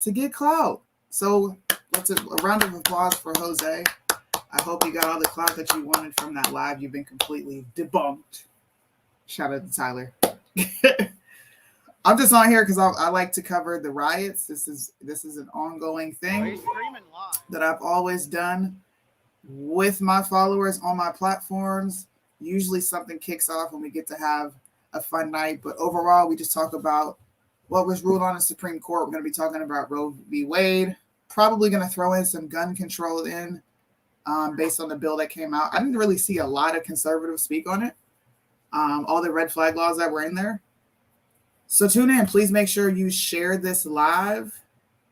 to get clout. So let's a round of applause for Jose. I hope you got all the clout that you wanted from that live. You've been completely debunked. Shout out to Tyler. I'm just on here because I like to cover the riots. This is an ongoing thing that I've always done with my followers on my platforms. Usually something kicks off when we get to have a fun night, but overall we just talk about what was ruled on the Supreme Court. We're going to be talking about Roe v. Wade. Probably going to throw in some gun control based on the bill that came out. I didn't really see a lot of conservatives speak on it. All the red flag laws that were in there. So tune in. Please make sure you share this live.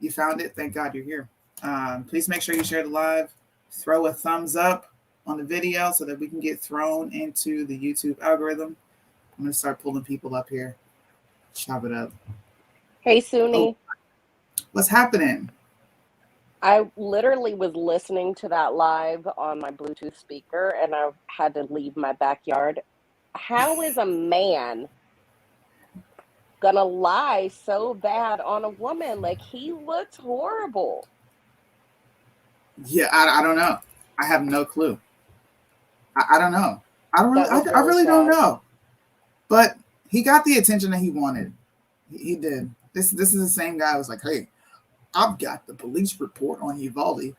You found it. Thank God you're here. Please make sure you share the live. Throw a thumbs up on the video so that we can get thrown into the YouTube algorithm. I'm going to start pulling people up here. Chop it up. Hey, Suni. Oh, what's happening? I literally was listening to that live on my Bluetooth speaker, and I had to leave my backyard. How is a man gonna lie so bad on a woman? Like, he looks horrible. Yeah, I don't know. I have no clue. I don't know. I really don't know. But he got the attention that he wanted. He did. This is the same guy who was like, hey, I've got the police report on Uvalde.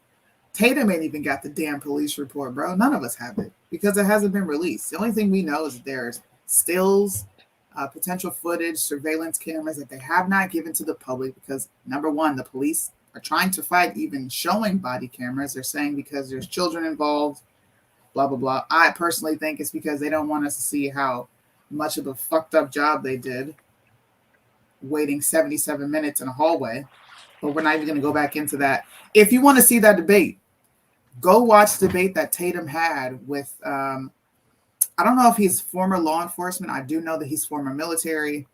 Tatum ain't even got the damn police report, bro. None of us have it because it hasn't been released. The only thing we know is that there's stills, potential footage, surveillance cameras that they have not given to the public because, number one, the police are trying to fight even showing body cameras. They're saying because there's children involved, blah, blah, blah. I personally think it's because they don't want us to see how much of a fucked up job they did waiting 77 minutes in a hallway. But we're not even going to go back into that. If you want to see that debate, go watch the debate that Tatum had with, I don't know if he's former law enforcement. I do know that he's former military.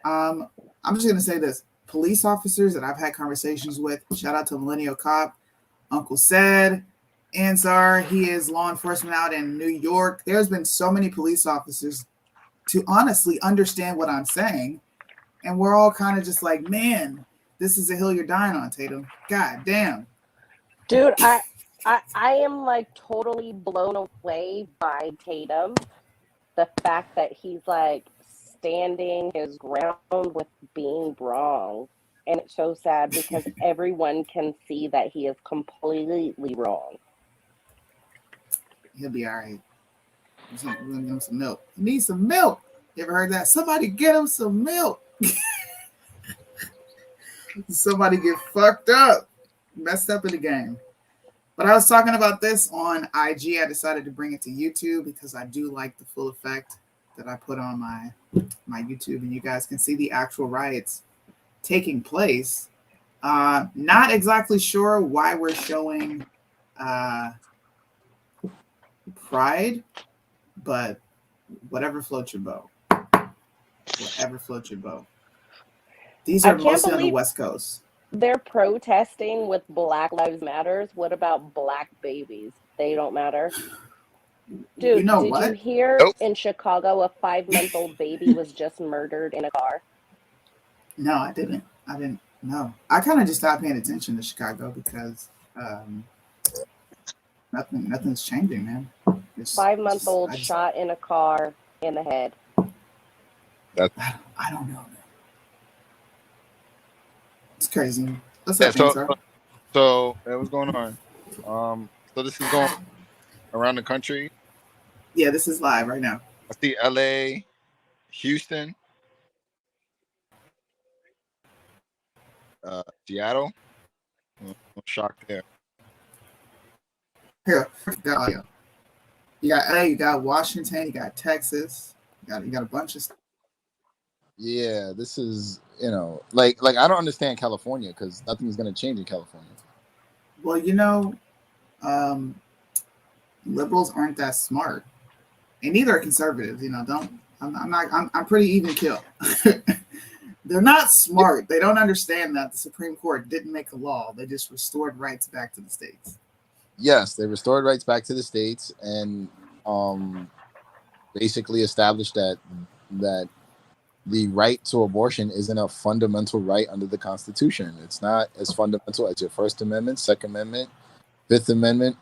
I'm just going to say this. Police officers that I've had conversations with, shout out to Millennial Cop, Uncle Said, Ansar, he is law enforcement out in New York. There's been so many police officers to honestly understand what I'm saying. And we're all kind of just like, man, this is a hill you're dying on, Tatum. God damn. Dude, I am like totally blown away by Tatum. The fact that he's like standing his ground with being wrong. And it's so sad because everyone can see that he is completely wrong. He'll be all right. We're going to give him some milk. He needs some milk. You ever heard that? Somebody get him some milk. Somebody get fucked up. Messed up in the game. But I was talking about this on IG. I decided to bring it to YouTube because I do like the full effect that I put on my YouTube. And you guys can see the actual riots taking place. Not exactly sure why we're showing pride, but whatever floats your boat. Whatever floats your boat. These are mostly on the West Coast. They're protesting with Black Lives Matters. What about black babies? They don't matter. Dude, did you hear in Chicago a 5-month-old baby was just murdered in a car? No, I didn't. No. I kind of just stopped paying attention to Chicago because nothing's changing, man. 5-month-old shot in a car in the head. I don't know, man. It's crazy. What's up, sir? So what's going on? So this is going around the country. Yeah, this is live right now. I see LA, Houston, Seattle. I'm shocked there. Here, you got LA, you got Washington, you got Texas, you got a bunch of stuff. Yeah, this is, like I don't understand California because nothing's going to change in California. Well, liberals aren't that smart, and neither are conservatives. I'm pretty even kill. They're not smart. They don't understand that the Supreme Court didn't make a law. They just restored rights back to the states. Yes, they restored rights back to the states and basically established that the right to abortion isn't a fundamental right under the Constitution. It's not as fundamental as your First Amendment, Second Amendment, Fifth Amendment.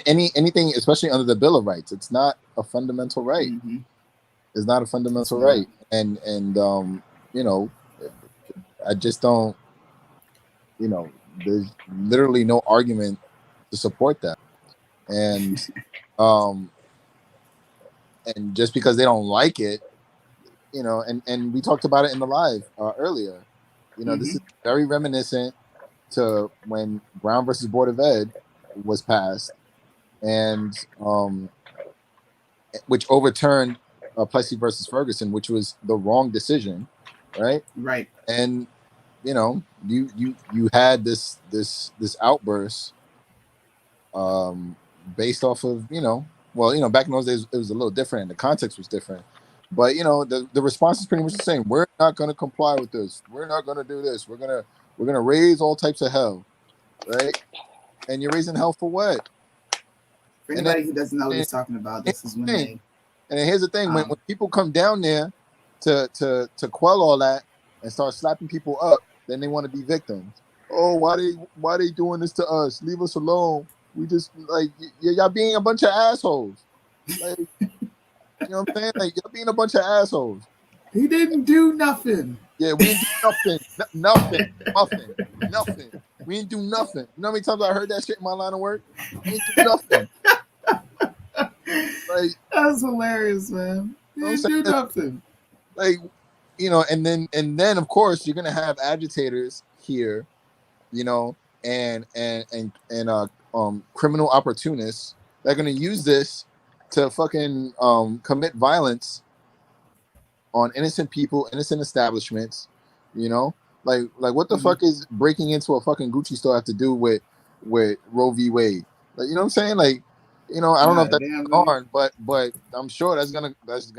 Anything, especially under the Bill of Rights, it's not a fundamental right. Mm-hmm. It's not a fundamental right, and I just don't. There's literally no argument to support that, and and just because they don't like it, and we talked about it in the live earlier. This is very reminiscent to when Brown versus Board of Ed was passed, and which overturned Plessy versus Ferguson, which was the wrong decision, right? Right. And you had this outburst based off of back in those days it was a little different and the context was different, but the response is pretty much the same. We're not going to comply with this. We're not going to do this. We're gonna raise all types of hell, right? And you're raising hell for what? For anybody who doesn't know what he's talking about, this is when they. And here's the thing: when people come down there to quell all that and start slapping people up, then they want to be victims. Oh, why they doing this to us? Leave us alone. We just y'all being a bunch of assholes. Like, you know what I'm saying? Like, y'all being a bunch of assholes. He didn't do nothing. Yeah, we didn't do nothing. We didn't do nothing. You know how many times I heard that shit in my line of work? We didn't do nothing. That's hilarious, man. He didn't do nothing. And then of course you're gonna have agitators here, and criminal opportunists that are gonna use this to fucking commit violence on innocent people, innocent establishments, like what the fuck is breaking into a fucking Gucci store have to do with Roe V Wade? Like, you know what I'm saying? Like, I don't know if that's on, but I'm sure that's gonna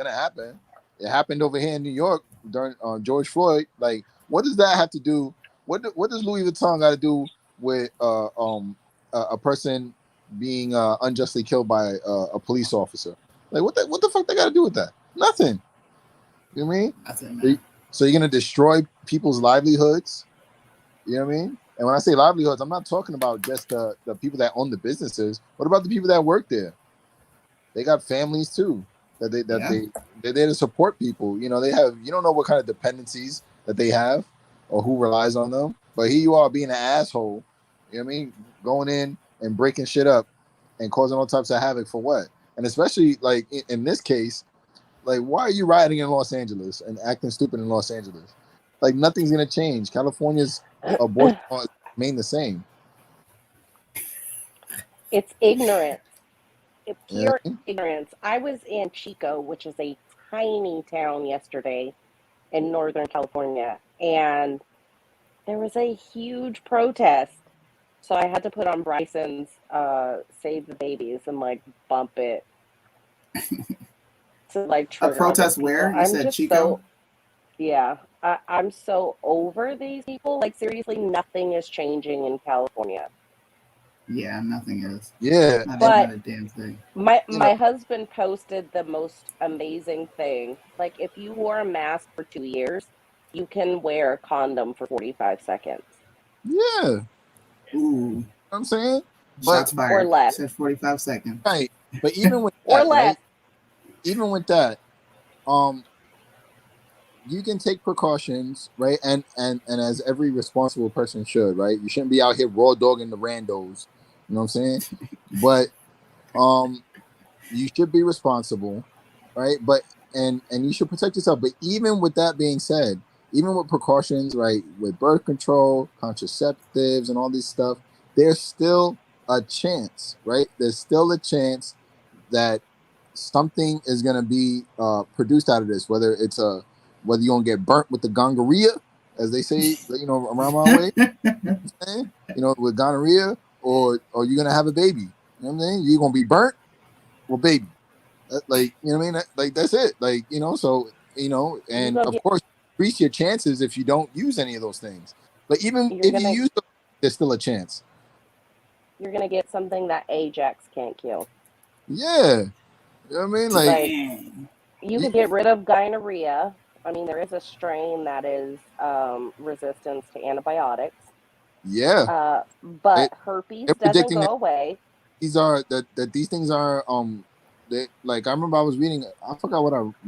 happen. It happened over here in New York during George Floyd. Like, what does that have to do? What does Louis Vuitton got to do with a person being unjustly killed by a police officer? Like, what the fuck they got to do with that? Nothing. You know what I mean? Nothing, man. So you're gonna destroy people's livelihoods. You know what I mean? And when I say livelihoods, I'm not talking about just the people that own the businesses. What about the people that work there? They got families too. They're there to support people. You don't know what kind of dependencies that they have or who relies on them. But here you are being an asshole. You know what I mean? Going in and breaking shit up and causing all types of havoc for what? And especially like in this case, like, why are you rioting in Los Angeles and acting stupid in Los Angeles? Like, nothing's gonna change. California's abortion laws remain the same. It's ignorance. It's pure ignorance. I was in Chico, which is a tiny town yesterday in Northern California, and there was a huge protest. So I had to put on Bryson's Save the Babies and bump it to a protest where? You said Chico? I'm so over these people. Like, seriously, nothing is changing in California. Yeah, nothing is. Yeah. Not a damn thing. My husband posted the most amazing thing. Like, if you wore a mask for 2 years, you can wear a condom for 45 seconds. Yeah. Ooh. You know what I'm saying? Shots fired. Or less. Said 45 seconds. Right. But even with that, or less. right? Even with that, you can take precautions, right? And as every responsible person should, right? You shouldn't be out here raw dogging the randos. You know what I'm saying? But you should be responsible, right? But and you should protect yourself. But even with that being said, even with precautions, right, with birth control, contraceptives, and all this stuff, there's still a chance, right? There's still a chance that something is going to be produced out of this, whether you're going to get burnt with the gonorrhea, as they say, around my way, with gonorrhea, or you're going to have a baby. You know what I'm saying? You're going to be burnt or baby. You know what I mean? Like, that's it. Like, so, and of course, increase your chances if you don't use any of those things. But even if you use them, there's still a chance. You're going to get something that Ajax can't kill. Yeah. You know what I mean? You can get rid of gonorrhea I mean, there is a strain that is resistance to antibiotics, Yeah, but they, herpes they're doesn't predicting go that away. these are that these things are they, like I remember I was reading, I forgot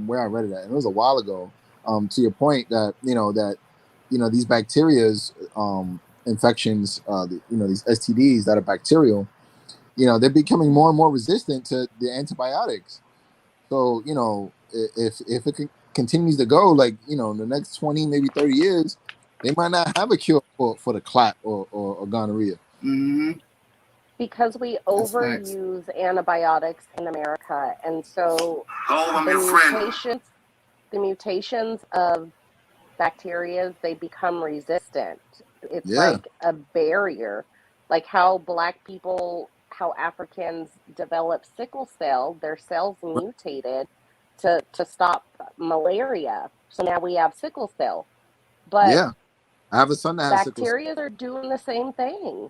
where I read it at, and it was a while ago. To your point that these bacterias infections, these STDs that are bacterial, they're becoming more and more resistant to the antibiotics. So if it continues to go, like in the next 20 maybe 30 years, they might not have a cure for the clot or gonorrhea. Mm-hmm. Because we That's facts. overuse antibiotics in America, and so Oh, I'm the your friend. mutations of bacteria, they become resistant. It's Yeah, like a barrier, like how Africans develop sickle cell, their cells mutated to stop malaria. So now we have sickle cell, but yeah. I have a son that has sickle cell. bacteria are doing the same thing.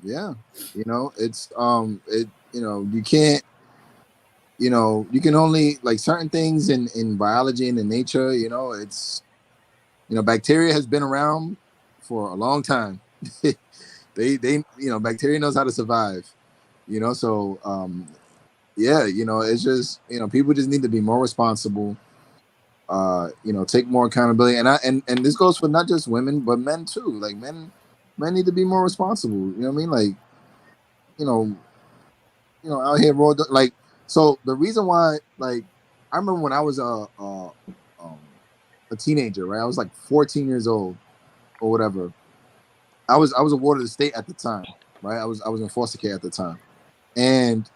Yeah, it's you can't, you can only, like, certain things in biology and in nature. It's bacteria has been around for a long time. they bacteria knows how to survive. So yeah, it's just people just need to be more responsible. Take more accountability, and this goes for not just women but men too. Like, men need to be more responsible. You know what I mean? Like, you know out here raw, like, so the reason why, like, I remember when I was um, a teenager, right? I was like 14 years old or whatever. I was a ward of the state at the time, right? I was in foster care at the time, and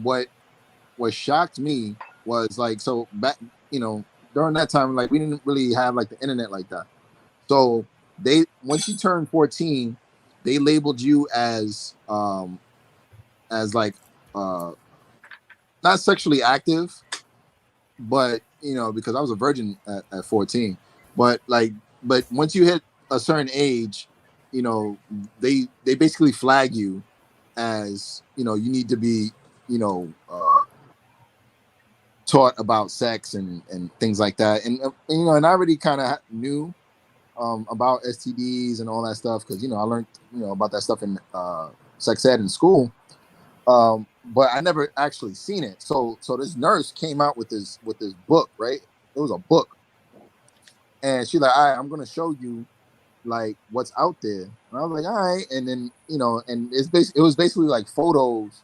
what shocked me was, like, so back, during that time, like, we didn't really have, like, the internet like that. So they once you turned 14, they labeled you as like uh not sexually active, but because I was a virgin at 14. But, like, but once you hit a certain age, they basically flag you as, you need to be, you know uh, taught about sex and things like that. And I already kind of knew about STDs and all that stuff, because I learned about that stuff in sex ed in school. But I never actually seen it. So this nurse came out with this book, right? It was a book, and she's like, "All right, I'm gonna show you, like, what's out there." And I was like, "All right," and then and it was basically like photos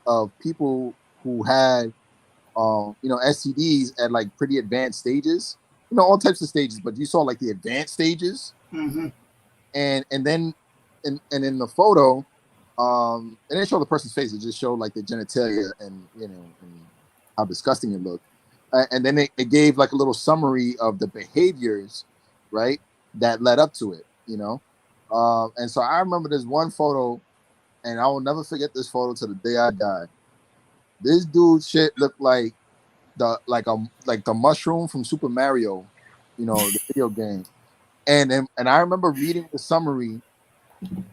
of people who had STDs at, like, pretty advanced stages, all types of stages, but you saw, like, the advanced stages. Mm-hmm. And then and in the photo, it didn't show the person's face, it just showed, like, the genitalia and how disgusting it looked. And then it gave, like, a little summary of the behaviors, right, that led up to it. And so I remember this one photo, and I will never forget this photo to the day I die. This dude shit looked like the mushroom from Super Mario, the video game. And I remember reading the summary.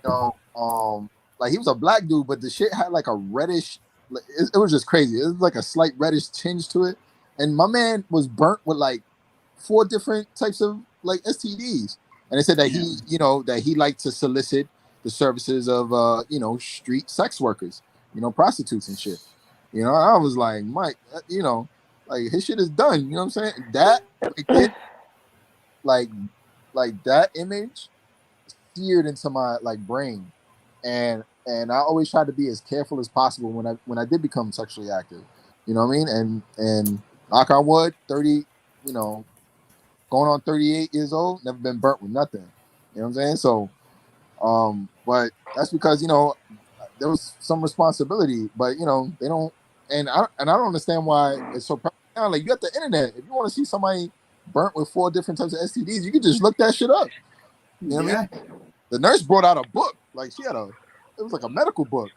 Like, he was a black dude, but the shit had, like, a reddish. It was just crazy. It was like a slight reddish tinge to it, and my man was burnt with, like, 4 different types of, like, STDs. And they said that Yeah. he liked to solicit the services of street sex workers, prostitutes and shit. I was like, Mike, like, his shit is done. You know what I'm saying? That right there, like that image seared into my, like, brain, and I always tried to be as careful as possible when I did become sexually active. You know what I mean? And knock on wood, 30, going on 38 years old, never been burnt with nothing. You know what I'm saying? So, but that's because there was some responsibility, but they don't, and I don't understand why it's so prevalent now. Like, you got the internet. If you want to see somebody burnt with 4 different types of STDs, you can just look that shit up. You know what I mean? Yeah. The nurse brought out a book, like, it was like a medical book,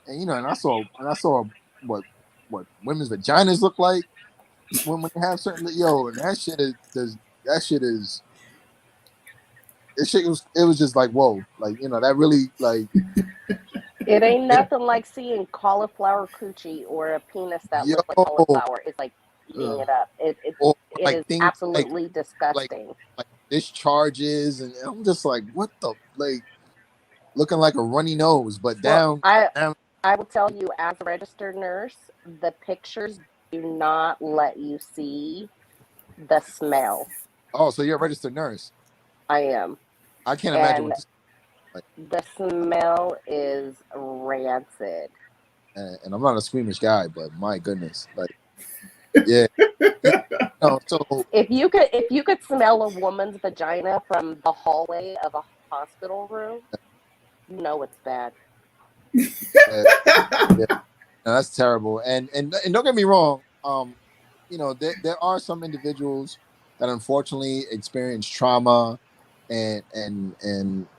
and I saw what women's vaginas look like when they have certain, and that shit is it was just like, whoa, like, that really, like, It ain't nothing like seeing cauliflower coochie or a penis that yo, looks like cauliflower. It's like eating Ugh. it up. It's or It is things absolutely disgusting. like discharges, and I'm just like, what the looking like a runny nose, but Well, down. I will tell you, as a registered nurse, the pictures do not let you see the smell. Oh, so you're a registered nurse. I am. I can't imagine And what this like. the smell is rancid. And I'm not a squeamish guy, but my goodness, like, yeah. No, so If you could smell a woman's vagina from the hallway of a hospital room, you know it's bad. yeah, yeah, no, that's terrible. And don't get me wrong. There are some individuals that unfortunately experience trauma and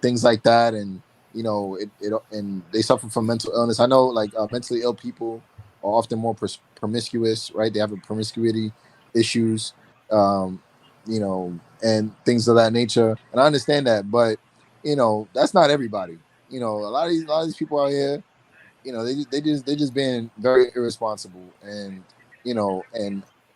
things like that, and and they suffer from mental illness. I know, like, mentally ill people are often more promiscuous, right? They have a promiscuity issues, um, and things of that nature. And I understand that, but that's not everybody. A lot of these people out here, they just being very irresponsible, and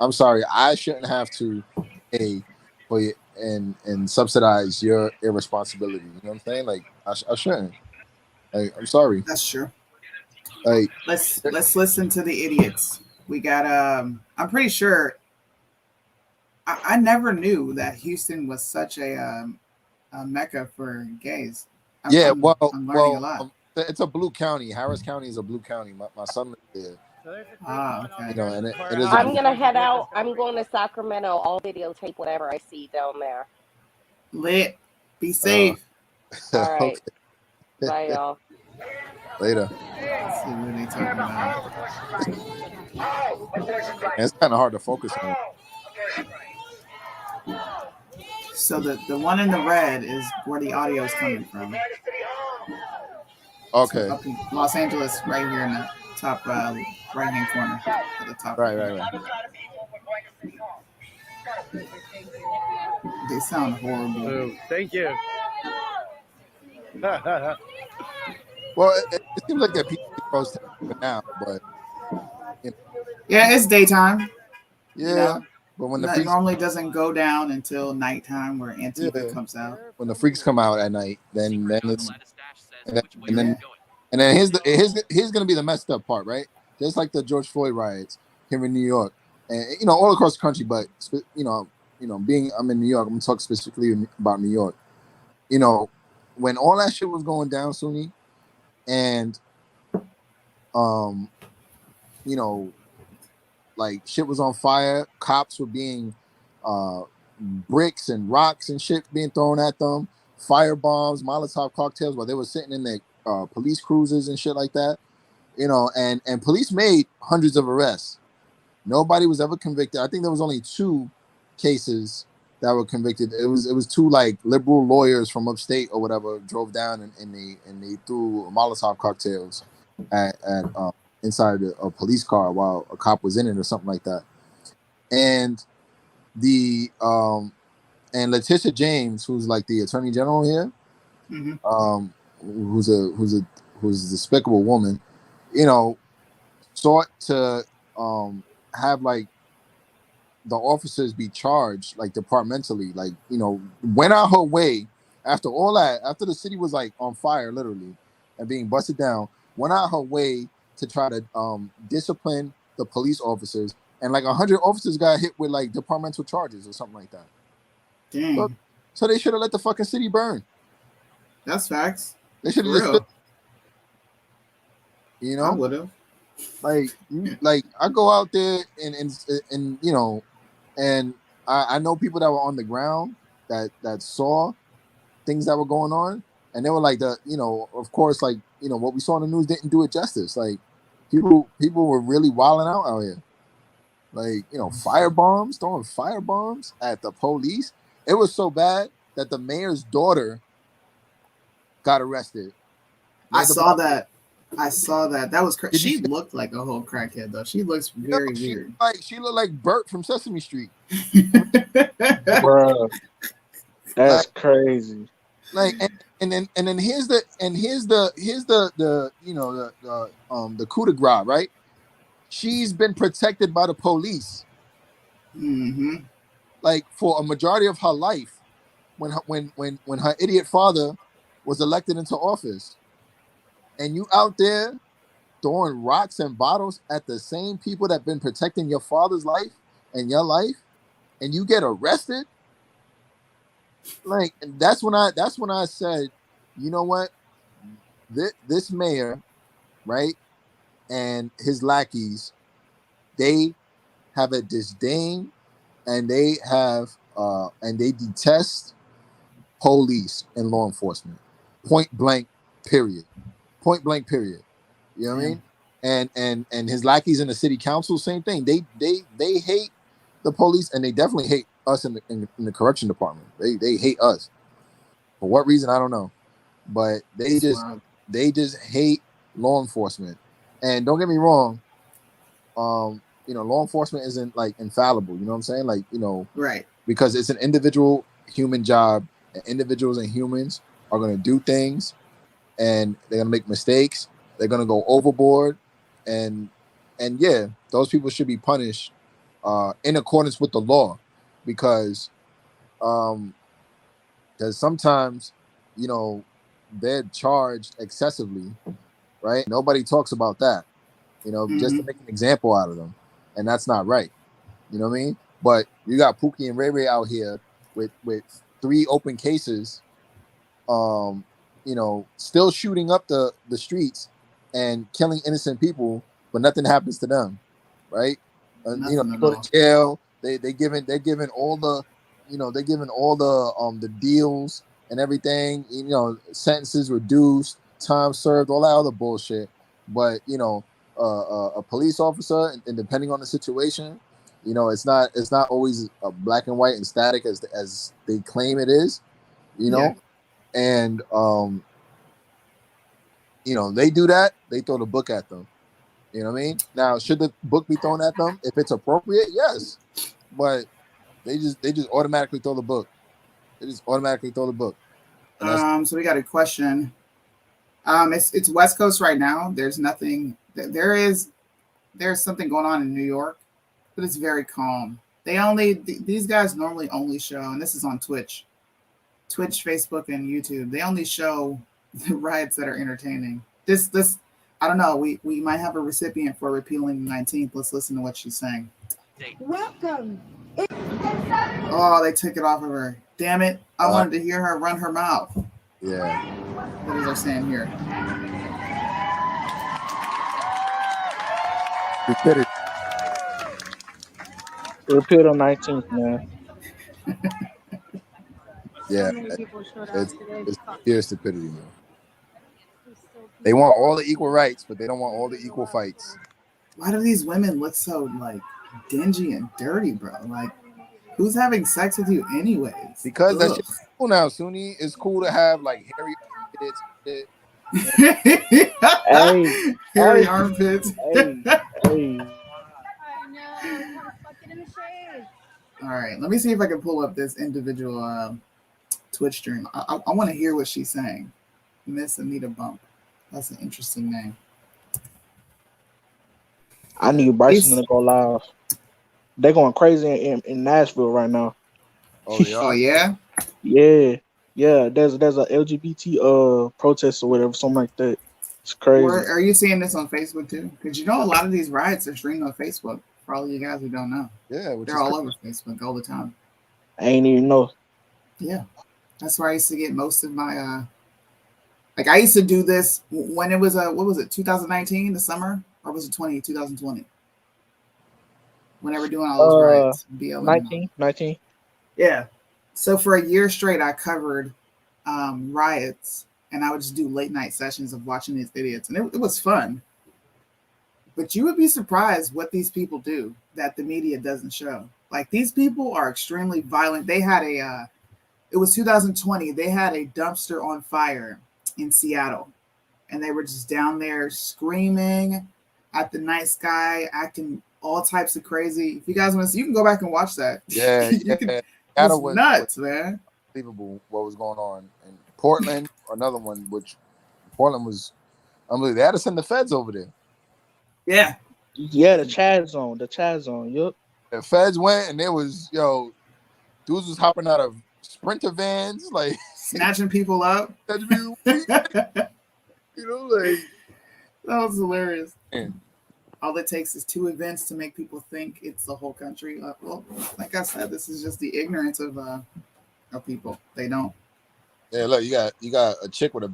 I'm sorry, I shouldn't have to pay for you and subsidize your irresponsibility. You know what I'm saying? Like, I shouldn't. Like, I'm sorry. That's true. Like, Let's listen to the idiots. We got I'm pretty sure I never knew that Houston was such a mecca for gays. yeah, I'm learning a lot. it's a blue county. Harris County is a blue county. My son lives there. Okay. And it is a I'm blue. gonna head out. I'm going to Sacramento. I'll videotape whatever I see down there. Lit. Be safe. All right. Okay. Bye, y'all. Later. Let's see what they talking about. It's kind of hard to focus on. So the one in the red is where the audio is coming from. Okay. So up in Los Angeles, right here in the top right hand corner at the top. Right. They sound horrible. Oh, thank you. Well, it seems like that people post now, but Yeah, it's daytime. yeah. But when the It freaks normally doesn't go down until nighttime where Antifa comes out. when the freaks come out at night, then it's and then here's gonna be the messed up part, right? Just like the George Floyd riots here in New York, and all across the country, but being I'm in New York, I'm gonna talk specifically about New York. When all that shit was going down, Sunni, and like, shit was on fire, cops were being bricks and rocks and shit being thrown at them, fire bombs, Molotov cocktails while they were sitting in their police cruisers and shit like that. And police made hundreds of arrests. Nobody was ever convicted. I think there was only 2 cases that were convicted. It was 2 like liberal lawyers from upstate or whatever drove down and they threw Molotov cocktails at inside a police car while a cop was in it or something like that. And the and Letitia James, who's like the attorney general here, who's a despicable woman, sought to have like the officers be charged like departmentally, like, went out her way after all that, after the city was like on fire literally and being busted down, went out her way to try to discipline the police officers, and like 100 officers got hit with like departmental charges or something like that. Dang. So they should have let the fucking city burn. That's facts. They should have just, I would have. like I go out there and I know people that were on the ground that saw things that were going on, and they were like, of course, like, what we saw in the news didn't do it justice. Like, people were really wilding out here. Like, firebombs, throwing firebombs at the police. It was so bad that the mayor's daughter got arrested. I saw that. That was crazy. She looked like a whole crackhead, though. She looks very weird. She looked like Bert from Sesame Street. Bro, that's crazy. Like, and then here's the coup de grace, right? She's been protected by the police. Mm-hmm. like for a majority of her life, when her idiot father was elected into office, and you out there throwing rocks and bottles at the same people that been protecting your father's life and your life, and you get arrested. Like that's when I said, you know what, this mayor, right, and his lackeys, they have a disdain, and they detest police and law enforcement. Point blank, period. Point blank, period. You know what I mean? And his lackeys in the city council, same thing. They hate the police, and they definitely hate us in the correction department. They hate us. For what reason, I don't know. But they just hate law enforcement. And don't get me wrong, law enforcement isn't like infallible, you know what I'm saying? Like, right. Because it's an individual human job, and individuals and humans are gonna do things, and they're gonna make mistakes, they're gonna go overboard, and yeah, those people should be punished in accordance with the law, because sometimes, they're charged excessively, right? Nobody talks about that, just to make an example out of them, and that's not right. You know what I mean? But you got Pookie and Ray Ray out here with 3 open cases, still shooting up the streets and killing innocent people, but nothing happens to them, right? They go to jail. They're giving all the, the deals and everything. Sentences reduced, time served, all that other bullshit. But a police officer, and depending on the situation, it's not always black and white and static as they claim it is. And they do that, they throw the book at them. You know what I mean? Now, should the book be thrown at them if it's appropriate? Yes, but they just automatically throw the book. They just automatically throw the book. So we got a question. It's West Coast right now. There's nothing. There's something going on in New York, but it's very calm. These guys normally only show, and this is on Twitch, Facebook, and YouTube. They only show the riots that are entertaining. This I don't know. We might have a recipient for repealing the 19th. Let's listen to what she's saying. Welcome. Oh, they took it off of her. Damn it. I wanted to hear her run her mouth. Yeah. What is they saying here? Repeal on 19th, man. Yeah. It's pure stupidity, man. They want all the equal rights, but they don't want all the equal fights. Why do these women look so like dingy and dirty, bro? Like, who's having sex with you anyways? Because that's just cool now, Sunni. It's cool to have like hairy armpits. Hairy armpits. All right, let me see if I can pull up this individual Twitch stream. I want to hear what she's saying. Miss Anita Bump. That's an interesting name. I need Bryson to go live. They're going crazy in Nashville right now. Oh yeah? Yeah. There's a LGBT protest or whatever, something like that. It's crazy. Are you seeing this on Facebook too? Because a lot of these riots are streamed on Facebook. For all you guys who don't know, they're all over Facebook all the time. I ain't even know. Yeah, that's where I used to get most of my like I used to do this when it was what was it, 2019, the summer, or was it 2020? Whenever doing all those riots, BLM. 19. Yeah. So for a year straight, I covered riots, and I would just do late night sessions of watching these idiots, and it was fun. But you would be surprised what these people do that the media doesn't show. Like, these people are extremely violent. They had it was 2020. They had a dumpster on fire in Seattle, and they were just down there screaming at the night sky, acting all types of crazy. If you guys want to see, you can go back and watch that. Yeah, it was nuts, man. Unbelievable what was going on in Portland. Another one, which Portland was unbelievable. They had to send the feds over there. Yeah, the Chad zone. Yup. The feds went, and there was dudes was hopping out of Sprinter vans, like snatching people up. That was hilarious. Man. All it takes is 2 events to make people think it's the whole country. Well, like I said, this is just the ignorance of people. They don't. Yeah, look, you got a chick with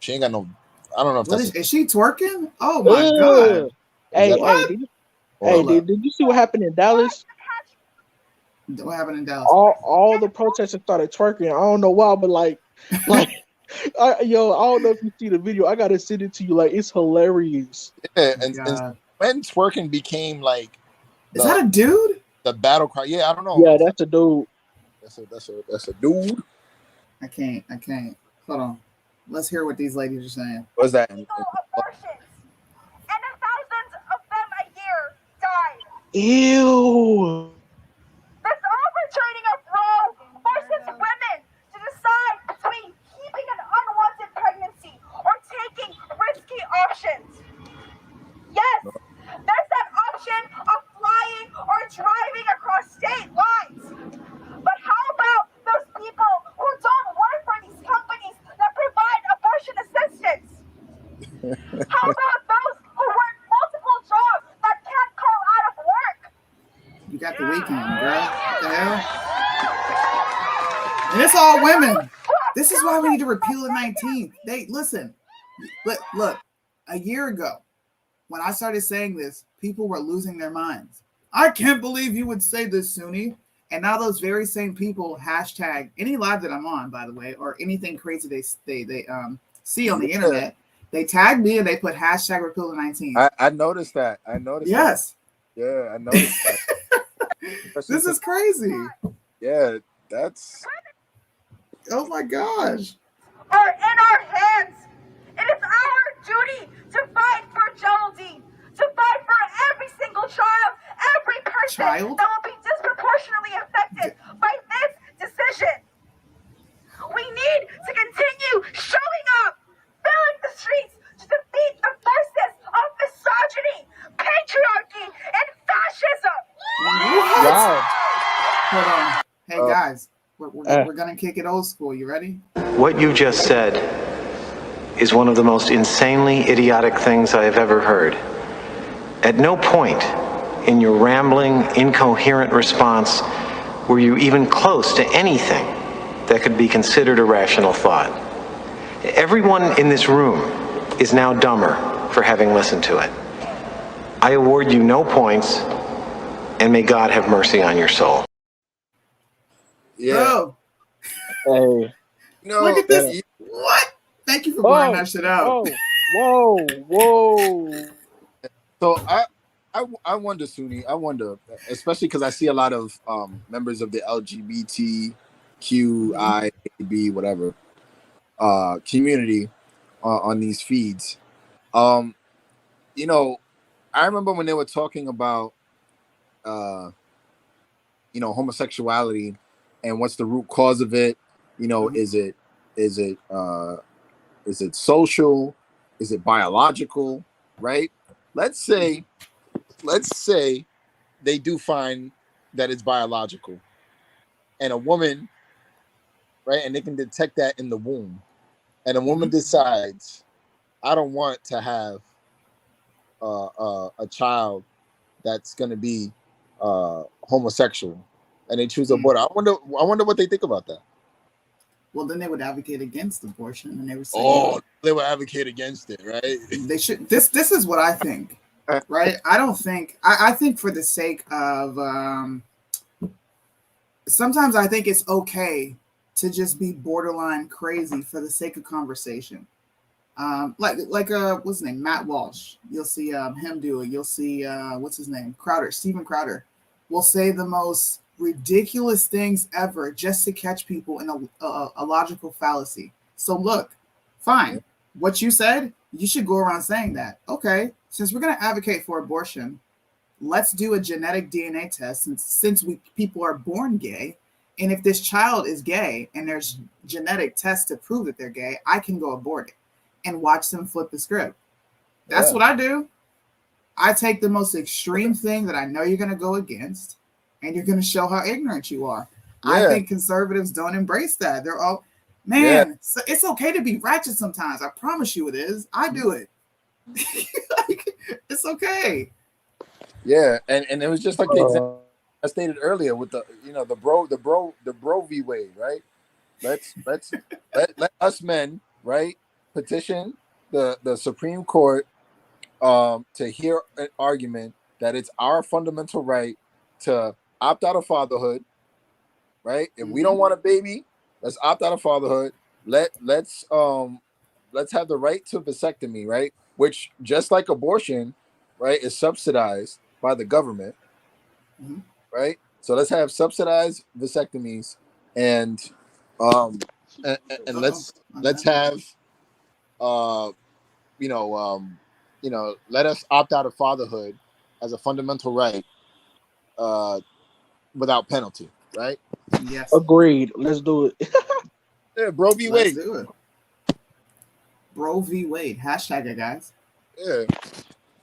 she ain't got no. I don't know if is she twerking? Oh my god! Did you see what happened in Dallas? What happened in Dallas? All the protesters started twerking. I don't know why, but like, I don't know if you see the video. I gotta send it to you. Like, it's hilarious. Yeah, and when twerking became like, is that a dude? The battle cry. Yeah, I don't know. Yeah, that's a dude. That's a dude. I can't. Hold on. Let's hear what these ladies are saying. What's that? Abortions, and thousands of them a year die. Ew. This overturning of Roe forces women to decide between keeping an unwanted pregnancy or taking risky options. Yes, there's that option of flying or driving across state lines. But how about those people who don't work for these companies that provide abortion assistance? How about those who work multiple jobs that can't call out of work? You got the weekend, girl. What the hell? And it's all women. This is why we need to repeal the 19th. Listen. Look. A year ago, when I started saying this, people were losing their minds. I can't believe you would say this, Sunni. And now those very same people hashtag any live that I'm on, by the way, or anything crazy they see on the internet. They tag me and they put hashtag repeal the 19th. I noticed that. Yes. That. Yeah, I noticed that. This is crazy. Yeah, that's. Oh my gosh. Are in our hands. It is our duty to fight for Geraldine, to fight for every single child, every person that will be disproportionately affected by this decision. We need to continue showing up, filling the streets to defeat the forces of misogyny, patriarchy, and fascism. What? Wow. Hold on. Hey guys, we're gonna kick it old school. You ready? What you just said is one of the most insanely idiotic things I have ever heard. At no point in your rambling, incoherent response were you even close to anything that could be considered a rational thought. Everyone in this room is now dumber for having listened to it. I award you no points, and may God have mercy on your soul. Yeah. Hey. No. Look at this. What? Thank you for pointing that shit out. Whoa. So I wonder, Sunni. I wonder, especially because I see a lot of members of the LGBTQIB whatever community on these feeds. I remember when they were talking about homosexuality and what's the root cause of it. Is it social? Is it biological? Right? Let's say they do find that it's biological, and a woman, right, and they can detect that in the womb, and a woman decides, I don't want to have a child that's going to be homosexual, and they choose abort. I wonder what they think about that. Well, then they would advocate against abortion, and they would say, they would advocate against it, right? They should. This is what I think, right? I think for the sake of sometimes I think it's okay to just be borderline crazy for the sake of conversation. Like what's his name? Matt Walsh. You'll see him do it. You'll see what's his name? Steven Crowder will say the most ridiculous things ever just to catch people in a logical fallacy. So look, fine. What you said, you should go around saying that. Okay, since we're going to advocate for abortion, let's do a genetic DNA test since people are born gay. And if this child is gay and there's genetic tests to prove that they're gay, I can go abort it and watch them flip the script. That's what I do. I take the most extreme thing that I know you're going to go against, and you're going to show how ignorant you are. Yeah. I think conservatives don't embrace that. They're all, man, so it's okay to be ratchet sometimes. I promise you it is. I do it. Like, it's okay. Yeah, and it was just like the example I stated earlier with the the Roe V Wade, right? Let us men, right, petition the Supreme Court to hear an argument that it's our fundamental right to opt out of fatherhood, right? If we don't want a baby, let's opt out of fatherhood. Let's have the right to vasectomy, right? Which, just like abortion, right, is subsidized by the government, right? So let's have subsidized vasectomies, and let's have let us opt out of fatherhood as a fundamental right without penalty, right? Yes. Agreed. Let's do it. Yeah, Roe v. Wade. Let's do it. Roe v. Wade. Hashtag it, guys. Yeah.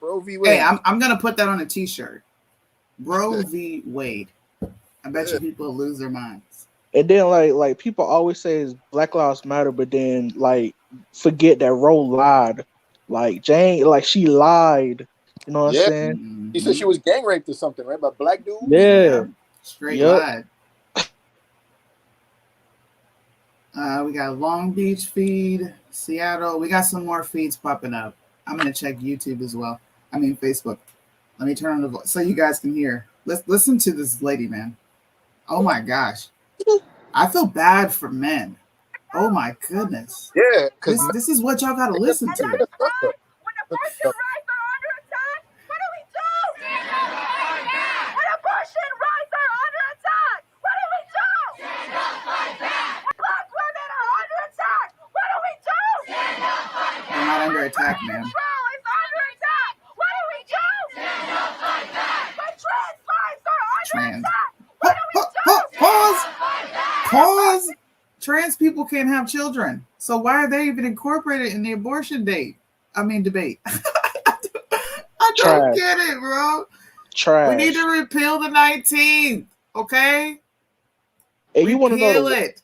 Roe v. Wade. Hey, I'm gonna put that on a t-shirt. Roe v. Wade. I bet you people lose their minds. And then like people always say is Black Lives Matter, but then like forget that Roe lied. Like Jane, like she lied. You know what I'm saying? She said she was gang raped or something, right? By black dude. Yeah. Straight lied. We got Long Beach feed, Seattle. We got some more feeds popping up. I'm gonna check YouTube as well. I mean Facebook. Let me turn on the voice so you guys can hear. Listen to this lady, man. Oh my gosh. I feel bad for men. Oh my goodness. Yeah, because this is what y'all gotta listen to. When abortion rights are under attack, what do we do? When abortion rights are under attack, what do we do? When black women are under attack, what do we do? They're not under attack, man. Control is under attack, what do we do? When trans lives are under attack, what do we do? Pause. Trans people can't have children. So why are they even incorporated in the abortion debate? I don't get it, bro. Trash. We need to repeal the 19th, okay? And you want to know it.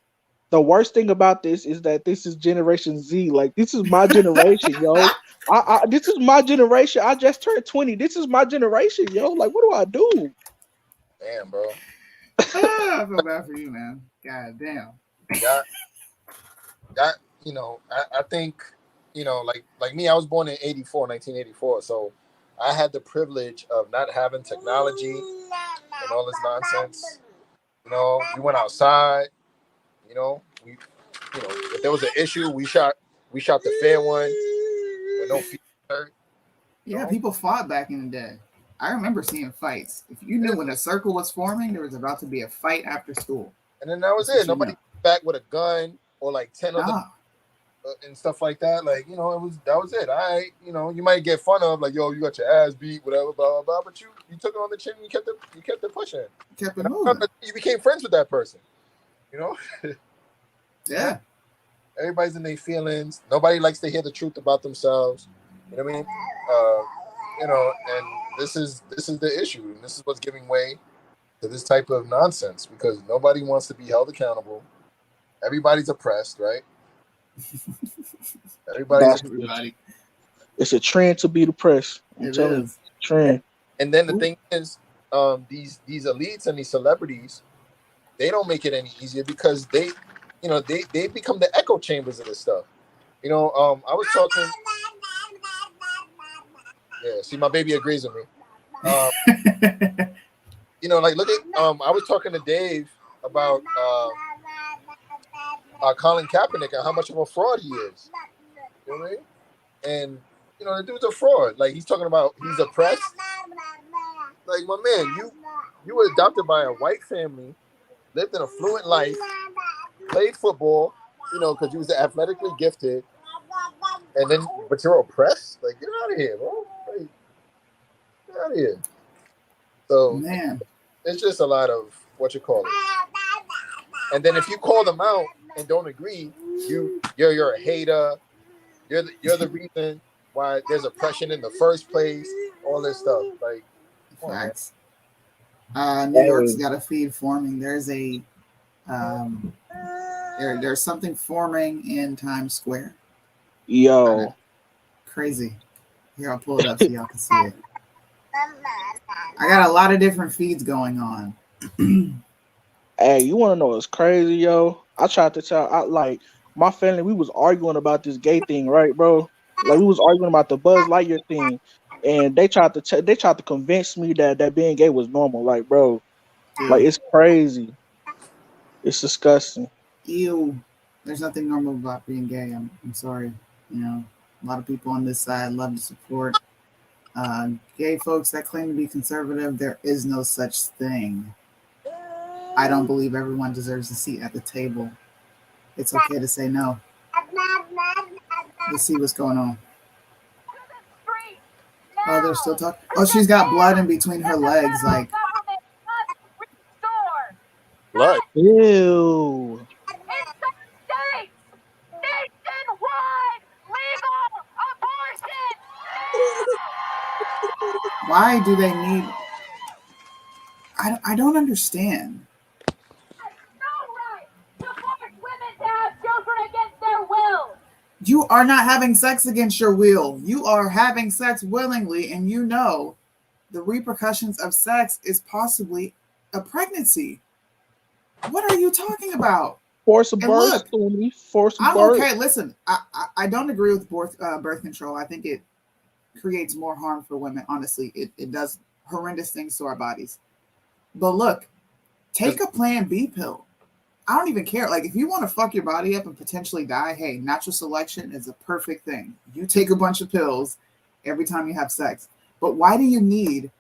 The worst thing about this is that this is Generation Z. Like, this is my generation, yo. This is my generation. I just turned 20. This is my generation, yo. Like, what do I do? Damn, bro. I feel bad for you, man. God damn. That I think, like me, I was born in 1984. So I had the privilege of not having technology and all this nonsense. We went outside, if there was an issue, we shot the fair one with no feet hurt. Yeah, people fought back in the day. I remember seeing fights. If you knew when a circle was forming, there was about to be a fight after school. And then that was it. Nobody back with a gun or like 10 of them and stuff like that. Like, that was it. You might get fun of like, yo, you got your ass beat, whatever, blah, blah, blah. But you took it on the chin and you kept it pushing. Kept it moving. You became friends with that person. Yeah. Everybody's in their feelings. Nobody likes to hear the truth about themselves. You know what I mean? And this is the issue. And this is what's giving way to this type of nonsense because nobody wants to be held accountable. Everybody's oppressed, right? Everybody. It's a trend to be depressed. I'm telling you, trend. And then the thing is, these elites and these celebrities, they don't make it any easier because they become the echo chambers of this stuff. I was talking. Yeah, see, my baby agrees with me. Look at I was talking to Dave about Colin Kaepernick and how much of a fraud he is. You know what I mean? And the dude's a fraud. Like he's talking about he's oppressed. Like my man, you were adopted by a white family, lived an affluent life, played football, because you was athletically gifted, and then but you're oppressed. Like get out of here, bro. Like, get out of here. So man, it's just a lot of what you call it. And then if you call them out and don't agree, you're a hater. You're the reason why there's oppression in the first place. All this stuff, like, facts. New York's Hey, got a feed forming. There's a there's something forming in Times Square. yo. Crazy. Here, I'll pull it up so y'all can see it. I got a lot of different feeds going on. Hey, you want to know what's crazy, yo? I tried to tell, like my family, we was arguing about this gay thing, right, bro? Like we was arguing about the Buzz Lightyear thing, and they tried to convince me that being gay was normal. Like, bro, like Ew. it's crazy. It's disgusting. Ew. There's nothing normal about being gay. I'm sorry. You know, a lot of people on this side love to support gay folks that claim to be conservative. There is no such thing. I don't believe everyone deserves a seat at the table. It's okay to say no. Let's see what's going on. Oh, they're still talking. Oh, she's got blood in between her legs. Like, Blood. Ew. why do they need? I don't understand. You are not having sex against your will. You are having sex willingly, and you know the repercussions of sex is possibly a pregnancy. What are you talking about? Force of And birth, look, Stormy. Force of I'm birth. okay. Listen, I don't agree with birth control. I think it creates more harm for women. Honestly, it does horrendous things to our bodies. But look, take a Plan B pill. I don't even care. Like, if you want to fuck your body up and potentially die, hey, natural selection is a perfect thing. You take a bunch of pills every time you have sex. But why do you need,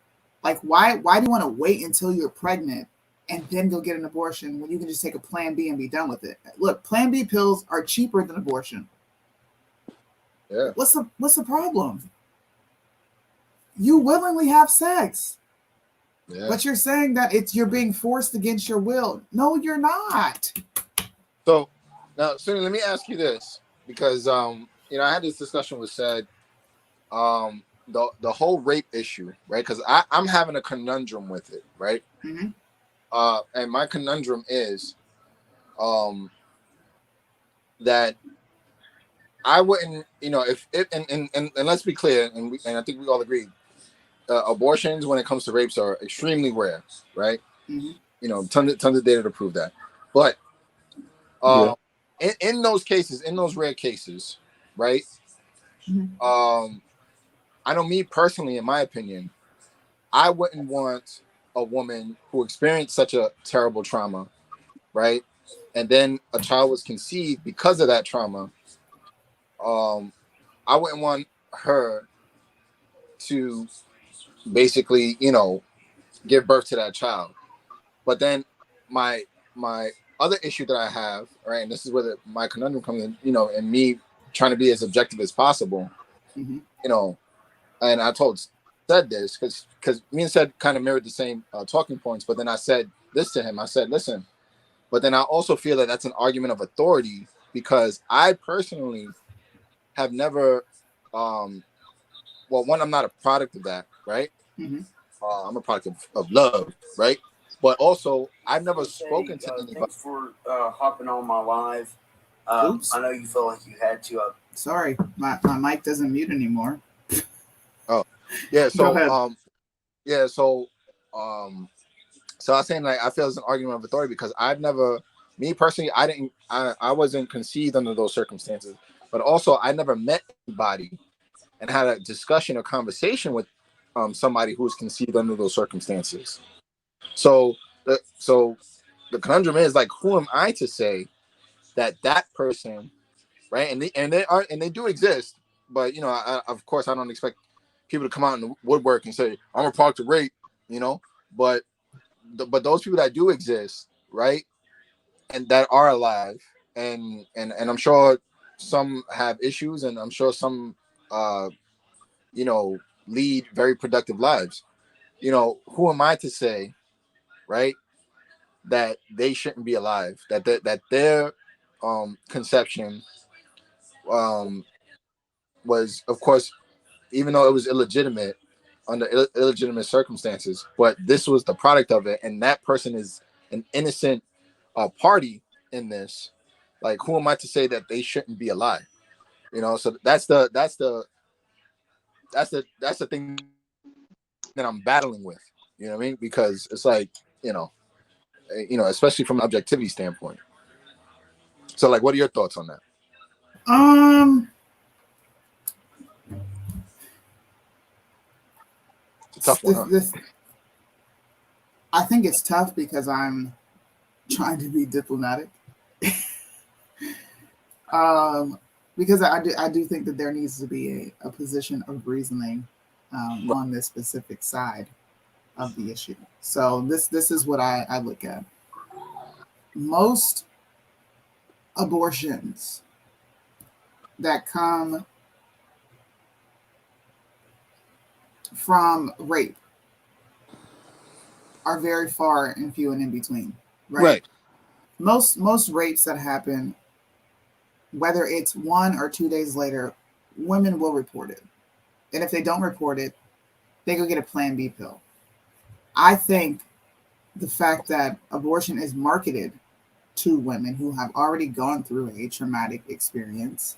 like, why do you want to wait until you're pregnant and then go get an abortion when you can just take a Plan B and be done with it? Look, Plan B pills are cheaper than abortion. Yeah. What's the problem? You willingly have sex. Yeah. But you're saying that you're being forced against your will. No, you're not. So now, Sunny, let me ask you this, because I had this discussion with said the whole rape issue, right? Because I'm having a conundrum with it, right? Mm-hmm. And my conundrum is that I wouldn't, if it and let's be clear, and I think we all agree, abortions when it comes to rapes are extremely rare, right? Mm-hmm. Tons of data to prove that. But Yeah. in those cases, in those rare cases, right? Mm-hmm. I know, me personally, in my opinion, I wouldn't want a woman who experienced such a terrible trauma, right? And then a child was conceived because of that trauma. I wouldn't want her to basically, give birth to that child. But then my my other issue that I have, right, and this is where my conundrum comes in, and me trying to be as objective as possible, Mm-hmm. And I said this because me and said kind of mirrored the same talking points, but then I said this to him. I said, listen, but then I also feel that that's an argument of authority, because I personally have never, well, one, I'm not a product of that, right? Mm-hmm. I'm a product of love, right? But also, I've never spoken to anybody. Thanks for hopping on my live. Oops. I know you felt like you had to. Sorry, my mic doesn't mute anymore. Oh, yeah. Go So, ahead. yeah. So, so I was saying, like, I feel it's an argument of authority because I've never, me personally, I wasn't conceived under those circumstances. But also, I never met anybody and had a discussion or conversation with somebody who was conceived under those circumstances. So the conundrum is, like, who am I to say that person, right? And they do exist, but of course, I don't expect people to come out in the woodwork and say I'm a product of rape, but those people that do exist, right, and that are alive, and I'm sure some have issues, and I'm sure some uh lead very productive lives. Who am I to say, right, that they shouldn't be alive, that their conception was, of course, even though it was illegitimate, under illegitimate circumstances, but this was the product of it, and that person is an innocent party in this. Like, who am I to say that they shouldn't be alive? You know, so that's the thing that I'm battling with. You know what I mean? Because it's like, especially from an objectivity standpoint. So, like, what are your thoughts on that? It's a tough one, huh? I think it's tough because I'm trying to be diplomatic. Because I do think that there needs to be a position of reasoning on this specific side of the issue. So this is what I look at. Most abortions that come from rape are very far and few and in between, right? Most rapes that happen, whether it's 1 or 2 days later, women will report it. And if they don't report it, they go get a Plan B pill. I think the fact that abortion is marketed to women who have already gone through a traumatic experience,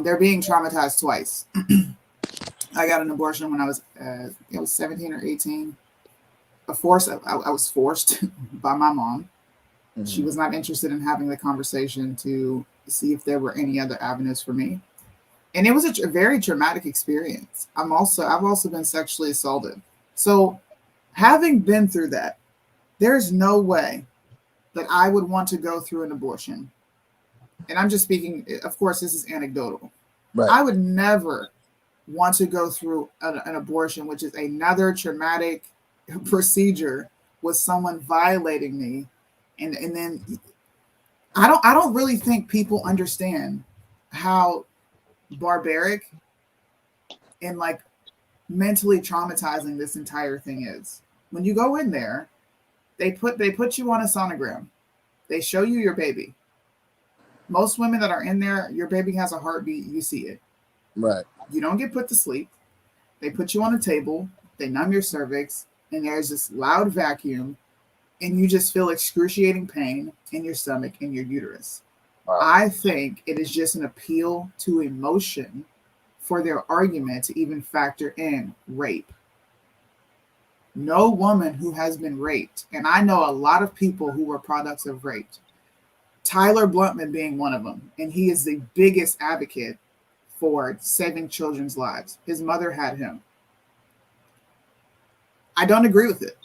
they're being traumatized twice. I got an abortion when I was 17 or 18. I was forced by my mom. Mm-hmm. She was not interested in having the conversation to see if there were any other avenues for me. And it was a very traumatic experience. I've also been sexually assaulted. So having been through that, there's no way that I would want to go through an abortion. And I'm just speaking, of course, this is anecdotal. Right. I would never want to go through an abortion, which is another traumatic procedure with someone violating me. And then I don't really think people understand how barbaric and like mentally traumatizing this entire thing is. When you go in there, they put you on a sonogram. They show you your baby. Most women that are in there, your baby has a heartbeat. You see it. Right. You don't get put to sleep. They put you on a table. They numb your cervix, and there's this loud vacuum, and you just feel excruciating pain in your stomach and your uterus. Wow. I think it is just an appeal to emotion for their argument to even factor in rape. No woman who has been raped, and I know a lot of people who were products of rape, Tyler Bluntman being one of them, and he is the biggest advocate for saving children's lives. His mother had him. I don't agree with it.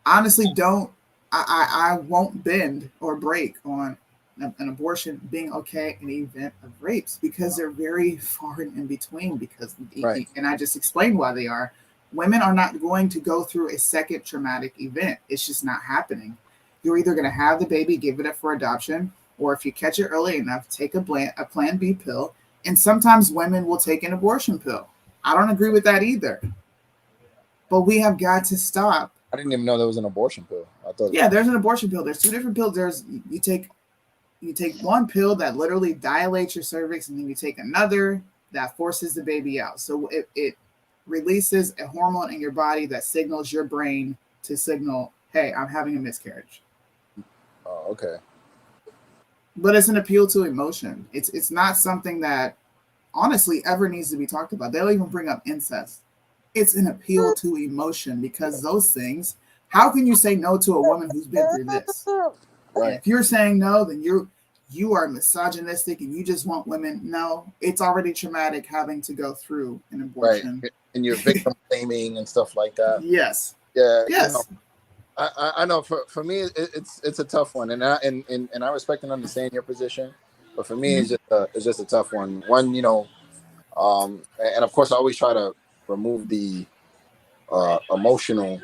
Honestly, don't. I won't bend or break on an abortion being okay in the event of rapes because they're very far and in between. Because right. And I just explained why they are. Women are not going to go through a second traumatic event. It's just not happening. You're either going to have the baby, give it up for adoption, or if you catch it early enough, take a Plan B pill. And sometimes women will take an abortion pill. I don't agree with that either. But we have got to stop. I didn't even know there was an abortion pill. I thought. Yeah, there's an abortion pill. There's 2 different pills. You take one pill that literally dilates your cervix, and then you take another that forces the baby out. So it releases a hormone in your body that signals your brain to signal, hey, I'm having a miscarriage. Oh, okay. But it's an appeal to emotion. It's not something that honestly ever needs to be talked about. They'll even bring up incest. It's an appeal to emotion because those things, how can you say no to a woman who's been through this? Right. If you're saying no, then you are misogynistic and you just want women. No, it's already traumatic having to go through an abortion. Right. And you're victim blaming and stuff like that. Yes. Yeah. Yes. You know, I know for me it's a tough one, and I respect and understand your position, but for me it's just a tough one. One, and of course I always try to remove the emotional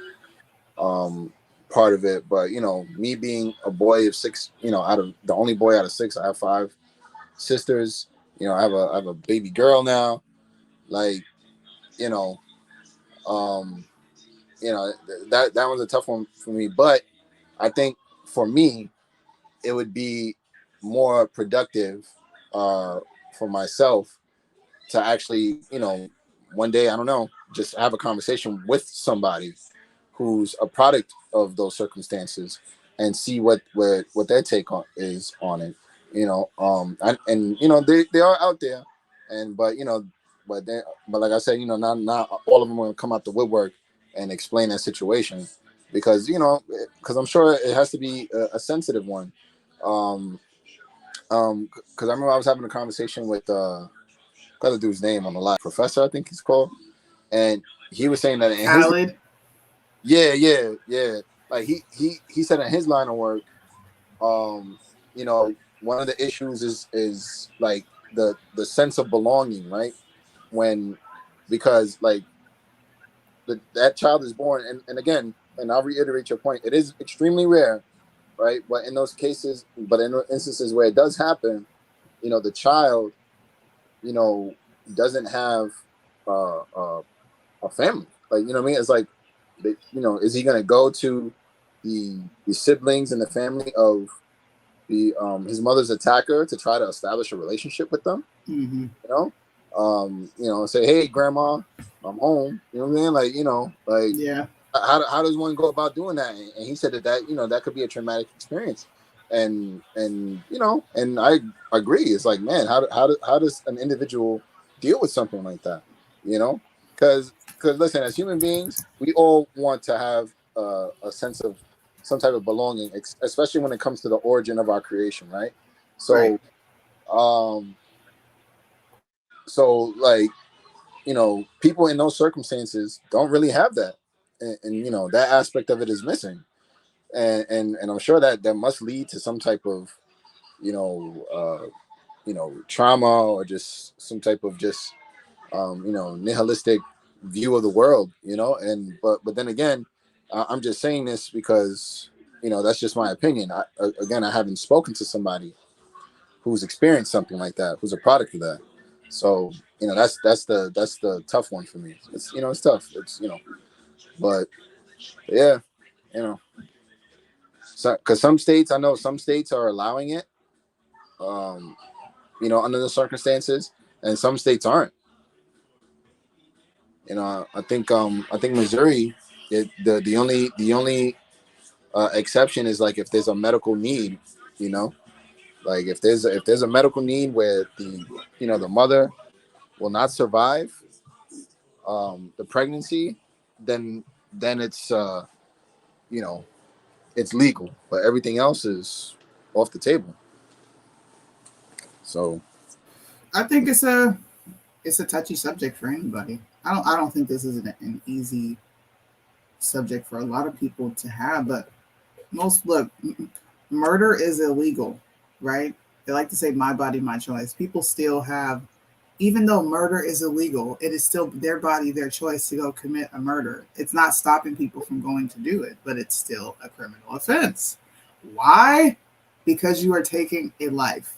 part of it, but me being a boy of 6, out of the only boy out of 6, I have 5 sisters. I have a baby girl now. Like, that was a tough one for me. But I think for me, it would be more productive for myself to actually, one day, I don't know, just have a conversation with somebody who's a product of those circumstances and see what their take on is on it. And they are out there, and but like I said, not all of them will come out the woodwork and explain that situation, because I'm sure it has to be a sensitive one. Because I remember I was having a conversation with got to do his name on the live, Professor, I think he's called, and he was saying that in his Khaled. yeah, like he said in his line of work, one of the issues is like the sense of belonging, right? When Because like that child is born, and again, and I'll reiterate your point, it is extremely rare, right? But in those cases, but in instances where it does happen, the child, doesn't have a family. Like, you know what I mean? It's like, is he going to go to the siblings and the family of the his mother's attacker to try to establish a relationship with them? Mm-hmm. Say, hey, grandma, I'm home. You know what I mean? Like, Yeah. How does one go about doing that? And he said that that could be a traumatic experience. And I agree. It's like, man, how does an individual deal with something like that? Because listen, as human beings, we all want to have a sense of some type of belonging, especially when it comes to the origin of our creation, right? So, Right. Like, people in those circumstances don't really have that, and that aspect of it is missing, and I'm sure that must lead to some type of trauma, or just some type of just nihilistic view of the world, and but then again, I'm just saying this because that's just my opinion. I haven't spoken to somebody who's experienced something like that, who's a product of that. So that's the tough one for me. It's tough. But yeah, you know, so because I know some states are allowing it, um, under the circumstances, and some states aren't. I think Missouri, the only exception is like if there's a medical need, like if there's a medical need where the mother will not survive the pregnancy, then you know it's legal, but everything else is off the table. So I think it's a touchy subject for anybody. I don't think this is an easy subject for a lot of people to have, but murder is illegal, right? They like to say my body, my choice. People still have, even though murder is illegal, it is still their body, their choice to go commit a murder. It's not stopping people from going to do it, but it's still a criminal offense. Why? Because you are taking a life.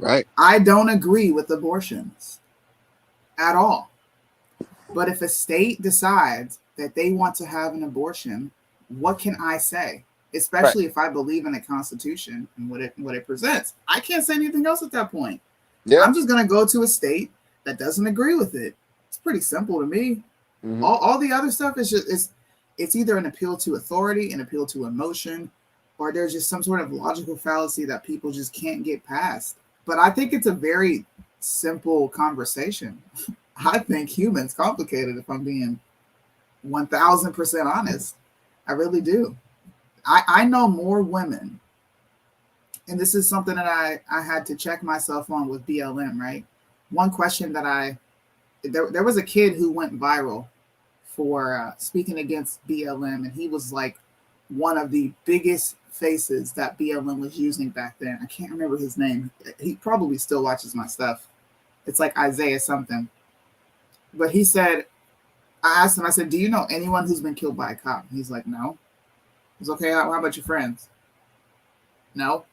right. I don't agree with abortions at all. But if a state decides that they want to have an abortion, what can I say? Especially if I believe in the Constitution and what it presents. I can't say anything else at that point. Yeah. I'm just going to go to a state that doesn't agree with it. It's pretty simple to me. Mm-hmm. All the other stuff is just it's either an appeal to authority, an appeal to emotion, or there's just some sort of logical fallacy that people just can't get past. But I think it's a very simple conversation. I think humans complicated, if I'm being 1000% honest. I really do. I know more women, and this is something that I had to check myself on with BLM, right? One question that there was a kid who went viral for speaking against BLM, and he was like one of the biggest faces that BLM was using back then. I can't remember his name. He probably still watches my stuff. It's like Isaiah something. But he said, I asked him, I said, do you know anyone who's been killed by a cop? He's like, no. He's okay, how about your friends? No.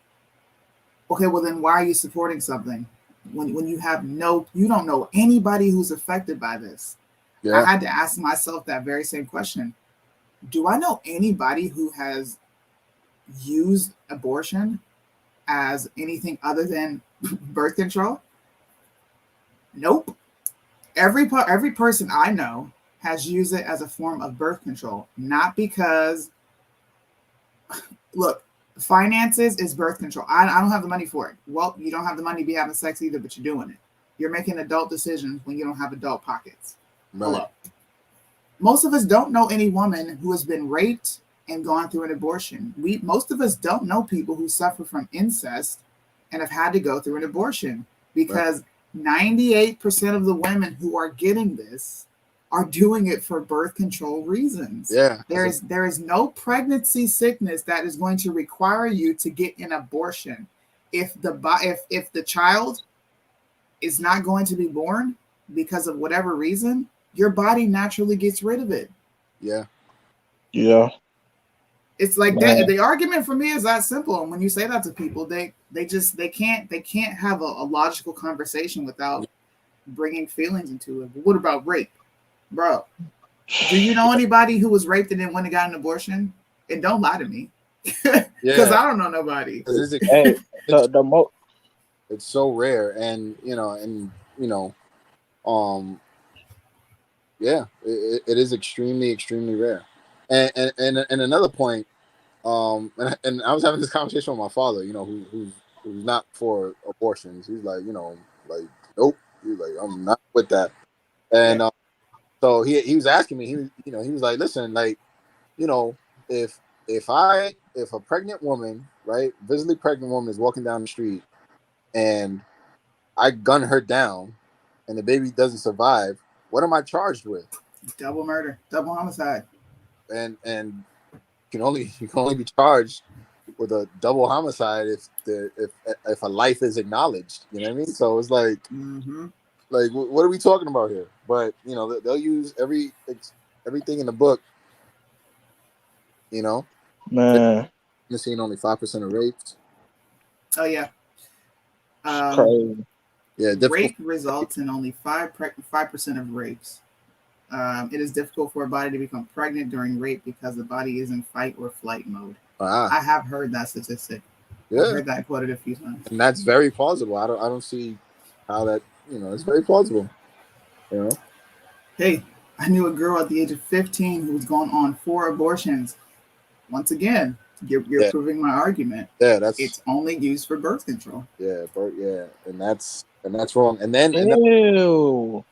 Okay, well then why are you supporting something when you don't know anybody who's affected by this? Yeah. I had to ask myself that very same question. Do I know anybody who has used abortion as anything other than birth control? Nope. every person I know has used it as a form of birth control, not because look, finances is birth control. I don't have the money for it. Well, you don't have the money to be having sex either, but you're doing it. You're making adult decisions when you don't have adult pockets. Right. Hello. Most of us don't know any woman who has been raped and gone through an abortion. Most of us don't know people who suffer from incest and have had to go through an abortion, because 98% of the women who are getting this are doing it for birth control reasons. Yeah. There is no pregnancy sickness that is going to require you to get an abortion. If the child is not going to be born because of whatever reason, your body naturally gets rid of it. Yeah. Yeah. It's like that. The argument for me is that simple. And when you say that to people, they can't have a logical conversation without bringing feelings into it. But what about rape, bro? Do you know anybody who was raped and then went and got an abortion? And don't lie to me, because I don't know nobody. It's so rare, and yeah, it is extremely, extremely rare. And another point, and I was having this conversation with my father, who's not for abortions. He's like, nope. He's like, I'm not with that. And so he was asking me, he was like, listen, like, if a pregnant woman, right, visibly pregnant woman is walking down the street and I gun her down and the baby doesn't survive, what am I charged with? Double murder, double homicide. And you can only be charged with a double homicide if a life is acknowledged. You know what I mean? So it's like, like, what are we talking about here? But they'll use everything in the book. Man, you're seeing only 5% of rapes. Oh yeah. Crazy. Yeah, rape results in only 5% of rapes. It is difficult for a body to become pregnant during rape because the body is in fight or flight mode. I have heard that statistic. Yeah. I've heard that quoted a few times. And that's very plausible. I don't see how that, it's very plausible. Hey, I knew a girl at the age of 15 who was going on 4 abortions. Once again, you're proving my argument. Yeah, it's only used for birth control. Yeah, and that's wrong. And then Ew.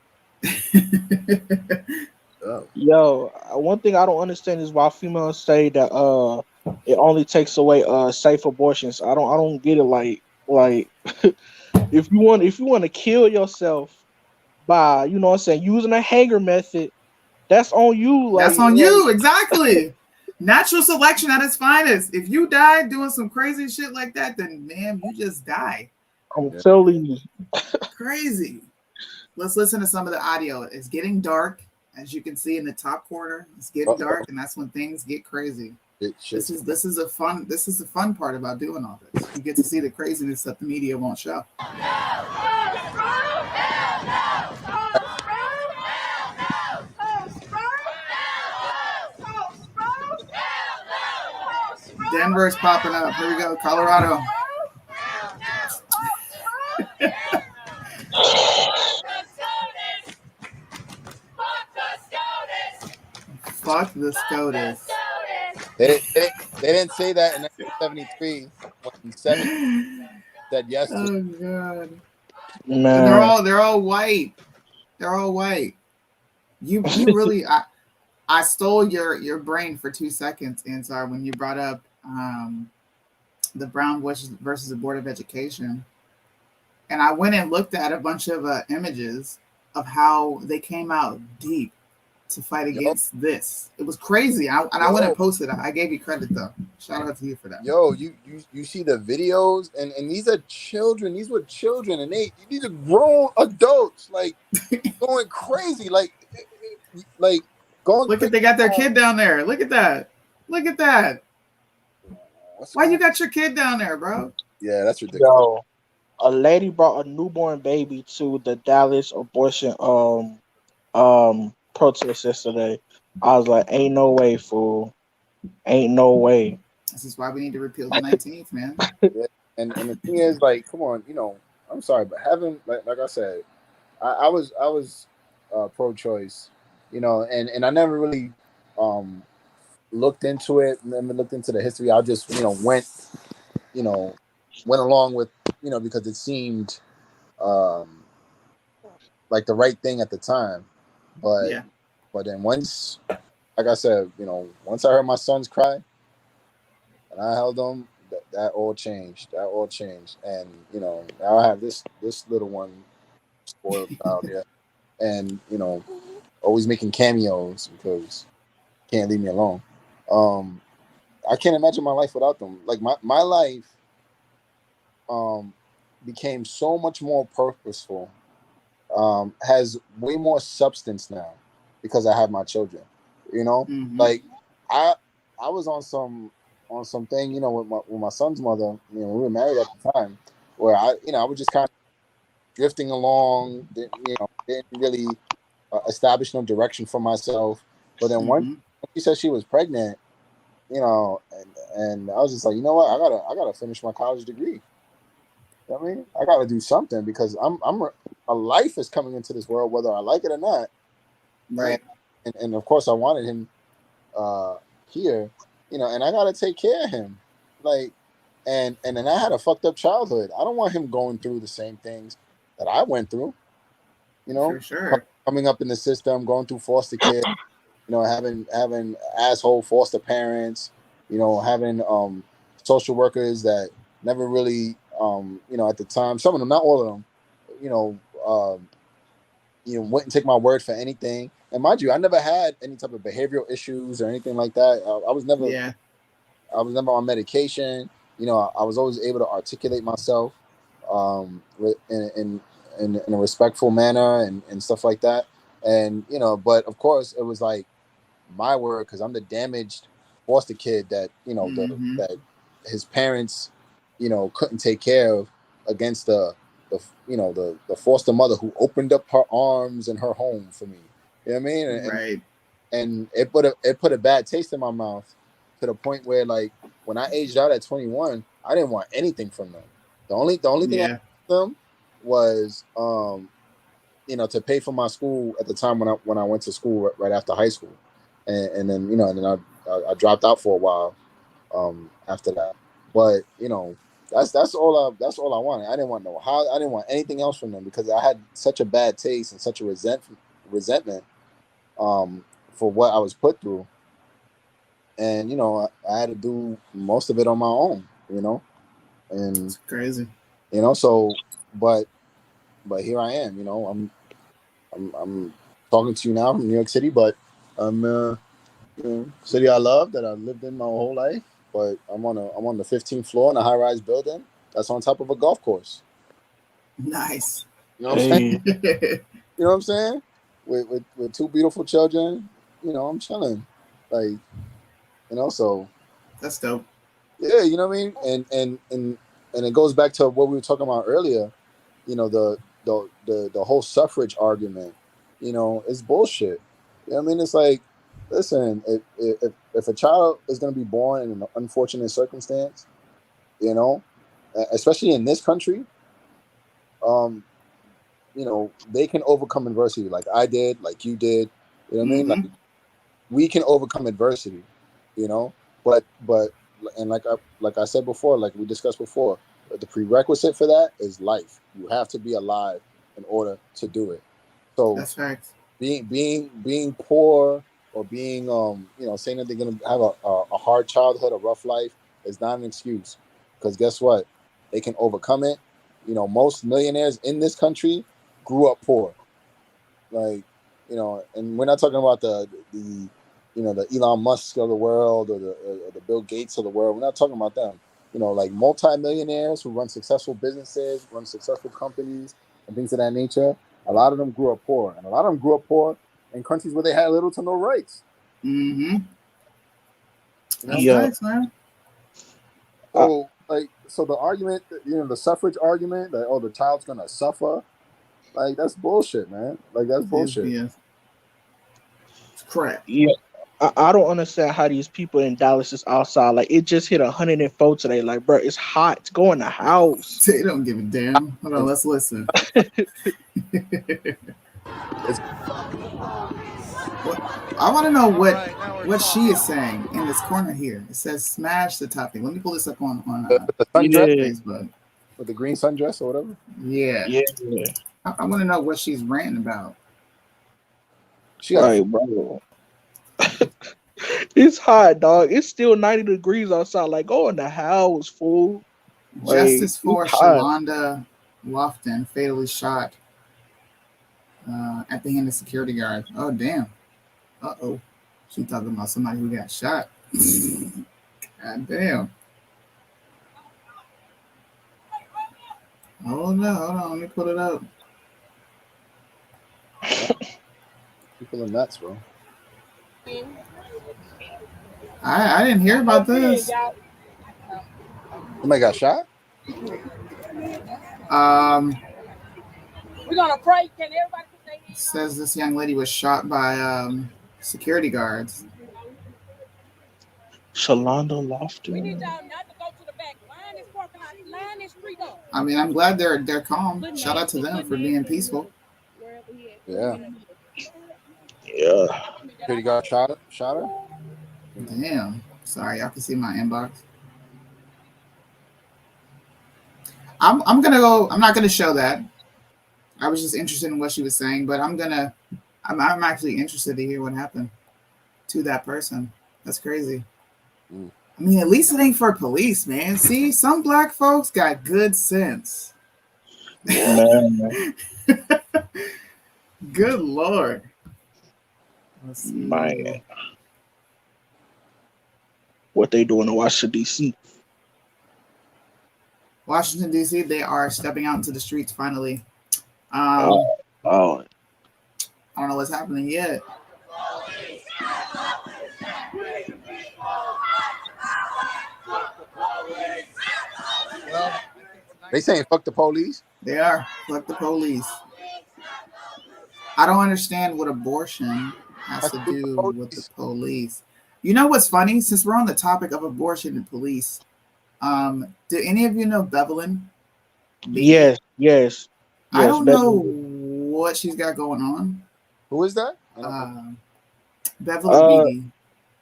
Yo, one thing I don't understand is why females say that it only takes away safe abortions. I don't get it. Like if you want to kill yourself by using a hanger method, that's on you. That's on you, exactly. Natural selection at its finest. If you die doing some crazy shit like that, then ma'am, you just die. I'm telling you. Crazy. Let's listen to some of the audio. It's getting dark, as you can see in the top corner. It's getting dark, and that's when things get crazy. This is the fun part about doing all this. You get to see the craziness that the media won't show. Denver's popping up. Here we go, Colorado. Fuck the SCOTUS. They didn't say that in 1973 when 7 said yes to. Oh god. No. They're all white. They're all white. You really I stole your brain for 2 seconds, Ansar, when you brought up the Brown versus the Board of Education. And I went and looked at a bunch of images of how they came out deep to fight against this. It was crazy. I went and posted it. I gave you credit though. Shout out to you for that. Yo, you see the videos, and these are children. These were children, and these are grown adults, like going crazy, like going. Look at they got their kid down there. Look at that. Look at that. Why you got your kid down there, bro? Yeah, that's ridiculous. Yo, a lady brought a newborn baby to the Dallas abortion protest yesterday. I was like, ain't no way, fool. Ain't no way. This is why we need to repeal the 19th, man. Yeah. And the thing is, like, come on, I'm sorry, but having like I said, I was pro-choice, and I never really looked into it, never looked into the history. I just you know went along with because it seemed um, like the right thing at the time, but Yeah. then once, like I said, once I heard my sons cry and I held them, that all changed. That all changed, and now I have this little one, spoiled child here, and always making cameos because can't leave me alone. Um, I can't imagine my life without them. Like my life um, became so much more purposeful, has way more substance now because I have my children. Mm-hmm. Like I was on something, with my son's mother. We were married at the time, where I was just kind of drifting along. Didn't really establish no direction for myself. But then once Mm-hmm. she said she was pregnant, and I was just like, you know what, I gotta finish my college degree. You know what I mean, I gotta do something because a life is coming into this world whether I like it or not, and Right. and of course I wanted him uh, here, and I gotta take care of him, like, and then I had a fucked up childhood. I don't want him going through the same things that I went through. For sure. Coming up in the system, going through foster care, having asshole foster parents, having social workers that never really at the time, some of them, not all of them, you know um, wouldn't take my word for anything. And mind you, I never had any type of behavioral issues or anything like that. Yeah. I was never on medication. I was always able to articulate myself in a respectful manner and stuff like that. And but of course, it was like my word because I'm the damaged foster kid that Mm-hmm. that his parents couldn't take care of against the foster mother who opened up her arms and her home for me. You know what I mean? Right. And it put a bad taste in my mouth to the point where, like, when I aged out at 21, I didn't want anything from them. The only thing I Yeah. asked them was to pay for my school at the time when I went to school right after high school, and then I dropped out for a while after that. But that's all I wanted. I didn't want I didn't want anything else from them because I had such a bad taste and such a resentment for what I was put through, and I had to do most of it on my own. And It's crazy. so, but here I am. I'm talking to you now from New York City, but I'm city I love that I've lived in my whole life. But I'm on the 15th floor in a high-rise building that's on top of a golf course. Nice. You know what I'm saying? Hey, You know what I'm saying? With two beautiful children. I'm chilling, like, so That's dope. yeah, you know what I mean. And it goes back to what we were talking about earlier. The whole suffrage argument, is bullshit. You know what I mean? It's like, listen, if a child is going to be born in an unfortunate circumstance, especially in this country, um, they can overcome adversity, like I did, like you did. You know what I mean? Mm-hmm. Like, we can overcome adversity, you know. But and like I said before, like we discussed before, the prerequisite for that is life. You have to be alive in order to do it. So That's facts. being poor or being saying that they're gonna have a hard childhood, a rough life is not an excuse, because guess what? They can overcome it. Most millionaires in this country grew up poor, like, and we're not talking about the Elon Musk of the world, or the Bill Gates of the world. We're not talking about them. Like multi-millionaires who run successful businesses, run successful companies, and things of that nature. A lot of them grew up poor, and a lot of them grew up poor in countries where they had little to no rights. Mm-hmm. That's yeah, facts, man. I, So, like, the argument, the suffrage argument that, oh, the child's gonna suffer, like, that's bullshit, man. Like, that's It's bullshit. BS. It's crap. yeah. I don't understand how these people in Dallas is outside. Like, it just hit 104 today. Like, bro, it's hot. Go in the house. They don't give a damn. Hold on, let's listen. I want to know what she is saying in this corner here. It says smash the topic. Let me pull this up on the sundress, Facebook. With the green sundress or whatever. Yeah. I want to know what she's ranting about. Right, bro. It's hot, dog. It's still 90 degrees outside. Like, go in the house, fool. Justice for it's hot. Shalonda Lofton, fatally shot at the hand of security guard. Oh, damn. Uh-oh. She talking about somebody who got shot. God damn. Hold on. Let me pull it up. People are nuts, bro. I didn't hear about this. Somebody got shot? We're gonna pray. Can everybody put their hands says this young lady was shot by security guards. Shalonda Lofton. We need y'all not to go to the back. Line this parking lot. Line this street up. I mean, I'm glad they're calm. Shout out to them for being peaceful. Yeah. Yeah. Security guard shot her? Damn. Sorry, y'all can see my inbox. I'm not gonna show that. I was just interested in what she was saying, but I'm actually interested to hear what happened to that person. That's crazy. I mean, at least it ain't for police, man. See, some black folks got good sense. Man. Good Lord. Let's see. Man. What they doing in Washington, D.C.? Washington, D.C., they are stepping out into the streets finally. I don't know what's happening yet. They saying fuck the police? They are. Fuck the police. I don't understand what abortion has to do with the police. You know what's funny? Since we're on the topic of abortion and police, do any of you know Bevelyn? Yes. I don't know what she's got going on. Who is that? Bevelyn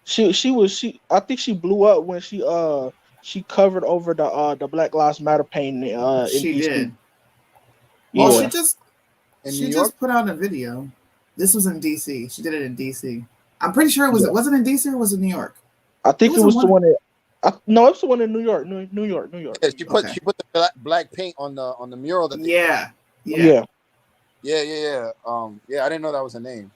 Beatty. I think she blew up when she covered over the Black Lives Matter painting in she DC. did. Yeah. Well, she just put out a video. This was in DC. She did it in DC. I'm pretty sure was it in DC or was it New York? I think it was the one that no, it's the one in New York. New York. Yeah, she put the black paint on the mural that Yeah. Yeah, I didn't know that was her name.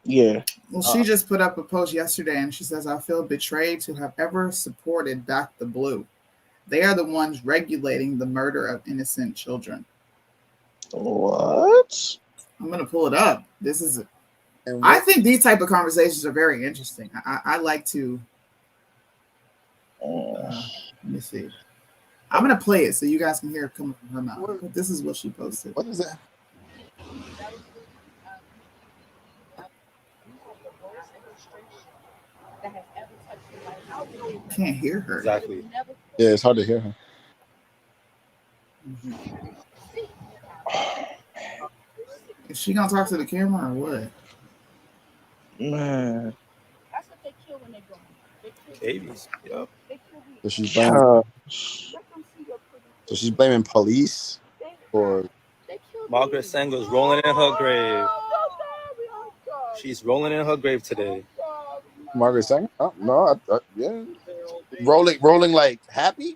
Yeah. Well, she just put up a post yesterday and she says, I feel betrayed to have ever supported Back the Blue. They are the ones regulating the murder of innocent children. What? I'm going to pull it up. I think these type of conversations are very interesting. I like to, let me see. I'm going to play it so you guys can hear it coming from her mouth. But this is what she posted. What is that? Can't hear her. Exactly. Yeah, it's hard to hear her. Is she gonna talk to the camera or what? Man. That's what they kill when they grow up. Babies. Yep. So she's blaming police for. Margaret Sanger's rolling in her grave. She's rolling in her grave today. Margaret Sanger? Oh, no, yeah. Rolling like happy?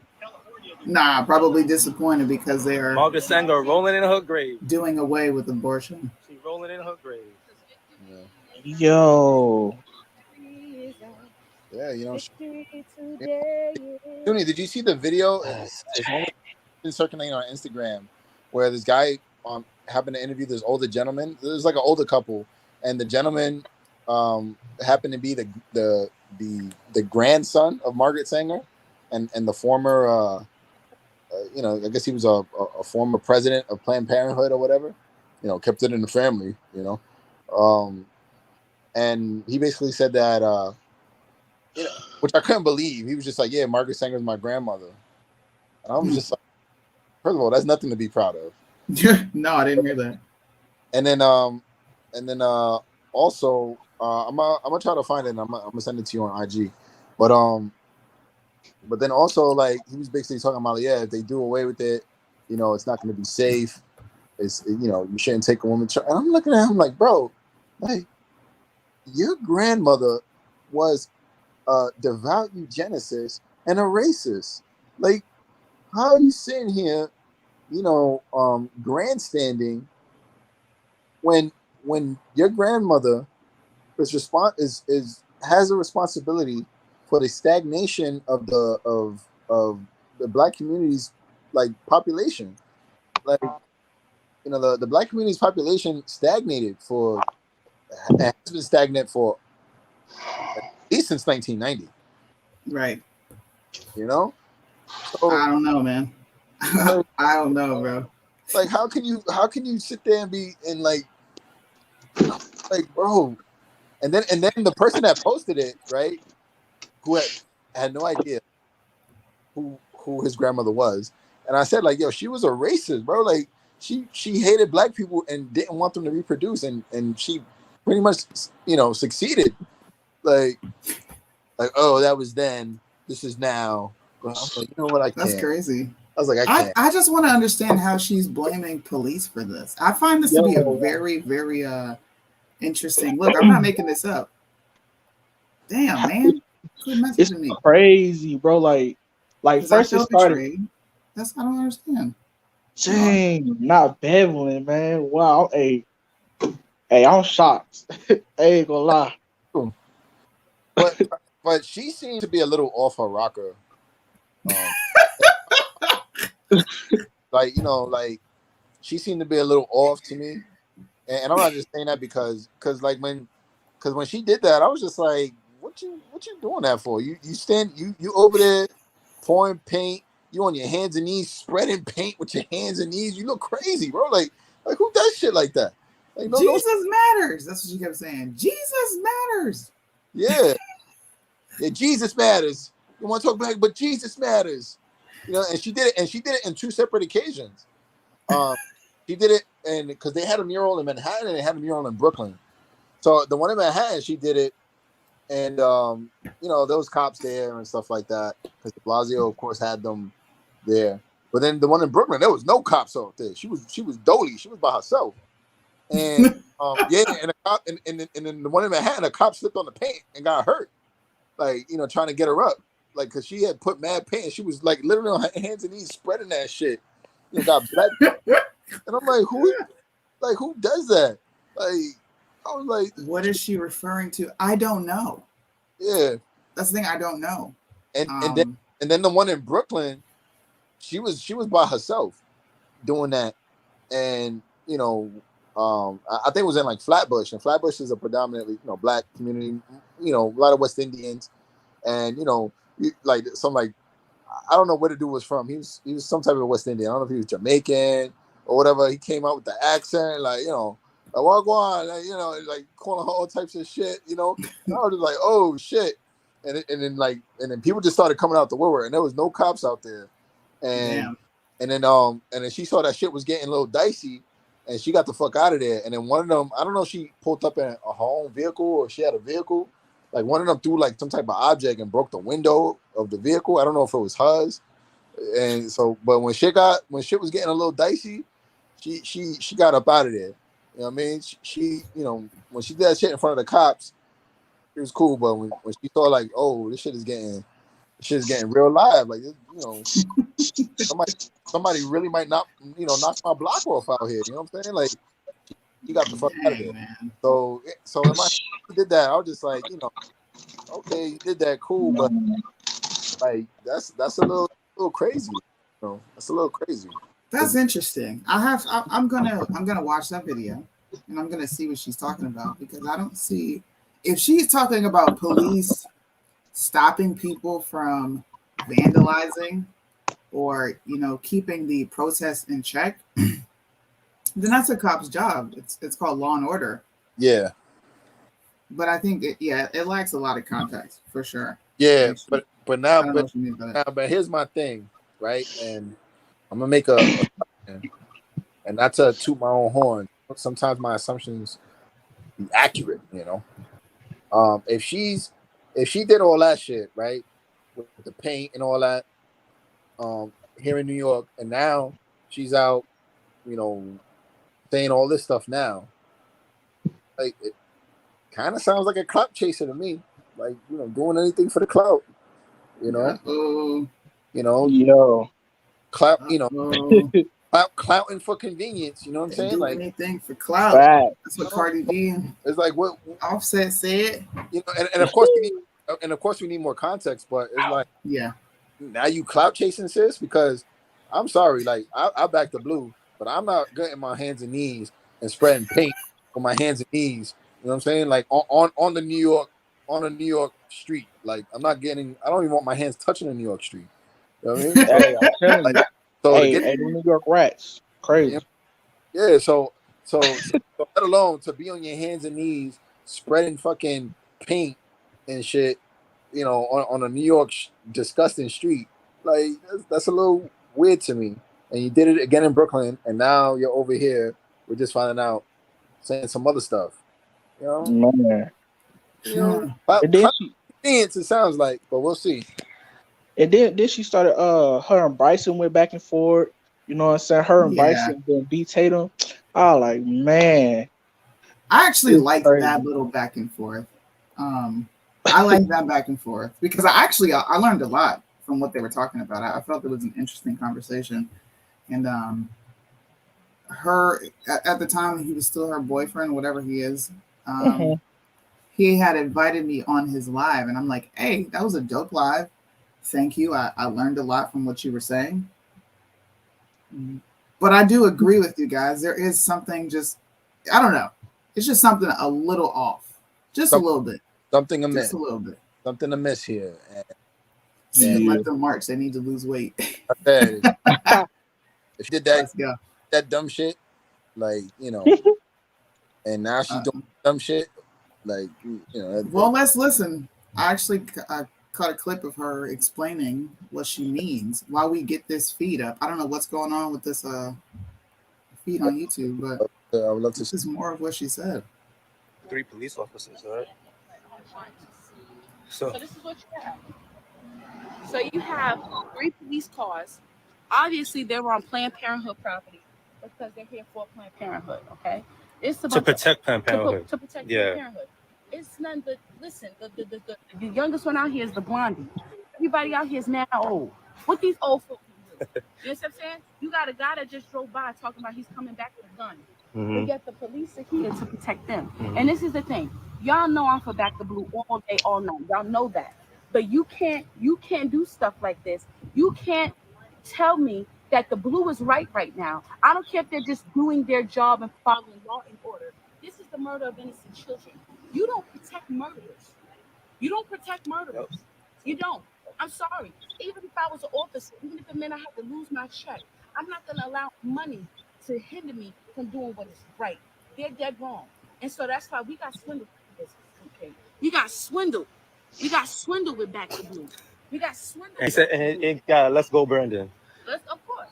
Nah, probably disappointed because they are Margaret Sanger rolling in her grave. Doing away with abortion. She's rolling in her grave. Yeah. Yo. Yeah, you know. Tony, did you see the video? It's circulating on Instagram where this guy happened to interview this older gentleman. There's like an older couple, and the gentleman happened to be the grandson of Margaret Sanger, and the former, I guess he was a former president of Planned Parenthood or whatever. Kept it in the family. And he basically said that, which I couldn't believe. He was just like, "Yeah, Margaret Sanger's my grandmother," and I was just like, first of all, that's nothing to be proud of. No, I didn't hear that. And then also I'm gonna try to find it. And I'm gonna send it to you on IG. But then also like he was basically talking about if they do away with it, it's not going to be safe. It's you shouldn't take a woman. And I'm looking at him like, bro, like your grandmother was a devout eugenicist and a racist. Like, how are you sitting here, grandstanding when your grandmother has a responsibility for the stagnation of the black community's like population. Like, the black community's population stagnated has been stagnant for at least since 1990. Right. So I don't know, man. like, I don't know, bro. like how can you sit there and be in like bro, and then the person that posted it, right, who had no idea who his grandmother was, and I said like, yo, she was a racist, bro. Like she hated black people and didn't want them to reproduce, and she pretty much succeeded. Like oh, that was then, this is now. But I'm like, you know what, I can't. That's crazy. I was like, I can't. I just want to understand how she's blaming police for this. I find this to be a very, very interesting. Look, I'm not making this up. Damn, man. Quit messaging me. Crazy, bro. Like first it started. Betrayed. I don't understand. Dang, not beveling, man. Wow. Hey, I'm shocked. I ain't gonna lie. But she seemed to be a little off her rocker. Like she seemed to be a little off to me, and I'm not just saying that because when she did that, I was just like, what you doing that for? You over there pouring paint, you on your hands and knees spreading paint with your hands and knees. You look crazy, bro. Like who does shit like that? Like, Jesus matters. That's what she kept saying. Jesus matters. Yeah. Yeah, Jesus matters. You want to talk back, but Jesus matters. And she did it in two separate occasions. She did it, and because they had a mural in Manhattan and they had a mural in Brooklyn. So the one in Manhattan, she did it, and there was cops there and stuff like that because de Blasio, of course, had them there. But then the one in Brooklyn, there was no cops out there. She was dolly. She was by herself. And and then the one in Manhattan, a cop slipped on the paint and got hurt. Like, trying to get her up. Like, because she had put mad paint. She was, like, literally on her hands and knees spreading that shit. Got black. And I'm like, who does that? Like, I was like, what is she referring to? I don't know. Yeah. That's the thing, I don't know. And then the one in Brooklyn, she was by herself doing that. And, I think it was in, like, Flatbush. And Flatbush is a predominantly, black community, a lot of West Indians. And, I don't know where the dude was from. He was some type of West Indian. I don't know if he was Jamaican or whatever. He came out with the accent, like what go on, like calling her all types of shit, And I was just like, oh shit. And then people just started coming out the woodwork, and there was no cops out there. And then she saw that shit was getting a little dicey, and she got the fuck out of there. And then one of them, I don't know if she pulled up in her own vehicle or she had a vehicle. Like one of them threw like some type of object and broke the window of the vehicle. I don't know if it was hers. And so, but when shit was getting a little dicey, she got up out of there. You know what I mean? She when she did that shit in front of the cops, it was cool. But when she saw like, oh, this shit is getting real live. Like, somebody really might not, knock my block off out here. You know what I'm saying? Like, you got the fuck out of there. Man. So when my did that, I was just like, okay, you did that, cool, but like that's a little crazy. That's a little crazy. That's interesting. I'm gonna watch that video and I'm gonna see what she's talking about, because I don't see if she's talking about police stopping people from vandalizing or keeping the protests in check. Then that's a cop's job. It's called law and order. Yeah. But I think it lacks a lot of context for sure. Yeah, but here's my thing, right? And I'm gonna make and not to toot my own horn. Sometimes my assumptions be accurate, you know. If she did all that shit, right, with the paint and all that, here in New York, and now she's out, you know, saying all this stuff now, like it kind of sounds like a clout chaser to me, like, you know, doing anything for the clout, you know. Uh-oh. You know, Yo. clout, you know, Uh-oh. clouting for convenience, you know what I'm They saying? do Like, anything for clout. Fact. That's what Cardi B and it's like what Offset said. you know, and of course we need more context, but it's like, Yeah. now you clout chasing, sis, because I'm sorry, like I back the blue, but I'm not getting my hands and knees and spreading paint on my hands and knees. You know what I'm saying? Like on the New York street. Like I don't even want my hands touching the New York street. You know what I mean? So, Hey, I'm telling like, you. so to Hey, get, the New York Rats. Crazy. yeah, so let alone to be on your hands and knees spreading fucking paint and shit, you know, on a New York disgusting street. Like that's a little weird to me. And you did it again in Brooklyn, and now you're over here. We're just finding out, saying some other stuff. You know, Man. And then she it sounds like, but we'll see. and then she started her and Bryson went back and forth. You know what I'm saying? Her and Yeah. Bryson then beat Tatum. I was like, man. I actually It's like crazy. that little back and forth. I like that back and forth because I learned a lot from what they were talking about. I felt it was an interesting conversation, and her at the time he was still her boyfriend, whatever he is. Mhm. He had invited me on his live, and I'm like, hey, that was a dope live. Thank you. I learned a lot from what you were saying. But I do agree with you guys. There is something I don't know. It's just something a little off. Just a little bit. Something amiss. Just a little bit. Something amiss here. And let them march. They need to lose weight. I said, if you did Let's go. that dumb shit, like, you know, and now she's doing dumb shit, like, you know. Well, let's listen. I caught a clip of her explaining what she means while we get this feed up. I don't know what's going on with this feed on YouTube, but I would love to this is more of what she said. 3 police officers, right? So this is what you have. So you have 3 police cars. Obviously, they were on Planned Parenthood property because they're here for Planned Parenthood. Okay, it's To protect Planned Parenthood. To protect Planned Parenthood. It's none but listen. The youngest one out here is the blondie. Everybody out here is now old. What these old folks do? You know what I'm saying? You got a guy that just drove by talking about he's coming back with a gun. But yet the police are here to protect them. And this is the thing. Y'all know I'm for Back the Blue all day, all night. Y'all know that. But you can't do stuff like this. You can't tell me that the blue is right now. I don't care if they're just doing their job and following law and order. This is the murder of innocent children. You don't protect murderers. You don't protect murderers. You don't. I'm sorry. Even if I was an officer, even if it meant I had to lose my check, I'm not going to allow money to hinder me from doing what is right. They're dead wrong. And so that's why we got swindled. Okay. You got swindled. You got swindled with Back to Blue. We got swindled. He said, and let's go, Brandon. Of course.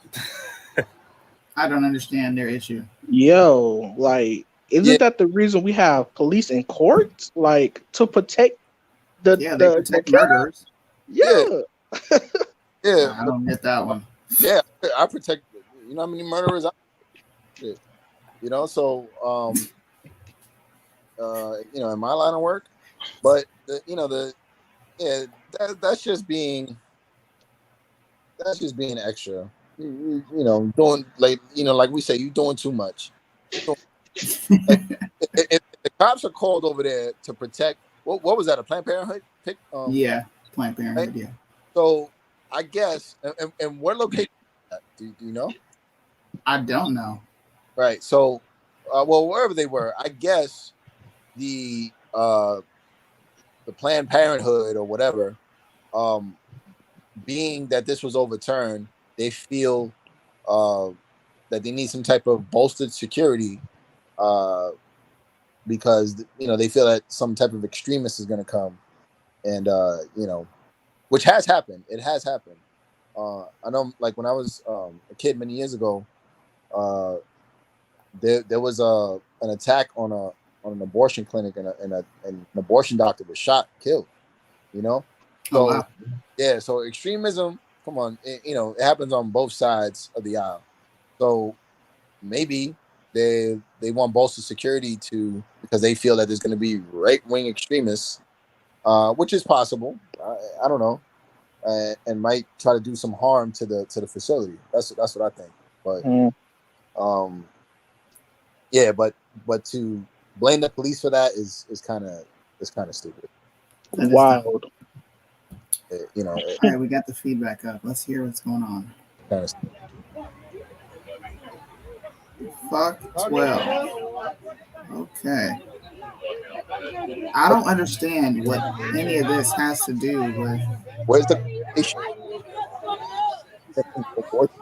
I don't understand their issue. Yo, like, isn't that the reason we have police in courts? Like, to protect they protect murderers. Yeah. Yeah. I don't get that one. Yeah, I protect. You know how many murderers? You know, so you know, in my line of work, but that's just being extra. You know, doing like we say, you doing too much. If the cops are called over there to protect, what was that? A Planned Parenthood pick? Yeah, Planned Parenthood. Right? Yeah. So I guess, and what location? Do you know? I don't know. Right. So, well, wherever they were, I guess the Planned Parenthood or whatever, being that this was overturned, they feel that they need some type of bolstered security because they feel that some type of extremist is going to come, and which has happened. It has happened. I know, like when I was a kid many years ago, there was an attack on on an abortion clinic, and an abortion doctor was shot, killed. You know, so Oh, wow. yeah, so extremism. Come on, it happens on both sides of the aisle. So maybe they want bolster security because they feel that there's going to be right wing extremists, which is possible. I don't know, and might try to do some harm to the facility. That's what I think. But yeah, but to blame the police for that is kind of stupid. Wild. All right, we got the feedback up. Let's hear what's going on. Kind of stupid. Fuck 12. Okay. I don't understand what any of this has to do with. Where's the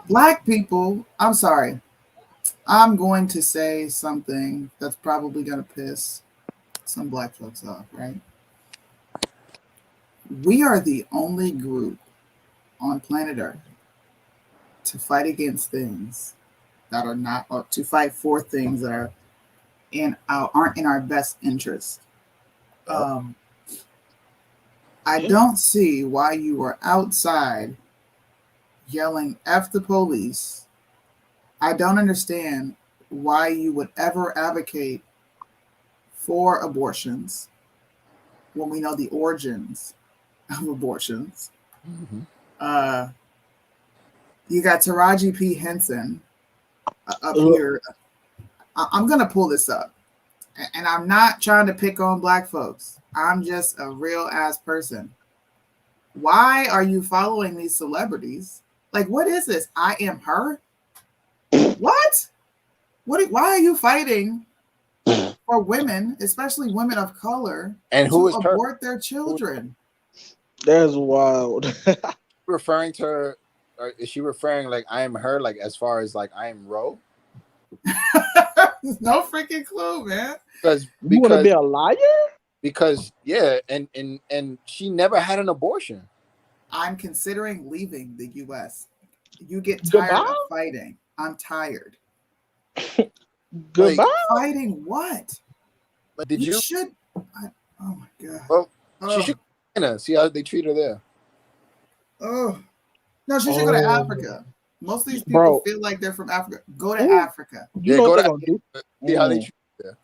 Black people? I'm sorry. I'm going to say something that's probably going to piss some black folks off, right? We are the only group on planet Earth to fight against things that are not, or to fight for things that are aren't in our best interest. I don't see why you are outside yelling F the police. I don't understand why you would ever advocate for abortions when we know the origins of abortions. Mm-hmm. You got Taraji P. Henson up here. I'm going to pull this up. And I'm not trying to pick on black folks. I'm just a real ass person. Why are you following these celebrities? Like, what is this? I am her? What? Why are you fighting for women, especially women of color, and who is abort their children? That's wild. Referring to her, or is she referring like I am her, like as far as like I am Roe? No freaking clue, man. Because you want to be a liar? Because yeah, and she never had an abortion. I'm considering leaving the U.S. You get tired of fighting. I'm tired. Goodbye. Like, fighting what? But did you? Should. Oh my god. Well, she should see how they treat her there. Oh no, she should go to Africa. Most of these people feel like they're from Africa. Go to Africa. You know go what to they're gonna do? See how they treat her there.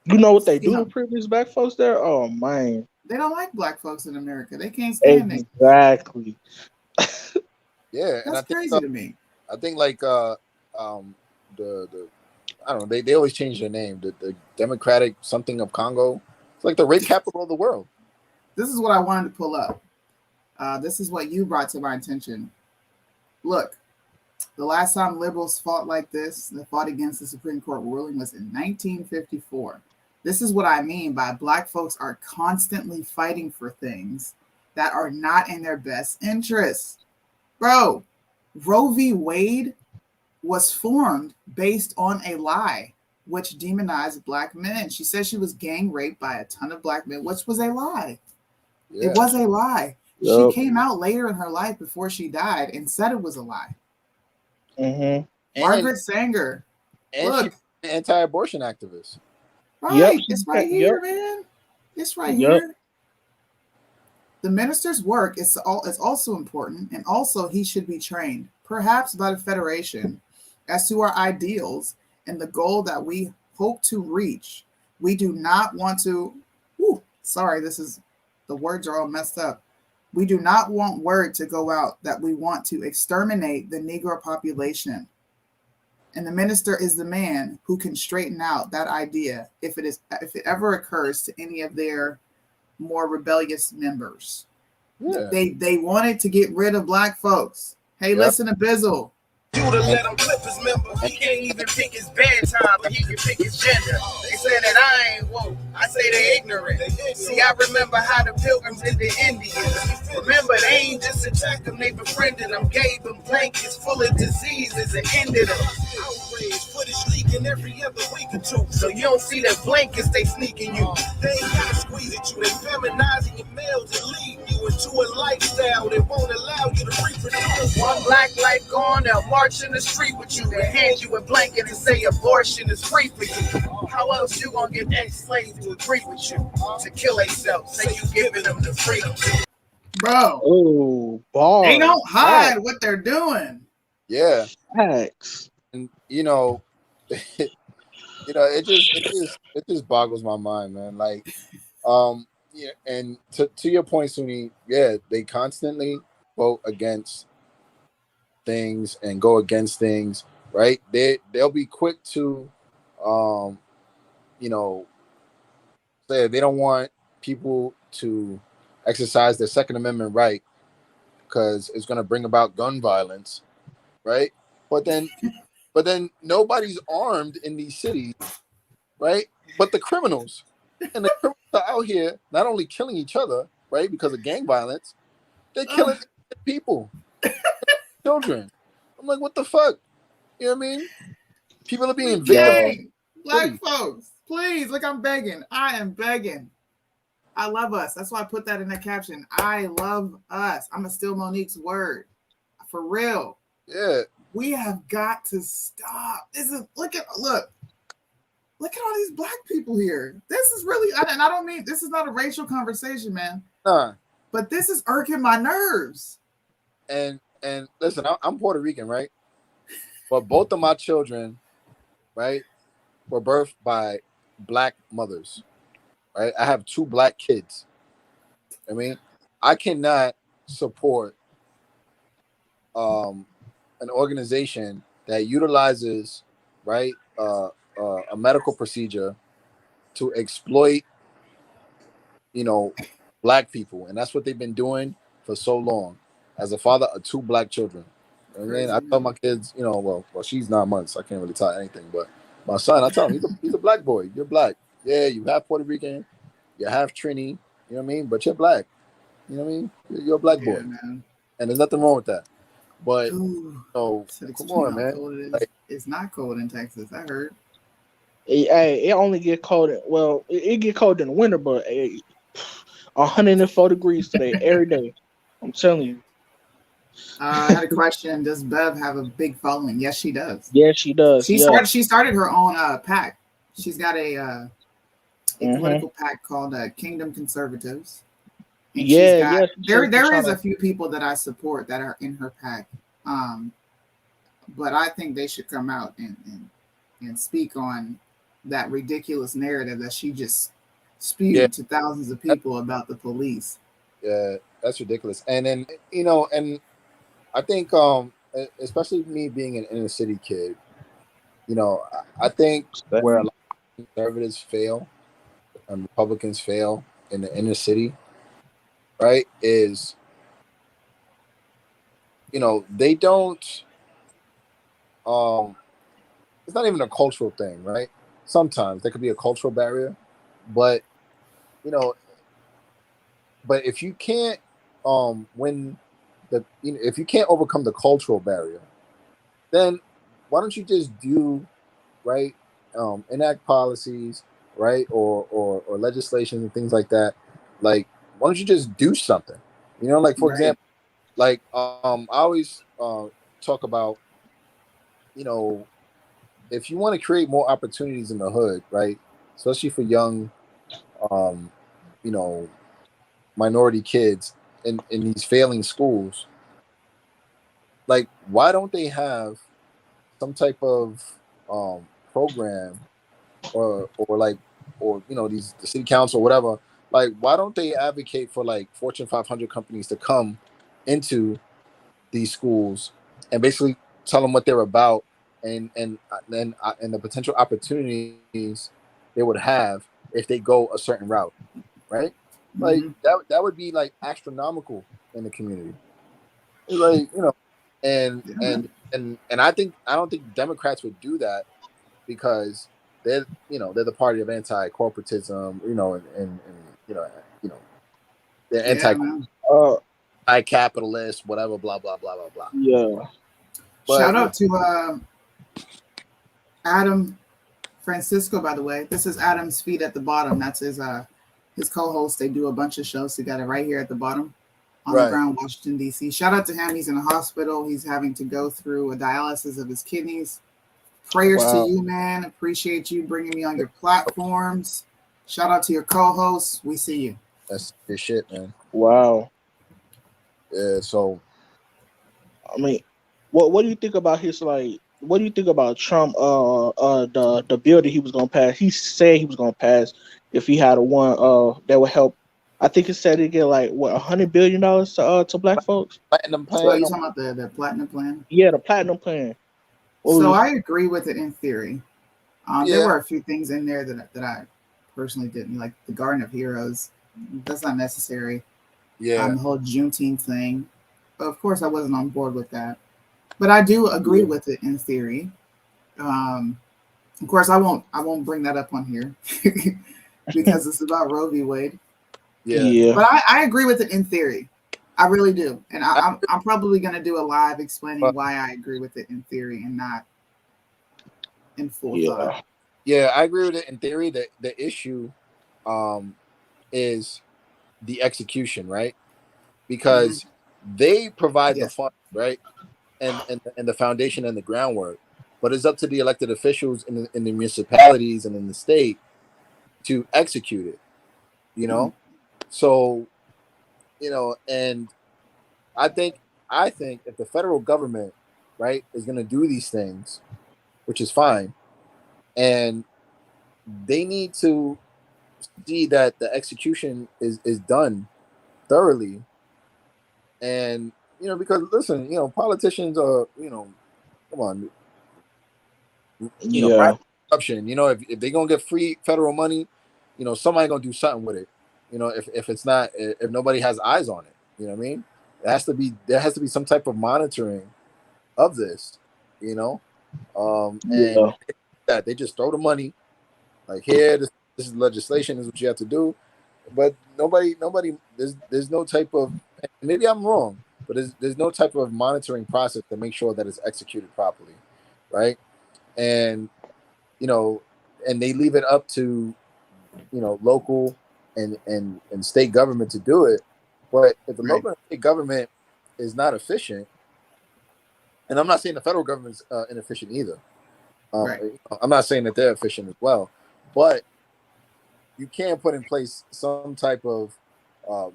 You know what they do to previous black folks there? Oh man. They don't like black folks in America. They can't stand it. Exactly. Yeah, that's and crazy to me. I think like the I don't know, they always change their name. The Democratic something of Congo. It's like the rape capital of the world. This is what I wanted to pull up. This is what you brought to my attention. Look, the last time liberals fought like this, they fought against the Supreme Court ruling, was in 1954. This is what I mean by black folks are constantly fighting for things that are not in their best interests. Bro, Roe v. Wade was formed based on a lie, which demonized black men. She said she was gang raped by a ton of black men, which was a lie. Yeah. It was a lie. Yep. She came out later in her life before she died and said it was a lie. Mm-hmm. Margaret Sanger. And look, she's an anti-abortion activist. Right. Yep. It's right here, man. It's right here. The minister's work is also important, and also he should be trained, perhaps by the Federation, as to our ideals and the goal that we hope to reach. We do not want to, the words are all messed up. We do not want word to go out that we want to exterminate the Negro population. And the minister is the man who can straighten out that idea if it ever occurs to any of their more rebellious members. Yeah. They wanted to get rid of black folks. Hey, listen to Bizzle. You to let him clip his member. He can't even pick his bedtime, but he can pick his gender. They say that I ain't woke. I say they ignorant. See, I remember how the pilgrims did the Indians. Remember, they ain't just attacked them, they befriended them, gave them blankets full of diseases and ended them. Outrage, footage leaking sneaking every other week or two. So you don't see that blankets they sneaking you. They ain't gotta squeeze at you. They feminizing your males and leading you into a lifestyle that won't allow you to reproduce. One black life gone, they'll march in the street with you. They'll hand you a blanket and say abortion is free for you. How else you gonna get ex-slaves to agree with you? To kill themselves, say you giving them the freedom. Bro. Oh, bars. They don't hide what they're doing. Yeah. Facts. And you know, it just boggles my mind, man. Like, yeah, and to your point, Suni, yeah, they constantly vote against things and go against things, right? They'll be quick to say they don't want people to exercise their Second Amendment right because it's going to bring about gun violence, right? But then nobody's armed in these cities, right? But the criminals, and the criminals are out here not only killing each other, right, because of gang violence, they're killing people, children. I'm like, what the fuck? You know what I mean? People are being victimized. Black folks, please, look, I'm begging. I am begging. I love us. That's why I put that in the caption. I love us. I'm gonna steal Monique's word. For real. Yeah. We have got to stop. Look at all these black people here. This is really, and I don't mean, this is not a racial conversation, man. But this is irking my nerves. And listen, I'm Puerto Rican, right? But both of my children, right, were birthed by black mothers, right? I have 2 black kids. I mean, I cannot support an organization that utilizes, right, a medical procedure to exploit, black people, and that's what they've been doing for so long. As a father of 2 black children, I tell my kids, well, she's 9 months, I can't really tell anything, but my son, I tell him he's a black boy. You're black. Yeah, you have Puerto Rican, you have Trini, you know what I mean? But you're black. You know what I mean? You're a black boy. Man. And there's nothing wrong with that. But come on, man. Like, it's not cold in Texas, I heard. It only get cold. Well, it get cold in the winter, but 104 degrees today, every day. I'm telling you. I had a question. Does Bev have a big following? Yes, she does. Yes, she does. She started her own PAC. She's got a political PAC called Kingdom Conservatives. And there is a few people that I support that are in her PAC. But I think they should come out and speak on that ridiculous narrative that she just spewed to thousands of people about the police. Yeah, that's ridiculous. And then, and I think, especially me being an inner city kid, I think where a lot of conservatives fail and Republicans fail in the inner city, right, is, they don't, it's not even a cultural thing, right? Sometimes there could be a cultural barrier, but, but if you can't if you can't overcome the cultural barrier, then why don't you just do right, enact policies, right, or legislation and things like that. Like, why don't you just do something? Like, for example, like I always talk about, if you want to create more opportunities in the hood, right, especially for young minority kids in these failing schools, like, why don't they have some type of program or the city council or whatever? Like, why don't they advocate for like Fortune 500 companies to come into these schools and basically tell them what they're about and the potential opportunities they would have if they go a certain route, right? Like, that would be like astronomical in the community. Like, and I don't think Democrats would do that because they're the party of anti-corporatism, and they're anti-capitalist, whatever, blah blah blah blah blah. Yeah. But shout out to Adam Francisco, by the way. This is Adam's feet at the bottom. That's his co-host. They do a bunch of shows together right here at the bottom on the ground, Washington, D.C. Shout out to him. He's in a hospital. He's having to go through a dialysis of his kidneys. Prayers to you, man. Appreciate you bringing me on your platforms. Shout out to your co-hosts. We see you. That's good shit, man. Wow. Yeah. So, I mean, what do you think about his like? What do you think about Trump? The bill that he was gonna pass. He said he was gonna pass if he had a one that would help. I think it said he get like what $100 billion to black folks. Platinum So plan. you talking about the platinum plan? Yeah, the platinum plan. So I agree with it in theory. There Yeah. were a few things in there that I personally didn't like. The Garden of Heroes, that's not necessary. Yeah. The whole Juneteenth thing. Of course, I wasn't on board with that, but I do agree with it in theory. Of course, I won't bring that up on here because it's about Roe v. Wade. Yeah. But I agree with it in theory. I really do, and I'm probably going to do a live explaining why I agree with it in theory and not in full thought. Yeah, I agree with it in theory. That the issue is the execution, right? Because they provide the fund, right, and the foundation and the groundwork, but it's up to the elected officials in the municipalities and in the state to execute it. You know, so and I think if the federal government, right, is going to do these things, which is fine, and they need to see that the execution is done thoroughly. And because listen, politicians are, come on, private corruption. If they're gonna get free federal money, somebody gonna do something with it. If it's not, if nobody has eyes on it, you know what I mean? There has to be some type of monitoring of this, and that they just throw the money, like, here, this is legislation, this is what you have to do, but nobody, there's no type of, maybe I'm wrong, but there's no type of monitoring process to make sure that it's executed properly, right? And and they leave it up to local and state government to do it. But if the local and state government is not efficient, and I'm not saying the federal government's inefficient either. I'm not saying that they're efficient as well, but you can put in place some type of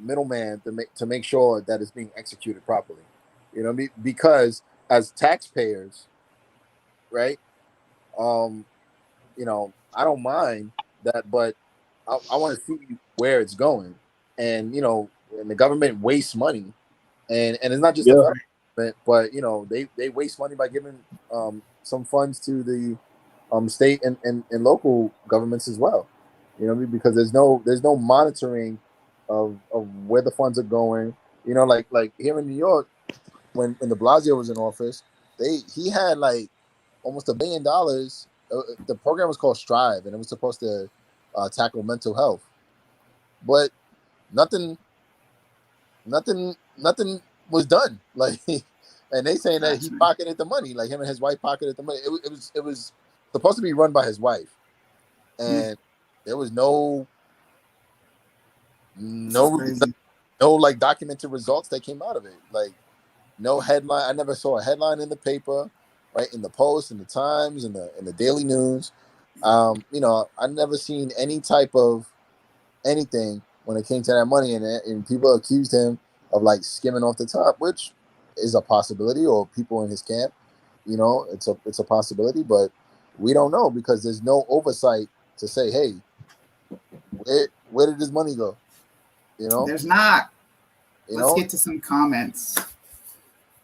middleman to make sure that it's being executed properly. Because as taxpayers, right? I don't mind that, but I want to see where it's going, and and the government wastes money, and it's not just the federal government, but they waste money by giving some funds to the state and local governments as well. Because there's no monitoring of where the funds are going. Like here in New York, when De Blasio was in office, he had like almost $1 billion. The program was called Strive, and it was supposed to tackle mental health, but nothing was done. Like, and they saying that he pocketed the money, like him and his wife pocketed the money. It was supposed to be run by his wife, and there was no like documented results that came out of it. Like, no headline. I never saw a headline in the paper, right, in the Post, in the Times, in the Daily News. I never seen any type of anything when it came to that money, and people accused him of like skimming off the top, which is a possibility, or people in his camp. It's a possibility, but we don't know because there's no oversight to say, hey, where did this money go? There's not. Let's get to some comments.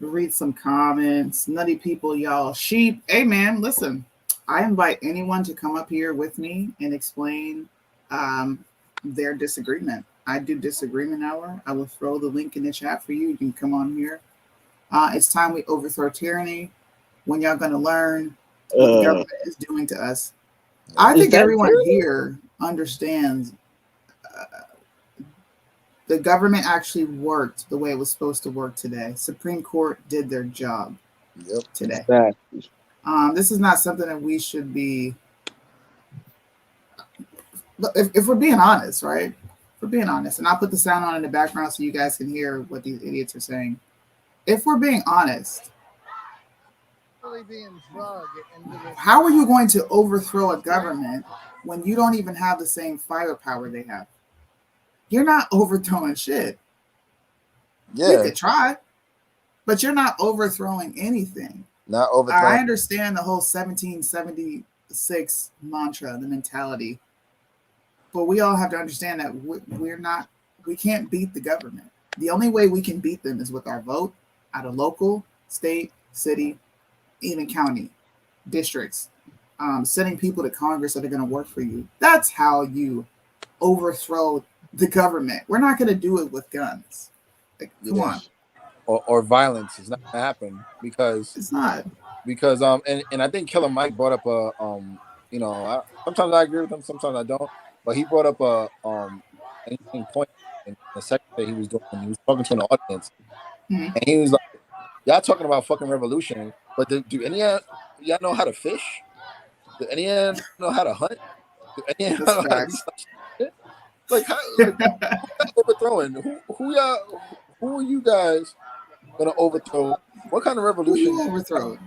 Read some comments. Nutty people, y'all. Sheep. Hey, man, listen. I invite anyone to come up here with me and explain their disagreement. I do disagreement hour. I will throw the link in the chat for you. You can come on here. It's time we overthrow tyranny. When y'all going to learn what the government is doing to us? I think everyone here understands the government actually worked the way it was supposed to work today. Supreme Court did their job today. Exactly. This is not something that we should be if we're being honest, right? If we're being honest, and I'll put the sound on in the background so you guys can hear what these idiots are saying. If we're being honest, how are you going to overthrow a government when you don't even have the same firepower they have? You're not overthrowing shit. Yeah. You could try, but you're not overthrowing anything. Not overthrowing. I understand the whole 1776 mantra, the mentality, but we all have to understand that we can't beat the government. The only way we can beat them is with our vote at a local, state, city, even county, districts, sending people to Congress that are going to work for you. That's how you overthrow the government. We're not going to do it with guns. Like, come on. Or violence is not going to happen because it's not. Because and I think Killer Mike brought up a sometimes I agree with him, sometimes I don't. But he brought up a interesting point in the section that he was doing. He was talking to an audience, and he was like, "Y'all talking about fucking revolution, but do any of y'all know how to fish? Do any of y'all know how to hunt? Do any of y'all know how to do shit? Like, who overthrowing? Who are you guys gonna overthrow? What kind of revolution you overthrow?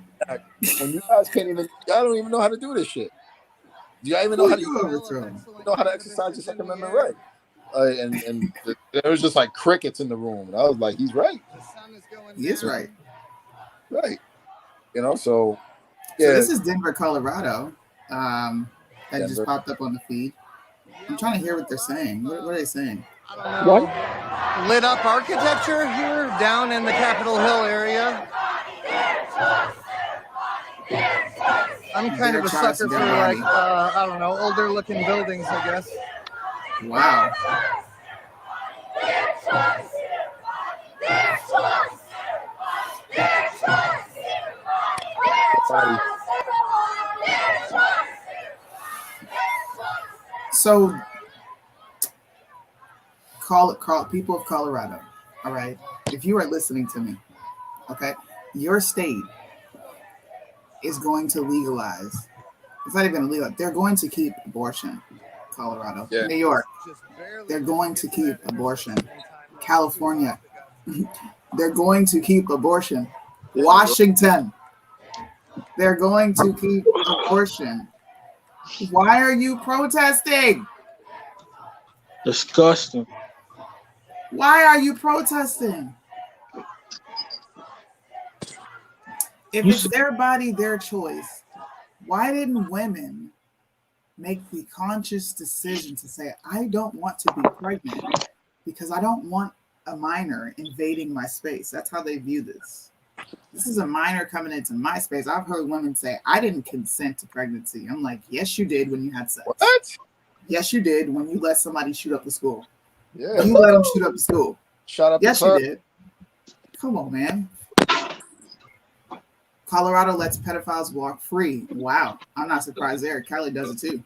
When you guys y'all don't even know how to do this shit. Do y'all even know how to overthrow? You know how to exercise your Second Amendment right? And there was just like crickets in the room, and I was like, he's right. He is right. Right. You know, so yeah. So this is Denver, Colorado. That Denver. Just popped up on the feed. I'm trying to hear what they're saying. What are they saying? What? Lit up architecture here down in the Capitol Hill area. I'm kind of a sucker for like I don't know, older looking buildings, I guess. Wow. So call people of Colorado, all right? If you are listening to me, okay, your state is going to legalize. It's not even illegal. They're going to keep abortion. Colorado, New York, they're going to keep abortion. California, they're going to keep abortion. Washington, they're going to keep abortion. Why are you protesting? Disgusting. Why are you protesting? If it's their body, their choice, why didn't women make the conscious decision to say, I don't want to be pregnant because I don't want a minor invading my space? That's how they view this. This is a minor coming into my space. I've heard women say, I didn't consent to pregnancy. I'm like, yes, you did when you had sex. What? Yes, you did when you let somebody shoot up the school. Yeah. You let them shoot up the school. Shut up. Yes, you did. Come on, man. Colorado lets pedophiles walk free. Wow. I'm not surprised there. Cali does it too.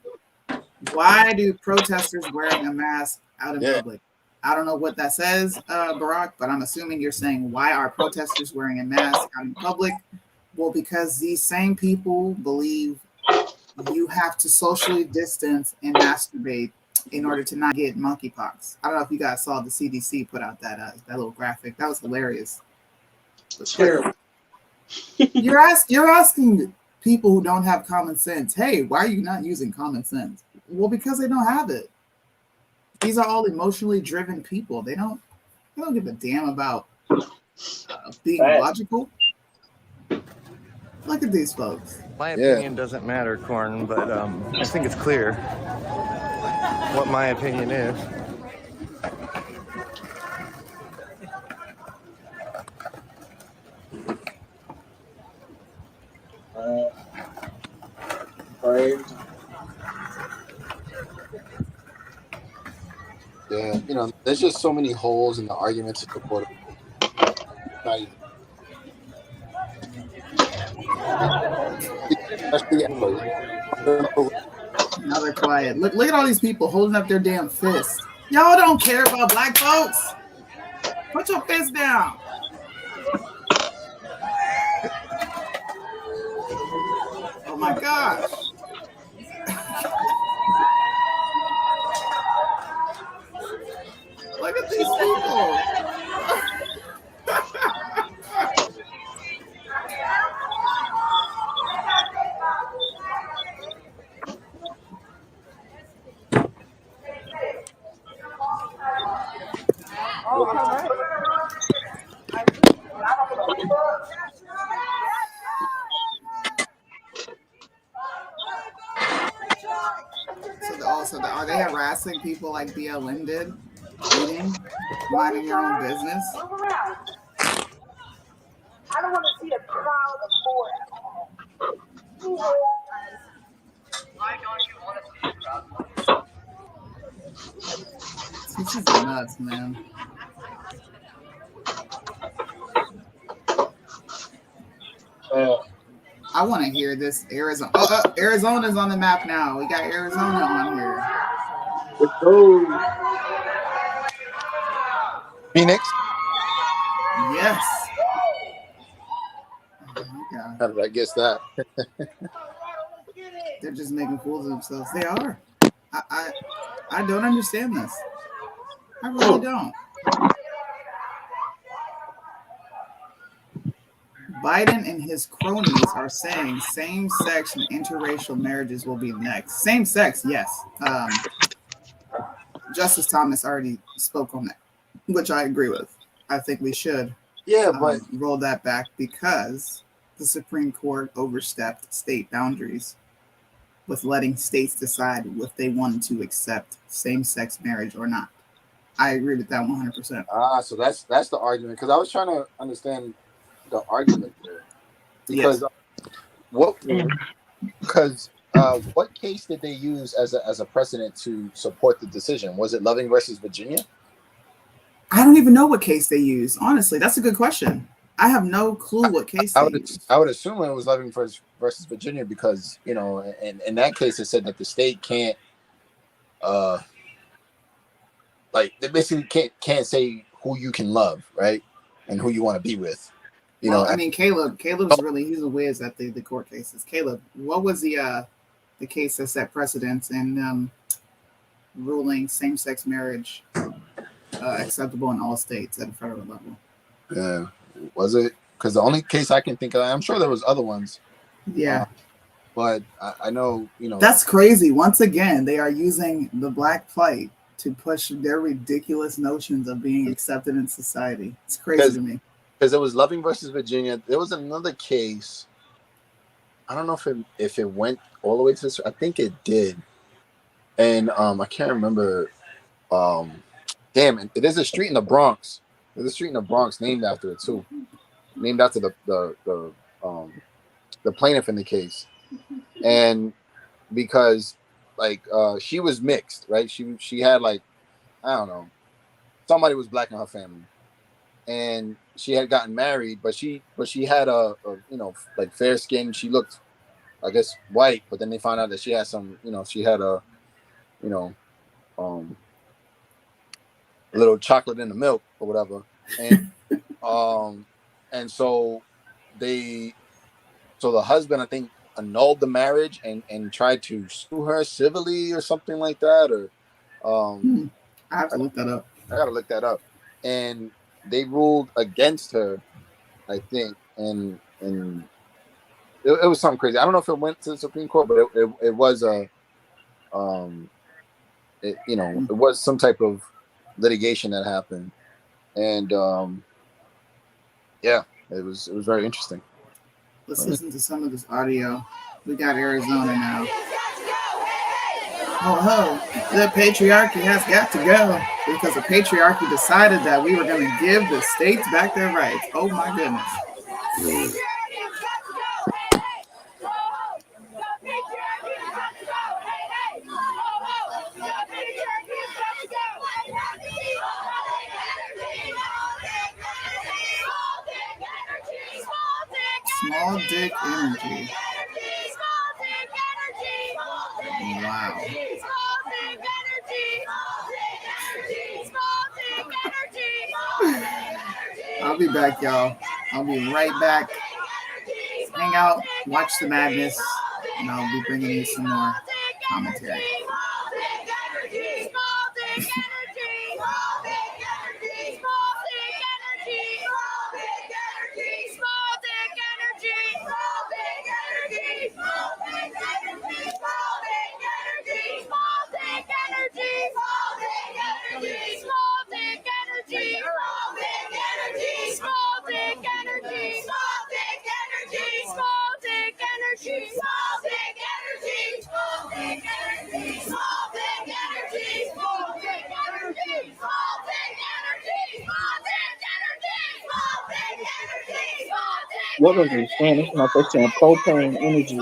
Why do protesters wearing a mask out in public? I don't know what that says, Barack, but I'm assuming you're saying, why are protesters wearing a mask out in public? Well, because these same people believe you have to socially distance and masturbate in order to not get monkeypox. I don't know if you guys saw the CDC put out that little graphic. That was hilarious. Terrible. You're asking people who don't have common sense, hey, why are you not using common sense? Well, because they don't have it. These are all emotionally driven people. They don't give a damn about being logical. Look at these folks. My opinion doesn't matter, Corn, but I think it's clear what my opinion is. Yeah, you know, there's just so many holes in the argument to support it. Now they're quiet. Look at all these people holding up their damn fists. Y'all don't care about black folks. Put your fist down. Oh my gosh. So are they harassing people like BLM did? Eating, minding your own business? I don't want to see a crowd of four at home. Why don't you want to see a crowd? This is nuts, man. I want to hear this Arizona. Arizona's on the map now. We got Arizona on here. Let's go. Phoenix. Yes. Oh, How did I guess that? They're just making fools of themselves. They are. I don't understand this. I really don't. Biden and his cronies are saying same-sex and interracial marriages will be next. Same-sex, yes. Justice Thomas already spoke on that, which I agree with. I think we should but roll that back because the Supreme Court overstepped state boundaries with letting states decide if they wanted to accept same-sex marriage or not. I agree with that 100%. So that's the argument, because I was trying to understand the argument there, because what case did they use as a precedent to support the decision? Was it Loving versus Virginia? I don't even know what case they used. Honestly, that's a good question. I have no clue what case they used. I would assume it was Loving versus Virginia, because in that case it said that the state can't they basically can't say who you can love, right, and who you want to be with. I mean, Caleb's really, he's a whiz at the court cases. Caleb, what was the case that set precedents in ruling same-sex marriage acceptable in all states at a federal level? Yeah, was it? Because the only case I can think of, I'm sure there was other ones. Yeah, but I know, that's crazy. Once again, they are using the black plight to push their ridiculous notions of being accepted in society. It's crazy to me. Because it was Loving versus Virginia. There was another case. I don't know if it went all the way to this. I think it did. And I can't remember. Damn it! There's a street in the Bronx. There's a street in the Bronx named after it too. Named after the plaintiff in the case. And because she was mixed, right? She had I don't know, somebody was black in her family. And she had gotten married, but she had a fair skin. She looked, I guess, white, but then they found out that she had some, she had a little chocolate in the milk or whatever. And so the husband, I think, annulled the marriage and tried to sue her civilly or something like that. Or I have to look that up. I gotta look that up. And they ruled against her, I think, and it was something crazy. I don't know if it went to the Supreme Court, but it was it was some type of litigation that happened, and it was very interesting. Let's listen to some of this audio. We got Arizona now. Oh, the patriarchy has got to go because the patriarchy decided that we were going to give the states back their rights. Oh my goodness. Small dick energy. Wow. I'll be back, y'all. I'll be right back. Hang out, watch the madness, and I'll be bringing you some more commentary. What was they saying? It's like they're saying propane energy.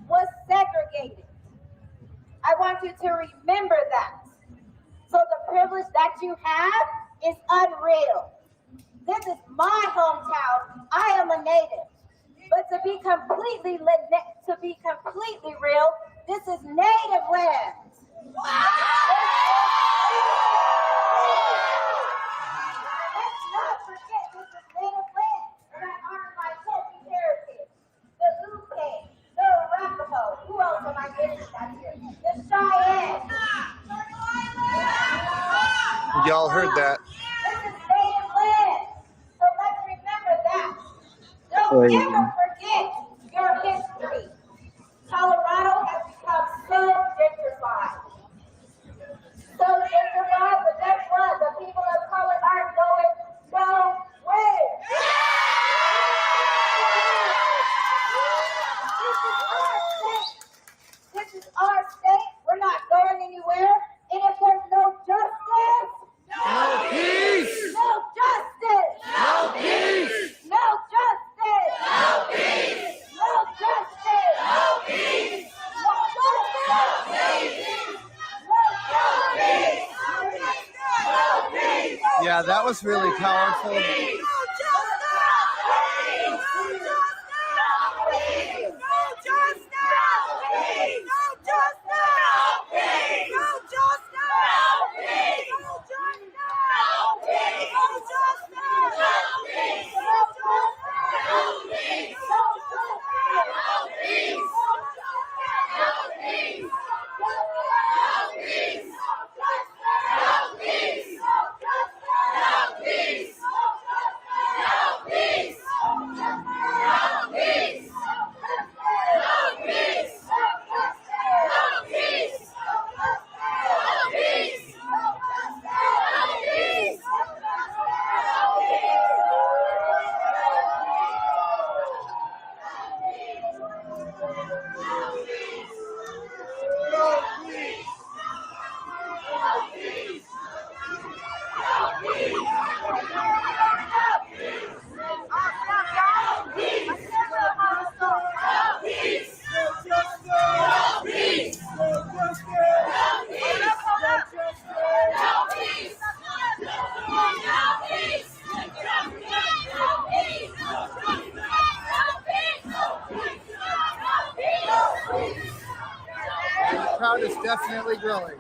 Was segregated. I want you to remember that. So the privilege that you have is unreal. This is my hometown. I am a native. But to be completely real, this is native land. Let's not forget this is native land, and I honor my Hopi heritage. The Lupe, the Arapaho, who else am I missing out here? The Cheyenne. Y'all heard that. This is native land. So let's remember that. Don't ever Crazy. forget your history. Colorado has become so gentrified. So gentrified, but guess what? The people of color aren't going nowhere. This is our state. We're not going anywhere. And if there's no justice, no peace. No justice. No peace. No justice. No peace. No justice. No peace. No justice. No peace. Yeah, that was really powerful. The crowd is definitely growing.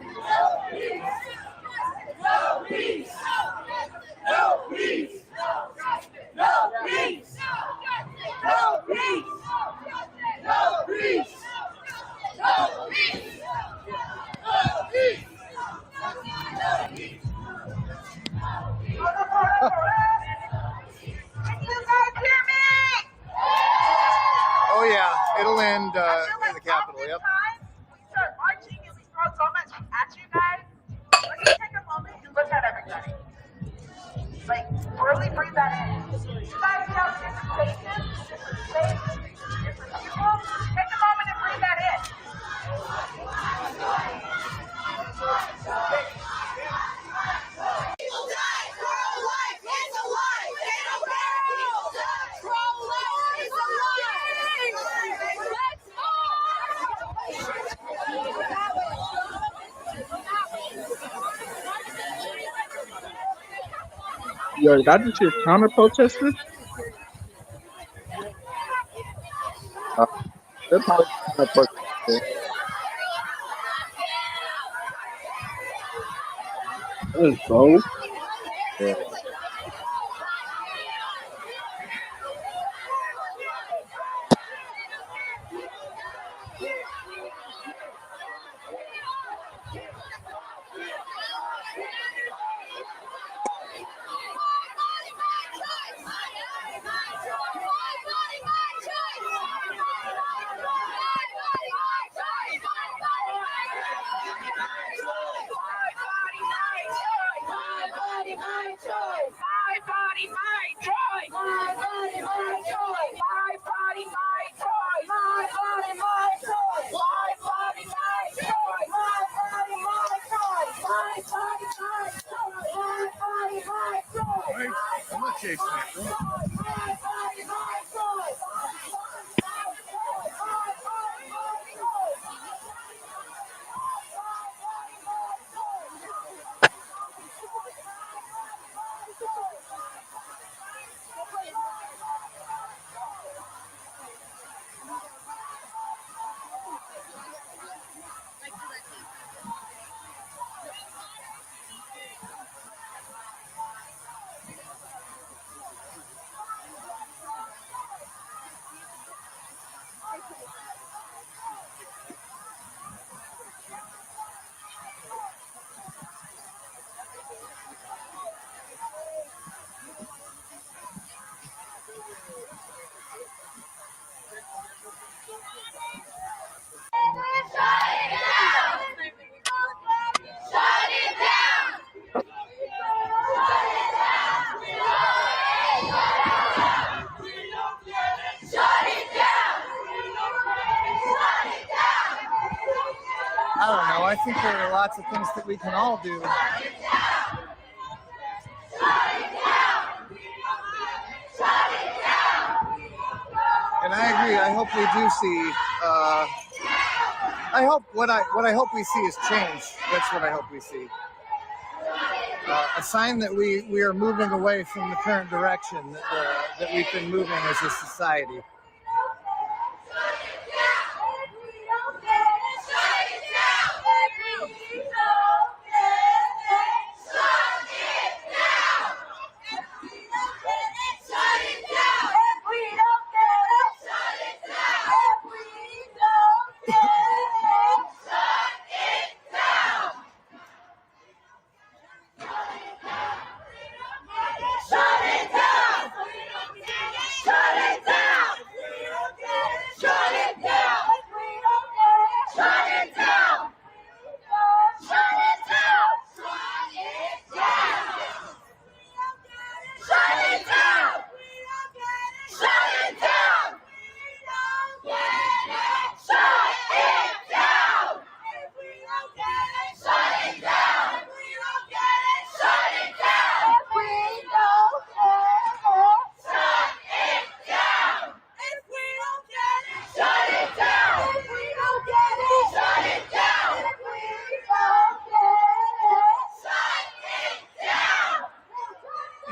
Oh yeah, it'll end in the Capitol. Yep. We start marching and we throw so much at you guys. Let's just take a moment and look at everybody. Like, really breathe that in. You guys have different faces, different shapes, different people. Take a moment and breathe that in. Yo, that just your counter protesters? They're probably counter protesters. Let's go. Yeah. Jason. I don't know. I think there are lots of things that we can all do. And I agree. I hope we do see. I hope what I hope we see is change. That's what I hope we see. A sign that we are moving away from the current direction that we've been moving as a society.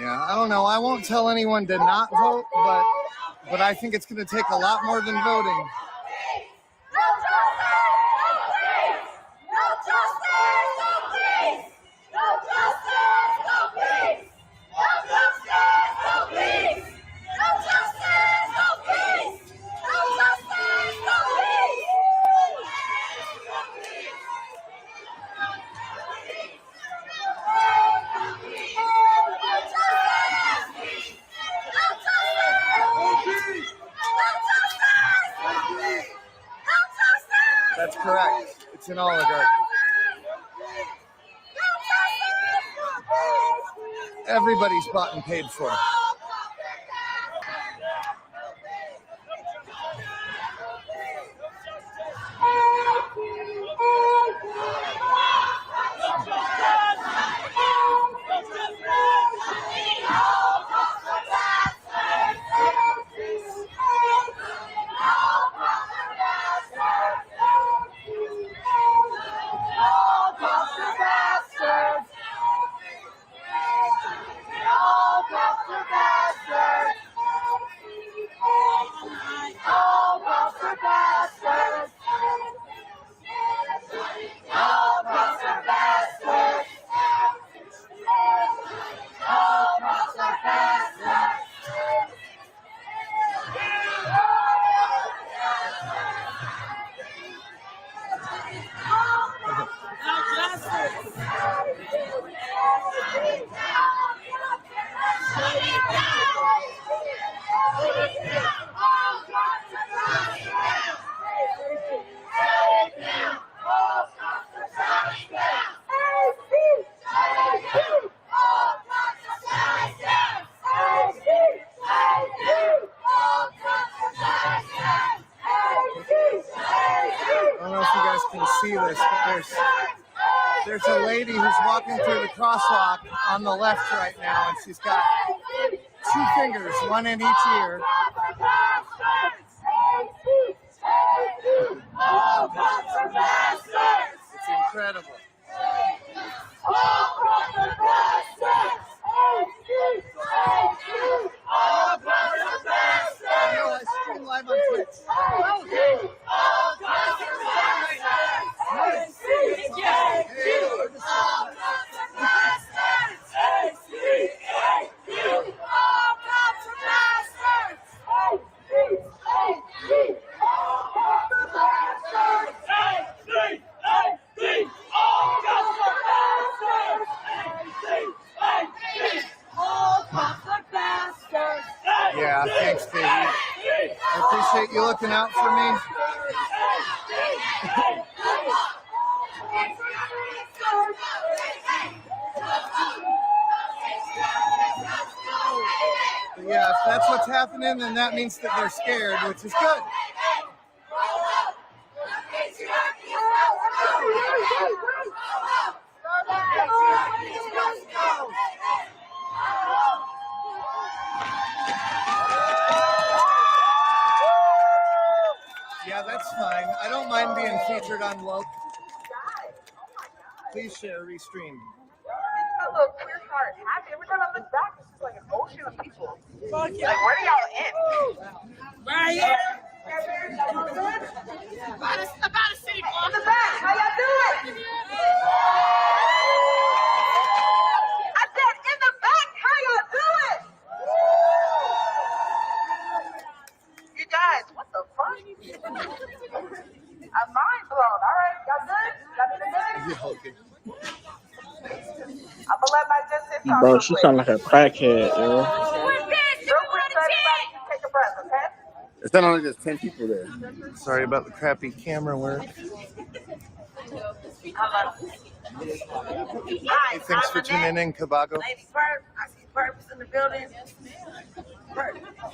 I don't know. I won't tell anyone to not vote, but I think it's going to take a lot more than voting. That's correct. It's an oligarchy. Everybody's bought and paid for. I don't know if you guys can see this, but There's a lady who's walking through the crosswalk on the left right now, and she's got 2 fingers, one in each ear. It's incredible. I stream live on Twitch. Yeah, thanks, baby. I appreciate you looking out for me. But yeah, if that's what's happening, then that means that they're scared, which is good. Yeah, that's fine. I don't mind being featured on Woke. Please share, restream. A little clear heart. Happy. Every time I look back, it's just like an ocean of people. Like, where are y'all in? Right here. About a city block. In the back. How y'all doing? I said in the back. How y'all doing? You guys, what the fuck? I'm mind blown. All right, y'all good? Y'all need a minute? Yeah, okay. I'm gonna let my good sis talk. Bro, she sound like a crackhead, yo. Real quick, so everybody can take a breath, okay? It's not only there's 10 people there. Sorry about the crappy camera work. Hey, thanks for tuning in, Kabago. Lady Perp, I see Purpose in the building.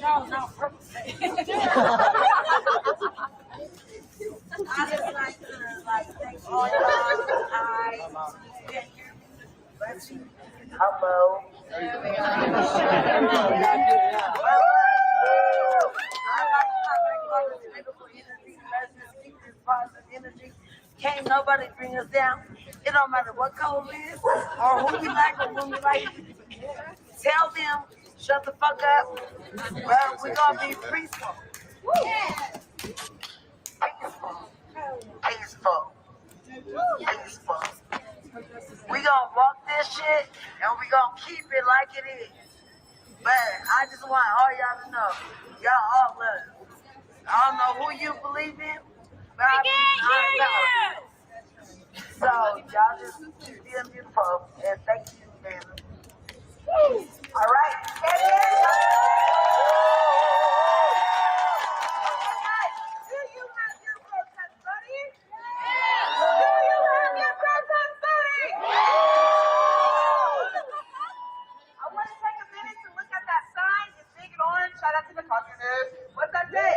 No, Purpose. I just like to thank all y'all. Hello. Energy. Can't nobody bring us down. It don't matter what color it is or who we like or who we like. Tell them, shut the fuck up. Well, we're gonna be peaceful. Peaceful. We gonna walk this shit and we gonna keep it like it is. But I just want all y'all to know, y'all all love. I don't know who you believe in, but I know. So y'all just be beautiful and thank you, man. All right. Do you have your protest buddy? Do you have your protest buddy? I want to take a minute to look at that sign. It's big and orange. Shout out to the communists. What's that say?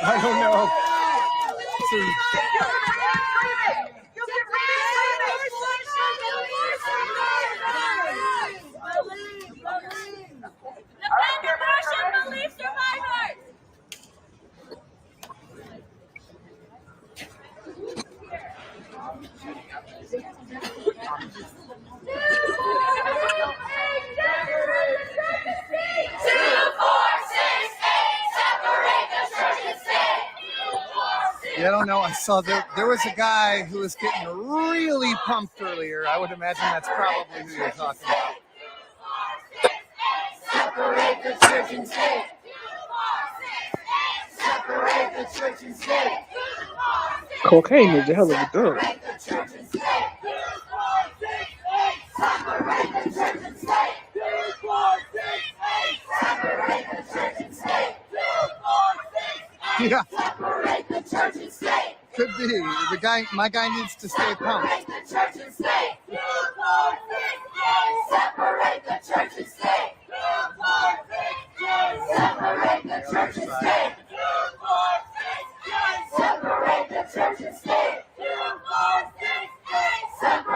I don't know. Yeah, I don't know. I saw there was a guy who was getting really pumped earlier. I would imagine that's probably who you're talking about. Separate the church and state. Separate the church and state. Cocaine is a hell of a drug. Separate the church and state. Separate the church and state. Separate the church and state. Yeah. Separate the church and state. Could be. My guy needs to stay pumped. Separate the church and state. Separate the church and state. Separate the church and state. Separate the church and state. Separate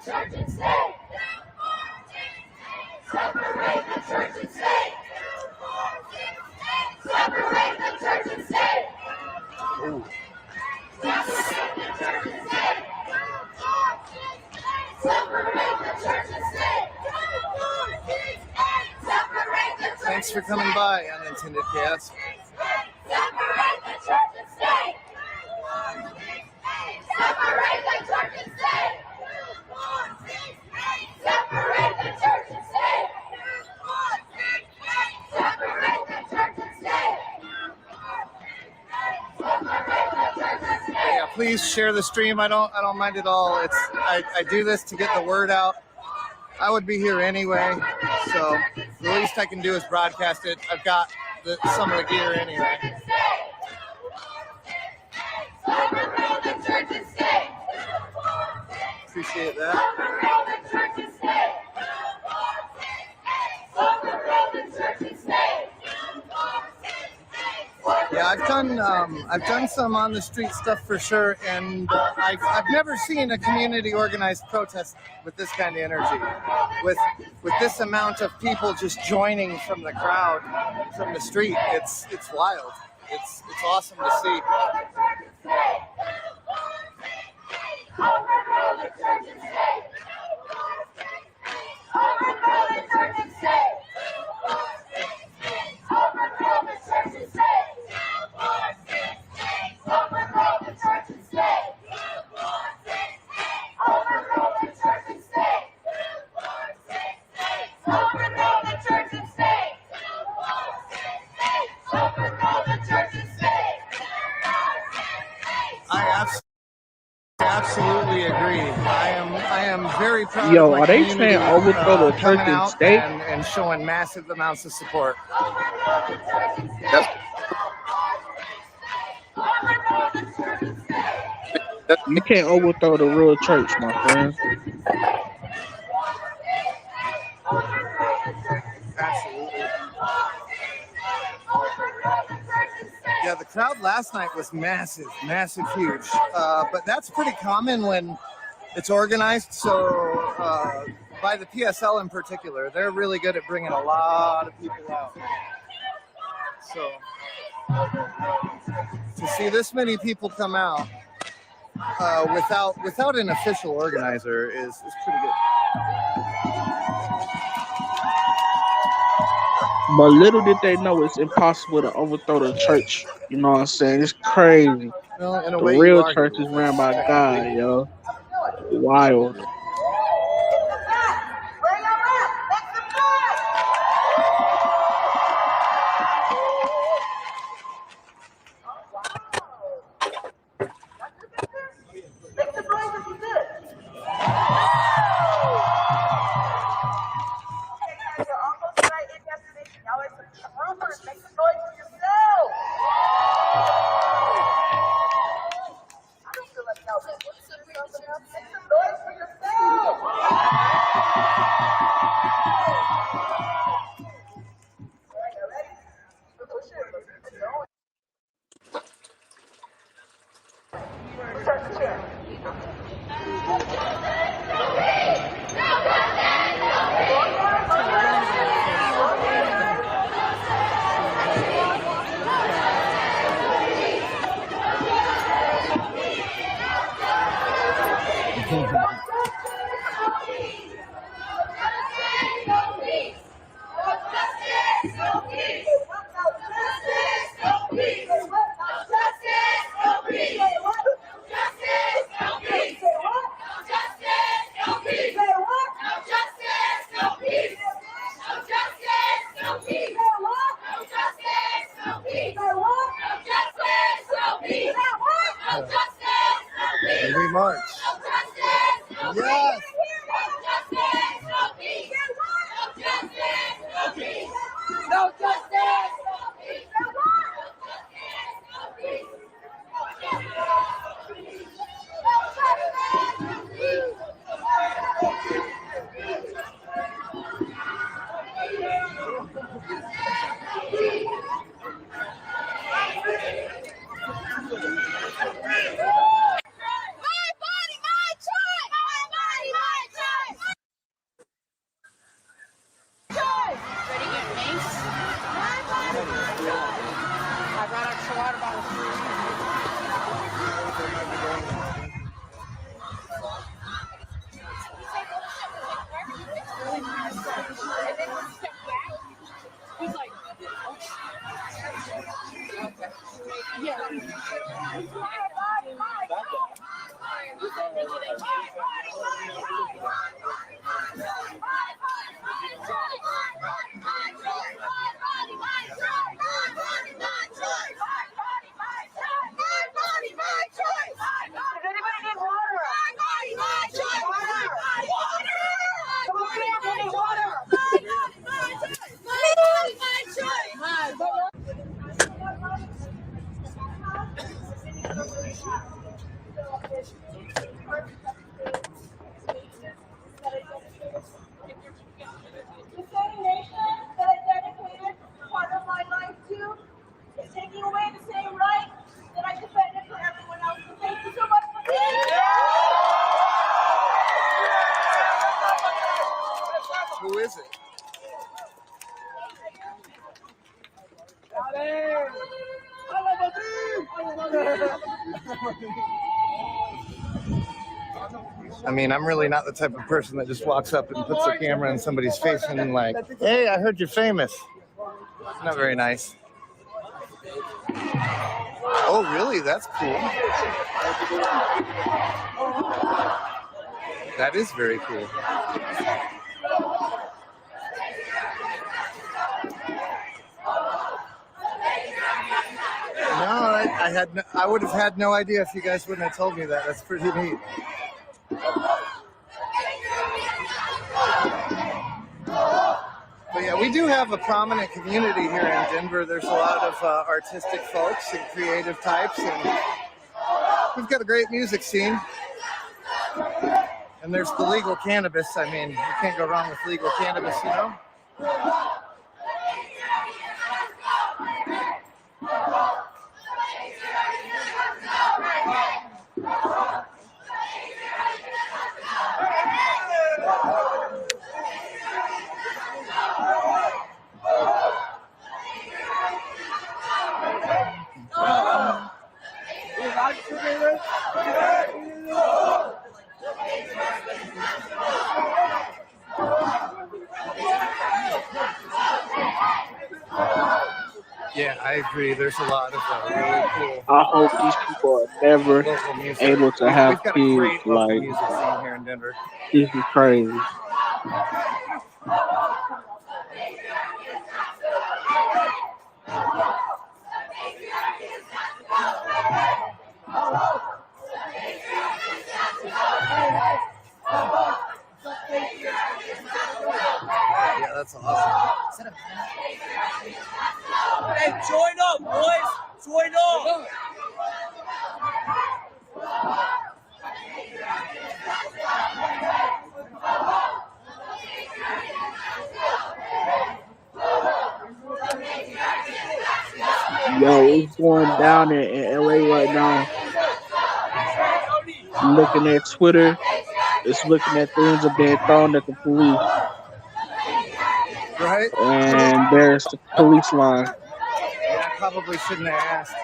church and state. Separate the church and state. Separate the church and state. Ooh. Separate the church and state. Separate the church and state. Separate the church. Thanks for coming by, Unintended Chaos. Separate the church and state. Separate the church and state. Separate the church and state. Separate the church and state. Yeah, please share the stream. I don't mind at all. I do this to get the word out. I would be here anyway, so the least I can do is broadcast it. I've got some of the gear anyway. Appreciate that. Yeah, I've done some on the street stuff for sure, and I've never seen a community organized protest with this kind of energy, with this amount of people just joining from the crowd, from the street. It's wild. It's awesome to see. Absolutely agree. I am very proud of my are they community, saying overthrow the church coming and out state? and showing massive amounts of support. You can't overthrow the real church, my friend. Absolutely. Yeah, the crowd last night was massive, huge. But that's pretty common when it's organized. So by the PSL in particular, they're really good at bringing a lot of people out. So to see this many people come out without an official organizer is pretty good. But little did they know it's impossible to overthrow the church. You know what I'm saying? It's crazy. Well, in a The way, real you are church is ran by God, yo. Wild. And we march. Yes. No justice. My body, my choice. My body, my Who is it? I mean, I'm really not the type of person that just walks up and puts the camera in somebody's face and like, hey, I heard you're famous. It's not very nice. Oh, really? That's cool. That is very cool. No, I would have had no idea if you guys wouldn't have told me that. That's pretty neat. But yeah, we do have a prominent community here in Denver. There's a lot of artistic folks and creative types, and we've got a great music scene. And there's the legal cannabis. I mean, you can't go wrong with legal cannabis, you know? Yeah, I agree. There's a lot of really cool. I hope these people are never able to have We've got a kids. great local Like, music scene here in Denver. this is crazy. Yeah, that's awesome. Hey, join up, boys! Join up! Yo, it's going down in LA right now. Looking at Twitter, it's looking at things are being thrown at the police. Right? And there's the police line. I probably shouldn't have asked.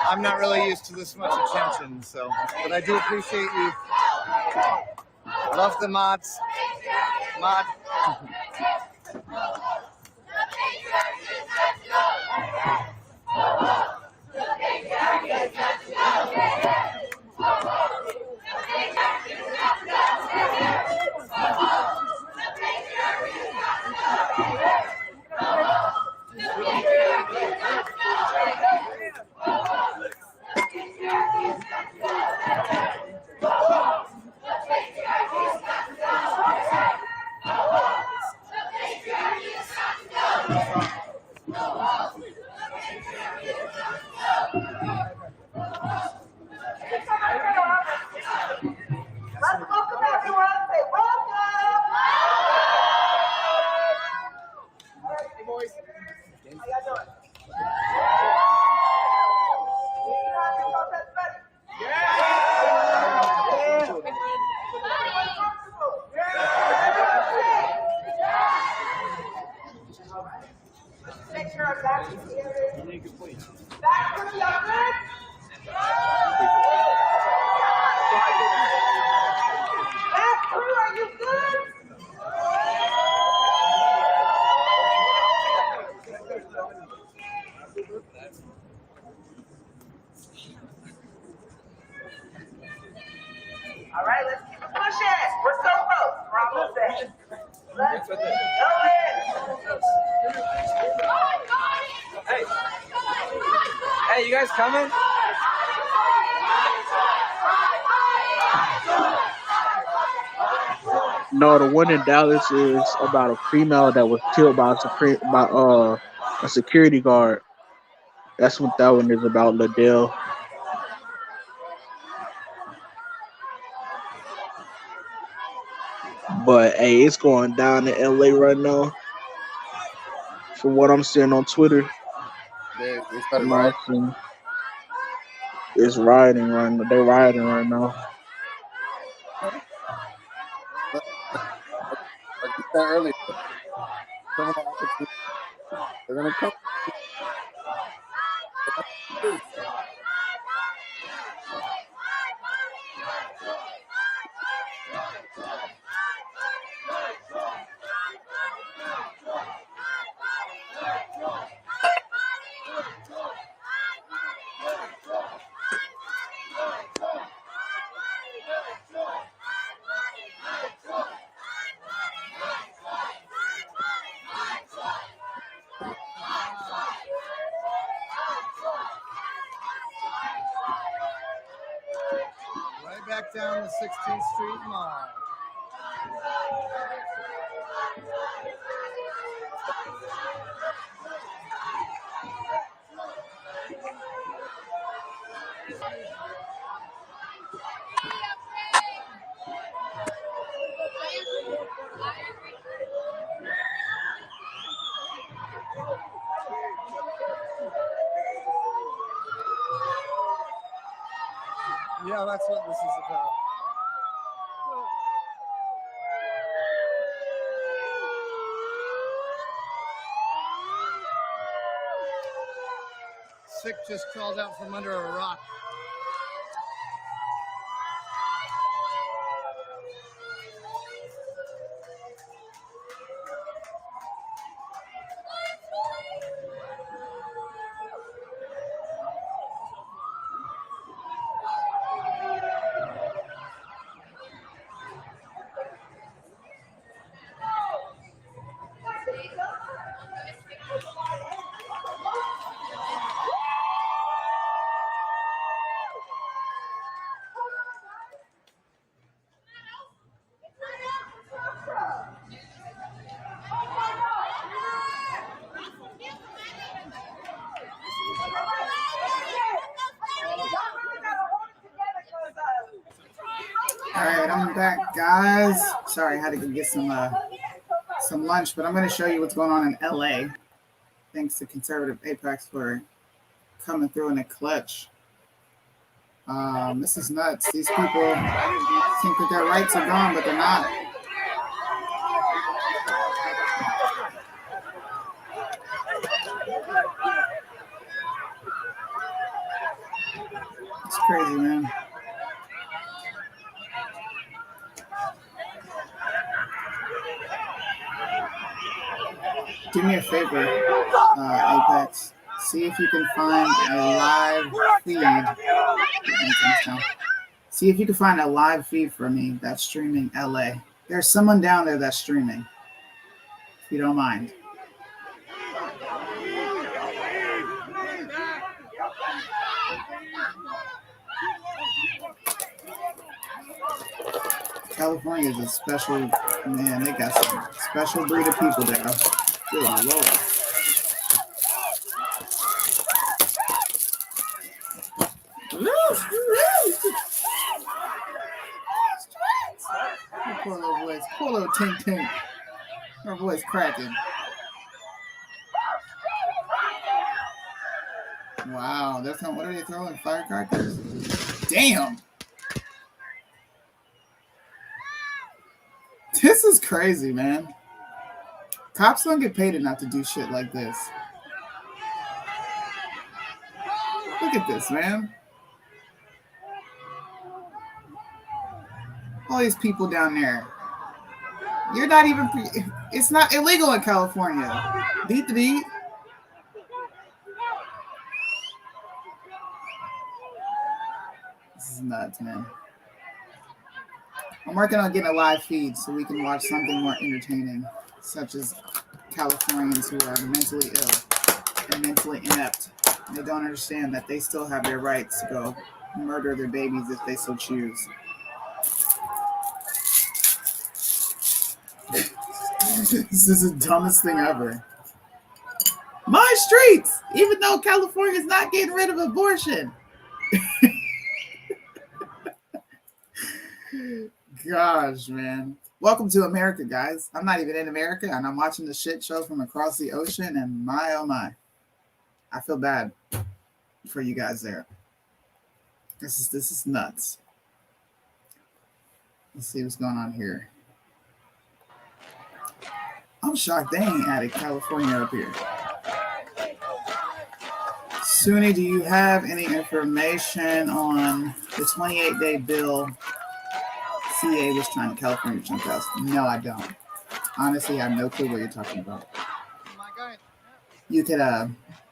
I'm not really used to this much attention, so, but I do appreciate you. Love the mods. Mod. Let's welcome everyone. Say welcome. All right, hey boys. How y'all doing? Make sure our back is here. Back to the other. Back crew, are you good? All right, let's keep it pushing. We're so close. We're almost there. Let's go in. Hey. Hey, you guys coming? No, the one in Dallas is about a female that was killed by a security guard. That's what that one is about, Liddell. But hey, it's going down in LA right now. From what I'm seeing on Twitter, it's rioting right now. They're rioting right now. that earlier. Criminal opportunity. They're gonna come. Right back down the 16th Street Mall. Yeah, that's what this is about. Sick just crawled out from under a rock. All right, I'm back, guys. Sorry, I had to go get some lunch, but I'm going to show you what's going on in LA. Thanks to Conservative Apex for coming through in a clutch. This is nuts. These people think that their rights are gone, but they're not. It's crazy, man. Do me a favor, Apex. See if you can find a live feed. See if you can find a live feed for me that's streaming LA. There's someone down there that's streaming. If you don't mind. California is a special, man, they got some special breed of people there. Good Lord. Poor little voice, poor little Tink Tink. Her voice cracking. Wow, that's not, what are they throwing? Firecrackers? Damn. This is crazy, man. Cops don't get paid enough to do shit like this. Look at this, man. All these people down there. You're not even, it's not illegal in California. Beat the beat. This is nuts, man. I'm working on getting a live feed so we can watch something more entertaining, such as Californians who are mentally ill and mentally inept. They don't understand that they still have their rights to go murder their babies if they so choose. This is the dumbest thing ever. My streets, even though California's not getting rid of abortion. Gosh, man. Welcome to America, guys. I'm not even in America, and I'm watching the shit show from across the ocean, and my, oh my. I feel bad for you guys there. This is nuts. Let's see what's going on here. I'm shocked they ain't added California up here. Suni, do you have any information on the 28-day bill CA was trying to California trying to pass? No, I don't. Honestly, I have no clue what you're talking about. You could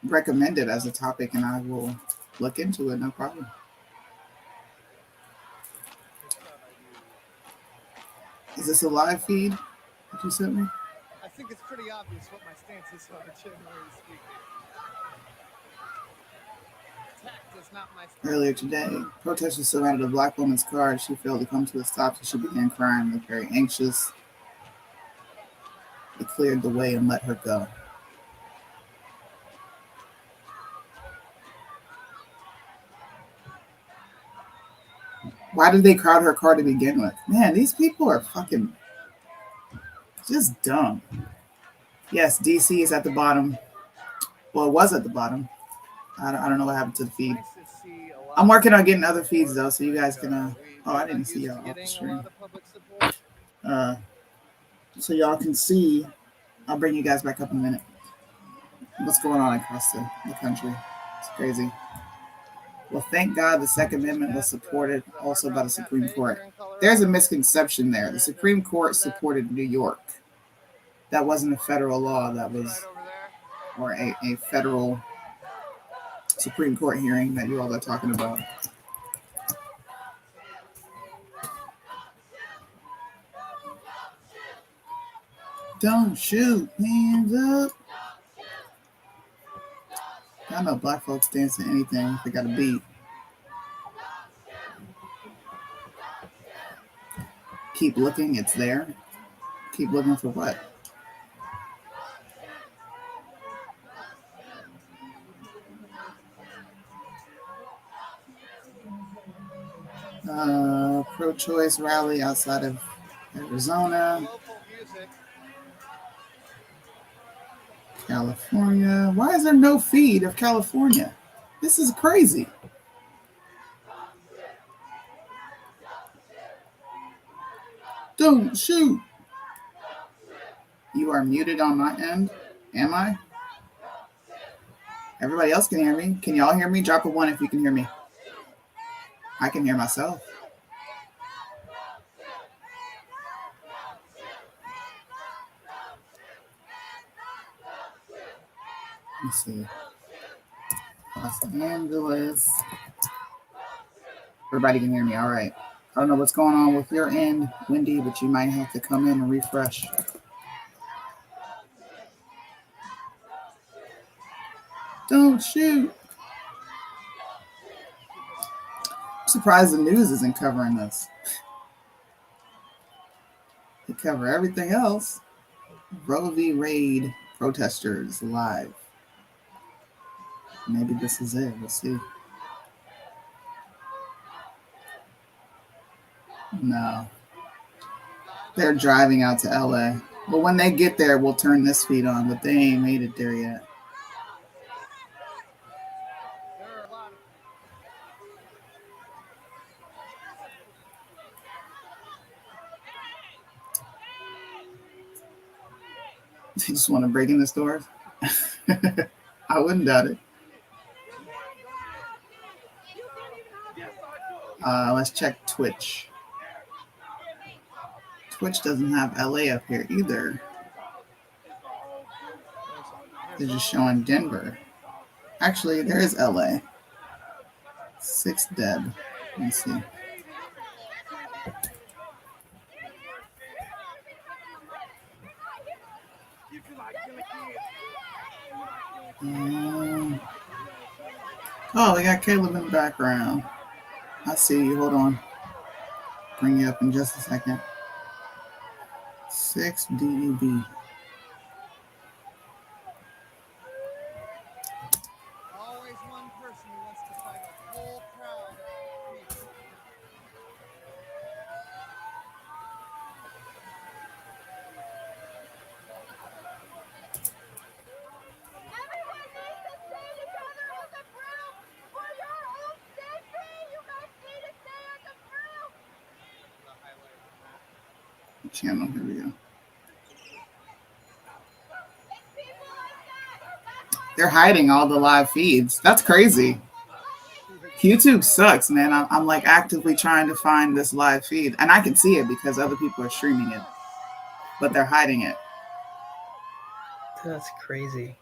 recommend it as a topic, and I will look into it. No problem. Is this a live feed that you sent me? I think it's pretty obvious what my stance is on it, generally speaking. Tact is not my stance. Earlier today, protesters surrounded a black woman's car. She failed to come to a stop, so she began crying, looked very anxious. They cleared the way and let her go. Why did they crowd her car to begin with? Man, these people are fucking just dumb. Yes, DC is at the bottom. Well, it was at the bottom. I don't know what happened to the feed. I'm working on getting other feeds, though, so you guys can... oh, I didn't see y'all off the stream. So y'all can see... I'll bring you guys back up in a minute. What's going on across the country. It's crazy. Well, thank God the Second Amendment was supported also by the Supreme Court. There's a misconception there. The Supreme Court supported New York. That wasn't a federal law. That was... or a federal Supreme Court hearing that you all are talking about. Don't shoot, hands up. I know black folks dance to anything if they got a beat. Keep looking, it's there. Keep looking for what? Pro-choice rally outside of Arizona. California. Why is there no feed of California? This is crazy. Don't shoot. You are muted on my end. Am I? Everybody else can hear me. Can y'all hear me? Drop a 1 if you can hear me. I can hear myself. Let's see. Los Angeles. Everybody can hear me. All right. I don't know what's going on with your end, Wendy, but you might have to come in and refresh. Don't shoot. I'm surprised the news isn't covering this. They cover everything else. Roe V Wade protesters live. Maybe this is it. We'll see. No. They're driving out to LA. Well, when they get there, we'll turn this feed on, but they ain't made it there yet. They just want to break in the stores? I wouldn't doubt it. Let's check Twitch. Twitch doesn't have LA up here either. They're just showing Denver. Actually, there is LA. 6 dead. Let me see. Oh, we got Caleb in the background. I see you. Hold on. Bring you up in just a second. 6 DEB. Always one person who wants to fight a whole crowd of people. Everyone needs to stay together as a group for your own safety. You guys need to stay as a group. Channel, here we go. They're hiding all the live feeds. That's crazy. YouTube sucks, man. I'm like actively trying to find this live feed, and I can see it because other people are streaming it, but they're hiding it. That's crazy.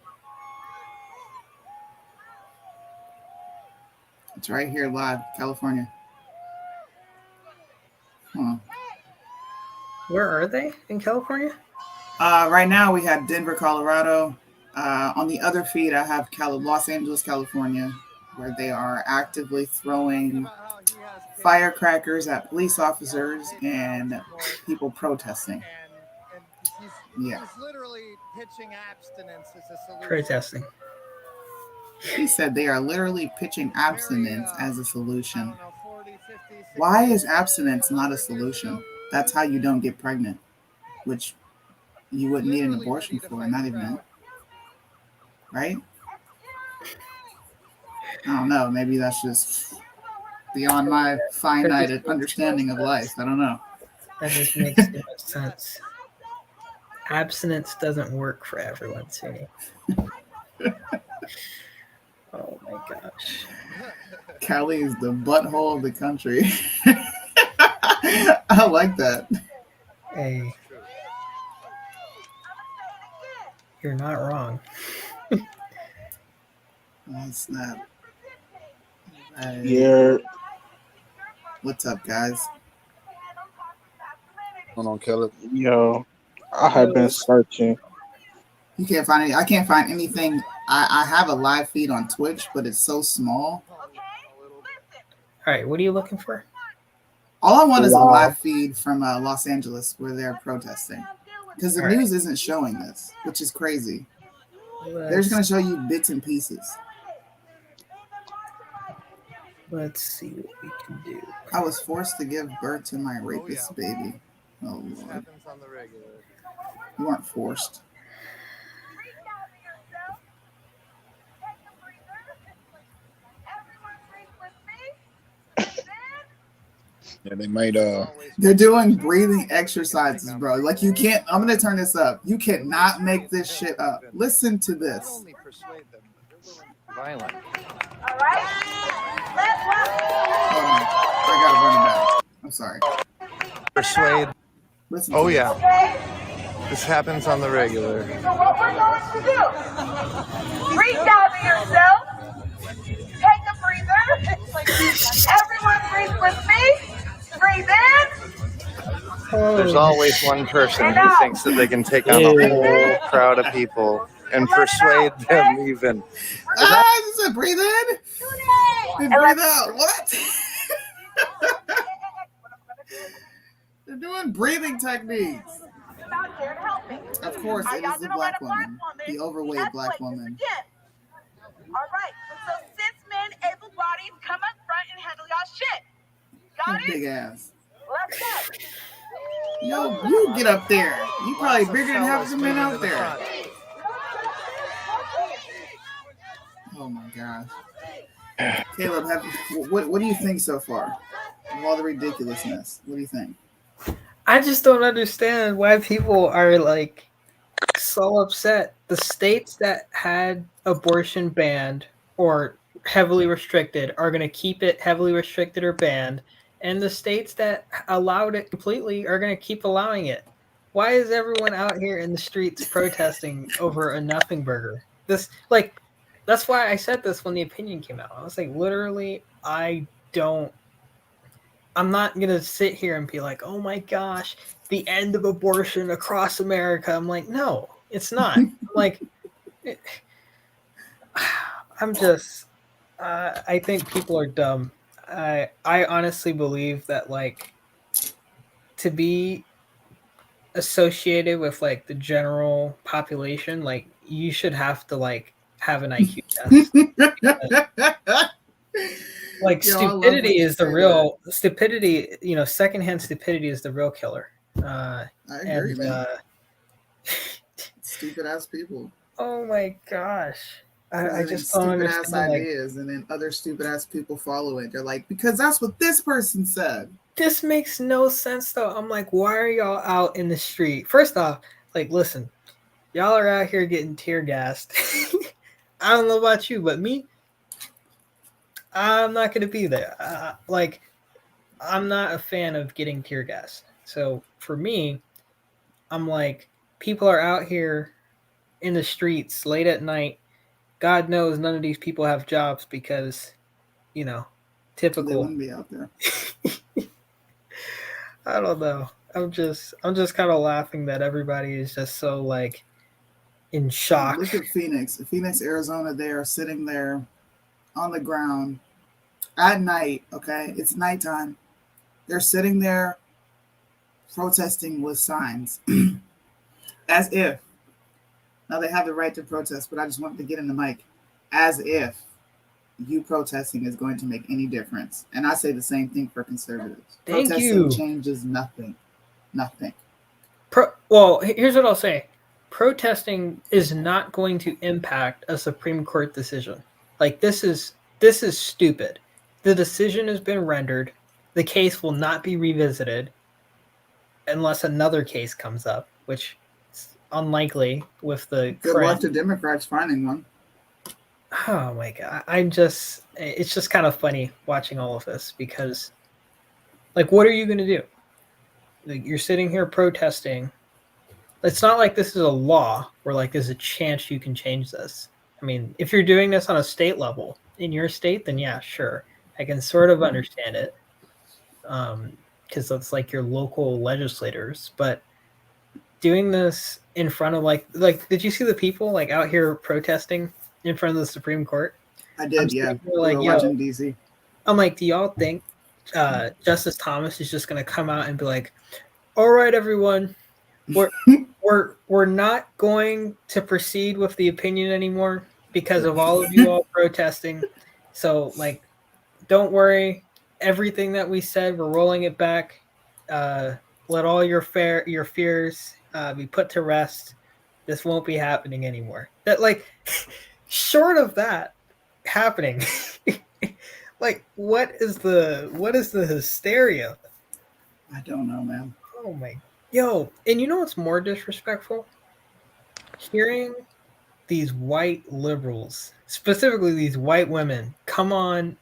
It's right here live, California. Huh. Where are they in California? Right now we have Denver, Colorado. On the other feed, I have Los Angeles, California, where they are actively throwing firecrackers at police officers and people protesting. Yeah. He's literally pitching abstinence as a solution. Protesting. He said they are literally pitching abstinence as a solution. Why is abstinence not a solution? That's how you don't get pregnant, which you wouldn't need an abortion for, not even that. Right? I don't know. Maybe that's just beyond my finite understanding of life. I don't know. That just makes no sense. Abstinence doesn't work for everyone, Sunni. Oh my gosh. Cali is the butthole of the country. I like that. Hey. You're not wrong. Oh, snap. Yeah. What's up, guys? What's going on, Caleb? Yo, I have been searching. You can't find any. I can't find anything. I have a live feed on Twitch, but it's so small. All right, what are you looking for? All I want is a live feed from Los Angeles where they're protesting. Because the news isn't showing this, which is crazy. They're just going to show you bits and pieces. Let's see what we can do. I was forced to give birth to my rapist baby. Oh, Lord. You weren't forced. Yeah, they might They're doing breathing exercises, bro. Like you can't. I'm gonna turn this up. You cannot make this shit up. Listen to this. Violent. All right. Hold on. I gotta run it back. I'm sorry. Persuade. Listen. Oh to yeah. Okay. This happens on the regular. So what we're going to do? Regather yourself. Take a breather. Everyone breathe with me. Breathe in. There's always one person who thinks that they can take on a whole crowd of people and persuade them even. I said breathe in and breathe out. What? They're doing breathing techniques. Of course, it is the black woman, the overweight black woman. All right. So cis men, able bodies, come up front and handle y'all shit. Got it? Big ass. Let's go. Yo, you get up there. You probably bigger than half the men out there. Oh my gosh. Caleb, what do you think so far? Of all the ridiculousness, what do you think? I just don't understand why people are like so upset. The states that had abortion banned or heavily restricted are going to keep it heavily restricted or banned, and the states that allowed it completely are going to keep allowing it. Why is everyone out here in the streets protesting over a nothing burger? That's why I said this when the opinion came out. I was like, literally, I'm not going to sit here and be like, oh my gosh, the end of abortion across America. I'm like, no, it's not. I think people are dumb. I honestly believe that like to be associated with like the general population, like you should have to like have an IQ test. Like stupidity is the real stupidity, secondhand stupidity is the real killer. I agree, man. Stupid ass people. Oh my gosh. I just don't stupid understand, ass ideas, and then other stupid ass people follow it. They're like, because that's what this person said. This makes no sense though. I'm like, why are y'all out in the street? First off, like, listen, y'all are out here getting tear gassed I don't know about you, but me, I'm not going to be there. I'm not a fan of getting tear gas. So for me, I'm like, people are out here in the streets late at night. God knows none of these people have jobs because, They typical. wouldn't be out there. I don't know. I'm just kind of laughing that everybody is just so like in shock. Look at Phoenix, Arizona. They are sitting there on the ground at night. Okay, it's nighttime. They're sitting there protesting with signs, as if. Now they have the right to protest, but I just wanted to get in the mic, as if you protesting is going to make any difference. And I say the same thing for conservatives. Thank Protesting you. changes nothing. Nothing. Well, here's what I'll say. Protesting is not going to impact a Supreme Court decision. Like this is stupid. The decision has been rendered. The case will not be revisited unless another case comes up, which is unlikely with the Good current. luck to Democrats finding one. Oh my god. It's just kind of funny watching all of this because like what are you going to do? Like, you're sitting here protesting. It's not like this is a law where like there's a chance you can change this. I mean, if you're doing this on a state level in your state, then yeah, sure. I can sort of understand it. Because it's like your local legislators, but doing this in front of like did you see the people like out here protesting in front of the Supreme Court? I did, yeah. Like, we were watching DC. I'm like, do y'all think Justice Thomas is just gonna come out and be like, all right, everyone, we're not going to proceed with the opinion anymore because of all of you all protesting. So like, don't worry. Everything that we said, we're rolling it back. Let all your fears be put to rest. This won't be happening anymore. That like, short of that happening, like what is the hysteria? I don't know, man. Oh my, yo! And you know what's more disrespectful? Hearing these white liberals, specifically these white women, come on.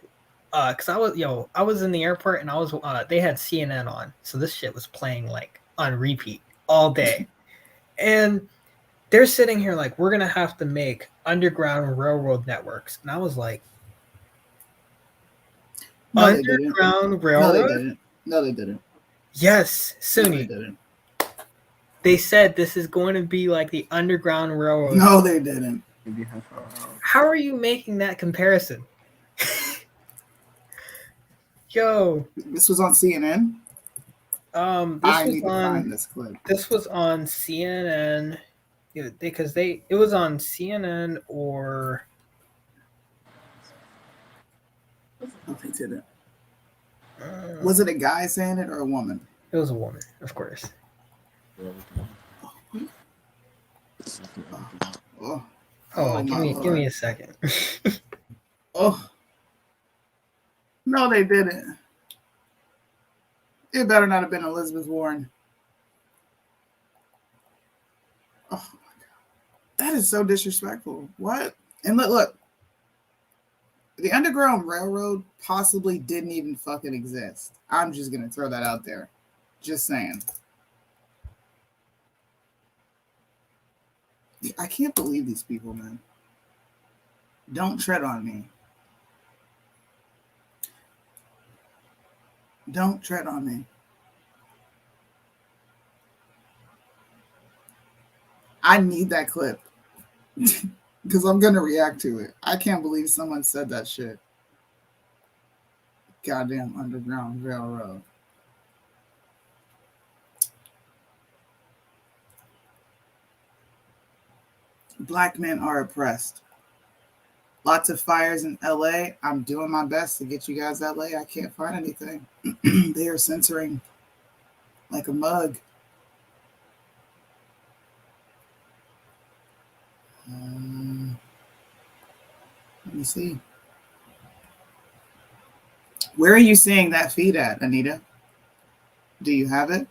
Cause I was in the airport and I was they had CNN on, so this shit was playing like on repeat all day, and they're sitting here like we're gonna have to make underground railroad networks, and I was like, no, underground railroad? No, they didn't. No, they didn't. Yes, Sunni. No, they didn't. They said this is going to be like the underground railroad. No, they didn't. How are you making that comparison? Yo, this was on CNN. I need to find this clip. This was on CNN because it was on CNN or. No, they didn't. Was it a guy saying it or a woman? It was a woman, of course. Give me a second. No, they didn't. It better not have been Elizabeth Warren. Oh my god, that is so disrespectful. What? And look, the Underground Railroad possibly didn't even fucking exist. I'm just gonna throw that out there. Just saying. I can't believe these people, man. Don't tread on me. Don't tread on me. I need that clip because I'm going to react to it. I can't believe someone said that shit. Goddamn Underground Railroad. Black men are oppressed. Lots of fires in LA. I'm doing my best to get you guys LA. I can't find anything. They are censoring like a mug. Let me see. Where are you seeing that feed at, Anita? Do you have it?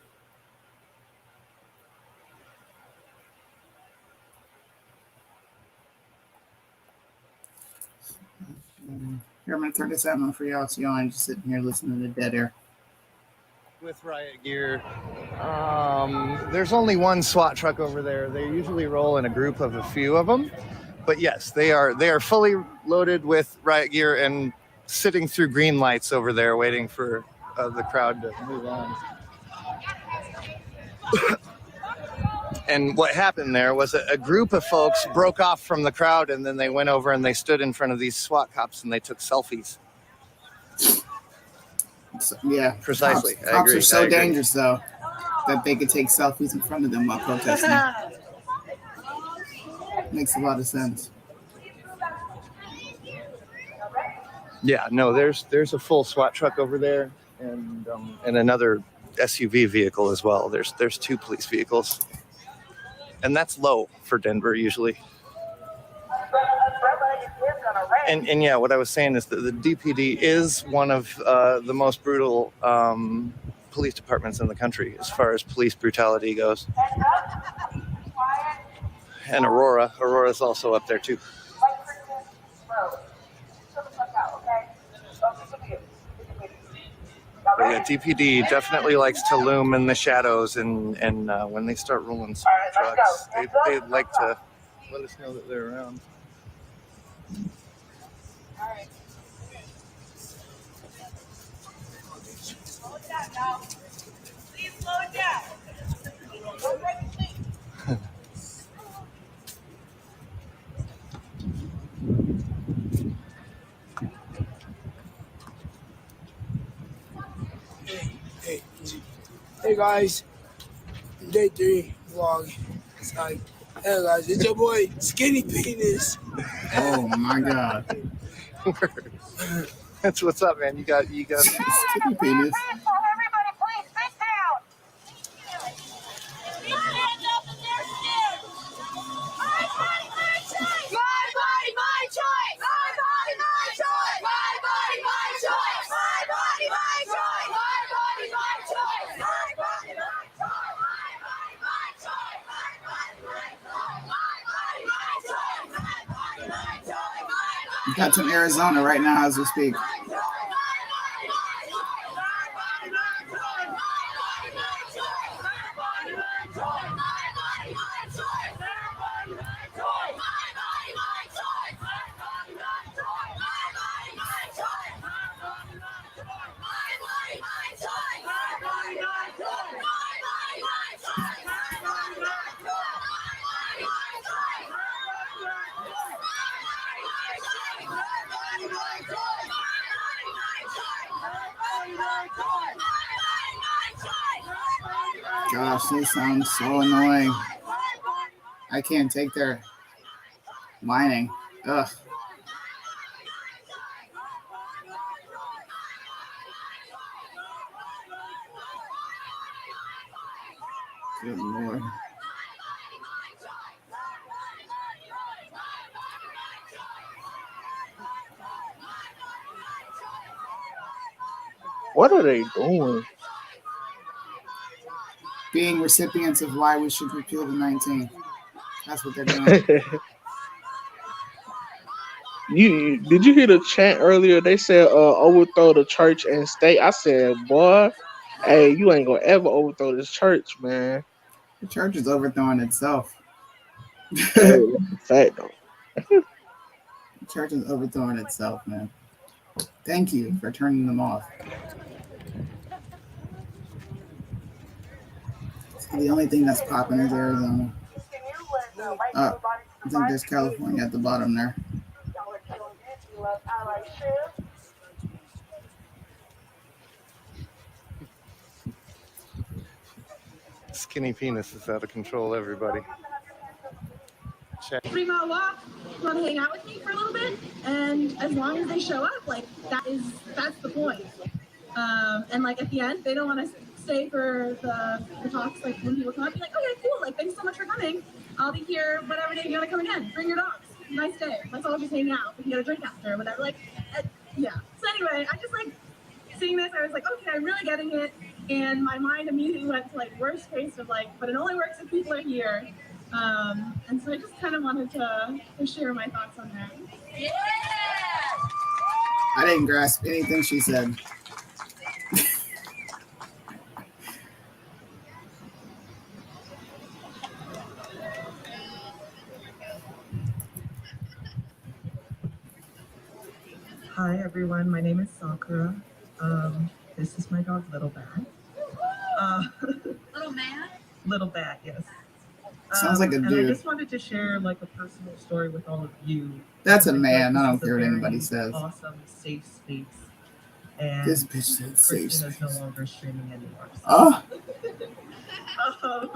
Here, I'm going to turn this out for y'all so y'all ain't just sitting here listening to dead air. With riot gear. There's only one SWAT truck over there. They usually roll in a group of a few of them. But yes, they are fully loaded with riot gear and sitting through green lights over there waiting for the crowd to move on. And what happened there was a group of folks broke off from the crowd, and then they went over and they stood in front of these SWAT cops and they took selfies. So, yeah, Precisely. Cops are so dangerous, though, that they could take selfies in front of them while protesting. Makes a lot of sense. Yeah, no, there's a full SWAT truck over there, and another SUV vehicle as well. There's two police vehicles, and that's low for Denver usually. And yeah, what I was saying is that the DPD is one of the most brutal police departments in the country as far as police brutality goes. And Aurora's also up there too. But yeah, DPD definitely likes to loom in the shadows, and when they start rolling trucks, they like to let us know that they're around. Please slow down. Hey guys, day 3 vlog. It's like, hey guys, it's your boy Skinny Penis. Oh my god. That's what's up, man. You got Skinny Penis. Everybody, please sit down. Stand up and they're scared. My body, my choice. My body, my choice. My body, my choice. My body, my choice. My body, my choice. My body, my choice. My body, my choice. My body, my choice. My body, my choice. My body, my choice. My body, my choice. We've got some Arizona right now as we speak. Gosh, they sound so annoying. I can't take their whining. Ugh. Good Lord. What are they doing? Being recipients of why we should repeal the 19th. That's what they're doing. Did you hear the chant earlier? They said overthrow the church and state. I said, boy, hey, you ain't gonna ever overthrow this church, man. The church is overthrowing itself. Hey, fact though. The church is overthrowing itself, man. Thank you for turning them off. So the only thing that's popping is Arizona. I think there's California at the bottom there. Skinny Penis is out of control, everybody. Check. 3 mile walk, want to hang out with me for a little bit, and as long as they show up, like that's the point. And like at the end, they don't want to stay for the talks. Like when people come up, be like, okay, cool, like thanks so much for coming. I'll be here whatever day you want to come again. Bring your dogs. Nice day. Let's all just hang out. We can get a drink after or whatever. Like, yeah. So anyway, I just like seeing this. I was like, okay, I'm really getting it. And my mind immediately went to like worst case of like, but it only works if people are here. And so I just kind of wanted to share my thoughts on that. Yeah! I didn't grasp anything she said. Hi everyone, my name is Sakura. This is my dog Little Bat. Little man? Little Bat, yes. Sounds like a And dude. I just wanted to share like a personal story with all of you. That's a I feel man. like I this don't is a care what very anybody says. Awesome, safe space. And This bitch said safe Christina's space. no longer streaming anymore. So. Oh, Um,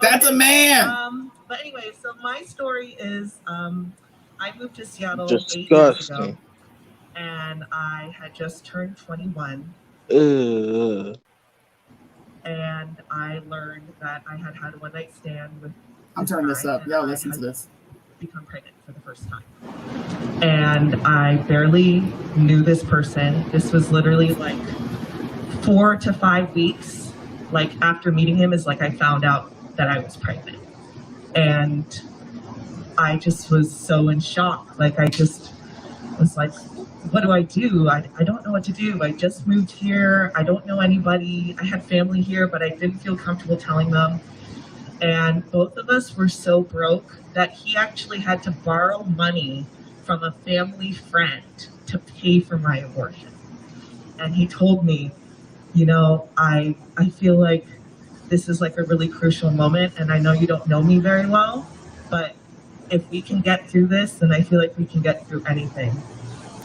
that's a man. But anyway, so my story is I moved to Seattle 8 years ago, Disgusting. and I had just turned 21. And I learned that I had had a one-night stand with. I'm turning this up. Y'all listen to this. Become pregnant for the first time. And I barely knew this person. This was literally like 4 to 5 weeks. Like after meeting him is like I found out that I was pregnant. And I just was so in shock. Like I just was like, what do I do? I don't know what to do. I just moved here. I don't know anybody. I had family here, but I didn't feel comfortable telling them. And both of us were so broke that he actually had to borrow money from a family friend to pay for my abortion. And he told me, you know, I feel like this is like a really crucial moment, and I know you don't know me very well, but if we can get through this, then I feel like we can get through anything.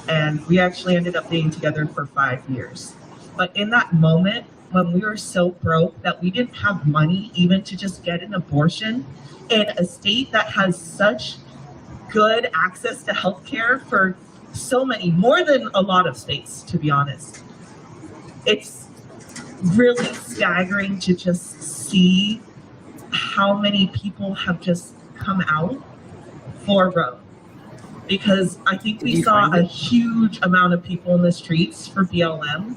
And we actually ended up being together for 5 years. But in that moment, when we were so broke that we didn't have money even to just get an abortion in a state that has such good access to healthcare for so many, more than a lot of states, to be honest. It's really staggering to just see how many people have just come out for Roe. Because I think we saw a huge amount of people in the streets for BLM.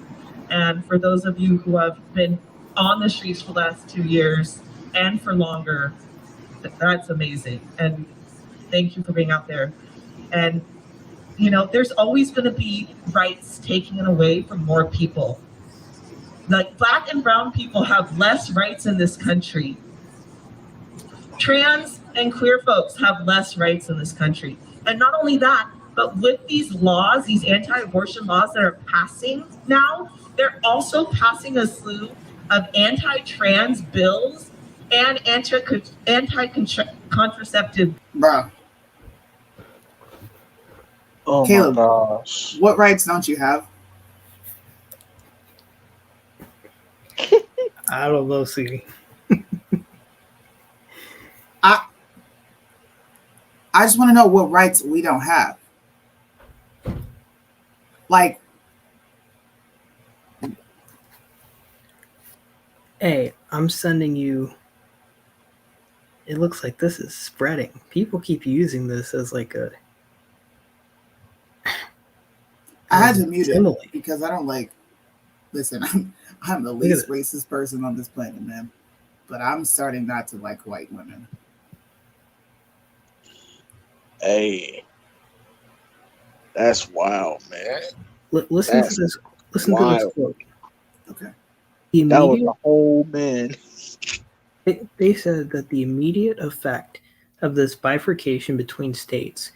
And for those of you who have been on the streets for the last 2 years and for longer, that's amazing. And thank you for being out there. And, you know, there's always going to be rights taken away from more people. Like Black and brown people have less rights in this country. Trans and queer folks have less rights in this country. And not only that, but with these laws, these anti-abortion laws that are passing now, they're also passing a slew of anti-trans bills and anti-contraceptive. Bro. Oh Caleb, my gosh. what rights don't you have? I don't know, see. I just want to know what rights we don't have. Like, hey, I'm sending you. It looks like this is spreading. People keep using this as like a. I had to mute it because I don't like. Listen, I'm the least racist person on this planet, man. But I'm starting not to like white women. Hey, that's wild, man. Listen to this. Listen to this quote. Okay. That was a whole man. They said that the immediate effect of this bifurcation between states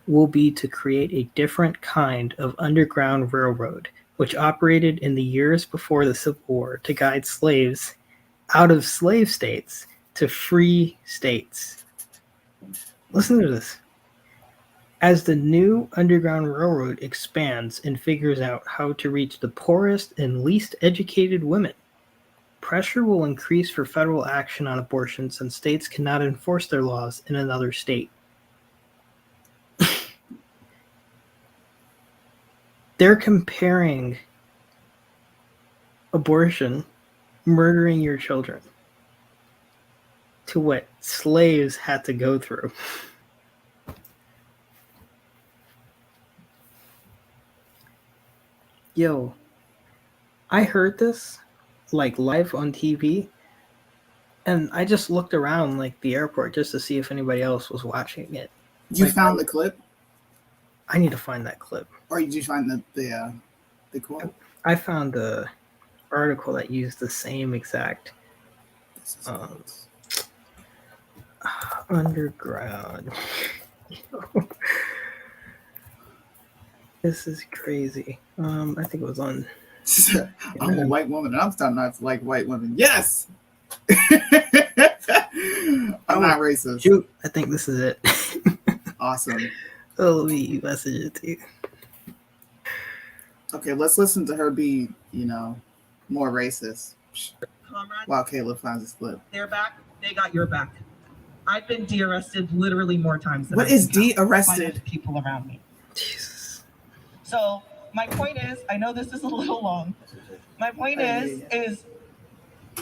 will be to create a different kind of underground railroad, which operated in the years before the Civil War to guide slaves out of slave states to free states. Listen to this. As the new Underground Railroad expands and figures out how to reach the poorest and least educated women, pressure will increase for federal action on abortion since states cannot enforce their laws in another state. They're comparing abortion, murdering your children, to what slaves had to go through. Yo, I heard this like live on TV, and I just looked around like the airport just to see if anybody else was watching it. You like, found the clip? I need to find that clip. Or did you find the quote? I found the article that used the same exact underground. This is crazy. I think it was on. I'm a white woman and I'm starting not to like white women. Yes. I'm not racist. Shoot, I think this is it. Awesome. Oh, let me message it to you. Okay, let's listen to her be, more racist. Comrade, While Caleb finds this clip. they're back. They got your back. I've been de-arrested literally more times than What I is can count de-arrested? by the people around me. Jesus. So my point is, I know this is a little long. My point is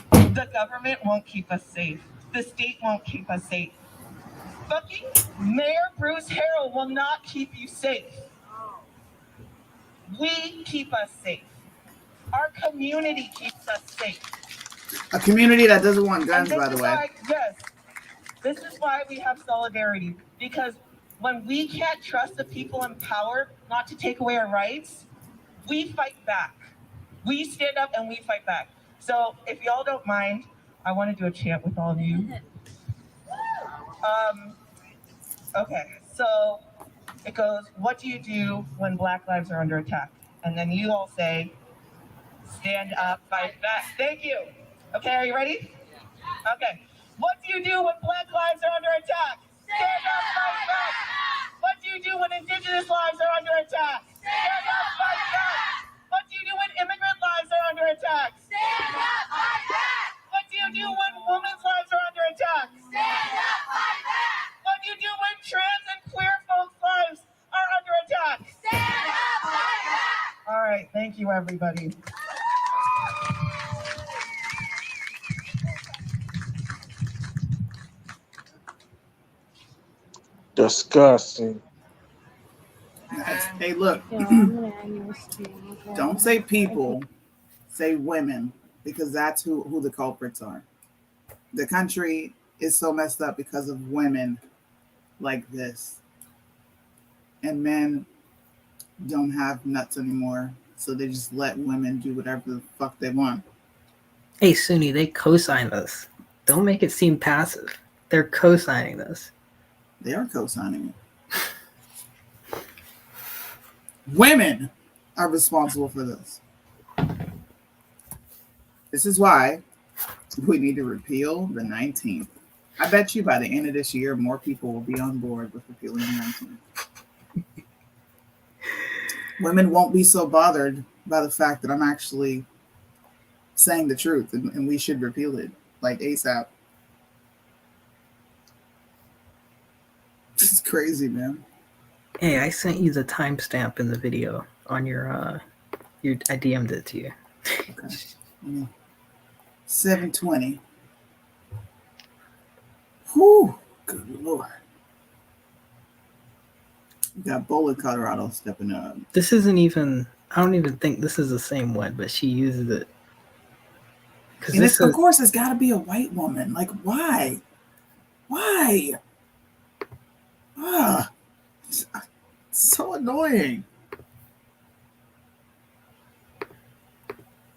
the government won't keep us safe. The state won't keep us safe. Fucking Mayor Bruce Harrell will not keep you safe. We keep us safe. Our community keeps us safe. A community that doesn't want guns, And by the way. This is why we have solidarity. Because when we can't trust the people in power not to take away our rights, we fight back. We stand up and we fight back. So if y'all don't mind, I want to do a chant with all of you. Okay, so it goes, what do you do when Black lives are under attack? And then you all say, stand up, fight back. Thank you. Okay, are you ready? Okay. What do you do when Black lives are under attack? Stand up, fight back. What do you do when Indigenous lives are under attack? Stand up, fight back. What do you do when immigrant lives are under attack? Stand up, fight back. What do you do when women's lives are under attack? Stand up, fight back. What do you do when trans and queer folks' lives are under attack? Stand up, fight back. All right, thank you, everybody. Disgusting. Hey, look. Don't say people, say women, because that's who the culprits are. The country is so messed up because of women like this. And men don't have nuts anymore, so they just let women do whatever the fuck they want. Hey, Sunni, they co-sign this. Don't make it seem passive. They're co-signing this. They are co-signing it. Women are responsible for this. This is why we need to repeal the 19th. I bet you by the end of this year, more people will be on board with repealing the 19th. Women won't be so bothered by the fact that I'm actually saying the truth, and we should repeal it, like ASAP. This is crazy, man. Hey, I sent you the timestamp in the video on your I DM'd it to you. Okay. 7:20. Whew, good Lord. We got Boulder, Colorado stepping up. This isn't even, I don't even think this is the same one, but she uses it. And of course, it's got to be a white woman. Like, why? Why? Ah, it's so annoying.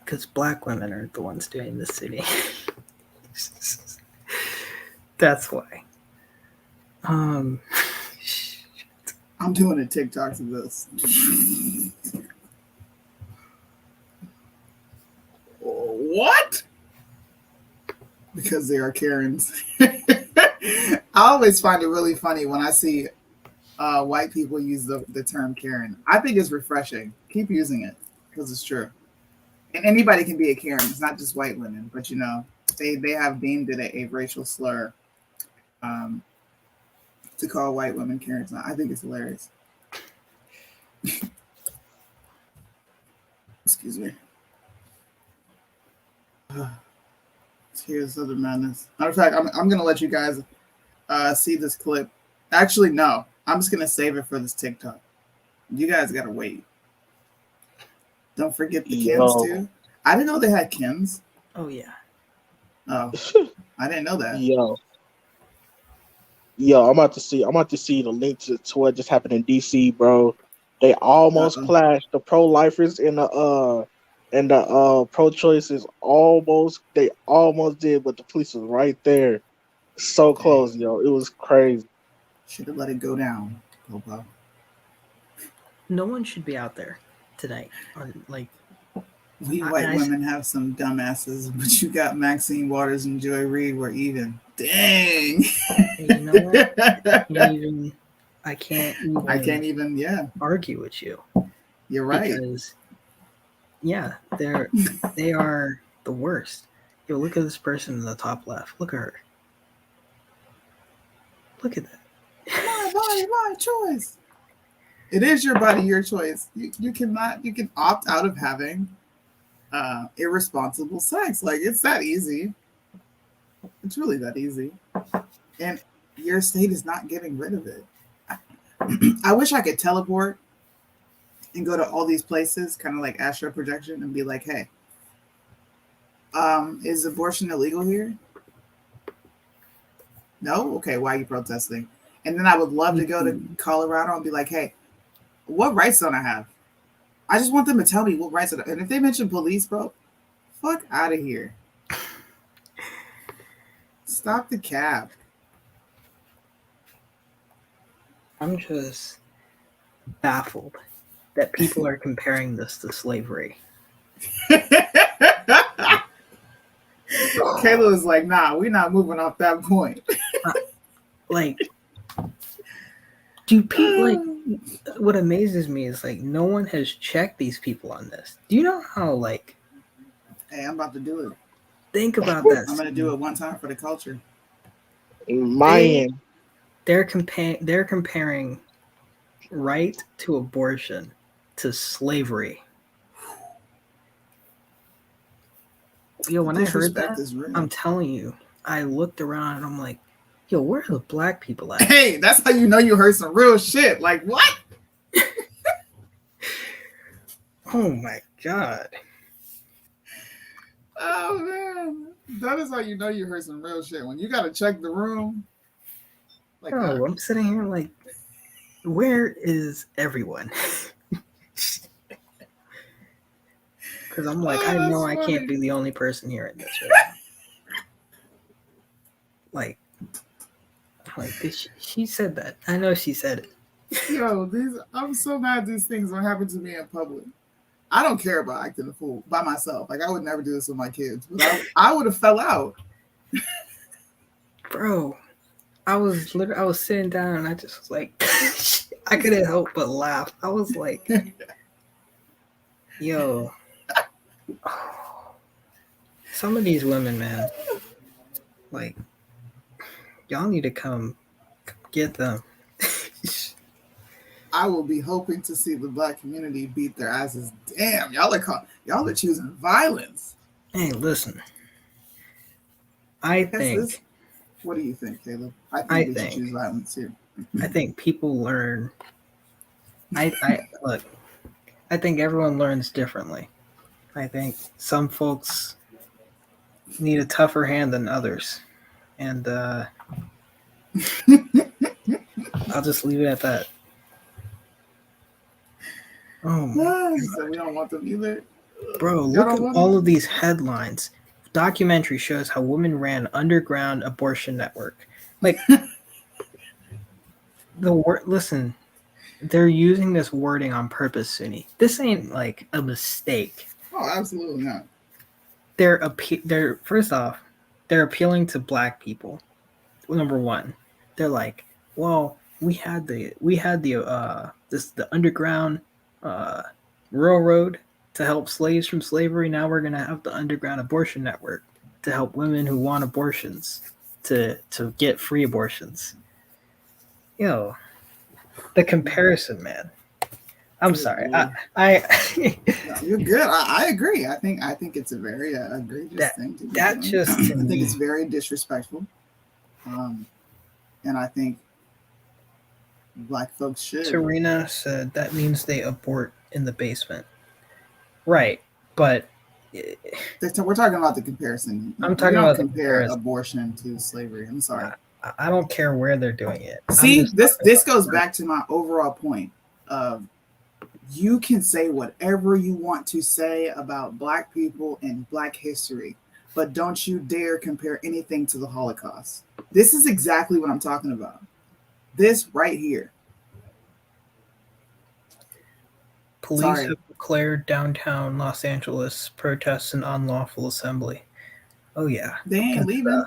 Because Black women are the ones doing this city. That's why. I'm doing a TikTok to this. What? Because they are Karens. I always find it really funny when I see white people use the term Karen. I think it's refreshing. Keep using it because it's true. And anybody can be a Karen. It's not just white women, but they have deemed it a racial slur to call white women Karens. I think it's hilarious. Excuse me. Here's other madness. Matter of fact, I'm gonna let you guys see this clip. Actually, no. I'm just gonna save it for this TikTok. You guys gotta wait. Don't forget the Kims too. I didn't know they had Kims. Oh yeah. Oh, I didn't know that. Yo, I'm about to see the link to what just happened in DC, bro. They almost clashed. The pro-lifers and the pro-choicers they almost did, but the police was right there. So close, yo. It was crazy. Should have let it go down, Popo. No one should be out there tonight. We white women have some dumbasses, but you got Maxine Waters and Joy Reid were even. Dang. You know what? I can't even. Yeah. Argue with you. You're right. Because they are the worst. Yo, look at this person in the top left. Look at her. Look at that. My body, my choice. It is your body, your choice. You can opt out of having irresponsible sex. Like, it's that easy. It's really that easy. And your state is not getting rid of it. I wish I could teleport and go to all these places, kind of like astral projection, and be like, hey, is abortion illegal here? No? Okay, why are you protesting? And then I would love to go to Colorado and be like, hey, what rights don't I have? I just want them to tell me what rights. And if they mention police, bro, fuck out of here. Stop the cab. I'm just baffled that people are comparing this to slavery. Kayla was like, nah, we're not moving off that point. Do people what amazes me is no one has checked these people on this. Do you know how hey, I'm about to do it. Think about that. I'm gonna do it one time for the culture. They're comparing right to abortion to slavery. Yo, when I heard that, I'm telling you, I looked around and I'm like, yo, where are the black people at? Hey, that's how you know you heard some real shit. Like, what? Oh my God. Oh man. That is how you know you heard some real shit. When you gotta check the room. Like, I'm sitting here like, where is everyone? Because I'm like, I know I can't be the only person here in this right now. She said that. I know she said it. Yo, I'm so mad these things don't happen to me in public. I don't care about acting a fool by myself. Like, I would never do this with my kids. But I would have fell out. Bro, I was sitting down and I just was like, I couldn't help but laugh. I was like, yo, some of these women, man, like, y'all need to come get them. I will be hoping to see the black community beat their asses. Damn, y'all are choosing violence. Hey, listen. I think. What do you think, Caleb? I think we should choose violence here. I think people learn. Look. I think everyone learns differently. I think some folks need a tougher hand than others, and I'll just leave it at that. Oh my so we don't want them either. Bro, look at all of these headlines. Documentary shows how women ran underground abortion network. Like listen, they're using this wording on purpose, Suni. This ain't like a mistake. Oh, absolutely not. They're first off, they're appealing to black people. Number one, they're like, well, we had the underground railroad to help slaves from slavery. Now we're gonna have the underground abortion network to help women who want abortions to get free abortions. Yo, the comparison, man. I'm sorry. I You're good. I agree. I think it's a very egregious thing to do. I think it's very disrespectful. And I think black folks should. Serena said that means they abort in the basement. Right, but we're talking about the comparison. I'm talking about compare abortion to slavery. I'm sorry. I don't care where they're doing it. See, this goes back to my overall point of You can say whatever you want to say about Black people and Black history, but don't you dare compare anything to the Holocaust. This is exactly what I'm talking about. This right here. Police have declared downtown Los Angeles protests an unlawful assembly. Oh yeah. They ain't leaving.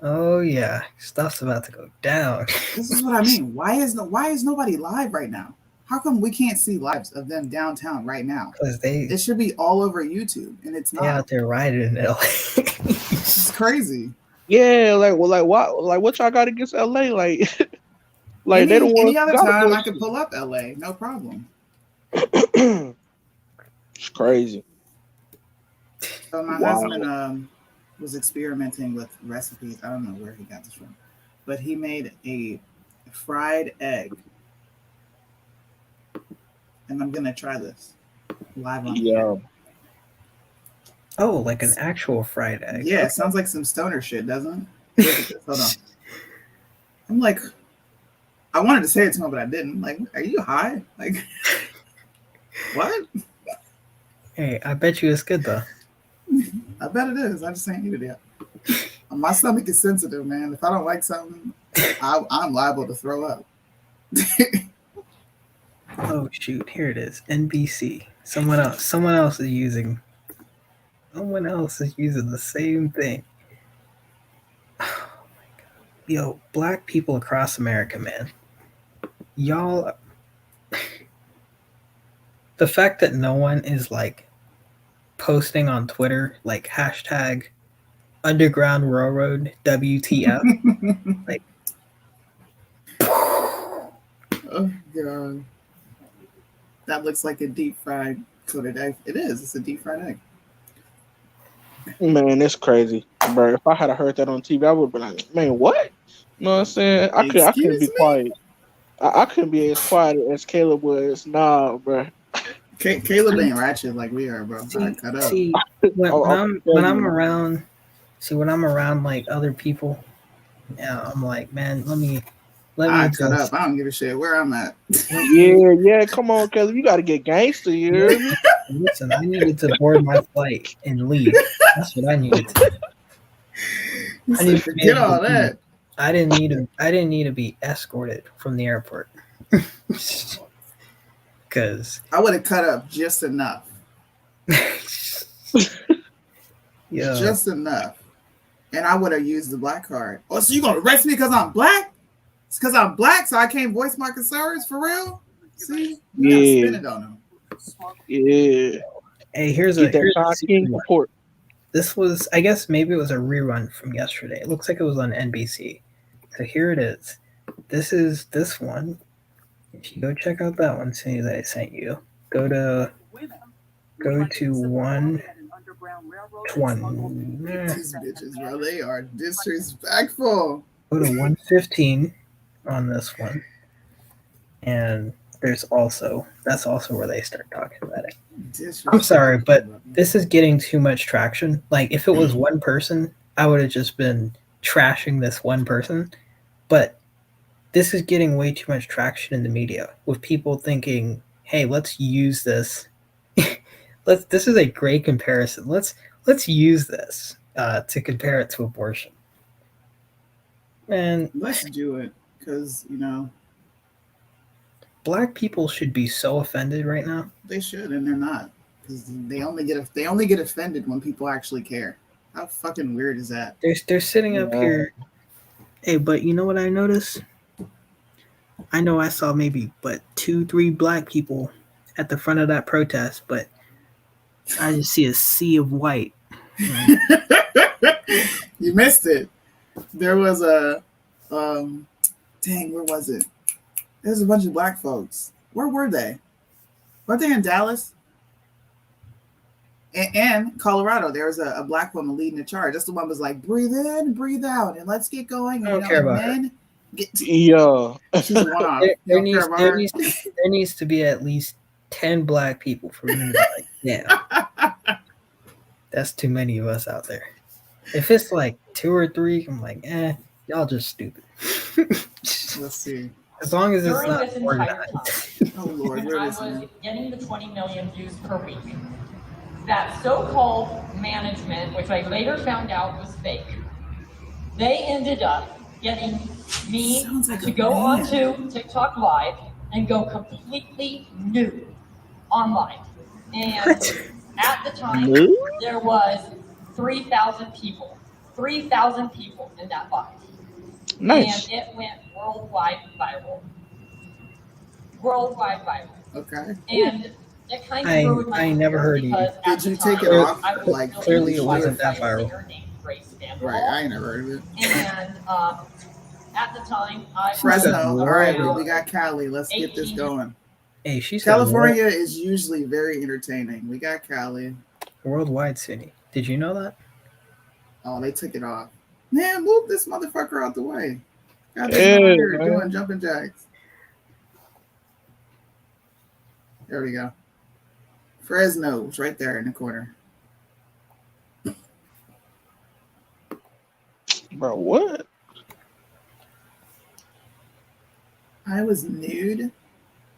Oh yeah. Stuff's about to go down. This is what I mean. Why is nobody live right now? How come we can't see lives of them downtown right now? Because it should be all over YouTube, and it's not. They out there riding in LA. It's crazy. Yeah, what y'all got against LA? Like Any, they don't want any other time I could pull up LA, no problem. It's crazy. So my husband was experimenting with recipes. I don't know where he got this from, but he made a fried egg, and I'm gonna try this live on Yeah. Oh, like an actual fried egg. Yeah, it sounds like some stoner shit, doesn't it? Look at this. Hold on. I'm like, I wanted to say it to him, but I didn't. Like, are you high? Like, what? Hey, I bet you it's good though. I bet it is. I just ain't eat it yet. My stomach is sensitive, man. If I don't like something, I'm liable to throw up. Oh shoot, here it is. NBC. Someone else is using the same thing. Oh my god. Yo, Black people across America, man. Y'all, the fact that no one is like posting on Twitter like hashtag Underground Railroad WTF. Like, oh god. That looks like a deep fried coated egg. It is. It's a deep fried egg. Man, it's crazy, bro. If I had heard that on TV, I would be like, man, what? You know what I'm saying? I couldn't be quiet. I couldn't be as quiet as Caleb was. Nah, bro. Caleb ain't ratchet like we are, bro. Cut up. See, when I'm around like other people, yeah, I'm like, man, let me cut up. I don't give a shit where I'm at. Yeah, come on, Caleb. You gotta get gangster, you hear me? Listen, I needed to board my flight and leave. That's what I needed to do. I need to forget all that. I didn't need to be escorted from the airport. Because I would have cut up just enough. Yeah. Just enough. And I would have used the black card. Oh, so you gonna arrest me because I'm black? It's because I'm black, so I can't voice my concerns for real? See? You gotta spin it on them. Yeah. Hey, here's a report. This was, I guess maybe it was a rerun from yesterday. It looks like it was on NBC. So here it is. This is this one. If you go check out that one, see that I sent you. Go to 120. These bitches, bro, they are disrespectful. Go to 115 on this one. And that's also where they start talking about it. I'm sorry, but this is getting too much traction. Like, if it was one person, I would have just been trashing this one person. But this is getting way too much traction in the media with people thinking, hey, let's use this. This is a great comparison. Let's use this to compare it to abortion. And let's do it, because Black people should be so offended right now. They should, and they're not, because they only get offended when people actually care. How fucking weird is that? They're sitting up here. Hey, but you know what I noticed? I know I saw maybe 2-3 Black people at the front of that protest, but I just see a sea of white. You missed it. There was a dang, where was it? There's a bunch of Black folks. Where were they? Weren't they in Dallas? And Colorado, there was a Black woman leading the charge. That's the one was like, breathe in, breathe out, and let's get going. I don't care about her. Yeah. There needs to be at least 10 Black people for me to be like, yeah. That's too many of us out there. If it's like 2 or 3, I'm like, y'all just stupid. Let's see. As long as it's not organized. Oh Lord, where I is was he? getting the 20 million views per week. That so-called management, which I later found out was fake, they ended up getting me to go onto TikTok Live and go completely nude online. And at the time, there was 3,000 people. 3,000 people in that live. Nice. And it went worldwide viral. Worldwide viral. Okay. And it kind of ruined my I never career heard you. because at Did the you take time, it off? I was Like really Clearly, it inspired wasn't by that a viral. singer named Grace Van Right, I ain't never heard of it. And at the time, I was Fresno. All right, around we got Cali. Let's get this 18 going. Hey, she said California is usually very entertaining. We got Cali. Worldwide city. Did you know that? Oh, they took it off. Man, move this motherfucker out the way. Got this Yeah, one out here man. doing jumping jacks. There we go. Fresno's right there in the corner. Bro, what? I was nude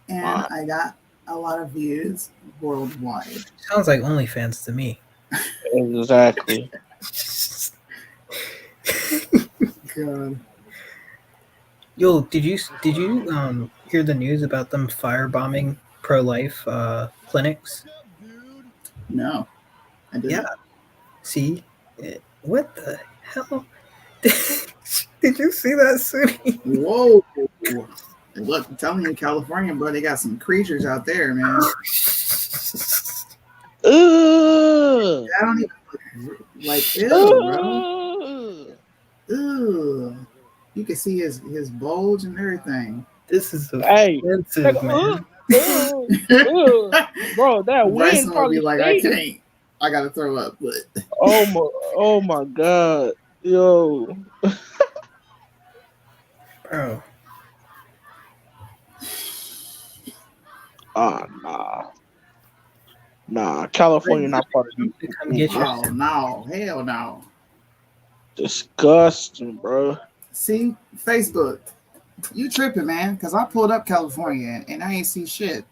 and I got a lot of views worldwide. Sounds like OnlyFans to me. Exactly. God. Yo, did you hear the news about them firebombing pro-life clinics? No, I didn't. Yeah. See, what the hell? Did you see that, Suni? Whoa! Look, I'm telling you, California, bro, they got some creatures out there, man. I don't even like ew, bro. Ew. You can see his bulge and everything. This is offensive, man. Bro, that wind Bryson will probably be like, I stinks. can't. I gotta throw up, but Oh my god, yo, bro. Nah, California not part of you. Come get your no, hell no. Disgusting, bro. See, Facebook, you tripping, man? Because I pulled up California and I ain't see shit.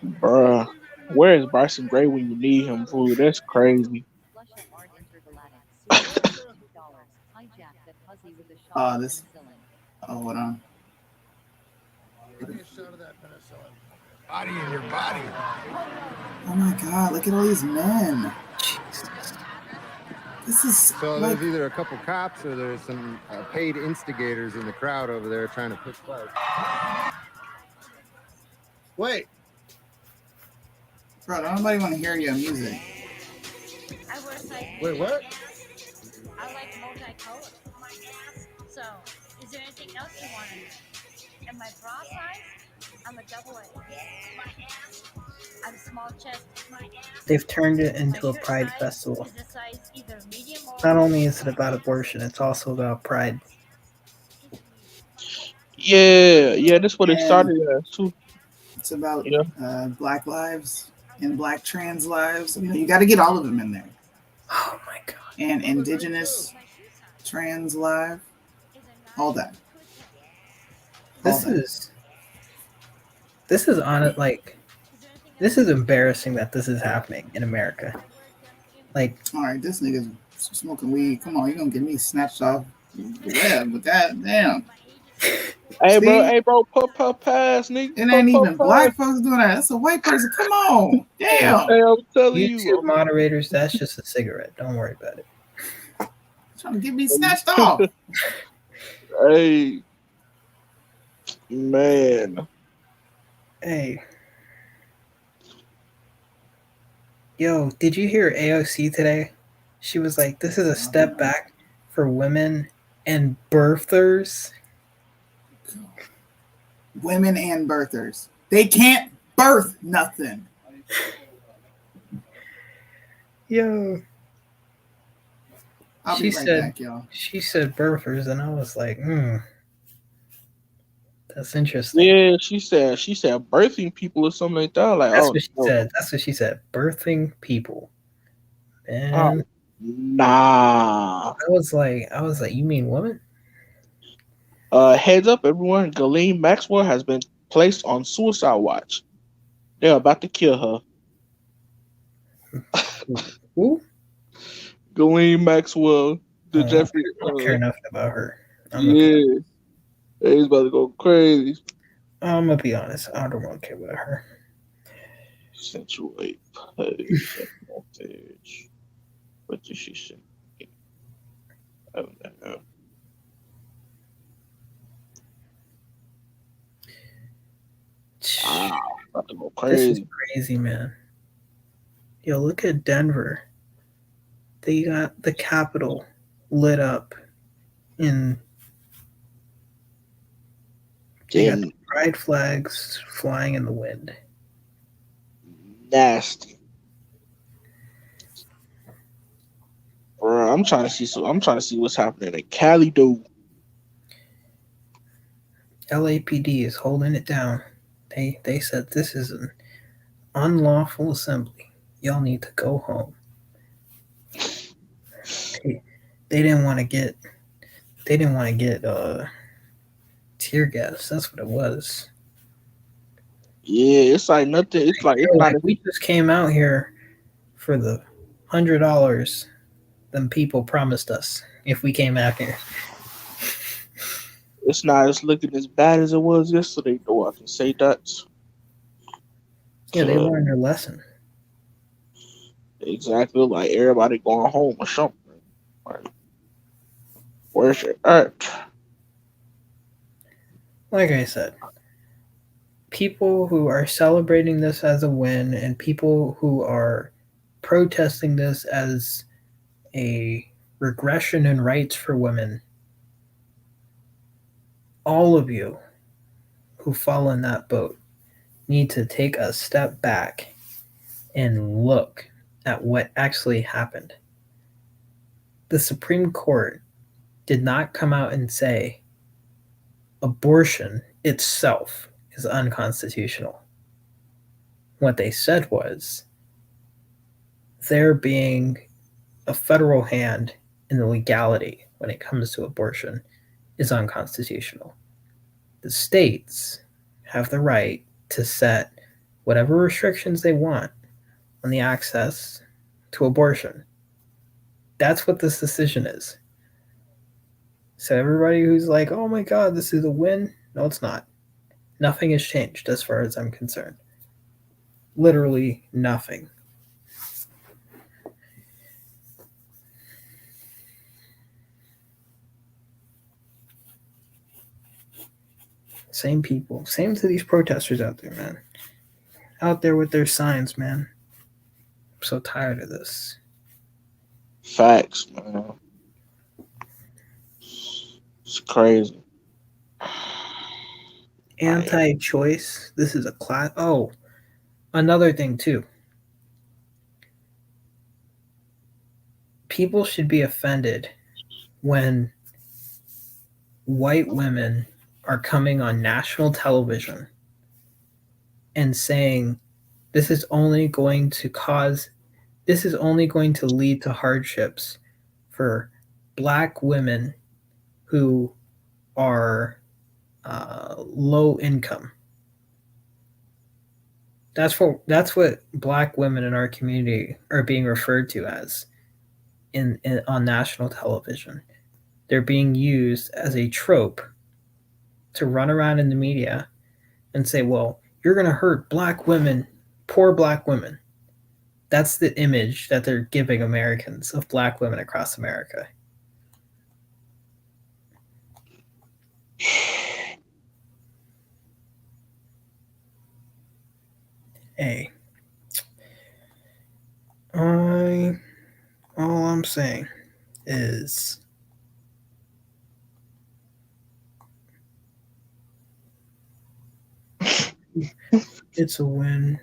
Bruh, where is Bryson Gray when you need him, fool? That's crazy. This. Oh, hold on. Body in your body. Oh my god, look at all these men. This is so like... there's either a couple cops or there's some paid instigators in the crowd over there trying to push flags. Wait. Bro, don't nobody want to hear your music. Wait, what? I like multicolored. So, is there anything else you want to know? And my bra size? I'm a double A. I'm small chest. They've turned it into a pride festival. Not only is it about abortion, it's also about pride. Yeah, that's what it started as too. It's about Black lives and Black trans lives. You know, you got to get all of them in there. Oh my god! And indigenous trans life, all that. This is on it. Like, this is embarrassing that this is happening in America. Like, all right, this nigga's smoking weed. Come on, you're gonna get me snatched off the web with that. Damn. Hey, bro, pop pass, nigga. It ain't even black folks doing that. That's a white person. Come on. Damn. Hey, I'm telling YouTube moderators, that's just a cigarette. Don't worry about it. Trying to get me snatched off. Hey, man. Hey. Yo, did you hear AOC today? She was like, this is a step back for women and birthers. Women and birthers. They can't birth nothing. Yo. I'll be right back, y'all. She said birthers, and I was like, that's interesting. Yeah, she said birthing people or something like that. Like, that's what she said. That's what she said. Birthing people. And nah. I was like, you mean women? Heads up, everyone. Ghislaine Maxwell has been placed on suicide watch. They're about to kill her. Who? Ghislaine Maxwell, the Jeffrey. I don't care nothing about her. Yeah, he's about to go crazy. I'm gonna be honest. I don't really care about her. Accentuate page. What did she say? Oh no. Wow, about to go crazy. This is crazy, man. Yo, look at Denver. They got the Capitol lit up in. They got the pride flags flying in the wind. Nasty. Bro, I'm trying to see what's happening in Cali, dude. LAPD is holding it down. They said this is an unlawful assembly. Y'all need to go home. They didn't want to get tear gas. That's what it was. Yeah, it's like nothing. It's like it's not. We just came out here for the $100 them people promised us if we came out here. It's not as looking as bad as it was yesterday, though. I can say that. Yeah, they learned their lesson. Exactly, like everybody going home or something. Like, where's your art? Like I said, people who are celebrating this as a win and people who are protesting this as a regression in rights for women, all of you who fall in that boat need to take a step back and look at what actually happened. The Supreme Court did not come out and say abortion itself is unconstitutional. What they said was there being a federal hand in the legality when it comes to abortion is unconstitutional. The states have the right to set whatever restrictions they want on the access to abortion. That's what this decision is. So everybody who's like, oh my God, this is a win. No, it's not. Nothing has changed as far as I'm concerned. Literally nothing. Same people. Same to these protesters out there, man. Out there with their signs, man. I'm so tired of this. Facts, man. It's crazy. Anti-choice. This is a class. Oh, another thing too. People should be offended when white women are coming on national television and saying this is only going to lead to hardships for black women who are low income. That's what black women in our community are being referred to as on national television. They're being used as a trope to run around in the media and say, well, you're going to hurt black women, poor black women. That's the image that they're giving Americans of black women across America. Hey, all I'm saying is it's a win.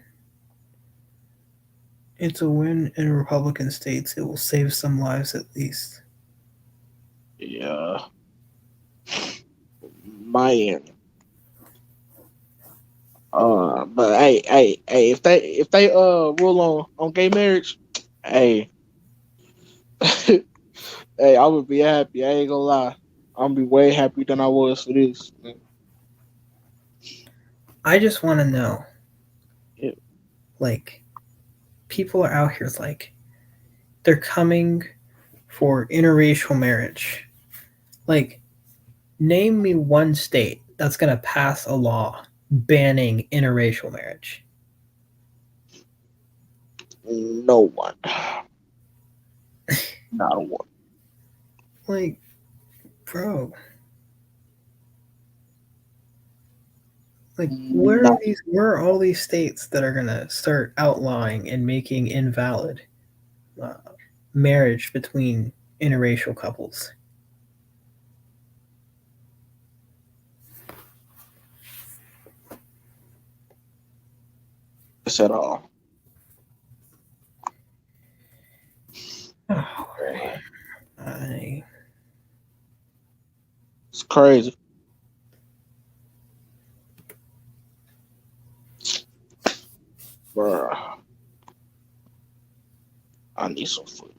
It's a win in Republican states. It will save some lives at least. Yeah. My end. But hey, if they rule on gay marriage, hey, hey, I would be happy. I ain't gonna lie. I'm gonna be way happier than I was for this. I just want to know, Yeah. like, people are out here like they're coming for interracial marriage. Like, name me one state that's gonna pass a law banning interracial marriage. No one. Not a one. Like, bro. Like, Not where are all these states that are gonna start outlawing and making invalid uh, marriage between interracial couples? at all. Oh, I It's crazy. Bruh. I need some food.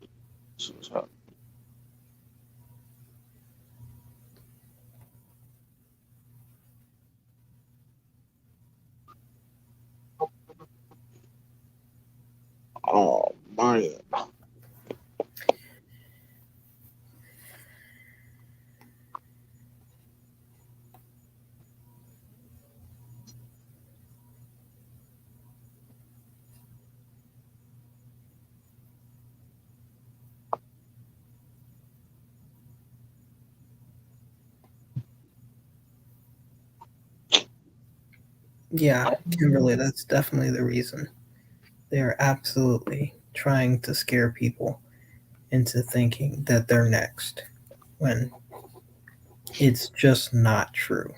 Oh man. yeah, Kimberly, that's definitely the reason. They are absolutely trying to scare people into thinking that they're next when it's just not true.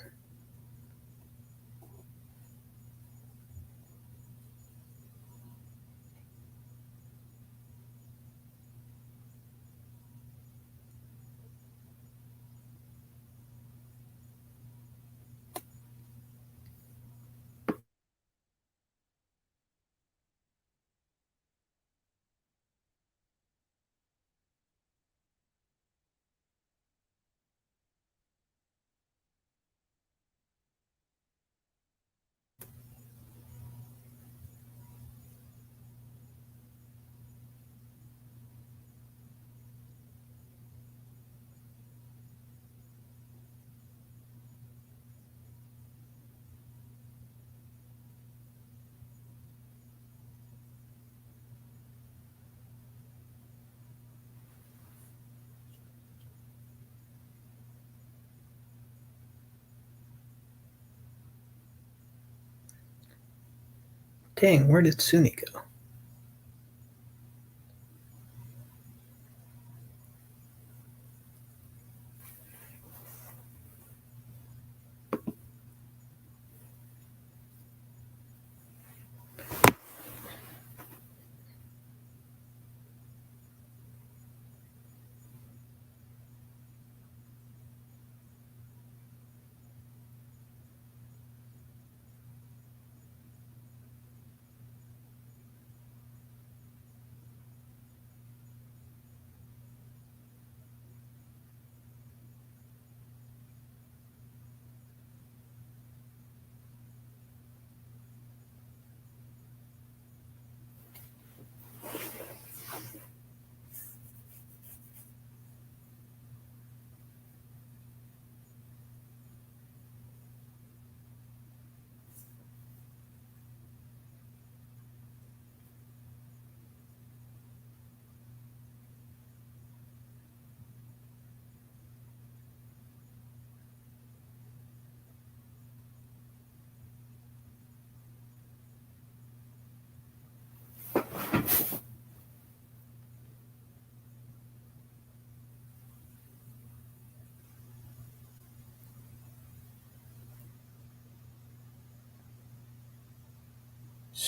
Dang, where did Suni go?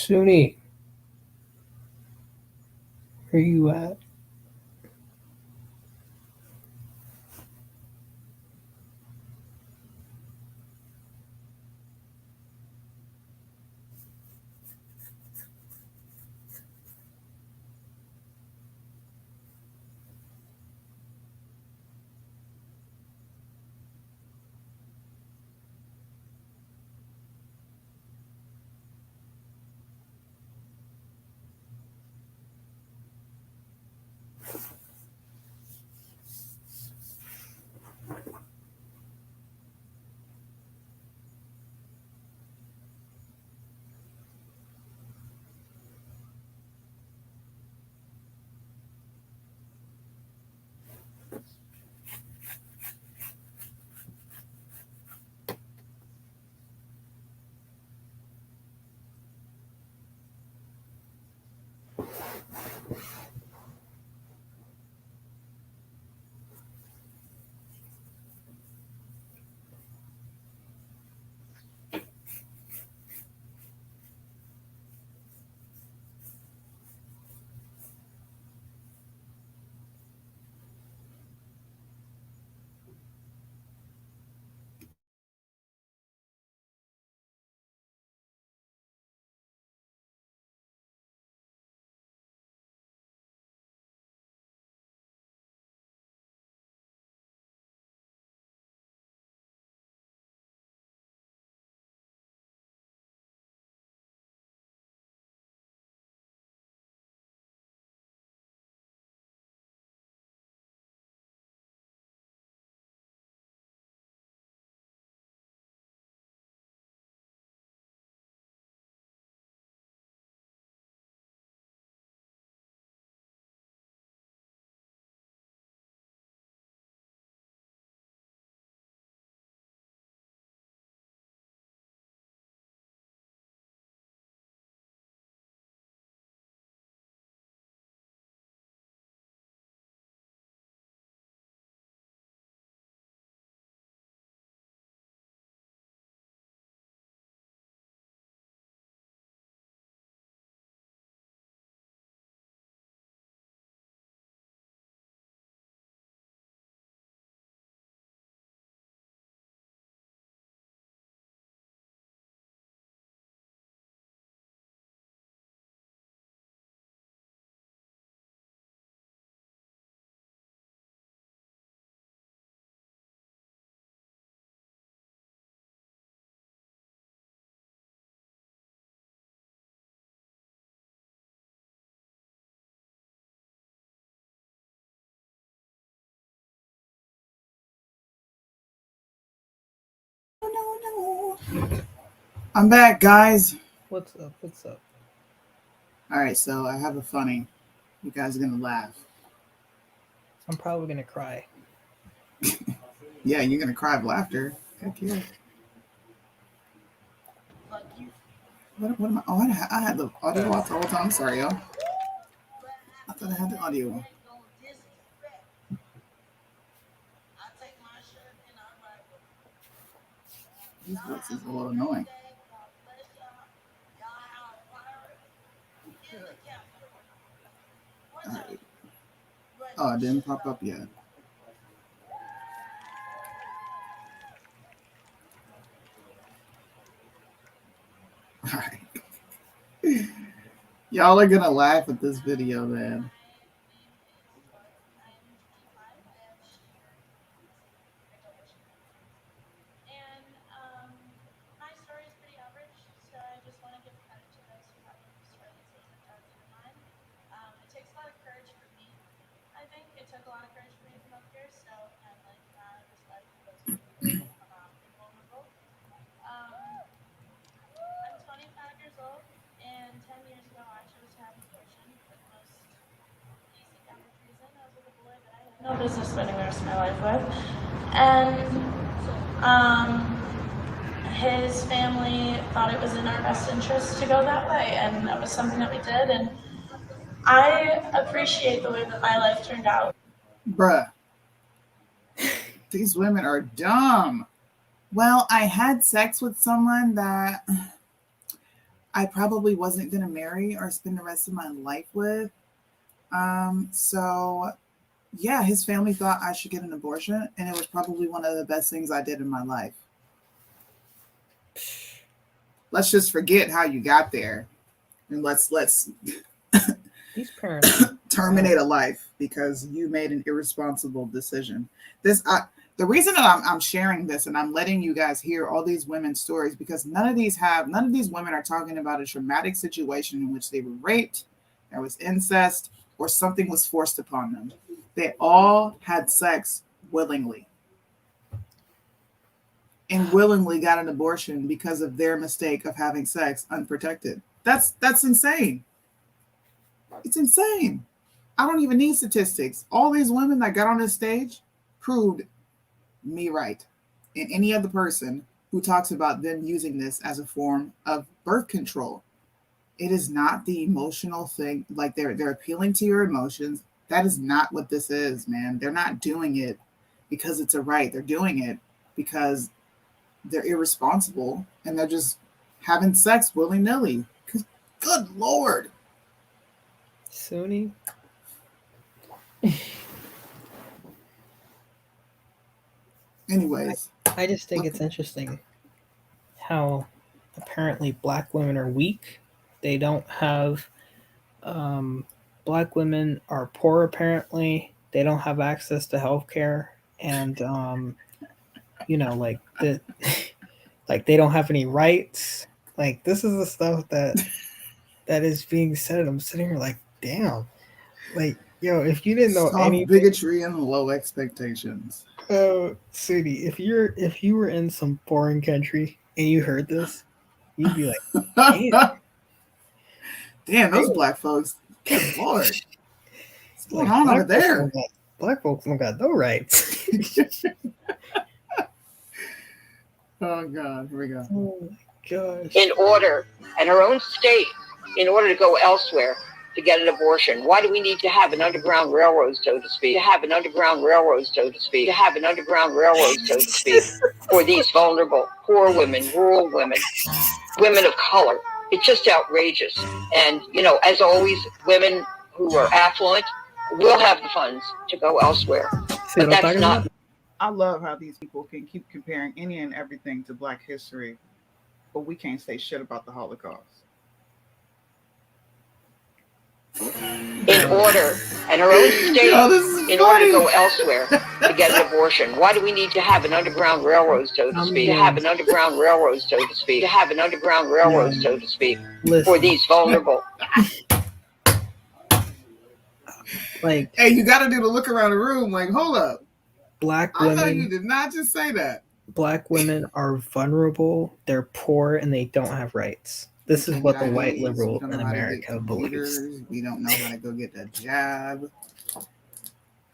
Suni, where you at? I'm back, guys. What's up? What's up? All right, so I have a funny. You guys are gonna laugh. I'm probably gonna cry. Yeah, you're gonna cry of laughter. Heck yeah. What am I? Oh, I had the audio off the whole time. I'm sorry, y'all. I thought I had the audio on. These books is a little annoying. All right. Oh, it didn't pop up yet. All right. Y'all are gonna laugh at this video, man. No business spending the rest of my life with. And his family thought it was in our best interest to go that way, and that was something that we did, and I appreciate the way that my life turned out. Bruh. These women are dumb. Well, I had sex with someone that I probably wasn't going to marry or spend the rest of my life with. So yeah, his family thought I should get an abortion, and it was probably one of the best things I did in my life. Let's just forget how you got there, and let's These parents terminate a life because you made an irresponsible decision. The reason that I'm sharing this and I'm letting you guys hear all these women's stories, because none of these women are talking about a traumatic situation in which they were raped, there was incest, or something was forced upon them. They all had sex willingly. And willingly got an abortion because of their mistake of having sex unprotected. That's insane. It's insane. I don't even need statistics. All these women that got on this stage proved me right. And any other person who talks about them using this as a form of birth control. It is not the emotional thing. Like they're appealing to your emotions. That is not what this is, man. They're not doing it because it's a right. They're doing it because they're irresponsible and they're just having sex willy-nilly. Good Lord. Sony. Anyways. I just think it's interesting how apparently black women are weak. They don't have black women are poor apparently. They don't have access to healthcare, and like like they don't have any rights. Like this is the stuff that is being said. I'm sitting here like, damn. Like, yo, if you didn't know any bigotry and low expectations. Oh, Sudi, if you were in some foreign country and you heard this, you'd be like, damn. Damn, those black folks. Good Lord. What's going on over there? Black folks don't got no rights. Oh, God. Here we go. Oh, my gosh. In order to go elsewhere to get an abortion. Why do we need to have an underground railroad, so to speak? For these vulnerable, poor women, rural women, women of color. It's just outrageous. And, as always, women who are affluent will have the funds to go elsewhere. But that's not. I love how these people can keep comparing any and everything to Black history, but we can't say shit about the Holocaust. In order to go elsewhere to get an abortion. Why do we need to have an underground railroad, so to speak? For these vulnerable. Like, hey, you got to do the look around the room. Like, hold up. Black I women. know you did not just say that. black women are vulnerable, they're poor, and they don't have rights. This is can't what get the white IDs, we liberal don't in know how to get America believes. computers, we don't know how to go get a job.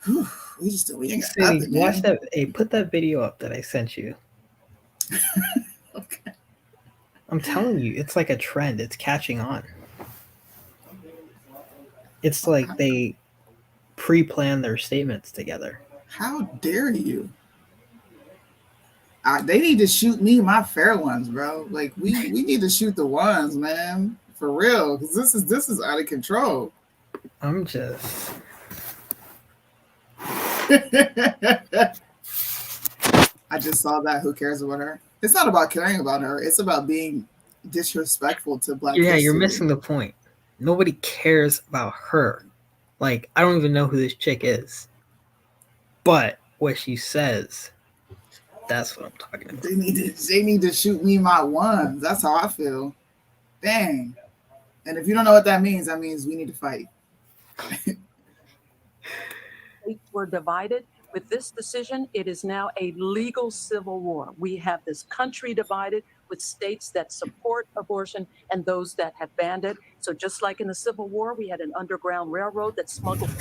Whew, we ain't got Sadie, nothing, watch man. that. Hey, put that video up that I sent you. Okay. I'm telling you, it's like a trend. It's catching on. It's like they pre-plan their statements together. How dare you? They need to shoot me my fair ones, bro. Like we need to shoot the ones, man, for real, because this is out of control. I'm just. I just saw that. Who cares about her? It's not about caring about her. It's about being disrespectful to Black history. You're missing the point. Nobody cares about her. Like, I don't even know who this chick is. But what she says, that's what I'm talking about. They need to shoot me my ones. That's how I feel. Dang. And if you don't know what that means we need to fight. States were divided. With this decision, it is now a legal civil war. We have this country divided with states that support abortion and those that have banned it. So just like in the Civil War, we had an underground railroad that smuggled.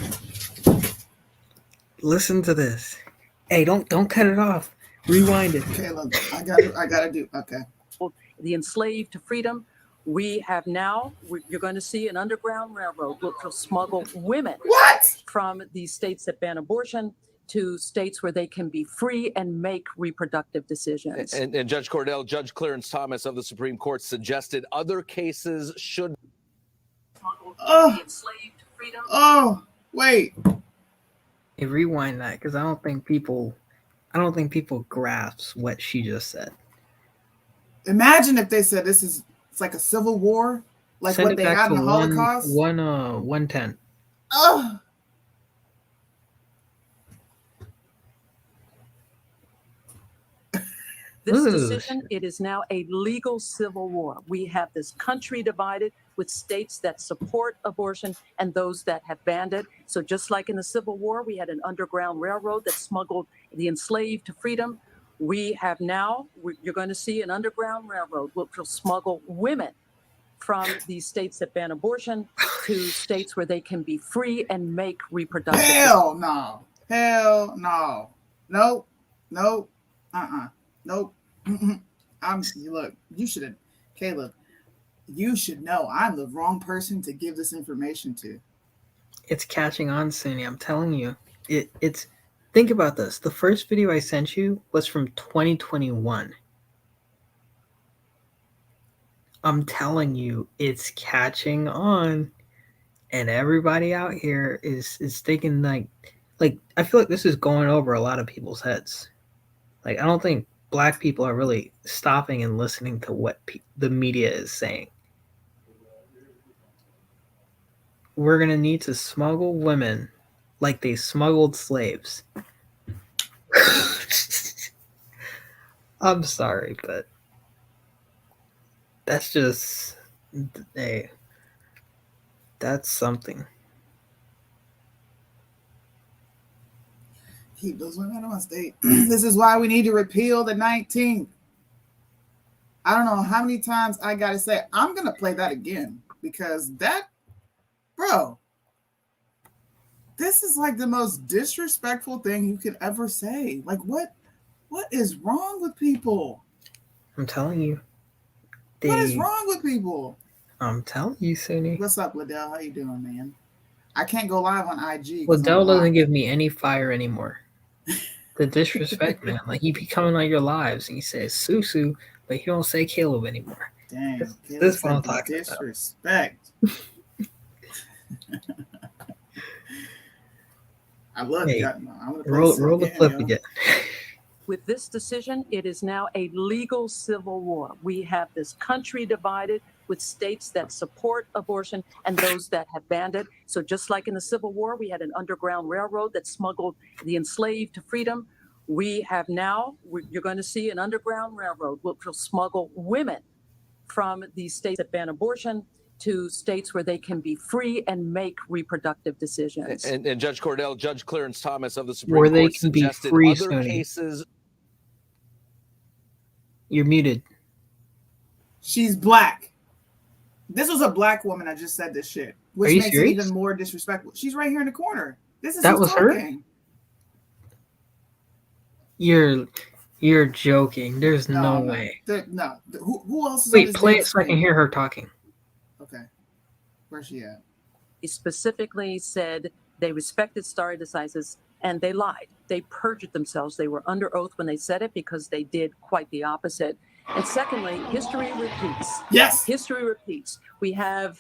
Listen to this. Hey, don't cut it off. Rewind it. Okay, look, I gotta do. Okay. The enslaved to freedom. We have now. You're going to see an underground railroad which will smuggle women. What? From these states that ban abortion to states where they can be free and make reproductive decisions. And Judge Cordell, Judge Clarence Thomas of the Supreme Court suggested other cases should. Oh, wait. Hey, rewind that, because I don't think people grasp what she just said. Imagine if they said it's like a civil war, like Send what they had in the Holocaust. 110. Oh. This decision, it is now a legal civil war. We have this country divided with states that support abortion and those that have banned it. So just like in the Civil War, we had an underground railroad that smuggled the enslaved to freedom. We have now, you're going to see an underground railroad which will smuggle women from these states that ban abortion to states where they can be free and make reproductive. Hell no. Hell no. Nope. Nope. Nope. Look, you should, Caleb, you should know I'm the wrong person to give this information to. It's catching on, Sunny. I'm telling you. It's think about this. The first video I sent you was from 2021. I'm telling you, it's catching on. And everybody out here is thinking like I feel like this is going over a lot of people's heads. Like, I don't think Black people are really stopping and listening to what the media is saying. We're going to need to smuggle women like they smuggled slaves. I'm sorry, but that's just, hey, that's something. Keep those women on state. This is why we need to repeal the 19th. I don't know how many times I gotta say. I'm gonna play that again because that, bro, this is like the most disrespectful thing you could ever say. Like, what is wrong with people? I'm telling you. What is wrong with people? I'm telling you, Sunny. What's up, Liddell? How you doing, man? I can't go live on IG. Liddell doesn't give me any fire anymore. The disrespect, man. Like, he be coming on your lives and he says Susu, but he don't say Caleb anymore. Damn, this is what I'm talking disrespect. I love hey, that. I'm gonna roll the clip again. With this decision, it is now a legal civil war. We have this country divided with states that support abortion and those that have banned it. So just like in the Civil War, we had an underground railroad that smuggled the enslaved to freedom. We have now, you're going to see an underground railroad which will smuggle women from these states that ban abortion to states where they can be free and make reproductive decisions. And Judge Cordell, Judge Clarence Thomas of the Supreme Where they Court can be suggested free, other Sunny. cases. You're muted. She's black. This was a black woman that just said this shit, which makes it even more disrespectful. She's right here in the corner. This is that was talking. Her. You're joking. There's no way. No. Who else is Wait, on this play damn it so I can screen? hear her talking. Okay. Where's she at? He specifically said they respected stare decisis and they lied. They perjured themselves. They were under oath when they said it because they did quite the opposite. And secondly, history repeats. Yes. History repeats. We have,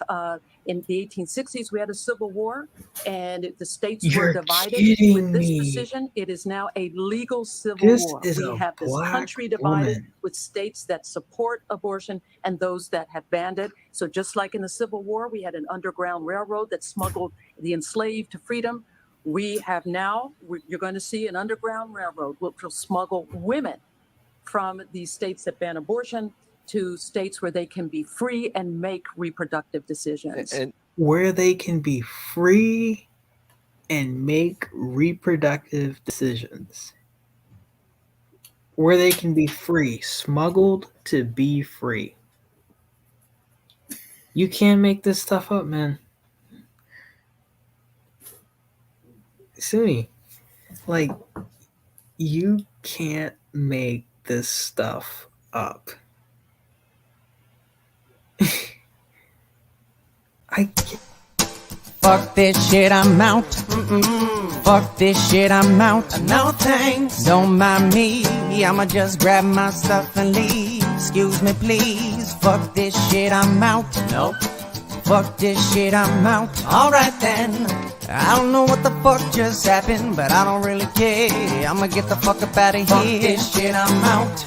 in the 1860s, we had a civil war and the states were divided. With this decision, it is now a legal civil war. We have this country divided with states that support abortion and those that have banned it. So just like in the Civil War, we had an underground railroad that smuggled the enslaved to freedom. We have now, you're going to see an underground railroad which will smuggle women from these states that ban abortion to states where they can be free and make reproductive decisions. And where they can be free and make reproductive decisions. Where they can be free, smuggled to be free. You can't make this stuff up, man. Suni, like, you can't make this stuff up. I can't. Fuck this shit, I'm out. Fuck this shit, I'm out. No thanks. Don't mind me. I'ma just grab my stuff and leave. Excuse me, please. Fuck this shit, I'm out. Nope. Fuck this shit, I'm out. Alright then. I don't know what the fuck just happened, but I don't really care. I'ma get the fuck up out of here. Fuck this shit, I'm out.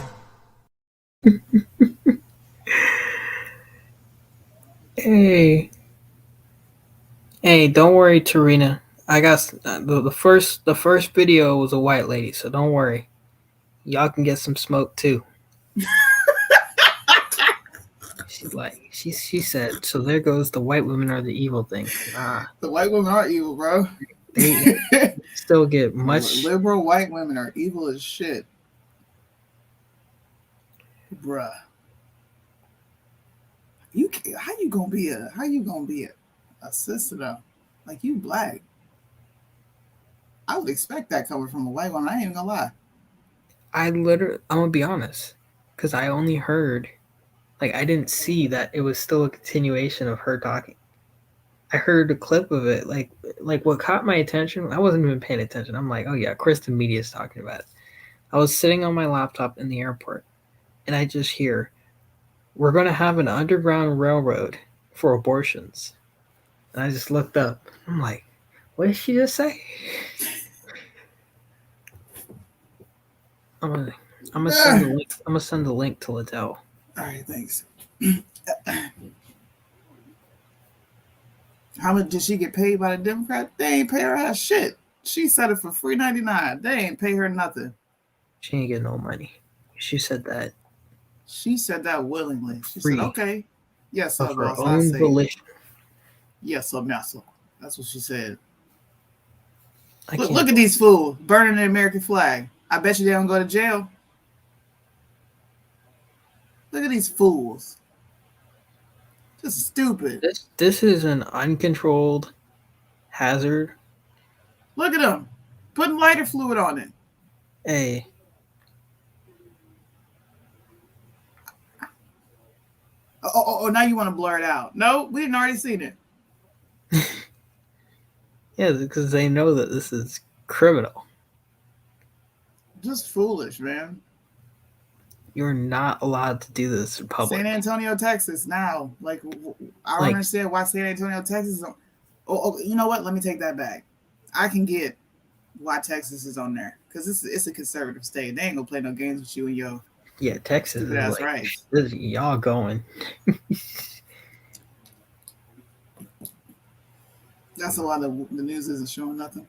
Hey, don't worry, Tarina. I got the first video was a white lady, so don't worry. Y'all can get some smoke too. She said, so there goes the white women are the evil thing. The white women are evil, bro. They still get much. Liberal white women are evil as shit, bruh. How you gonna be a sister though? Like, you black. I would expect that coming from a white woman. I ain't even gonna lie. I'm gonna be honest, because I only heard, like, I didn't see that it was still a continuation of her talking. I heard a clip of it, like what caught my attention. I wasn't even paying attention. I'm like, oh yeah, Kristen Media's talking about it. I was sitting on my laptop in the airport, and I just hear, we're gonna have an underground railroad for abortions. And I just looked up. I'm like, what did she just say? I'm gonna send the link. I'm gonna send the link to Liddell. All right, thanks. How much did she get paid by the Democrat? They ain't pay her ass shit. She said it for $3.99. They ain't pay her nothing. She ain't get no money. She said that. She said that willingly. She said, "Okay, yes, sir, of her boss. own volition." Yes, sir, muscle. That's what she said. Look at these fools burning the American flag. I bet you they don't go to jail. Look at these fools. Just stupid. This is an uncontrolled hazard. Look at them putting lighter fluid on it. Hey. Oh, now you want to blur it out. No, we didn't already seen it. Yeah, because they know that this is criminal. Just foolish, man. You're not allowed to do this in public. San Antonio, Texas. Now, I don't understand why San Antonio, Texas. You know what? Let me take that back. I can get why Texas is on there, because it's a conservative state. They ain't gonna play no games with you and your Texas. That's right. Y'all going. That's why the news isn't showing nothing.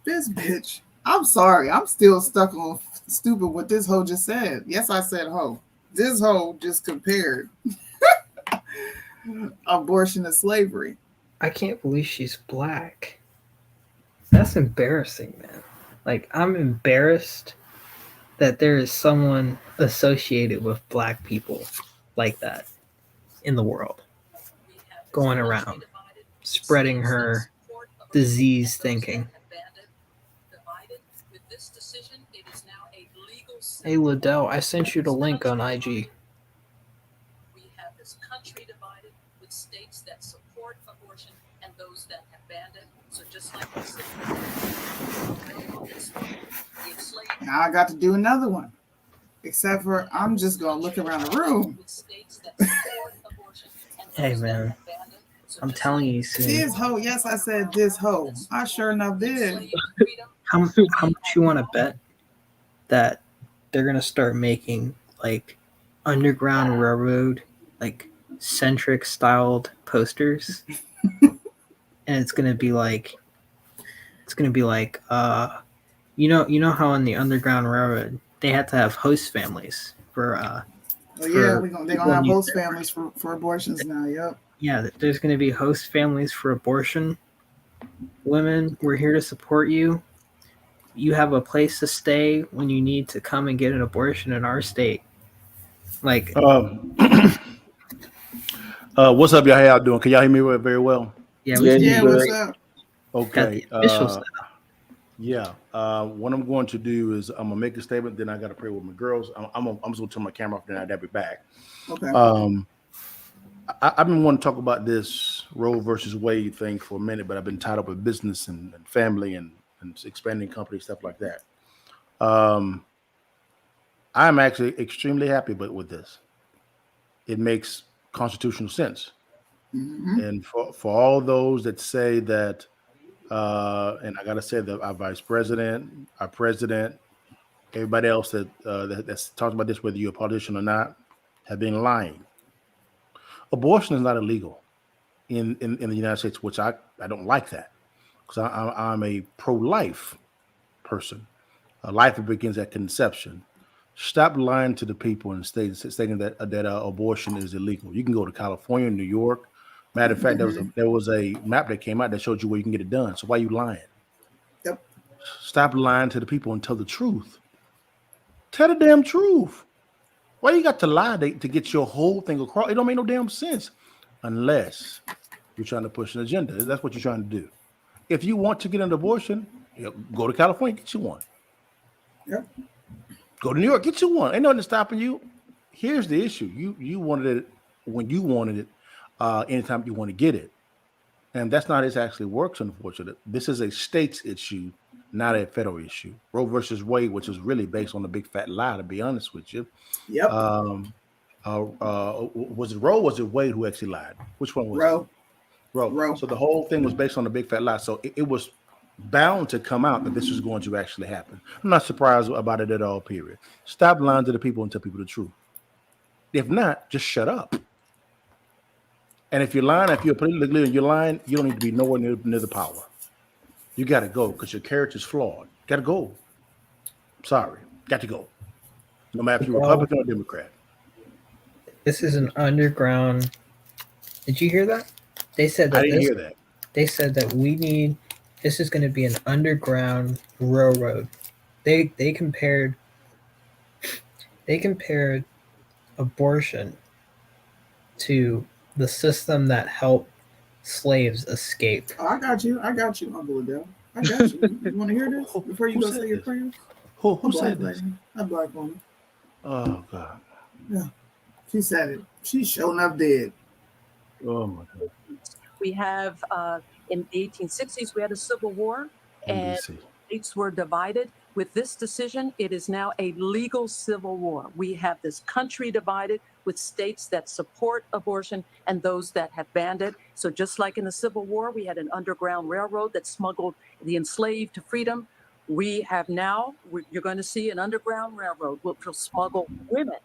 This bitch. I'm sorry. I'm still stuck on stupid what this hoe just said. Yes, I said hoe. This hoe just compared abortion to slavery. I can't believe she's black. That's embarrassing, man. Like, I'm embarrassed that there is someone associated with black people like that in the world going around spreading her disease thinking. Hey Liddell, I sent you the link on IG. We have this country divided with states that support abortion and those that have banned it. So just like Now I got to do another one. Except for I'm just gonna look around the room. Hey man, I'm telling you soon. This hoe, yes, I said this hoe. I sure enough did. How much you want to bet that they're gonna start making like Underground Railroad, like centric styled posters, and it's gonna be like, you know how in the Underground Railroad they had to have host families for Oh yeah, they're gonna have host families for abortions now. Yep. Yeah, there's gonna be host families for abortion. Women, we're here to support you. You have a place to stay when you need to come and get an abortion in our state. Like, what's up, y'all? How y'all doing? Can y'all hear me very well? Yeah, what's up? Okay. Official yeah. What I'm going to do is I'm gonna make a statement. Then I got to pray with my girls. I'm just gonna turn my camera off. Then I'll be back. Okay. I've been wanting to talk about this Roe versus Wade thing for a minute, but I've been tied up with business and family and expanding company stuff like that. I'm actually extremely happy with this. It makes constitutional sense. Mm-hmm. And for all those that say that, and I gotta say that our vice president, our president, everybody else that's talking about this, whether you're a politician or not, have been lying. Abortion is not illegal in the United States, which I don't like that, because I'm a pro-life person. Life begins at conception. Stop lying to the people and stating that abortion is illegal. You can go to California, New York. Matter of fact, there was a map that came out that showed you where you can get it done. So why are you lying? Yep. Stop lying to the people and tell the truth. Tell the damn truth. Why you got to lie to get your whole thing across? It don't make no damn sense unless you're trying to push an agenda. That's what you're trying to do. If you want to get an abortion, go to California, get you one. Yep. Go to New York, get you one. Ain't nothing stopping you. Here's the issue. You wanted it when you wanted it, anytime you want to get it. And that's not how it actually works, unfortunately. This is a state's issue, not a federal issue. Roe versus Wade, which is really based on a big fat lie, to be honest with you. Yep. Was it Roe or was it Wade who actually lied? Which one was it? Roe. So the whole thing was based on a big fat lie. So it was bound to come out that this was going to actually happen. I'm not surprised about it at all, period. Stop lying to the people and tell people the truth. If not, just shut up. And if you're lying, if you're politically leader and you're lying, you don't need to be nowhere near the power. You got to go because your character's flawed. Got to go. Sorry. Got to go. No matter if you're Republican or Democrat. This is an underground. Did you hear that? They said that. I didn't hear that. They said that this is going to be an underground railroad. They compared abortion to the system that helped slaves escape. Oh, I got you, Uncle Liddell. I got you. You want to hear this before you go say your prayers? Who said this? A black woman. Oh God. Yeah, she said it. She sure enough did. Oh my God. We have in the 1860s, we had a civil war, and states were divided. With this decision, it is now a legal civil war. We have this country divided with states that support abortion and those that have banned it. So just like in the Civil War, we had an underground railroad that smuggled the enslaved to freedom. We have now, you're going to see an underground railroad which will smuggle women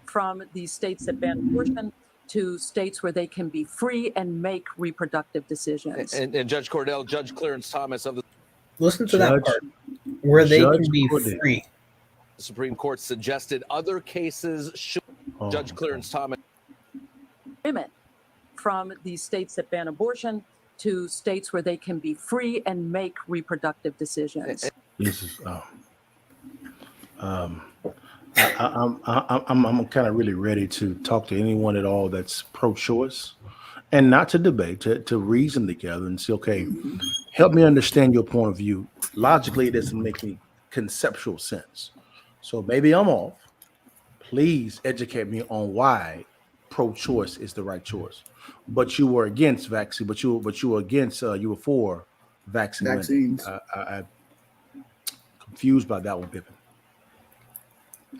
from these states that ban abortion to states where they can be free and make reproductive decisions. And Judge Cordell, Judge Clarence Thomas of the Listen to that part where they can be free. The Supreme Court suggested other cases should Judge Clarence Thomas. Women from these states that ban abortion to states where they can be free and make reproductive decisions. I'm kind of really ready to talk to anyone at all that's pro-choice, and not to debate, to reason together and say, okay, help me understand your point of view. Logically, it doesn't make any conceptual sense. So maybe I'm off. Please educate me on why pro-choice is the right choice. But you were against vaccine, but you were against you were for vaccine mandate. Vaccines. I'm confused by that one, Pippin.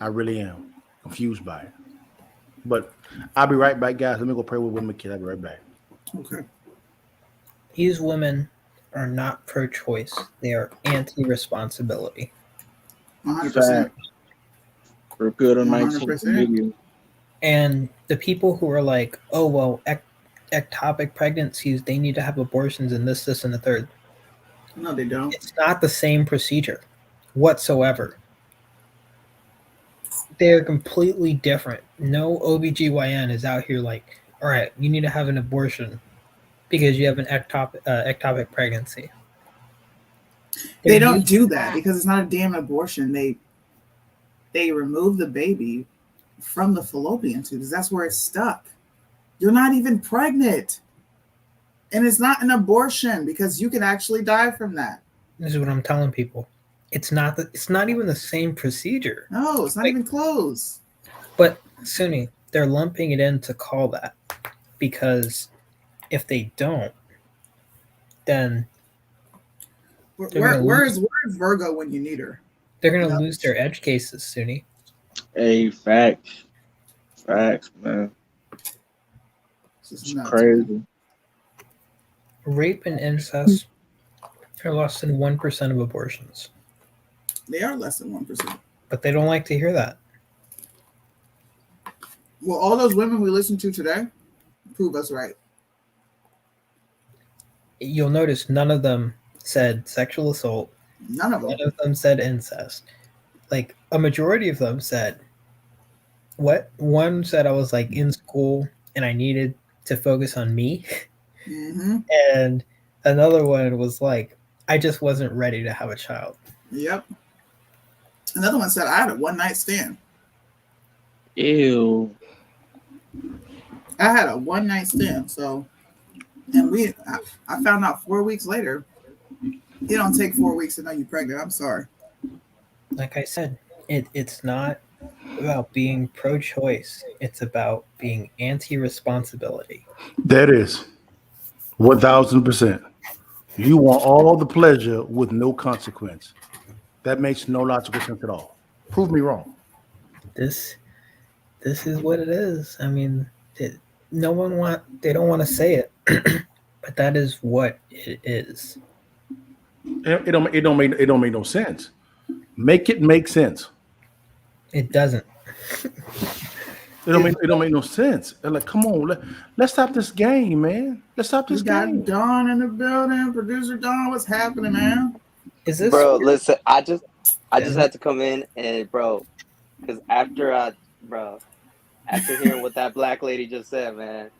I really am confused by it. But I'll be right back, guys. Let me go pray with my kid. I'll be right back. Okay. These women are not pro-choice. They are anti-responsibility. 100%. For good on 100%. video. And the people who are like, oh, well, ectopic pregnancies, they need to have abortions and this, and the third. No, they don't. It's not the same procedure whatsoever. They're completely different. No OBGYN is out here like, all right, you need to have an abortion because you have an ectopic pregnancy. They don't do that because it's not a damn abortion. They remove the baby from the fallopian tubes. That's where it's stuck. You're not even pregnant. And it's not an abortion because you can actually die from that. This is what I'm telling people. It's not even the same procedure. No, it's not even close. But Sunni, they're lumping it in to call that because if they don't, then where's Virgo when you need her? They're gonna lose their edge cases, Sunni. Hey, facts, man. It's crazy. Rape and incest are less than 1% of abortions. They are less than 1%. But they don't like to hear that. Well, all those women we listened to today prove us right. You'll notice none of them said sexual assault. None of them said incest. Like a majority of them said, what? One said I was like in school and I needed to focus on me. Mm-hmm. And another one was like, I just wasn't ready to have a child. Yep. Another one said, I had a one-night stand. Ew. I had a one-night stand. So, and I found out 4 weeks later, it don't take 4 weeks to know you're pregnant. I'm sorry. Like I said, it's not about being pro-choice. It's about being anti-responsibility. That is 1,000%. You want all the pleasure with no consequence. That makes no logical sense at all. Prove me wrong. This is what it is. I mean, they don't want to say it, but that is what it is. It don't make no sense. Make it make sense. It doesn't. It don't make no sense. They're like, come on, let's stop this game, man. Let's stop this game. Dawn in the building. Producer Dawn, what's happening, man? Is this bro? Listen, I just had to come in and bro, because after hearing what that black lady just said, man,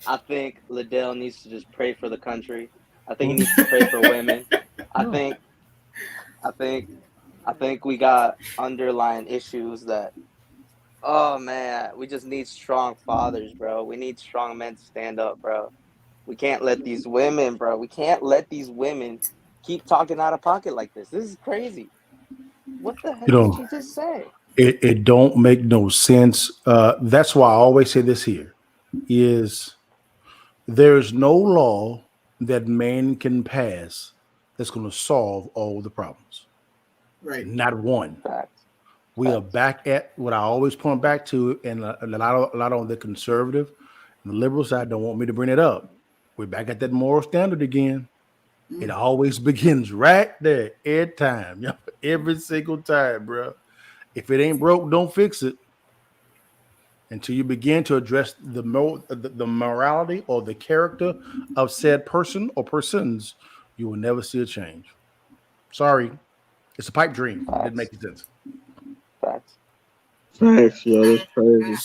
I think Liddell needs to just pray for the country. I think he needs to pray for women. I think we got underlying issues that, oh man, we just need strong fathers, bro. We need strong men to stand up, bro. We can't let these women, bro. We can't let these women keep talking out of pocket like this. This is crazy. What the heck did she just say? It don't make no sense. That's why I always say this here is there's no law that man can pass that's going to solve all the problems. Right. Not one. Facts. We are back at what I always point back to, and a lot of the conservative and the liberal side don't want me to bring it up. We're back at that moral standard again. It always begins right there every time. Every single time, bro. If it ain't broke, don't fix it. Until you begin to address the morality or the character of said person or persons, you will never see a change. Sorry. It's a pipe dream. It didn't make sense. Facts. Facts, yo, that's crazy.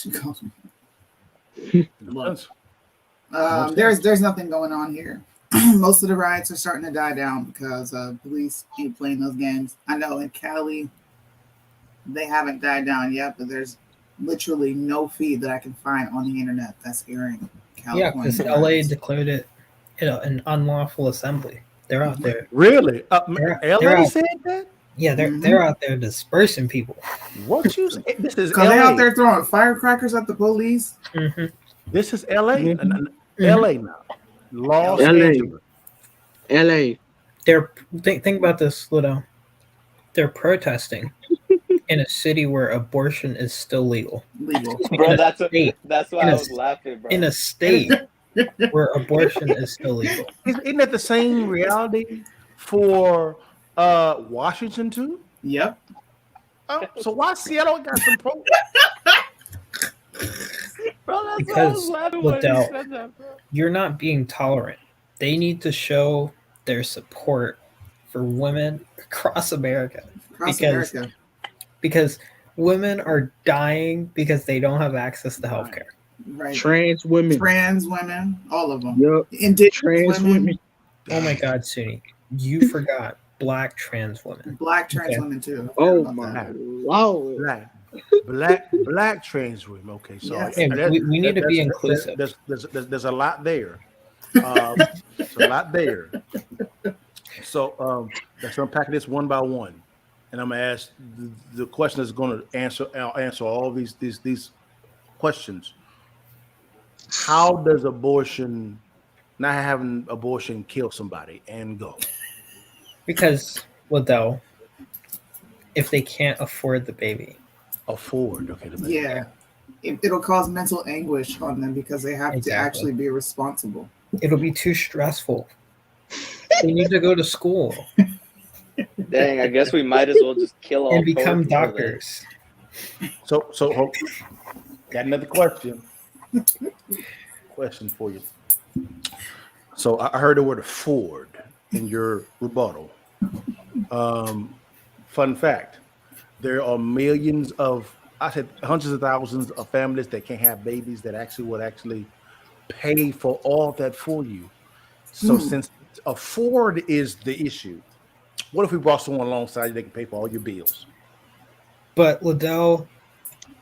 There's nothing going on here. Most of the riots are starting to die down because police ain't playing those games. I know in Cali, they haven't died down yet, but there's literally no feed that I can find on the internet that's airing Yeah, California because LA violence. declared it, an unlawful assembly. They're out there. Really? They're LA out, said that? yeah, they're out there dispersing people. What you say? This is Because they LA. out there throwing firecrackers at the police. Mm-hmm. This is LA. Mhm. LA now. Los LA. Angeles. LA. They're think about this, Ludo. They're protesting in a city where abortion is still legal. Legal. Bro, In a that's state- why in I a was laughing, bro. in a state where abortion is still legal. Isn't that the same reality for Washington too? Yep. Oh, so why Seattle got some pro? Bro, that's why I was Because laughing when he Liddell, said that, bro. you're not being tolerant. They need to show their support for women across America. Across America. Because women are dying because they don't have access to healthcare. Right. Trans women. Trans women. All of them. Yup. Indigenous Trans women. Oh my God, Suni, you forgot black trans women. Black trans Okay. women too. Oh About my that. Lord. Black trans women. Okay, so Yes. Yeah, we need to be inclusive. There's a lot there. There's a lot there. So let's unpack this one by one, and I'm gonna ask the question is going to answer all these questions. How does not having abortion kill somebody and go? Because, Liddell, if they can't afford the baby. Afford, okay. The baby. Yeah. It'll cause mental anguish on them because they have to Exactly. actually be responsible. It'll be too stressful. They need to go to school Dang, I guess we might as well just kill all and become poor people then. doctors. So got another question. Question for you. So I heard the word afford in your rebuttal. Fun fact: there are millions of, I said hundreds of thousands of families that can't have babies that would pay for all that for you. So since afford is the issue, what if we brought someone alongside you that can pay for all your bills? But Liddell,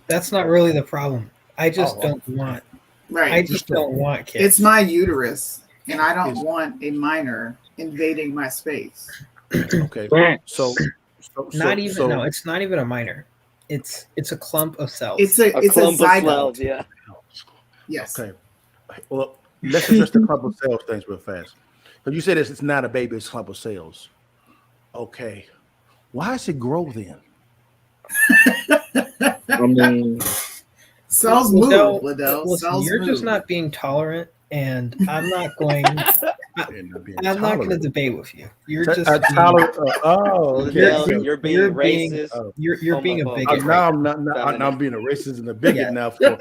that's not really the problem. I just don't want. Right. I just don't want kids. It's my uterus, and I don't want a minor invading my space. Okay. So No, it's not even a minor. It's a clump of cells. It's a clump of zygote. cells, yeah. Yes. Okay. Well, let's address the clump of cells things real fast. So you said it's not a baby, it's a clump of cells. Okay. Why does it grow then? I mean, cells move, Liddell. Listen, Cells you're move. just not being tolerant, and I'm not going. I'm not going to debate with you. You're just tolerant. Oh, okay. You're being racist. You're being a bigot. Now I'm being a racist and a bigot now for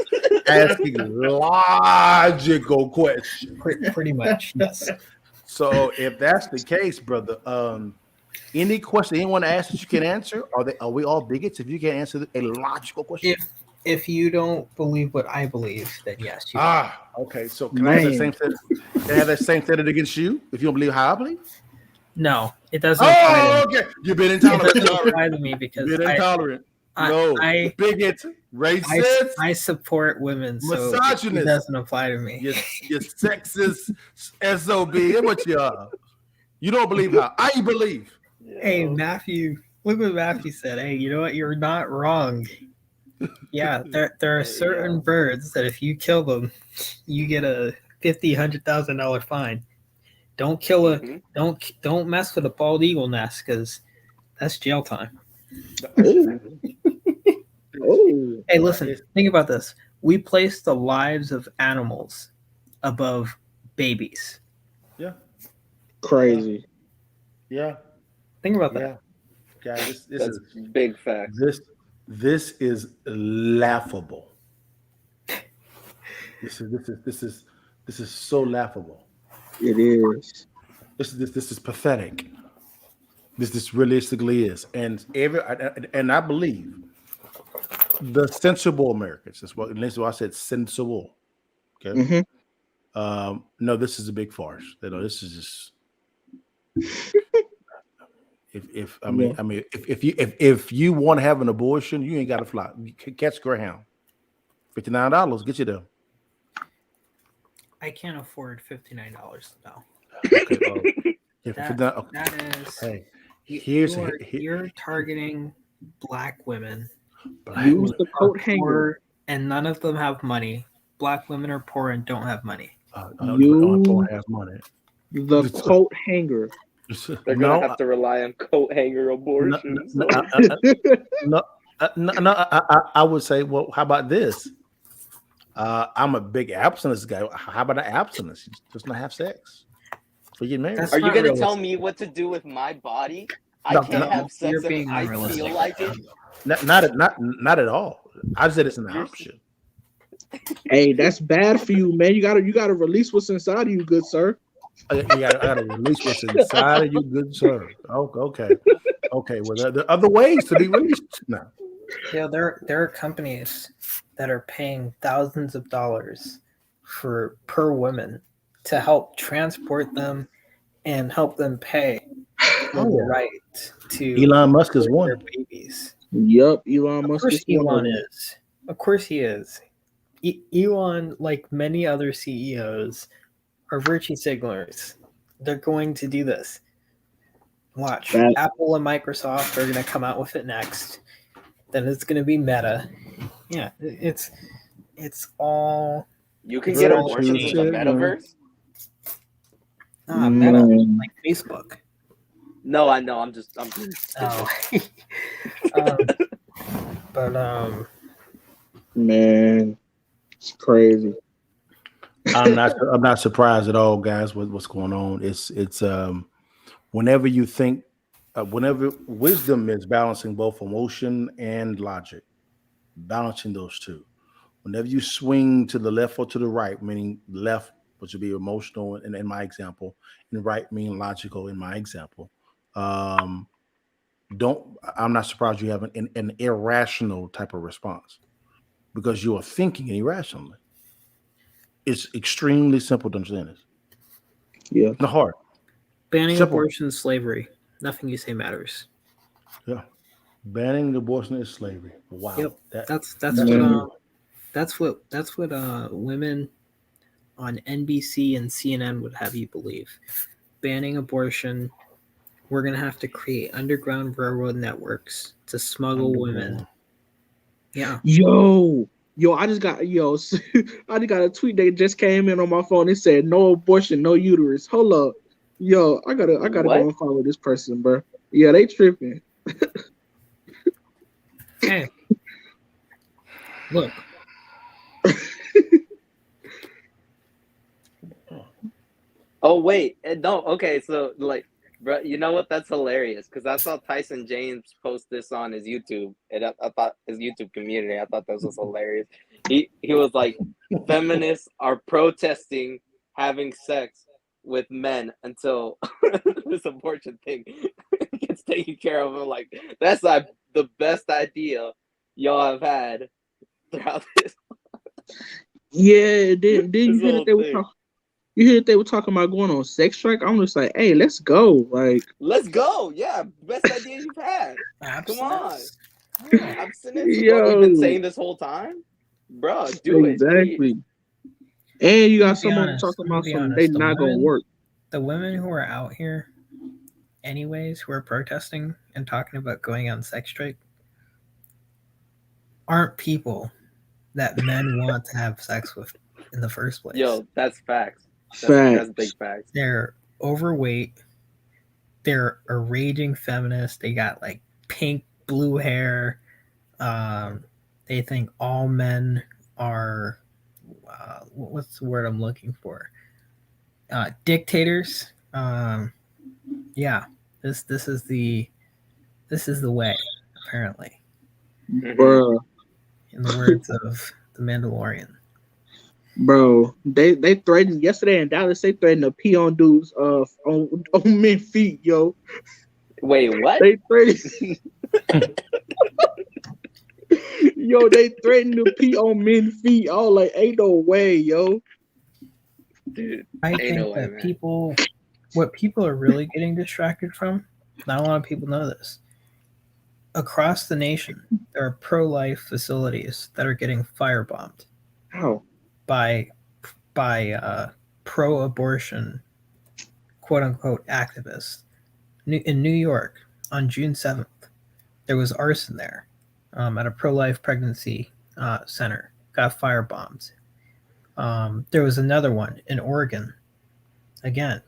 asking logical questions. Pretty much, yes. So if that's the case, brother, any question anyone asks that you can answer, are we all bigots if you can't answer a logical question? If you don't believe what I believe, then yes. You are. Okay. So can I have that same set? Can I have that same set against you if you don't believe how I believe? No, it doesn't. apply to me. Okay. You've been intolerant. It doesn't apply to me because You've been intolerant. I bigot, racist. I support women, so misogynist. it doesn't apply to me. You're sexist, SOB. What you are? You don't believe how I believe. Hey, Matthew, look what Matthew said. Hey, you know what? You're not wrong. Yeah, there are certain birds that if you kill them, you get a $100,000 fine. Don't kill don't mess with a bald eagle nest because that's jail time. Hey, listen, think about this. We place the lives of animals above babies. Yeah. Crazy. Yeah. Think about that. Yeah. This That's is big fact. This is laughable. This is so laughable. It is. This is pathetic. This realistically is, and I believe the sensible Americans. That's why I said sensible. Okay. No, this is a big farce. This is just. If you want to have an abortion, you ain't got to fly. You catch Greyhound. $59 get you there. I can't afford $59 now. Okay, That is. Hey, you're targeting black women. Use the coat hanger. Poor, and none of them have money. Black women are poor and don't have money. Use have money. the coat hanger. They're gonna have to rely on coat hanger abortions. I would say, well, how about this? I'm a big abstinence guy. How about an abstinence? Just not have sex. So you married. Are you gonna tell me what to do with my body? I can't have sex if I feel like it. Not at all. I said it's an option. Hey, that's bad for you, man. You gotta release what's inside of you, good sir. I gotta release what's inside of you, good sir. Okay. Well, there are other ways to be released now. Yeah, there are companies that are paying thousands of dollars per woman to help transport them and help them pay for the right to Elon Musk is one. Babies. Yep, Elon Musk is one. Of course he is. Elon, like many other CEOs, are virtue signalers. They're going to do this. Watch. Apple and Microsoft are going to come out with it next. Then it's going to be Meta. Yeah, it's all. You can get abortions in the metaverse. Meta, like Facebook. No, I know. I'm just. Oh. Man, it's crazy. I'm not surprised at all, guys, with what's going on. It's whenever you think, whenever wisdom is balancing both emotion and logic, balancing those two. Whenever you swing to the left or to the right, meaning left, which would be emotional in my example, and right meaning logical in my example, I'm not surprised you have an irrational type of response because you are thinking irrationally. It's extremely simple to understand this. Yeah. Not hard. Banning Simple. abortion is slavery. Nothing you say matters. Yeah. Banning abortion is slavery. Wow. Yep. That's what women on NBC and CNN would have you believe. Banning abortion, we're gonna have to create underground railroad networks to smuggle women. Yeah. Yo, I just got a tweet that just came in on my phone. It said no abortion, no uterus. Hold up. Yo, I gotta go and follow this person, bro. Yeah, they tripping. Hey. Look. Oh wait, no. Okay, so like, bro, you know what? That's hilarious because I saw Tyson James post this on his YouTube, and I thought his YouTube community. I thought this was hilarious. He was like, feminists are protesting having sex with men until this abortion thing gets taken care of. I'm like, that's like the best idea y'all have had throughout this. Yeah, then you hear that they were talking. You hear that they were talking about going on sex strike? I'm just like, hey, let's go. Like, let's go. Yeah, best idea you've had. Come on. Abstinence. Yo. What we've been saying this whole time? Bro, do exactly. it. And you got someone talking about something they not going to work. The women who are out here, anyways, who are protesting and talking about going on sex strike, aren't people that men want to have sex with in the first place. Yo, that's facts. That's big facts. They're overweight. They're a raging feminist. They got like pink, blue hair. They think all men are what's the word I'm looking for? Dictators. Yeah. This is the way, apparently. Bruh. In the words of the Mandalorian. Bro, they threatened yesterday in Dallas. They threatened to pee on dudes on men's feet, yo. Wait, what? They threatened. Yo, they threatened to pee on men's feet. I was like, ain't no way, yo. Dude, I think that what people are really getting distracted from Not a lot of people know this. Across the nation, there are pro-life facilities that are getting firebombed. How? By pro-abortion, quote-unquote, activists. In New York, on June 7th, there was arson there at a pro-life pregnancy center. Got firebombed. There was another one in Oregon. Again,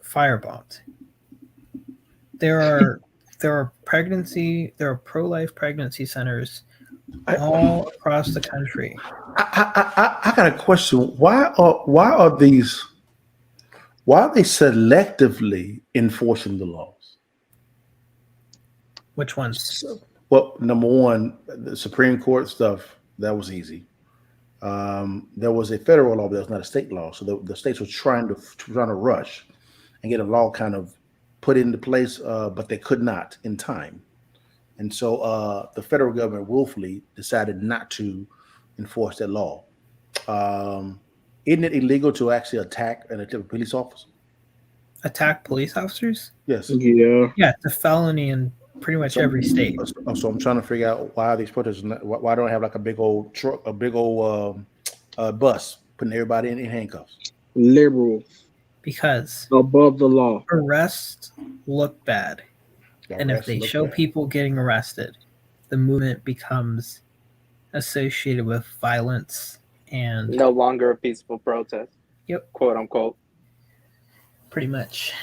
firebombed. There are pro-life pregnancy centers all across the country. I got a question. Why are they selectively enforcing the laws? Which ones? Well, number one, the Supreme Court stuff, that was easy. There was a federal law, but that was not a state law. So the states were trying to rush and get a law kind of put into place, but they could not in time. And so the federal government willfully decided not to enforce that law. Isn't it illegal to actually attack a police officer? Attack police officers? Yes. Yeah. Yeah, it's a felony in pretty much every state. So I'm trying to figure out why these protesters, why don't I have like a big old truck, a big old bus putting everybody in handcuffs? Liberal. Because above the law. Arrests look bad. And if they show people getting arrested, the movement becomes associated with violence and no longer a peaceful protest. Yep. Quote unquote. Pretty much.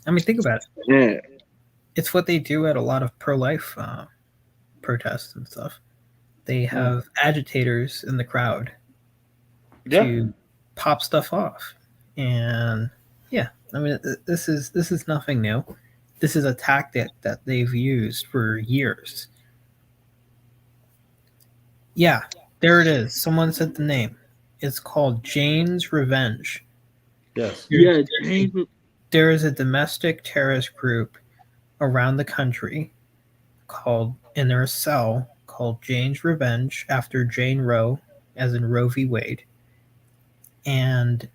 I mean, think about it. Yeah. It's what they do at a lot of pro-life protests and stuff. They have agitators in the crowd to pop stuff off. And yeah, I mean, this is nothing new. This is a tactic that they've used for years. Yeah, there it is. Someone said the name. It's called Jane's Revenge. Yes. Yeah, there is a domestic terrorist group around the country called, in their cell called Jane's Revenge, after Jane Roe, as in Roe v. Wade. And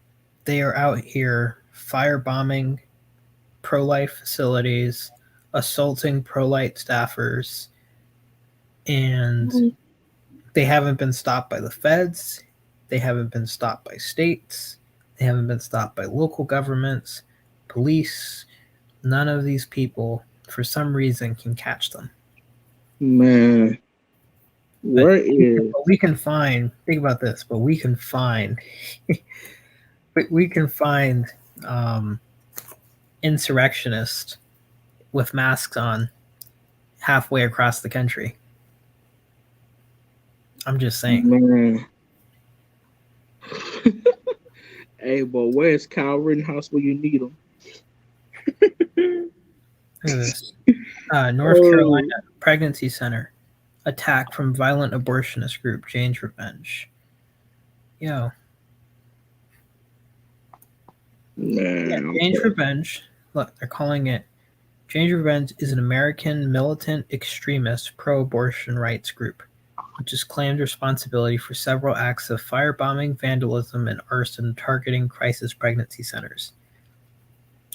they are out here firebombing pro-life facilities, assaulting pro-life staffers, and they haven't been stopped by the feds. They haven't been stopped by states. They haven't been stopped by local governments, police. None of these people, for some reason, can catch them. Man, we can find. Think about this, but we can find. we can find insurrectionists with masks on halfway across the country. I'm just saying. Man. Hey, but where's Kyle Rittenhouse when you need him? Look at this. North Carolina Pregnancy Center. Attack from violent abortionist group Jane's Revenge. Yo. Man, Jane's Revenge. Look, they're calling it Jane's Revenge is an American militant extremist pro-abortion rights group, which has claimed responsibility for several acts of firebombing, vandalism, and arson targeting crisis pregnancy centers.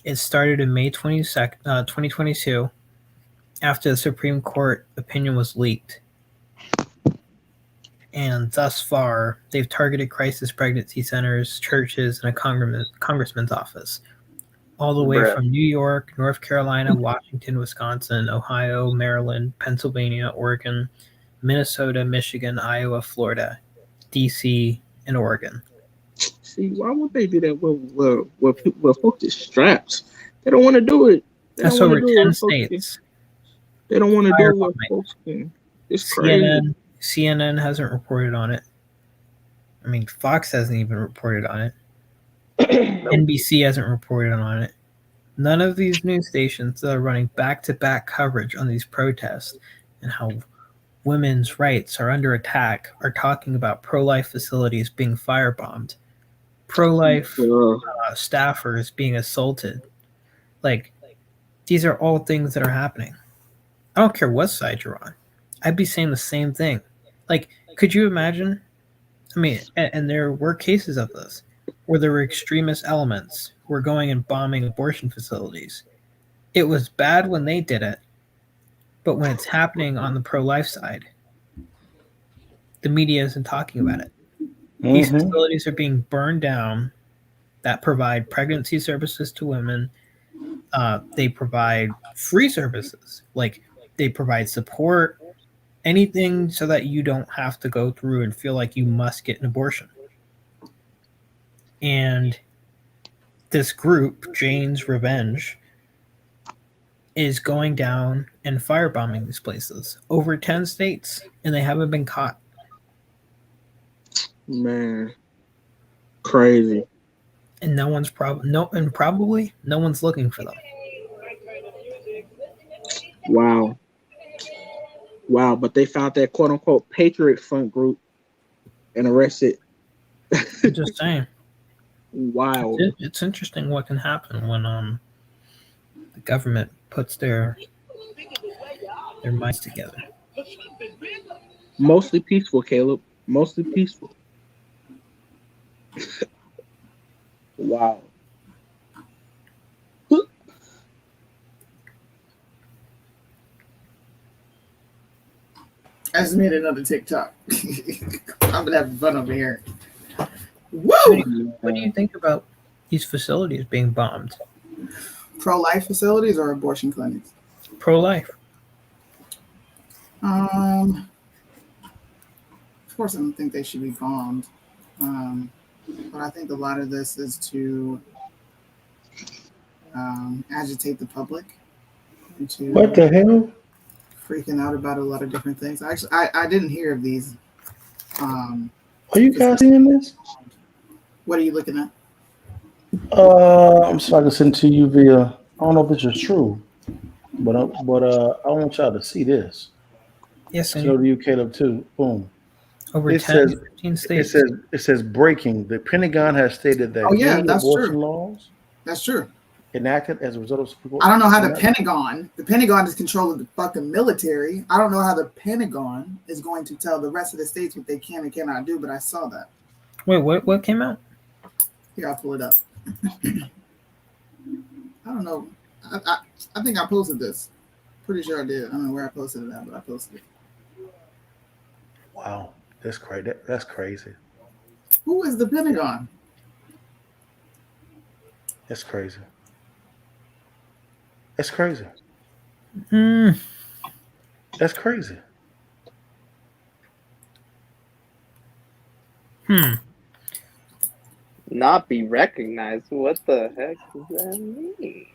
It started in May 2022 after the Supreme Court opinion was leaked. And thus far, they've targeted crisis pregnancy centers, churches, and a congressman's office. All the way from New York, North Carolina, Washington, Wisconsin, Ohio, Maryland, Pennsylvania, Oregon, Minnesota, Michigan, Iowa, Florida, D.C., and Oregon. See, why would they do that with folks is strapped? They don't want to do it. That's over 10 states. They don't want to do it with folks. It's crazy. CNN hasn't reported on it. I mean, Fox hasn't even reported on it. NBC hasn't reported on it. None of these news stations that are running back-to-back coverage on these protests and how women's rights are under attack are talking about pro-life facilities being firebombed, pro-life staffers being assaulted. Like, these are all things that are happening. I don't care what side you're on. I'd be saying the same thing. Like, could you imagine? I mean, and there were cases of this. where there were extremist elements who were going and bombing abortion facilities. It was bad when they did it, but when it's happening on the pro-life side, the media isn't talking about it. These facilities are being burned down that provide pregnancy services to women. They provide free services, like they provide support, anything so that you don't have to go through and feel like you must get an abortion. And this group, Jane's Revenge, is going down and firebombing these places. Over 10 states, and they haven't been caught. Man, crazy. And no one's probably no one's looking for them. Wow. But they found that quote unquote Patriot Front group and arrested. I'm just saying. Wow. It's interesting what can happen when the government puts their minds together. Mostly peaceful, Caleb. Mostly peaceful. Wow. I just made another TikTok. I've been having fun over here. Woo! What do you think about these facilities being bombed? Pro-life facilities or abortion clinics? Pro-life. Of course, I don't think they should be bombed. But I think a lot of this is to agitate the public into What the hell? freaking out about a lot of different things. Actually, I didn't hear of these. Are you guys seeing this? What are you looking at? I'm so I can send to you via. I don't know if this is true, but I want y'all to see this. Yes, show to you, Caleb, too. Boom. Over It 10, says 15 states. it says breaking. The Pentagon has stated that any that's abortion true. laws That's true. enacted as a result of Supreme Court. I don't know how the Pentagon is controlling the fucking military. I don't know how the Pentagon is going to tell the rest of the states what they can and cannot do, but I saw that. Wait, what came out? Here, I'll pull it up. I don't know. I think I posted this. Pretty sure I did. I don't know where I posted it at, but I posted it. Wow, that's crazy. That's crazy. Who is the Pentagon? That's crazy. That's crazy. That's crazy. Not be recognized. What the heck does that mean?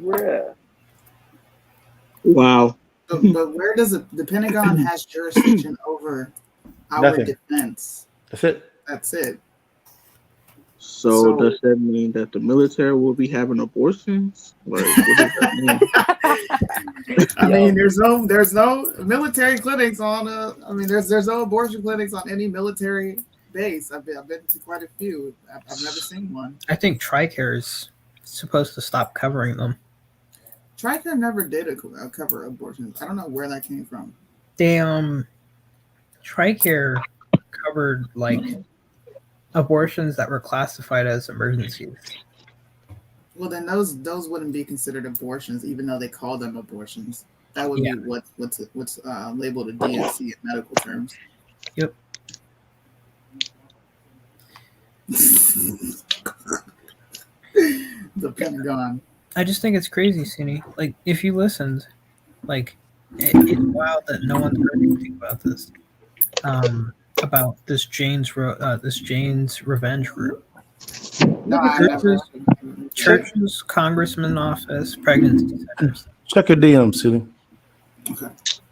Bruh. Wow. But where does the Pentagon has jurisdiction over our Nothing. defense? That's it. That's it. So does that mean that the military will be having abortions? Like, what does that mean? I mean, there's no military clinics on. I mean, there's no abortion clinics on any military base. I've been to quite a few. I've never seen one. I think TRICARE is supposed to stop covering them. TRICARE never did cover abortions. I don't know where that came from. They TRICARE covered like abortions that were classified as emergencies. Well, then those wouldn't be considered abortions, even though they call them abortions. That would be what's labeled a DNC in medical terms. Yep. The Pentagon. I just think it's crazy, Cine. Like, if you listened, like, it's wild that no one's heard anything about this. About this Jane's Revenge group. No, churches, congressman office, pregnancy centers. Check your DM, Silly. Okay.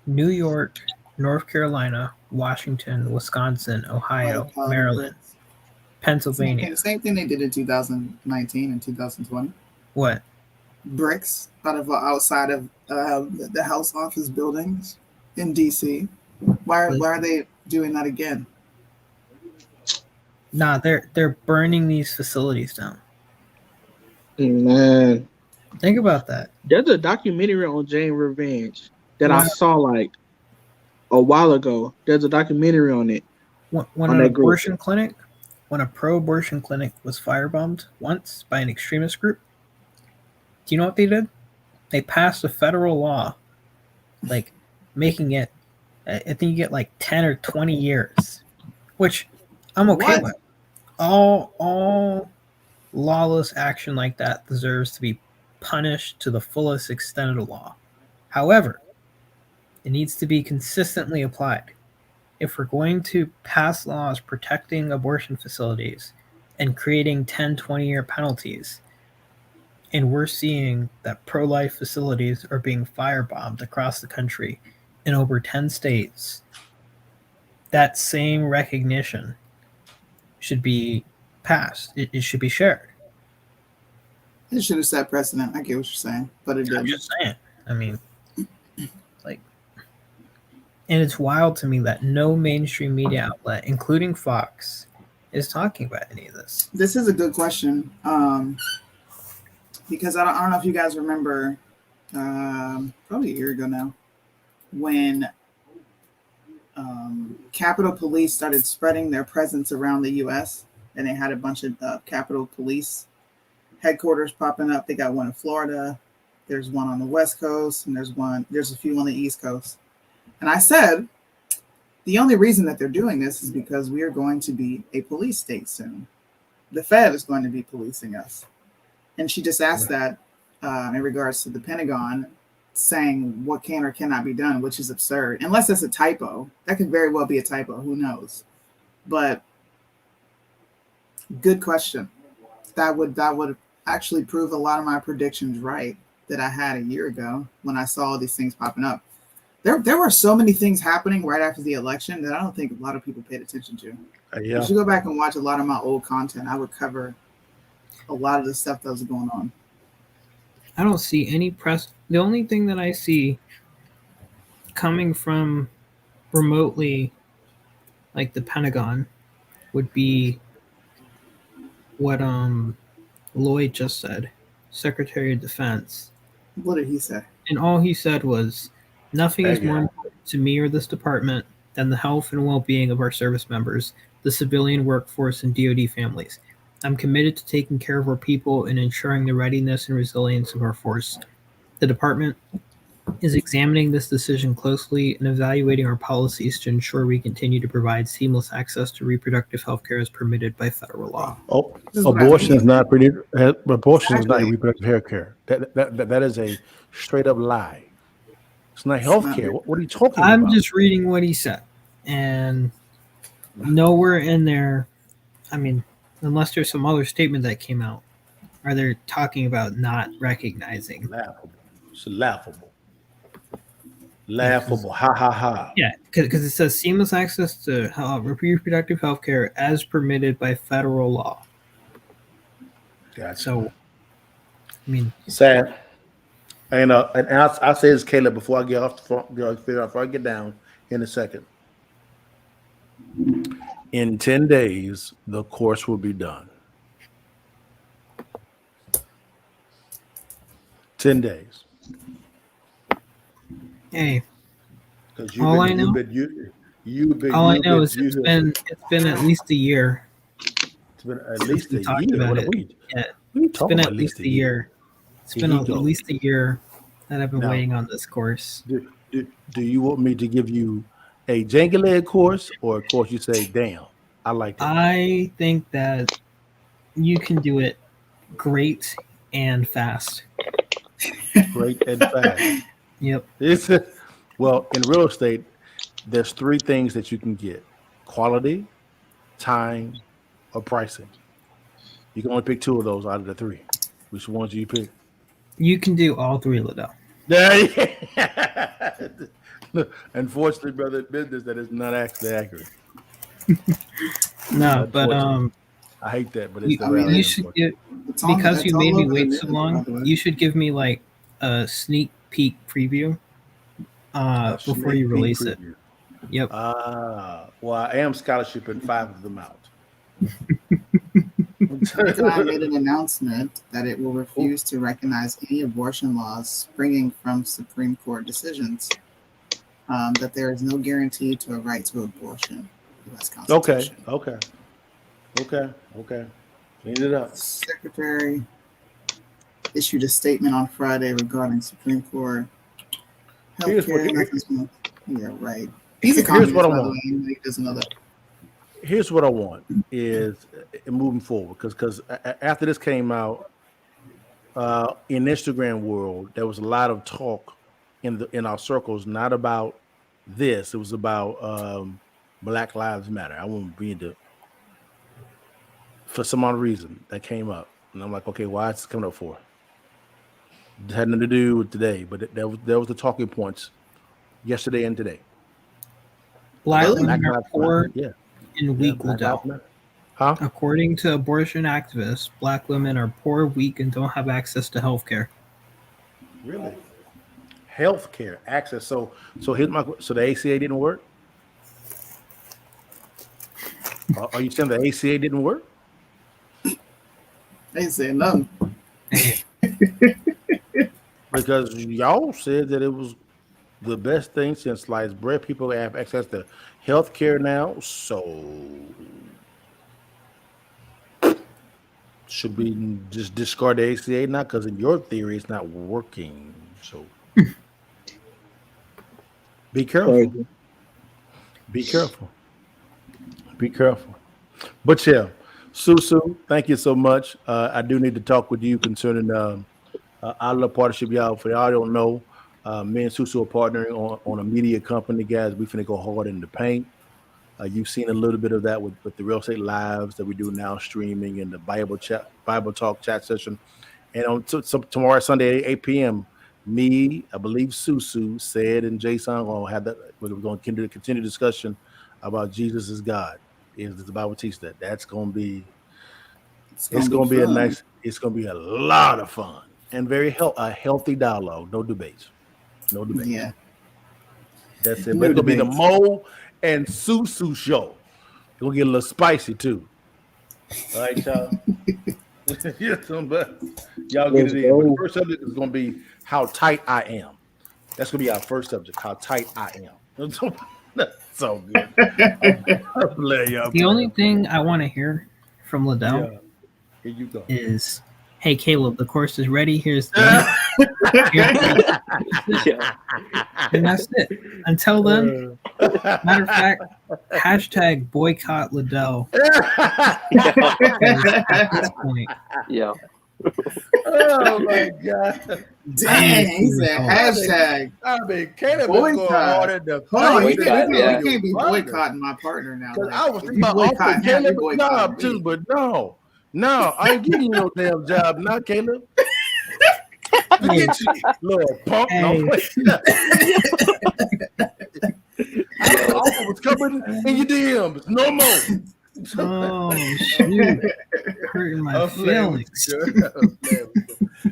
New York, North Carolina, Washington, Wisconsin, Ohio, Maryland, Pennsylvania. Same thing they did in 2019 and 2020. What? Bricks outside of the House office buildings in DC. Why are they doing that again? Nah, they're burning these facilities down. Man, think about that. There's a documentary on Jane Revenge that I saw like a while ago. There's a documentary on it when On an that group. abortion clinic, when a pro-abortion clinic was firebombed once by an extremist group, do you know what they did? They passed a federal law, like making it, I think you get like 10 or 20 years, which I'm okay with. All lawless action like that deserves to be punished to the fullest extent of the law. However, it needs to be consistently applied. If we're going to pass laws protecting abortion facilities and creating 10, 20-year penalties, and we're seeing that pro-life facilities are being firebombed across the country in over 10 states, that same recognition should be passed. It should be shared. It should have set precedent. I get what you're saying, but it didn't. I'm just saying. I mean, like, and it's wild to me that no mainstream media outlet, including Fox, is talking about any of this. This is a good question, because I don't know if you guys remember, probably a year ago now, when Capitol Police started spreading their presence around the U.S. and they had a bunch of Capitol Police headquarters popping up. They got one in Florida, there's one on the West Coast, and there's a few on the East Coast. And I said, the only reason that they're doing this is because we are going to be a police state soon. The Fed is going to be policing us. And she just asked that in regards to the Pentagon saying what can or cannot be done, which is absurd. Unless it's a typo. That could very well be a typo. Who knows? But good question. That would actually prove a lot of my predictions right that I had a year ago when I saw all these things popping up. There were so many things happening right after the election that I don't think a lot of people paid attention to. Yeah. You should go back and watch a lot of my old content. I would cover a lot of the stuff that was going on. I don't see any press. The only thing that I see coming from remotely, like the Pentagon, would be what Lloyd just said, Secretary of Defense. What did he say? And all he said was, nothing is more important to me or this department than the health and well-being of our service members, the civilian workforce, and DoD families. I'm committed to taking care of our people and ensuring the readiness and resilience of our force. The department is examining this decision closely and evaluating our policies to ensure we continue to provide seamless access to reproductive health care as permitted by federal law. Oh, abortion is not abortion is not reproductive health care. That is a straight up lie. It's not health care. What are you talking about? I'm just reading what he said, and nowhere in there, I mean, unless there's some other statement that came out, are they talking about not recognizing? Laughable. It's laughable. Laughable. Ha ha ha. Yeah, because it says seamless access to reproductive health care as permitted by federal law. Gotcha. So, I mean, sad. And I'll say this, Caleb, before I get off before I get down in a second. In 10 days, the course will be done. 10 days. Hey, because all I know is it's been at least a year. It's been at least a year. What it's been at least a year. It's been at least a year that I've been waiting on this course. Do you want me to give you a janky-leg course or a course you say, damn, I like that? I think that you can do it great and fast. Great and fast. Yep. Well, in real estate, there's three things that you can get: quality, time, or pricing. You can only pick two of those out of the three. Which ones do you pick? You can do all three, Liddell. Unfortunately, brother, business that is not actually accurate. No, but I hate that, but it's you should get, because you made me wait so long. You should give me like a sneak peek preview before you release it. Yep. Well, I am scholarshiping 5 of them out. I made an announcement that it will refuse to recognize any abortion laws springing from Supreme Court decisions. That there is no guarantee to a right to abortion. U.S. Constitution. Okay. Clean it up. Secretary issued a statement on Friday regarding Supreme Court healthcare. Yeah, right. He's a communist, by the way. He doesn't know that. Here's what I want is moving forward, because after this came out, in Instagram world, there was a lot of talk in our circles, not about this. It was about Black Lives Matter. I won't be into, for some odd reason that came up, and I'm like, okay, why is this coming up for? It had nothing to do with today, but there was the talking points yesterday and today. Black women are poor and weak, Black Liddell. Lives Matter. Huh? According to abortion activists, Black women are poor, weak, and don't have access to health care. Really? Health care access. So here's so the ACA didn't work? Are you saying the ACA didn't work? They ain't saying nothing. Because y'all said that it was the best thing since sliced bread. People have access to health care now. So should we just discard the ACA now? Because in your theory, it's not working. So be careful. Be careful. Be careful. But yeah, Susu, thank you so much. I do need to talk with you concerning our little partnership, y'all. For y'all don't know, me and Susu are partnering on a media company, guys. We finna go hard in the paint. You've seen a little bit of that with the real estate lives that we do now, streaming, and the Bible talk chat session. And on tomorrow Sunday at 8 p.m., me, I believe Susu, said, and Jason will have that. We're going to continue discussion about Jesus is God. Is the Bible teach that? That's going to be. It's going to be a nice. It's going to be a lot of fun and very healthy dialogue. No debates. No debates. Yeah. That's it. But it's going to be the Mo and Susu show. It's going to get a little spicy too. All right, y'all. Y'all get it in. But the first subject is going to be how tight I am. That's going to be our first subject. How tight I am. That's so good. The only thing I want to hear from Liddell Here you go. is, "Hey Caleb, the course is ready. Here's the and that's it. Until then, matter of fact, hashtag boycott Liddell." At this point, Oh my God! Dang, he said hashtag. I mean, Caleb is going hard in the we can't be boycotting my partner now. Like, I was thinking about offering Caleb a job too, but no, I ain't giving you no damn job, not Caleb. Forget you, little punk. No, I was coming in your DMs. No more. Oh shoot! Hurting my feelings.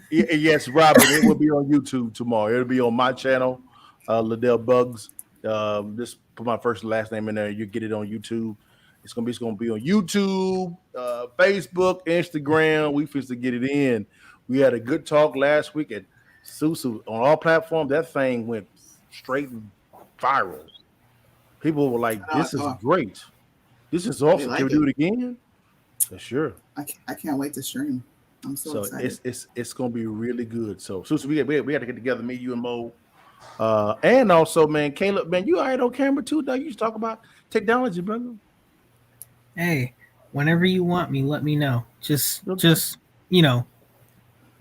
Yes, Robert. It will be on YouTube tomorrow. It'll be on my channel, Liddell Bugs. Just put my first and last name in there. You get it on YouTube. It's gonna be on YouTube, Facebook, Instagram. We supposed to get it in. We had a good talk last week at Susu on all platforms. That thing went straight viral. People were like, "This is great. This is awesome. Can we do it again?" For sure. I can't wait to stream. I'm so excited. It's gonna be really good. So Susu, we had to get together, me, you, and Mo. And also, man, Caleb, man, you all right on camera too, dog? You just talk about technology, brother. Hey, whenever you want me, let me know. Just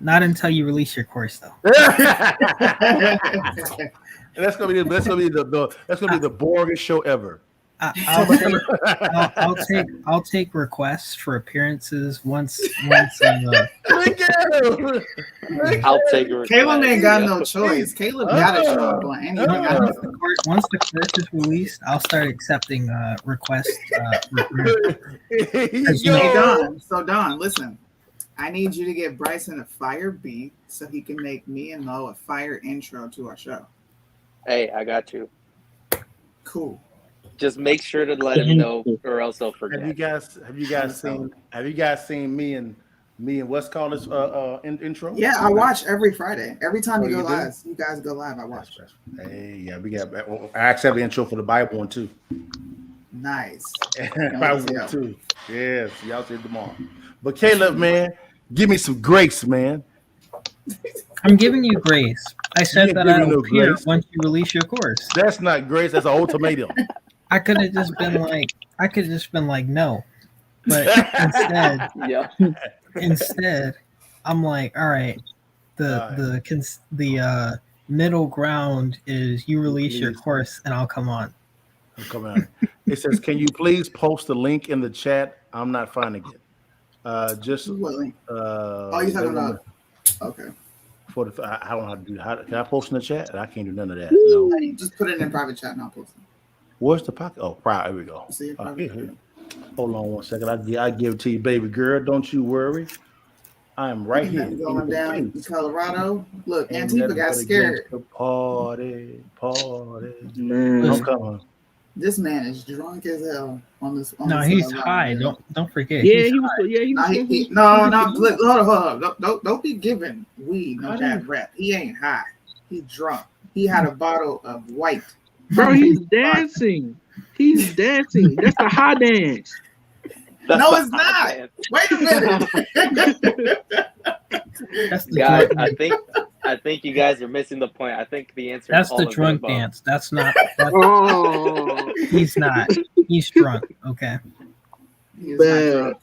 not until you release your course, though. That's gonna be the boringest show ever. I'll take requests for appearances once. I'll take a request. Caleb ain't got no choice. Caleb got to show up on anything. Once the course is released, I'll start accepting requests. Don, listen. I need you to get Bryson a fire beat so he can make me and Mo a fire intro to our show. Hey, I got you. Cool. Just make sure to let him know, or else he'll forget. Have you guys seen me and what's called this intro? Yeah, I watch every Friday. Every time you guys go live, I watch. Hey, yeah, we got. I actually have the intro for the Bible one too. Nice. I will too. Yes, y'all see you tomorrow. But Caleb, man, give me some grace, man. I'm giving you grace. I said ain't that giving I'll no appear grace. once you release your course. That's not grace. That's an ultimatum. I could have just been like, no. But instead, I'm like, all right. The middle ground is you release your course and I'll come on. I'm coming on. It says, "Can you please post the link in the chat?" I'm not finding it. Just what link? Oh, you talking about? Okay. I don't know how to do. Can I post in the chat? I can't do none of that. No. No. Just put it in private chat and I'll post it. Where's the pocket? Oh, here we go. See Here. Hold on one second. I give it to you, baby girl. Don't you worry. I am right here. Going down in Colorado. Look, Ain't Antifa nothing got but scared. Party. Man. I'm coming. This man is drunk as hell on this. No, he's high. Don't forget. Yeah, he's he was. high. Yeah, he was. No. Look, hold on. Don't be giving weed no bad rep. He ain't high. He's drunk. He had a bottle of white. Bro, he's dancing. He's dancing. That's the high dance. No, it's not. Wait a minute. Guys, I think you guys are missing the point. I think the answer That's is all the of drunk above. dance. That's not. Oh. He's not. He's drunk. Okay. I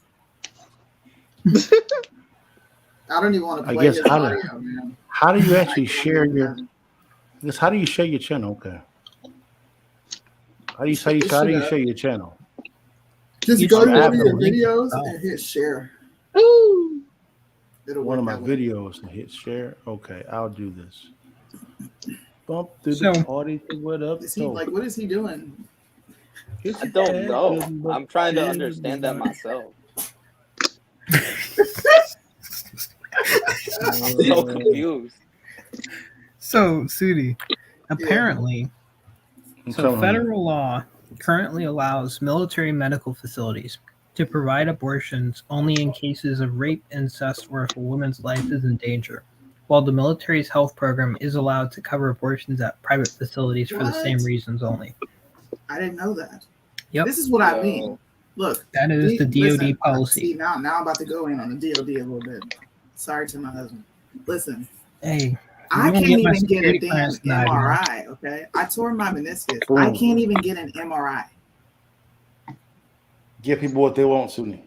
don't even want to play his audio, man. How do you actually share your? How do you share your channel? Okay. How do you share your channel? Just go to one of your videos and hit share. Ooh. One of my videos and hit share. Okay, I'll do this. Bump through the party. What up? What is he doing? I don't know. I'm trying to understand that myself. I'm so confused. So, Sudi, apparently, federal law currently allows military medical facilities to provide abortions only in cases of rape, incest, or if a woman's life is in danger, while the military's health program is allowed to cover abortions at private facilities for the same reasons only. I didn't know that. Yep. This is what I mean. Look, that is the DoD policy. See, now I'm about to go in on the DoD a little bit. Sorry to my husband. Listen. Hey. I can't even get a damn MRI, okay? I tore my meniscus. I can't even get an MRI. Give people what they want, Suni.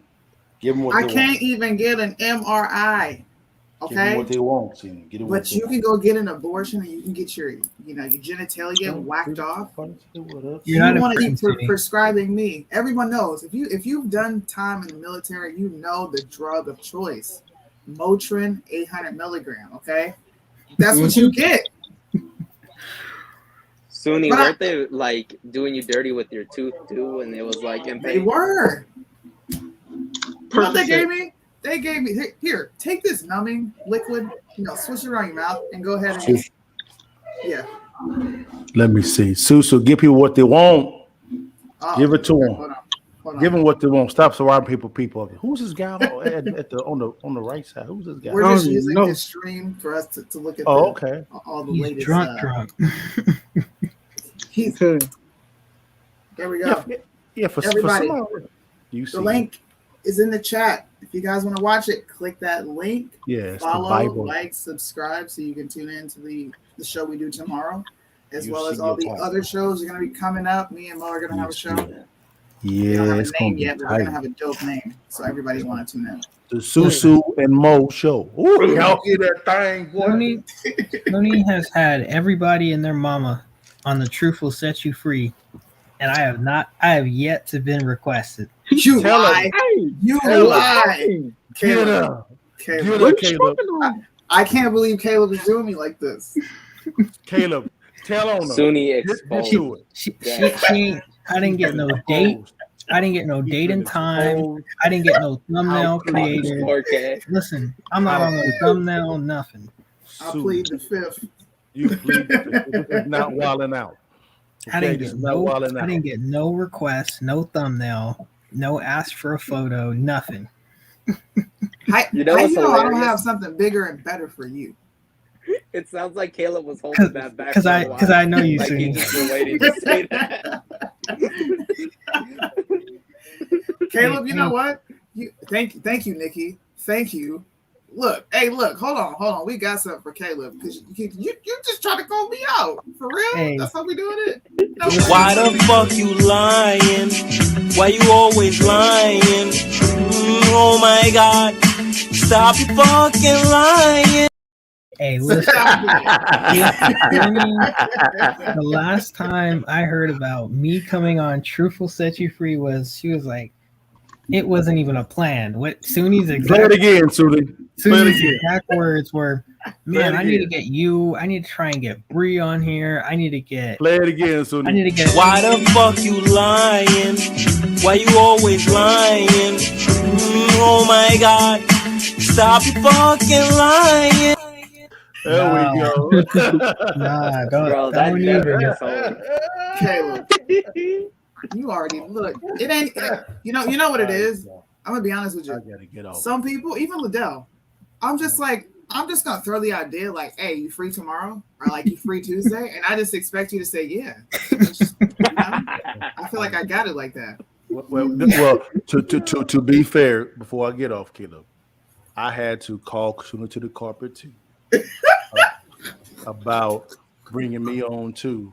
Give them what they want. I can't even get an MRI, okay? Give them what they want, Suni. But you can go get an abortion and you can get your genitalia whacked off. You want to be prescribing me. Everyone knows. If you've done time in the military, you know the drug of choice. Motrin 800 milligram, okay? That's what you get. Suni, weren't they like doing you dirty with your tooth too? And it was like in pain? They were. You know what they gave me? They gave me here. Take this numbing liquid. Switch it around your mouth and go ahead and Let me see. Susu, give people what they want. Give it to them. Hold on. Give them what they want. Stop surrounding people. Who's this guy on the right side? Who's this guy? We're just using this stream for us to look at. Okay. All the He's latest. Drunk. There we go. Yeah. For everybody, the link is in the chat. If you guys want to watch it, click that link. Yeah. Follow, like, subscribe, so you can tune in to the show we do tomorrow, as well as all the other shows are going to be coming up. Me and Mo are going to have a show. We don't have a name yet, but we're going to have a dope name, so everybody want to tune in. The Susu and Mo show. Ooh, y'all hear that thing, boy? Tony has had everybody and their mama on The Truth Will Set You Free, and I have yet to been requested. You lie. You lie. Caleb. I can't believe Caleb is doing me like this. Caleb, tell on her. Suni exposed. I didn't get no date. I didn't get no date and time. I didn't get no thumbnail created. Okay. Listen, I'm not on the thumbnail, nothing. I plead the fifth. You plead the fifth. This is not wilding out. Okay, I didn't get no requests, no thumbnail, no ask for a photo, nothing. I don't have something bigger and better for you. It sounds like Caleb was holding that back because I know you. Like he just been waiting to say that. Caleb, you know what? Thank you, Nikki. Thank you. Look, hold on. We got something for Caleb because you just trying to call me out for real. Hey. That's how we doing it. No, Why the fuck you lying? Why you always lying? Oh my God, stop you fucking lying. Hey, listen. The last time I heard about me coming on Truthful Set You Free was she was like, it wasn't even a plan. What Suni's exact Play it again, Suni. Suni's exact words were, man, I need to get you. I need to try and get Bree on here. I need to get. Play it again, Suni. I need to get. Why the fuck you lying? Why you always lying? Oh my God, stop you fucking lying. There we go. Nah, don't. Bro, that Don't never even. gets old. Caleb, you already look. It ain't. You know what it is. I'm gonna be honest with you. I gotta get off. Some people, even Liddell, I'm just gonna throw the idea like, hey, you free tomorrow? Or like you free Tuesday? And I just expect you to say yeah. I feel like I got it like that. Well, to be fair, before I get off, Caleb, I had to call Suna to the carpet too about bringing me on too,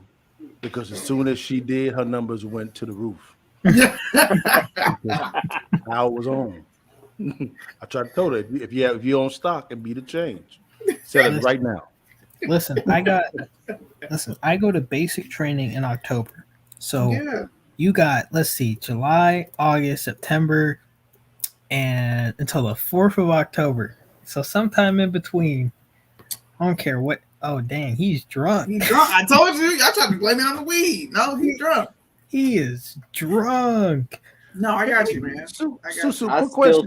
because as soon as she did, her numbers went to the roof. I was on. I tried to tell her if you're on stock and be the change, sell it right now. Listen, I go to basic training in October. So you got, let's see, July, August, September, and until the 4th of October. So sometime in between, I don't care what. Oh, dang, he's drunk. He's drunk. I told you. Y'all tried to blame it on the weed. No, he's drunk. He is drunk. No, I got you, man. I still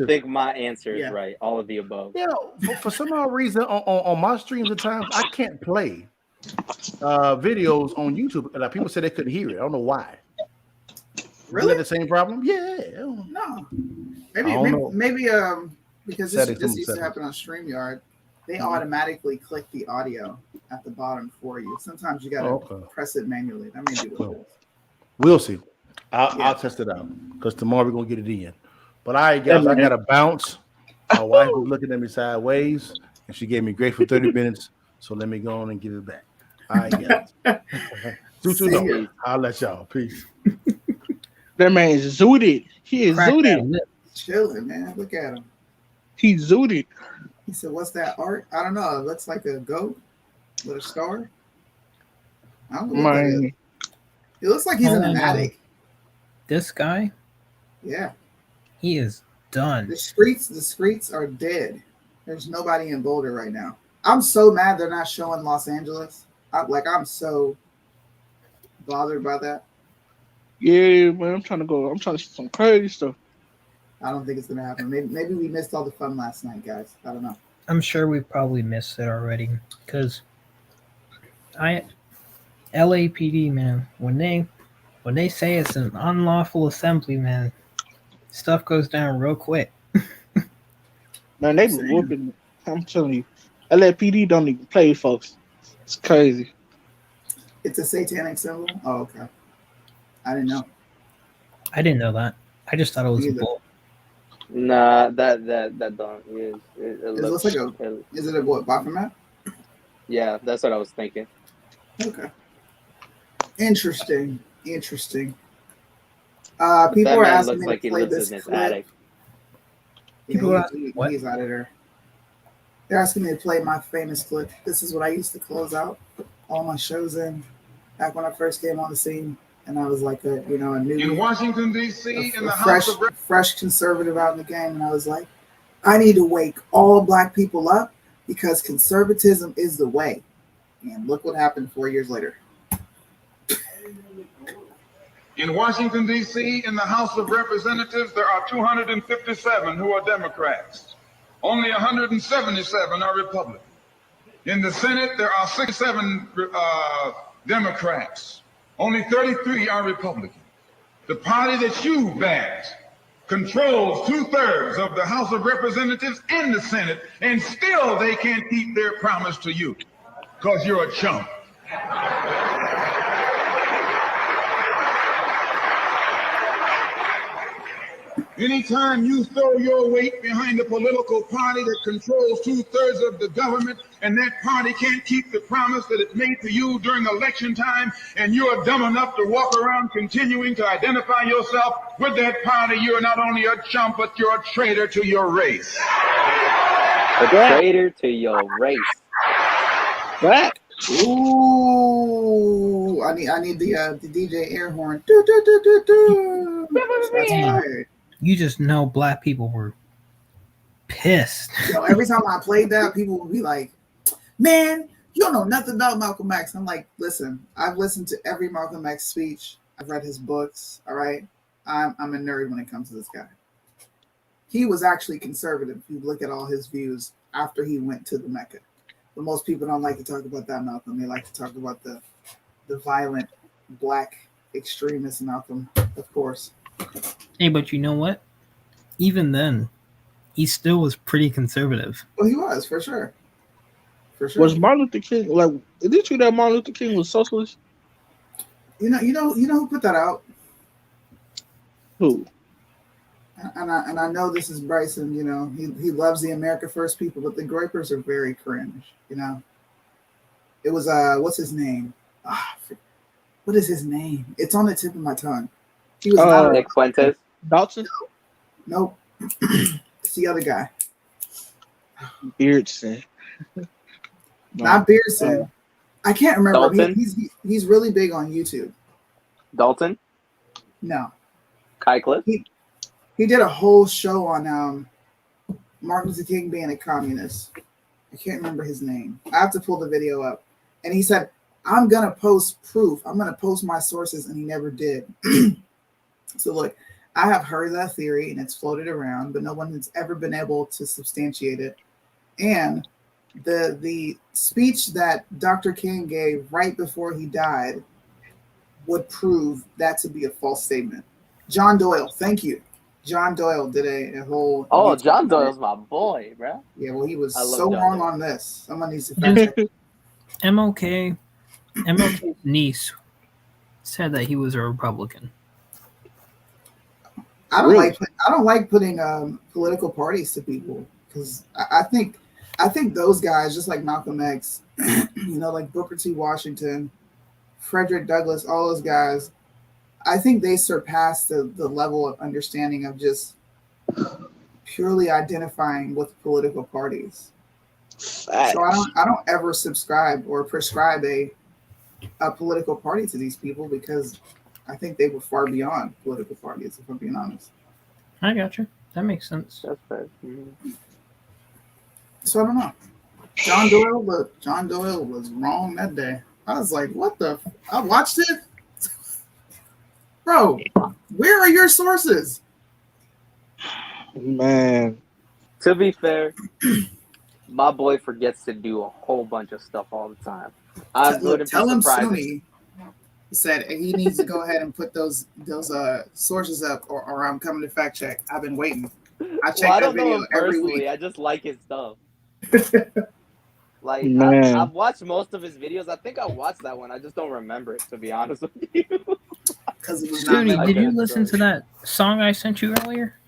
think my answer is right. All of the above. Yeah, for some odd reason on my streams at times I can't play videos on YouTube. Like people say they couldn't hear it. I don't know why. Really? Is that the same problem? Yeah. No. Maybe because this used to happen on StreamYard. They automatically click the audio at the bottom for you. Sometimes you gotta press it manually. That may be what it is. We'll see. I'll test it out because tomorrow we're gonna get it in. But all right, guys, I gotta bounce. My wife was looking at me sideways, and she gave me grace for 30 minutes. So let me go on and give it back. All right, guys. I'll let y'all. Peace. That man is zooted. He is zooted. Chilling, man. Look at him. He's zooted. He said, "What's that art? I don't know. It looks like a goat with a star. I don't know what that is. It looks like he's in an attic." This guy? Yeah. He is done. The streets are dead. There's nobody in Boulder right now. I'm so mad they're not showing Los Angeles. I'm so bothered by that. Yeah, man. I'm trying to see some crazy stuff. I don't think it's gonna happen. Maybe we missed all the fun last night, guys. I don't know. I'm sure we probably missed it already because LAPD, man, when they say it's an unlawful assembly, man, stuff goes down real quick. Man, they be whooping. I'm telling you, LAPD don't even play, folks. It's crazy. It's a satanic symbol. Oh, okay. I didn't know. I didn't know that. I just thought it was a bull. Nah, that don't. It looks like is it a what, Baphomet? Yeah, that's what I was thinking. Okay. Interesting. People are asking me to play this clip. He's out of there. They're asking me to play my famous clip. This is what I used to close out all my shows in back when I first came on the scene. And I was like a new in Washington, D.C., in the fresh conservative out in the game. And I was like, I need to wake all Black people up because conservatism is the way. And look what happened 4 years later. In Washington, D.C., in the House of Representatives, there are 257 who are Democrats. Only 177 are Republicans. In the Senate, there are 67 Democrats. Only 33 are Republican. The party that you backed controls 2/3 of the House of Representatives and the Senate, and still they can't keep their promise to you because you're a chump. Anytime you throw your weight behind a political party that controls 2/3 of the government, and that party can't keep the promise that it made to you during election time, and you are dumb enough to walk around continuing to identify yourself with that party, you're not only a chump, but you're a traitor to your race. A traitor to your race. What? Ooh, I need the DJ air horn. Do, do, do, do, do. That's right. You just know black people were pissed. Yo, every time I played that, people would be like, "Man, you don't know nothing about Malcolm X." I'm like, "Listen, I've listened to every Malcolm X speech. I've read his books. All right, I'm a nerd when it comes to this guy. He was actually conservative. If you look at all his views after he went to the Mecca. But most people don't like to talk about that Malcolm. They like to talk about the violent black extremist Malcolm, of course. Hey, but you know what? Even then, he still was pretty conservative. Well, he was, for sure. For sure. Was Martin Luther King like? Did you know that Martin Luther King was socialist? You know who put that out? Who? And I know this is Bryson. You know, he loves the America First people, but the Groypers are very cringe. You know, it was what's his name? What is his name? It's on the tip of my tongue. He was not Nick Fuentes. Dalton. Nope. It's the other guy. Beardson. Not Beardson. I can't remember. Dalton? He's really big on YouTube. Dalton. No. Kai Cliff. He did a whole show on Martin Luther King being a communist. I can't remember his name. I have to pull the video up. And he said, "I'm going to post proof. I'm going to post my sources." And he never did. So look, I have heard that theory and it's floated around, but no one has ever been able to substantiate it. And the speech that Dr. King gave right before he died would prove that to be a false statement. John Doyle, thank you. John Doyle did a whole... Oh, John Doyle's my boy, bro. Yeah, well, he was I love so John wrong Doyle. on this. Someone needs to fact check. MLK's niece said that he was a Republican. I don't like putting political parties to people because I think those guys, just like Malcolm X, you know, like Booker T. Washington, Frederick Douglass, all those guys, I think they surpass the level of understanding of just purely identifying with political parties. So I don't ever subscribe or prescribe a political party to these people because I think they were far beyond political parties, if I'm being honest. I got you. That makes sense. That's fair. So I don't know. John Doyle was wrong that day. I was like, what the? I watched it. Bro, where are your sources? Man. To be fair, my boy forgets to do a whole bunch of stuff all the time. Tell him Sunni said he needs to go ahead and put those sources up or I'm coming to fact check. I've been waiting. I check I that don't know video him every personally. week. I just like his stuff. Like Man. I've watched most of his videos. I think I watched that one. I just don't remember it, to be honest with you. Because it was not Judy, meant did like you that. listen to that song I sent you earlier?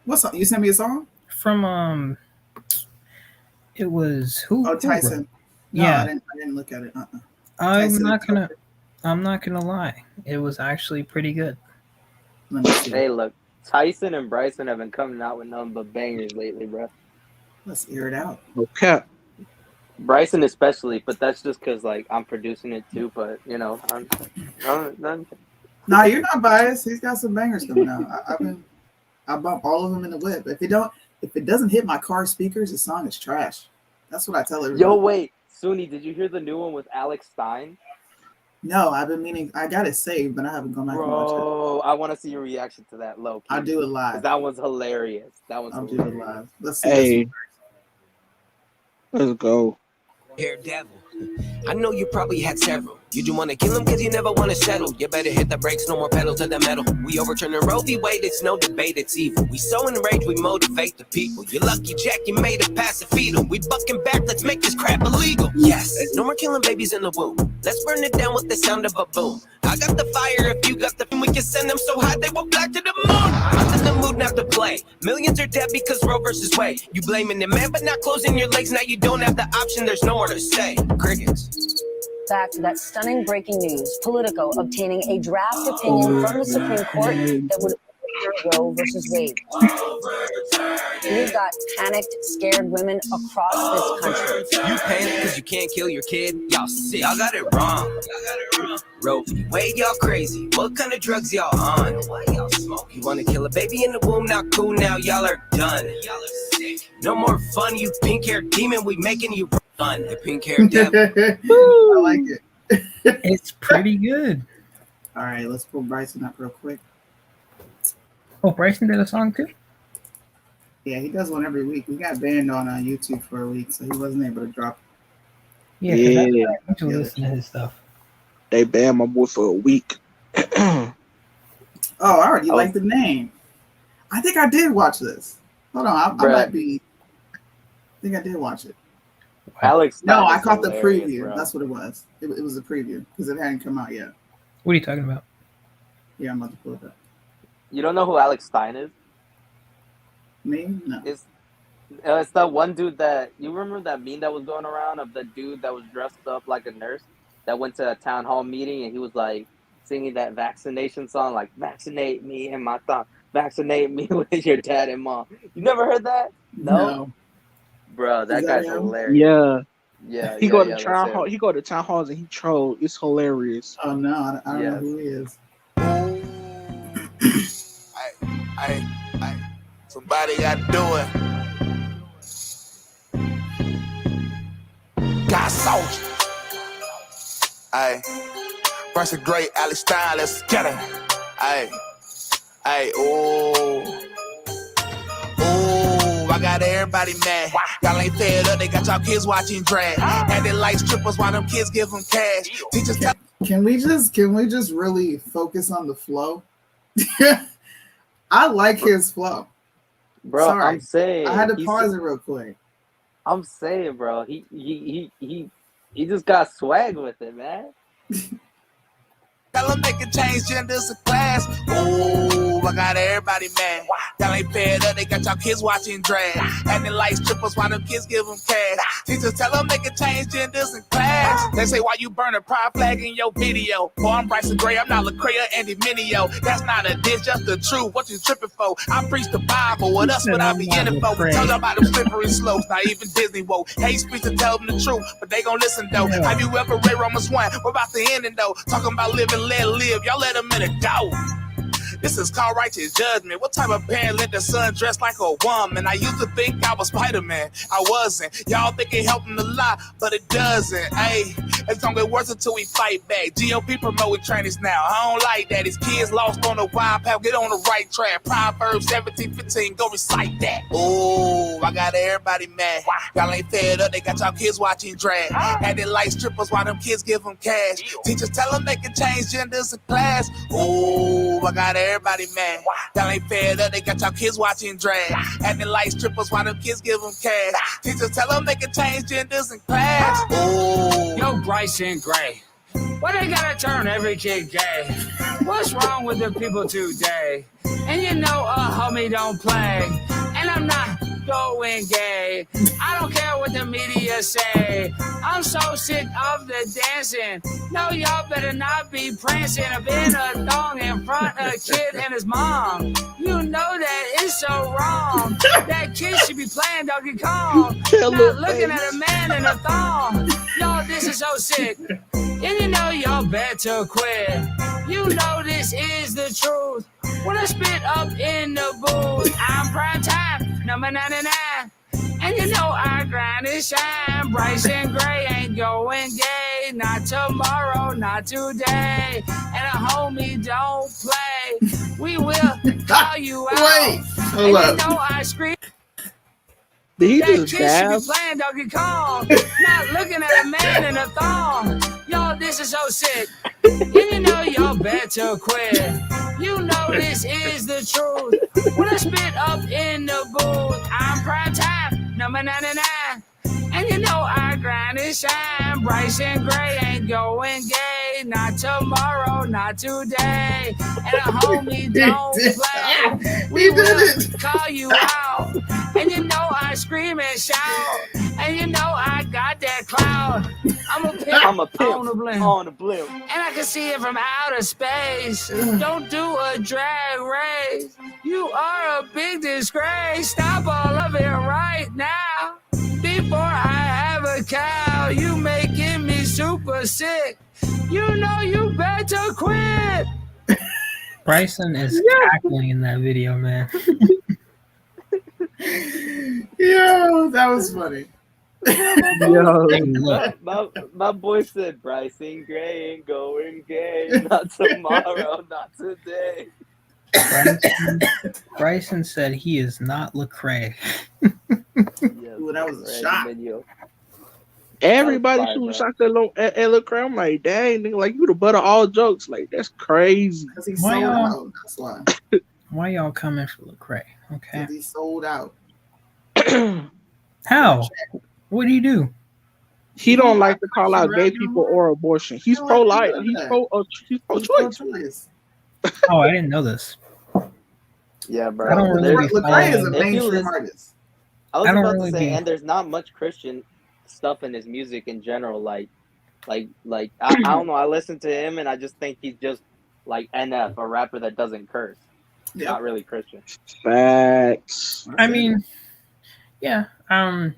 What song? You sent me a song? From it was who? Oh, Tyson. No, Yeah. I didn't look at it. I'm Tyson not gonna lie. It was actually pretty good. Let me see. Hey, look, Tyson and Bryson have been coming out with nothing but bangers lately, bro. Let's hear it out. Okay. Bryson especially, but that's just because like I'm producing it too. But you know, I'm Nah, you're not biased. He's got some bangers coming out. I bump all of them in the whip. If it doesn't hit my car speakers, the song is trash. That's what I tell everybody. Yo, wait, Sunni, did you hear the new one with Alex Stein? No, I've been meaning. I got it saved, but I haven't gone back and watched it. Bro, I want to see your reaction to that low. I'll do it live. That one's hilarious. I'll do it live. Let's see. Hey. Let's go. Daredevil. I know you probably had several. You just wanna kill him cause you never wanna settle. You better hit the brakes, no more pedal to the metal. We overturning Roe V Wade, it's no debate, it's evil. We so enraged, we motivate the people. You lucky Jack, you made it past the fetal. We bucking back, let's make this crap illegal. Yes, no more killing babies in the womb. Let's burn it down with the sound of a boom. I got the fire, if you got the we can send them so high they will fly to the moon. I'm in the mood not to play. Millions are dead because Roe versus Wade. You blaming the man but not closing your legs. Now you don't have the option, there's nowhere to say. Crickets. Back to that stunning breaking news. Politico obtaining a draft opinion from the Supreme Court that would overturn Roe versus Wade. We've got panicked, scared women across this country. You panic because you can't kill your kid? Y'all sick. Y'all got it wrong. Roe V Wade, y'all crazy. What kind of drugs y'all on? Why y'all smoke? You want to kill a baby in the womb? Not cool now. Y'all are done. Y'all are sick. No more fun, you pink-haired demon. We making you fun. The pink-haired devil. I like it. It's pretty good. All right, let's pull Bryson up real quick. Oh, Bryson did a song too? Yeah, he does one every week. We got banned on YouTube for a week, so he wasn't able to drop. Yeah, because I need to listen to his stuff. They banned my boy for a week. Oh, I already like the name. I think I did watch this. Hold on, I might be. I think I did watch it. Alex. No, I caught the preview. Bro. That's what it was. It was a preview because it hadn't come out yet. What are you talking about? Yeah, I'm about to pull it up. You don't know who Alex Stein is? Me? No. It's that one dude that you remember that meme that was going around of the dude that was dressed up like a nurse that went to a town hall meeting and he was like singing that vaccination song, like vaccinate me and my thumb, vaccinate me with your dad and mom. You never heard that? No. Bro, that guy's hilarious. Yeah. Yeah. He go to town hall. He go to town halls and he troll. It's hilarious. Oh no, I don't know who he is. Hey, somebody got to do it. God soldier. Hey, Bryson Gray, Alex Stein, let's get it. Hey, ooh, I got everybody mad. Y'all ain't fed up, they got y'all kids watching drag. And they like strippers while them kids give them cash. Teachers Can we just really focus on the flow? I like his flow. Bro, Sorry. I'm saying I had to pause it real quick. I'm saying, bro, he just got swag with it, man. Tell them they can change genders and class. Ooh, I got everybody mad. Y'all ain't fed up, they got y'all kids watching drag. And they like strippers while them kids give them cash. Teachers tell them they can change genders and class. They say, why you burn a pride flag in your video? Boy, I'm Bryson Gray, I'm not LaCrea and Minio. That's not a diss, just the truth. What you tripping for? I preach the Bible, what else would I be in it for? Tell them about them slippery slopes, not even Disney woke. Hate speech to tell them the truth, but they gon' listen though. Have you ever read Romans 1? We're about to end it though. Talking about living, let live. Y'all let them in the door. This is called righteous judgment. What type of parent let their son dress like a woman? I used to think I was Spider-Man. I wasn't. Y'all think it helped him a lot, but it doesn't. Hey, it's gonna get worse until we fight back. GOP promoting trainings now. I don't like that. His kids lost on the wild path. Get on the right track. Proverbs 17:15. Go recite that. Ooh, I got everybody mad. Y'all ain't fed up. They got y'all kids watching drag. And they like strippers while them kids give them cash. Teachers tell them they can change genders and class. Ooh, I got everybody mad. Y'all ain't fed up, they got y'all kids watching drag. Acting like strippers while them kids give them cash. Teachers tell them they can change genders and class. Ooh. Yo, Bryson Gray, why they gotta turn every kid gay? What's wrong with the people today? And you know a homie don't play. And I'm not going gay. I don't care what the media say. I'm so sick of the dancing. No, y'all better not be prancing up in a thong in front of a kid and his mom. You know that it's so wrong. That kid should be playing Donkey Kong, not looking at a man in a thong. Yo, this is so sick. And you know y'all better quit. You know this is the truth. When I spit up in the booth, I'm prime time, number 99. And you know I grind and shine. Bryson Gray ain't going gay. Not tomorrow, not today. And a homie don't play. We will call you out. Wait, hold up. You know I scream. Did he That just kid should dab? be playing Donkey Kong, not looking at a man in a thong. Yo, this is so sick. And you know y'all better quit. You know this is the truth. When I spit up in the booth, I'm prime time, number 99. And you know I grind and shine. Bryson Gray ain't going gay. Not tomorrow, not today. And a homie don't play. We will call you out. And you know I scream and shout. And you know I got that cloud. I'm a pimp on the blimp. And I can see it from outer space. Don't do a drag race. You are a big disgrace. Stop all of it right now. Before I have a cow, you making me super sick. You know you better quit. Bryson is cackling in that video, man. Yo, that was funny. My boy said Bryson Gray ain't going gay. Not tomorrow, not today. Bryson said he is not Lecrae. Ooh, that was a shot. Everybody shooting shots at Lecrae. I'm like, dang, nigga, like you the butt of all jokes. Like that's crazy. Because he sold out. That's why. Why y'all coming for Lecrae? Okay. Because he sold out. How? What do you do? He don't like to call out gay people or abortion. He's pro-life. He's pro-choice. Oh, I didn't know this. Yeah, bro. I don't really Lecrae is a mainstream artist. I was I don't about really to say, be- and there's not much Christian stuff in his music in general. Like I don't know. I listen to him and I just think he's just like NF, a rapper that doesn't curse. Not really Christian. Facts. I mean, yeah. I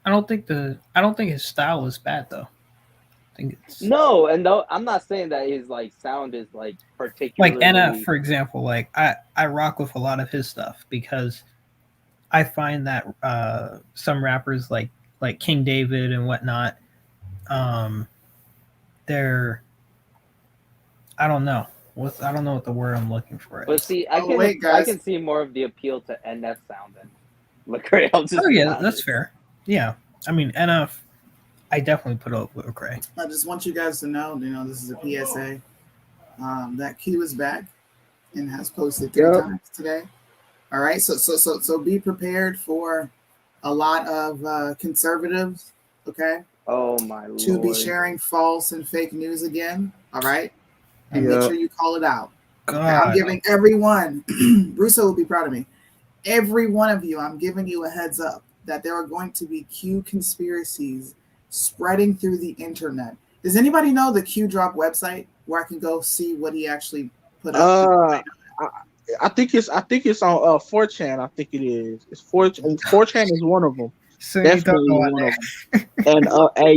don't think his style is bad though. I think it's No, and no, I'm not saying that his like sound is like particularly like NF, for example. Like I rock with a lot of his stuff because I find that some rappers like King David and whatnot, they're I don't know what the word I'm looking for is. But see, I can see more of the appeal to NF sound than Lecrae. Oh yeah, that's fair. Yeah, I mean NF, I definitely put up with Lecrae. I just want you guys to know, this is a PSA. That Q is back and has posted 3 times today. All right, so be prepared for a lot of conservatives, okay? Oh my lord. To be sharing false and fake news again, all right? And make sure you call it out. Okay, I'm giving everyone, Russo will be proud of me. Every one of you, I'm giving you a heads up that there are going to be Q conspiracies spreading through the internet. Does anybody know the Q Drop website where I can go see what he actually put up? I think it's on 4chan. I think it is. It's 4chan. 4chan is one of them. So definitely one of them. And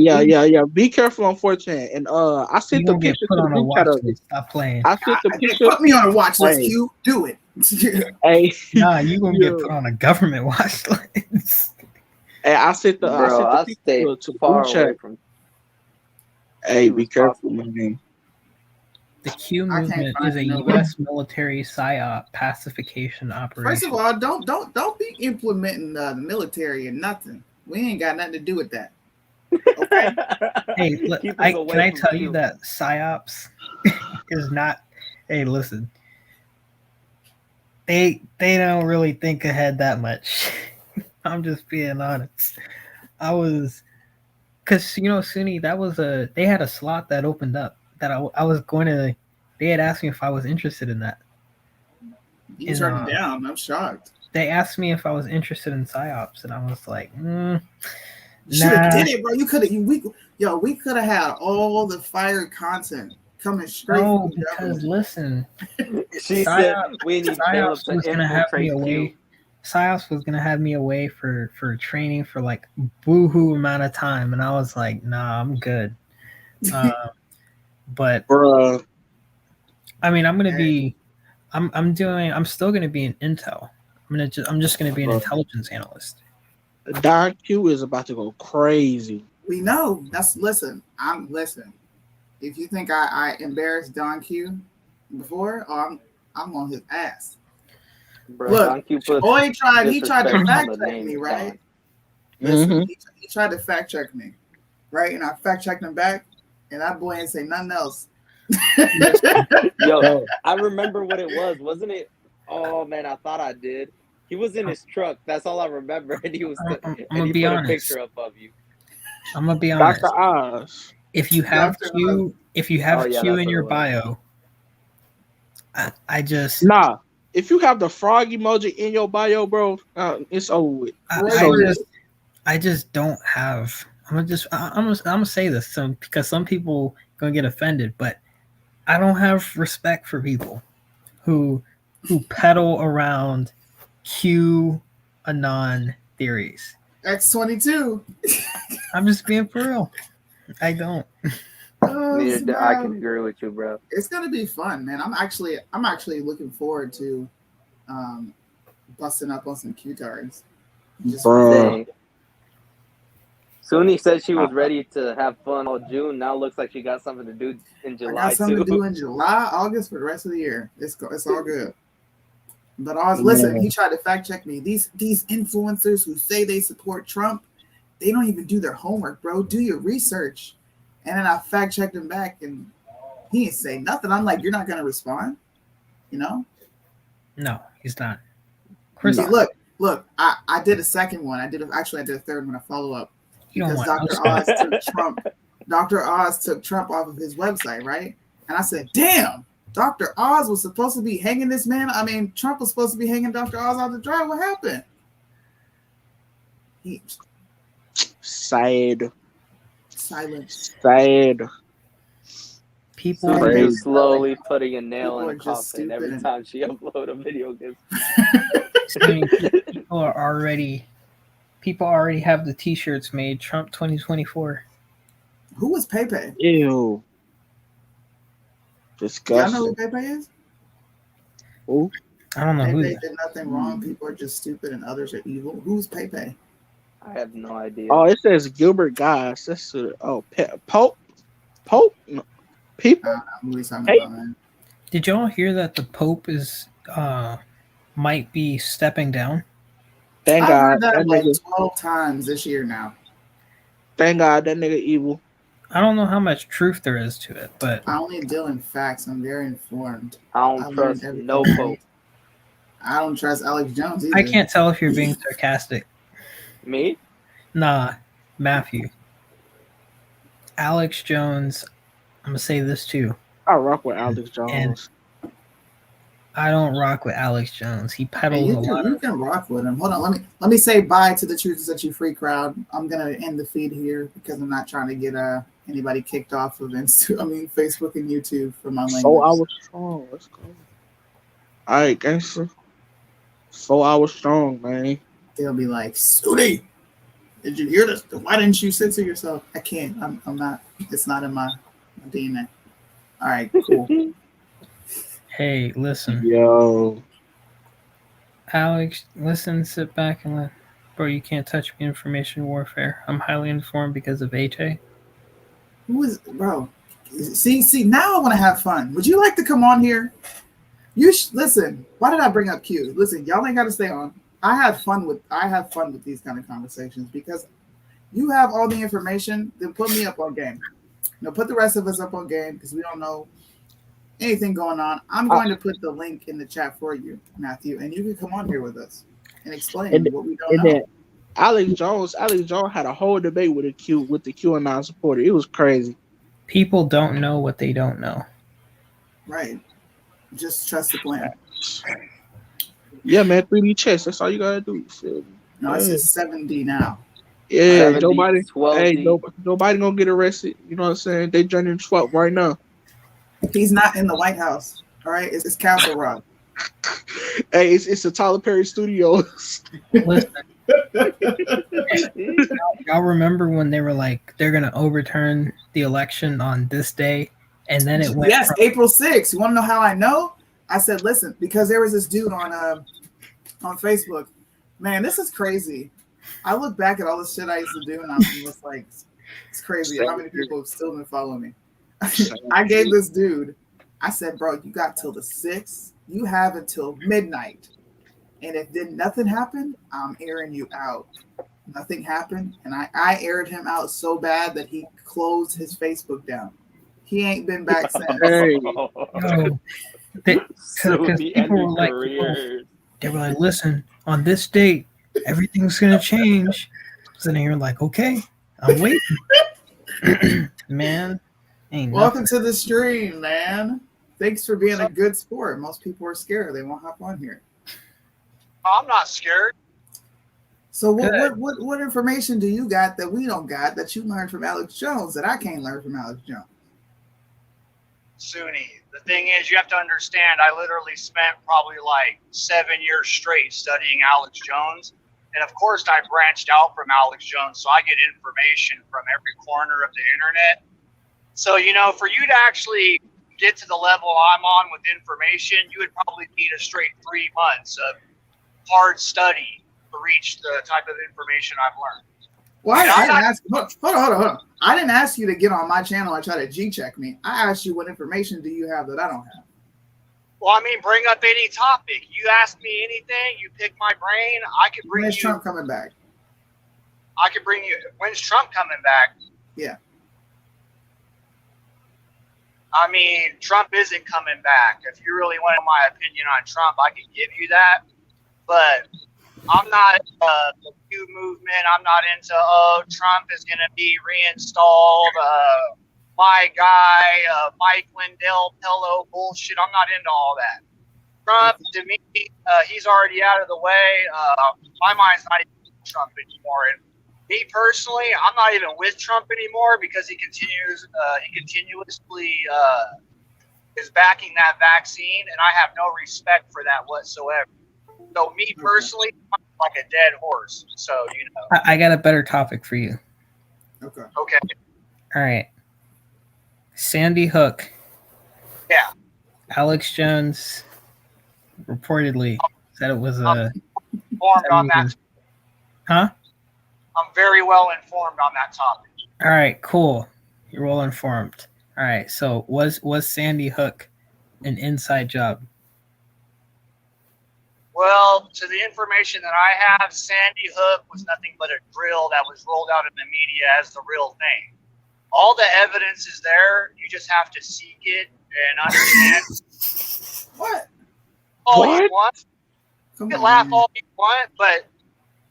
yeah. Be careful on 4chan. And I sent the picture to the group chat of it. Stop playing. I sent the picture. Put me on a watch list, Q. Do it. Hey, nah, you gonna get put on a government watch list. Hey, I sent the picture to the group chat. Hey, be careful, man. The Q movement is a U.S. military psyop pacification operation. First of all, don't be implementing the military and nothing. We ain't got nothing to do with that. Okay. Hey, can I tell you that psyops is not? Hey, listen. They don't really think ahead that much. I'm just being honest. Because SUNY, they had a slot that opened up that I was going to. They had asked me if I was interested in that. You turned it down. I'm shocked. They asked me if I was interested in psyops, and I was like, You should have did it, bro. You could have. We could have had all the fire content coming straight. No, because listen, she said we need psyops was gonna have me away. PSYOPs was gonna have me away for training for like boohoo amount of time, and I was like, nah, I'm good. But I mean, I'm still gonna be an intel. I'm just gonna be an intelligence analyst. Don Q is about to go crazy. We know. Listen. If you think I embarrassed Don Q before, I'm on his ass. Bro, look, he tried to fact check me, right? Listen, he tried to fact check me, right? And I fact checked him back, and that boy ain't say nothing else. Yo, I remember what it was, wasn't it? Oh man, I thought I did. He was in his truck. That's all I remember, and he was, I'm and gonna he be put honest. a picture up of you. I'm gonna be honest. Dr. Oz. If you have Q, if you have Oh, yeah, Q that's in what your it was. bio, I just Nah. If you have the frog emoji in your bio, bro, it's over with. I just don't have. I'm gonna say this because some people gonna get offended, but I don't have respect for people who peddle around Q anon theories. X22. I'm just being for real. I don't. I can agree with you, bro. It's gonna be fun, man. I'm actually looking forward to busting up on some Q cards. Dang. Suni said she was ready to have fun all June. Now looks like she got something to do in I July got something too. to do in July, August for the rest of the year. It's all good. But Oz, listen, he tried to fact check me. These influencers who say they support Trump, they don't even do their homework, bro. Do your research. And then I fact checked him back, and he didn't say nothing. I'm like, you're not gonna respond, you know? No, he's not. See, look, I did a second one. I did a third one, a follow up, because Dr. Oz took Trump. Dr. Oz took Trump off of his website, right? And I said, damn, Dr. Oz was supposed to be hanging this man. I mean, Trump was supposed to be hanging Dr. Oz out the dry. What happened? Sad. Silence. Sad. People Suni is slowly putting a nail people in a are just coffin every stupid. time she uploads a video. People already have the T-shirts made. Trump 2024. Who was Pepe? Ew. Y'all know Disgusting. who Pepe is? Who? I don't know who. Pepe did nothing wrong. People are just stupid, and others are evil. Who's Pepe? I have no idea. Oh, it says Gilbert Goss. That's Pope. No. People. Did y'all hear that the Pope is might be stepping down? Thank I've God. heard that like nigga, 12 times this year now. thank God that nigga evil. I don't know how much truth there is to it, but I only deal in facts. I'm very informed. I don't trust no Pope. I don't trust Alex Jones either. I can't tell if you're being sarcastic. Me? Nah, Matthew. Alex Jones, I'm gonna say this too. I rock with Alex Jones. I don't rock with Alex Jones. He peddles a lot. You can rock with him. Hold on, let me say bye to the Truth Set You Free crowd. I'm gonna end the feed here because I'm not trying to get anybody kicked off of Facebook and YouTube for my language. 4 hours strong. Let's go. All right, gangster. 4 hours strong, man. They'll be like, Sudi, did you hear this? Why didn't you censor yourself? I can't. I'm not. It's not in my DNA. All right, cool. Hey, listen. Yo. Alex, listen, sit back and let. Bro, you can't touch me. Information warfare. I'm highly informed because of AJ. Who is, bro? See, now I want to have fun. Would you like to come on here? Listen. Why did I bring up Q? Listen, y'all ain't got to stay on. I have fun with these kind of conversations because you have all the information. Then put me up on game. Put the rest of us up on game because we don't know anything going on. I'm going to put the link in the chat for you, Matthew, and you can come on here with us and explain what we don't know. Alex Jones had a whole debate with the QAnon supporter. It was crazy. People don't know what they don't know. Right. Just trust the plan. Yeah, man. 3D chess. That's all you gotta do. No, it's just 7D now. Yeah, 7D, Joe Biden. 12D. Hey, Joe Biden gonna get arrested. You know what I'm saying? They joining Trump right now. He's not in the White House. All right, it's Castle Rock. Hey, it's the Tyler Perry Studios. Listen, y'all remember when they were like they're gonna overturn the election on this day, and then it went. Yes, April 6th. You want to know how I know? I said, listen, because there was this dude on Facebook. Man, this is crazy. I look back at all the shit I used to do, and I'm just like, it's crazy how many people have still been following me. I gave this dude, I said, bro, you got till the 6th. You have until midnight. And if nothing happened, I'm airing you out. Nothing happened, and I aired him out so bad that he closed his Facebook down. He ain't been back since. Hey. Because people were like, they were like, listen, on this date, everything's gonna change. So then you're like, okay, I'm waiting. Man, ain't Welcome nothing. to the stream, man. Thanks for being a good sport. Most people are scared. They won't hop on here. I'm not scared. So what information do you got that we don't got that you learned from Alex Jones that I can't learn from Alex Jones? Sunni. The thing is, you have to understand, I literally spent probably like 7 years straight studying Alex Jones. And of course, I branched out from Alex Jones, so I get information from every corner of the internet. So, you know, for you to actually get to the level I'm on with information, you would probably need a straight 3 months of hard study to reach the type of information I've learned. Well, I didn't ask. Hold on. I didn't ask you to get on my channel and try to G-check me. I asked you what information do you have that I don't have. Well, I mean, bring up any topic. You ask me anything, you pick my brain. I could bring When's you. Trump coming back? I could bring you. When's Trump coming back? Yeah. I mean, Trump isn't coming back. If you really want my opinion on Trump, I could give you that. But I'm not the Q movement. I'm not into, Trump is going to be reinstalled. My guy, Mike Lindell, Pello bullshit. I'm not into all that. Trump, to me, he's already out of the way. My mind's not even with Trump anymore. And me personally, I'm not even with Trump anymore because he continuously is backing that vaccine, and I have no respect for that whatsoever. So me personally, I'm like a dead horse. So, you know. I got a better topic for you. Okay. All right. Sandy Hook. Yeah. Alex Jones reportedly said it was a. Informed on that. Huh? I'm very well informed on that topic. All right, cool. You're well informed. All right, so was Sandy Hook an inside job? Well, to the information that I have, Sandy Hook was nothing but a drill that was rolled out in the media as the real thing. All the evidence is there. You just have to seek it and understand. What? All you want. You can laugh all you want, but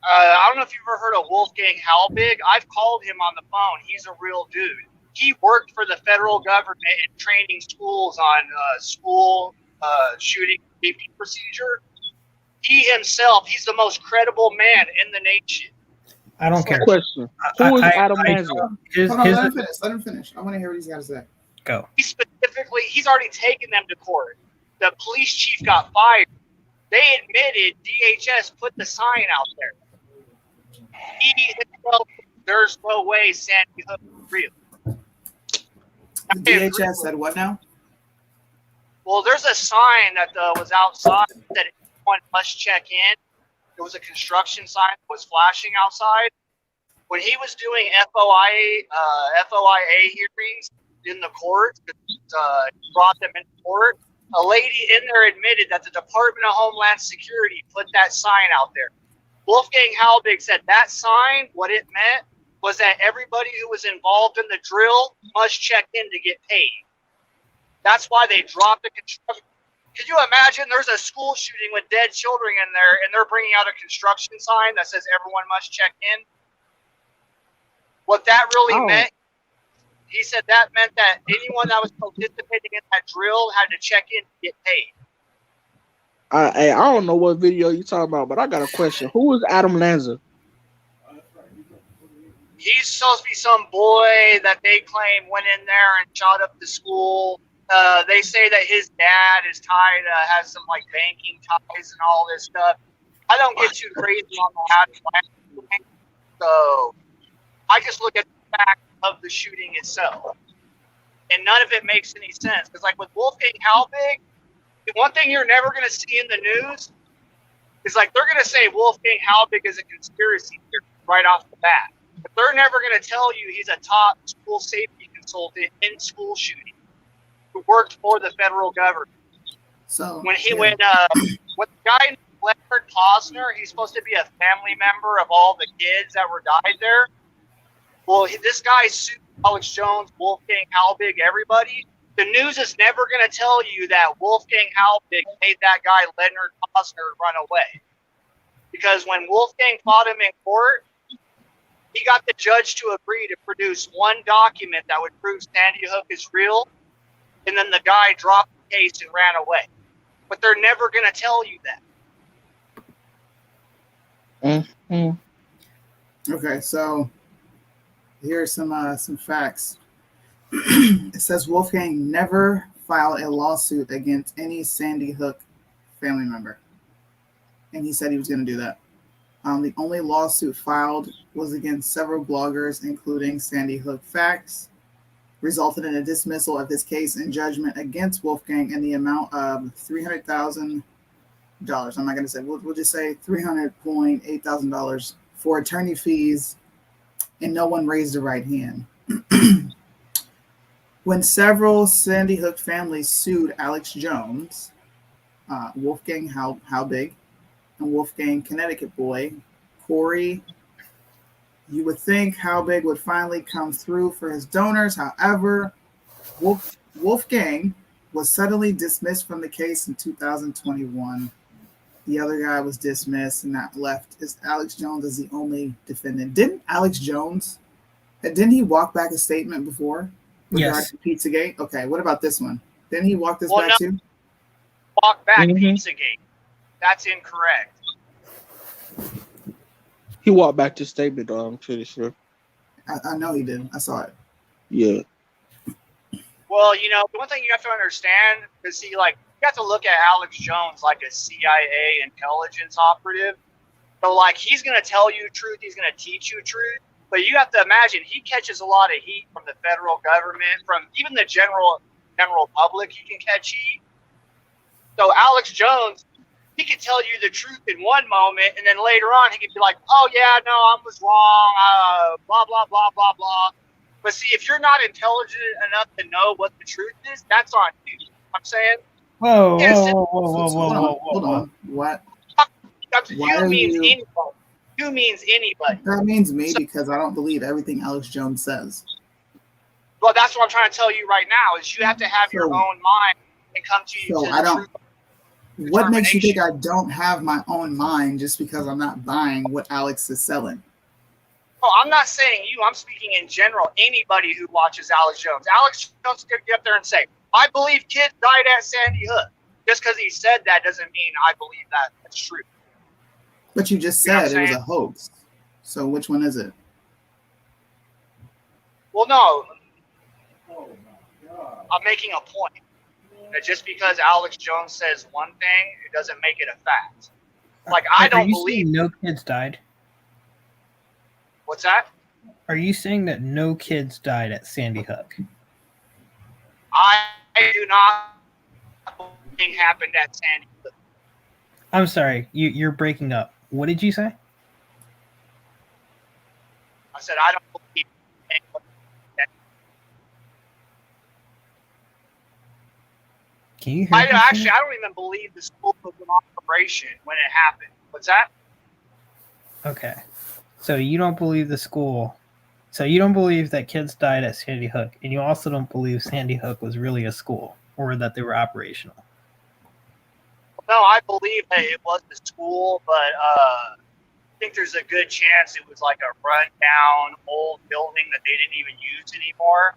I don't know if you've ever heard of Wolfgang Halbig. I've called him on the phone. He's a real dude. He worked for the federal government in training schools on school shooting safety procedure. He himself, he's the most credible man in the nation. I don't care. Question. Who is Adam Lanza? Hold on, let him finish. I want to hear what he's got to say. Go. He's already taken them to court. The police chief got fired. They admitted DHS put the sign out there. He himself, there's no way Sandy Hook is real. DHS said what now? Well, there's a sign that was outside that everyone must check in. There was a construction sign that was flashing outside. When he was doing FOIA hearings in the court, brought them into court, a lady in there admitted that the Department of Homeland Security put that sign out there. Wolfgang Halbig said that sign, what it meant was that everybody who was involved in the drill must check in to get paid. That's why they dropped the construction. Could you imagine there's a school shooting with dead children in there and they're bringing out a construction sign that says everyone must check in? What that really meant, he said that meant that anyone that was participating in that drill had to check in to get paid. I don't know what video you're talking about, but I got a question. Who is Adam Lanza? He's supposed to be some boy that they claim went in there and shot up the school. They say that his dad is tied, has some like banking ties and all this stuff. I don't get too crazy on the Adam Lanza thing, so I just look at the fact of the shooting itself, and none of it makes any sense. Because like with Wolfgang Halbig, the one thing you're never going to see in the news is like they're going to say Wolfgang Halbig is a conspiracy theory right off the bat, but they're never going to tell you he's a top school safety consultant in school shooting who worked for the federal government. So when the guy Leonard Posner, he's supposed to be a family member of all the kids that were died there. Well, this guy sued Alex Jones, Wolfgang Halbig, everybody. The news is never going to tell you that Wolfgang Halbig made that guy Leonard Posner run away. Because when Wolfgang fought him in court, he got the judge to agree to produce one document that would prove Sandy Hook is real, and then the guy dropped the case and ran away. But they're never going to tell you that. Mm-hmm. Okay, so here are some facts. It says Wolfgang never filed a lawsuit against any Sandy Hook family member, and he said he was going to do that. The only lawsuit filed was against several bloggers, including Sandy Hook Facts, resulted in a dismissal of his case and judgment against Wolfgang in the amount of $300,000. I'm not going to say, we'll just say $300,800 for attorney fees, and no one raised the right hand. When several Sandy Hook families sued Alex Jones, Wolfgang Halbig, and Wolfgang Connecticut boy, Corey, you would think Halbig would finally come through for his donors. However, Wolfgang was suddenly dismissed from the case in 2021. The other guy was dismissed and not left. Alex Jones is the only defendant. Didn't he walk back a statement before? Yes. Pizzagate? Okay, what about this one? Didn't he walk this back too? Walk back Pizzagate. That's incorrect. He walked back to statement, though, I'm pretty sure. I know he did. I saw it. Yeah. Well, one thing you have to understand is you have to look at Alex Jones like a CIA intelligence operative. So, he's going to tell you truth. He's going to teach you truth. But you have to imagine he catches a lot of heat from the federal government, from even the general public. He can catch heat. So Alex Jones, he could tell you the truth in one moment, and then later on he could be like, "Oh yeah, no, I was wrong." Blah blah blah blah blah. But see, if you're not intelligent enough to know what the truth is, that's on you. I'm saying. Whoa. Hold on. What? You means anybody. You means anybody. That means me because I don't believe everything Alex Jones says. Well, that's what I'm trying to tell you right now. Is you have to have your own mind and come to you. So I don't. What makes you think I don't have my own mind just because I'm not buying what Alex is selling? Oh, I'm not saying you. I'm speaking in general. Anybody who watches Alex Jones. Alex Jones could get up there and say, "I believe kids died at Sandy Hook." Just because he said that doesn't mean I believe that. That's true. But you just said it was a hoax. So which one is it? Well, no. I'm making a point. That just because Alex Jones says one thing, it doesn't make it a fact. I don't believe no kids died. What's that? Are you saying that no kids died at Sandy Hook? I do not believe it happened at Sandy Hook. I'm sorry, you're breaking up. What did you say? I said I don't believe that. Can you hear I me? don't even believe the school was in operation when it happened. What's that? Okay. So you don't believe the school. So you don't believe that kids died at Sandy Hook, and you also don't believe Sandy Hook was really a school or that they were operational. No, I believe that it was the school, but I think there's a good chance it was like a run-down old building that they didn't even use anymore.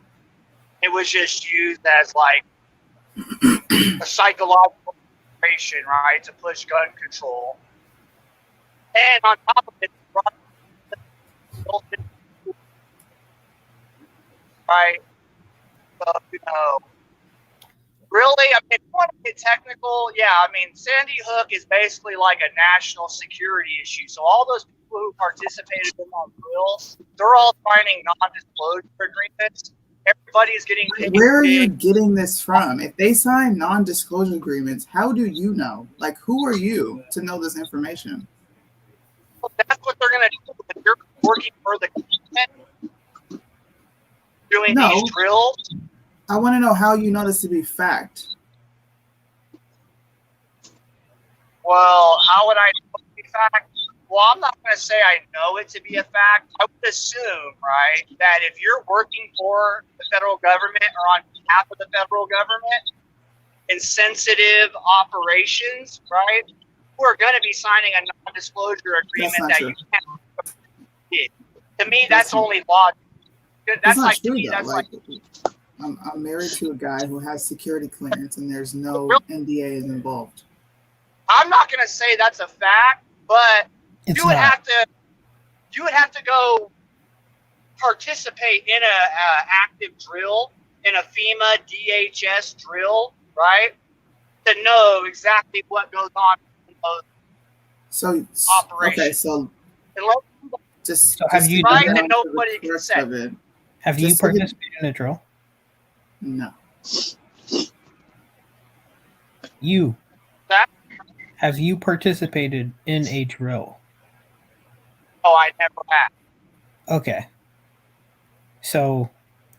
It was just used as a psychological operation, right, to push gun control. And on top of it, right? So, really, I mean, if you want to get technical, yeah, I mean, Sandy Hook is basically like a national security issue. So all those people who participated in that drill, they're all signing non-disclosure agreements. Everybody's getting paid. Where are you getting this from? If they sign non-disclosure agreements, how do you know? Who are you to know this information? Well, that's what they're going to do. If you're working for the government, doing these drills. I want to know how you know this to be fact. Well, how would I know it to be a fact? Well, I'm not going to say I know it to be a fact. I would assume, right, that if you're working for the federal government or on behalf of the federal government in sensitive operations, right, we're going to be signing a non-disclosure agreement that you can't get. To me, that's only logical. That's not like, true, to me, though. That's like I'm married to a guy who has security clearance, and there's no NDAs involved. I'm not going to say that's a fact, but you would have to go participate in a active drill, in a FEMA DHS drill, right, to know exactly what goes on in those operations. Okay, so have you right, done and nobody can say. Have you participated in a drill? No. You. Have you participated in a drill? Oh, I never have. Okay. So,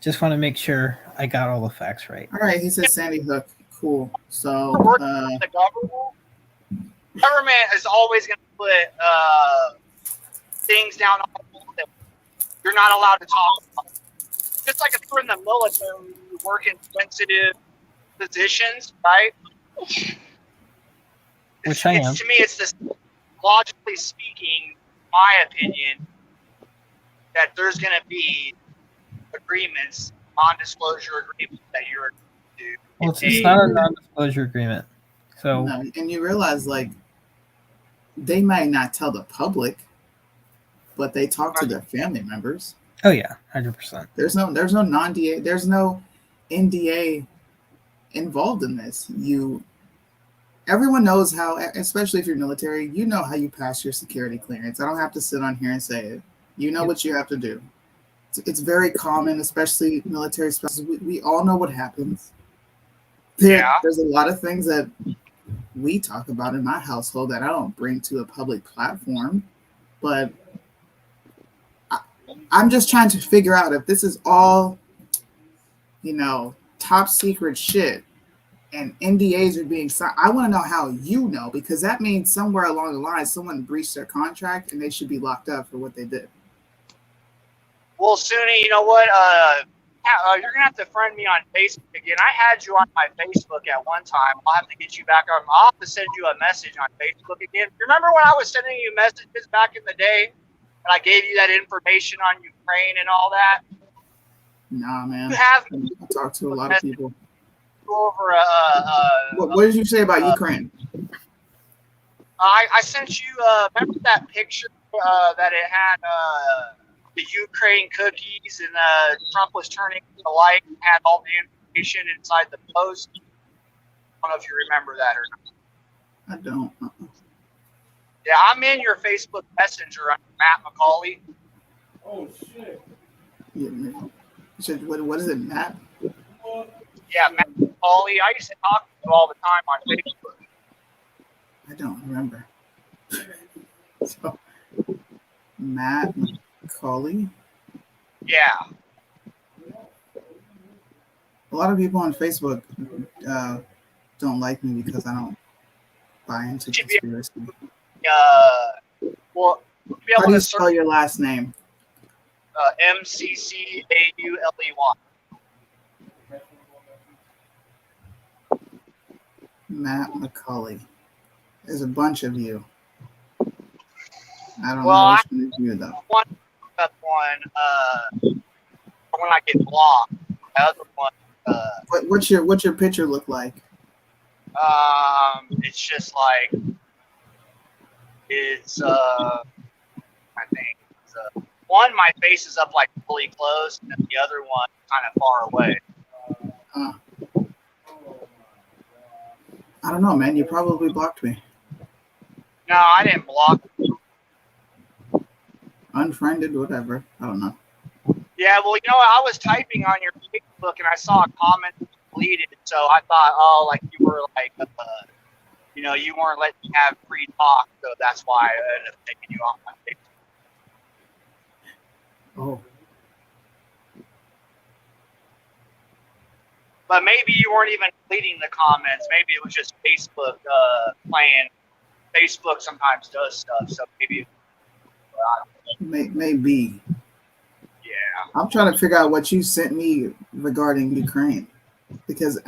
just want to make sure I got all the facts right. All right, he said Sandy Hook. Cool. So, the government is always going to put things down on that you're not allowed to talk about. Just like if you're in the military, you work in sensitive positions, right? Which I am. To me, it's this, logically speaking, my opinion, that there's going to be agreements, non-disclosure agreements that you're going to do. Well, it's not a non-disclosure agreement. So, no, and you realize, like, they might not tell the public, but they talk to their family members. Oh yeah, 100%. There's no non-DA, there's no NDA involved in this. Everyone knows how, especially if you're military, you know how you pass your security clearance. I don't have to sit on here and say it. You know what you have to do. It's very common, especially military spouses. We all know what happens. There's a lot of things that we talk about in my household that I don't bring to a public platform, but I'm just trying to figure out if this is all, top secret shit and NDAs are being signed. I want to know how you know, because that means somewhere along the line, someone breached their contract and they should be locked up for what they did. Well, Suni, you know what? You're going to have to friend me on Facebook again. I had you on my Facebook at one time. I'll have to get you back on. I'll have to send you a message on Facebook again. Remember when I was sending you messages back in the day and I gave you that information on Ukraine and all that? Nah, man. You have I talked to a lot of people. Over what did you say about Ukraine? I sent you, remember that picture that it had the Ukraine cookies and Trump was turning the light and had all the information inside the post? I don't know if you remember that or not. I don't. Yeah, I'm in your Facebook Messenger under Matt McCauley. Oh, shit. Yeah, what is it, Matt? Yeah, Matt McCauley. I used to talk to you all the time on Facebook. I don't remember. So, Matt McCauley? Yeah. A lot of people on Facebook don't like me because I don't buy into conspiracy. Well, how do you spell your last name? McCauley. Matt McCauley. There's a bunch of you. I don't know which one is you, though. That one, when I get blocked. The other one. What's your picture look like? It's just like I think one, my face is up like fully closed, and the other one kind of far away. I don't know, man. You probably blocked me. No, I didn't block you. Unfriended, whatever. I don't know. Yeah, well, I was typing on your Facebook and I saw a comment deleted, so I thought, like you were like, you weren't letting me have free talk, so that's why I ended up taking you off my Facebook. Oh. But maybe you weren't even deleting the comments. Maybe it was just Facebook playing Facebook sometimes does stuff, so maybe. Maybe. Yeah. I'm trying to figure out what you sent me regarding Ukraine, because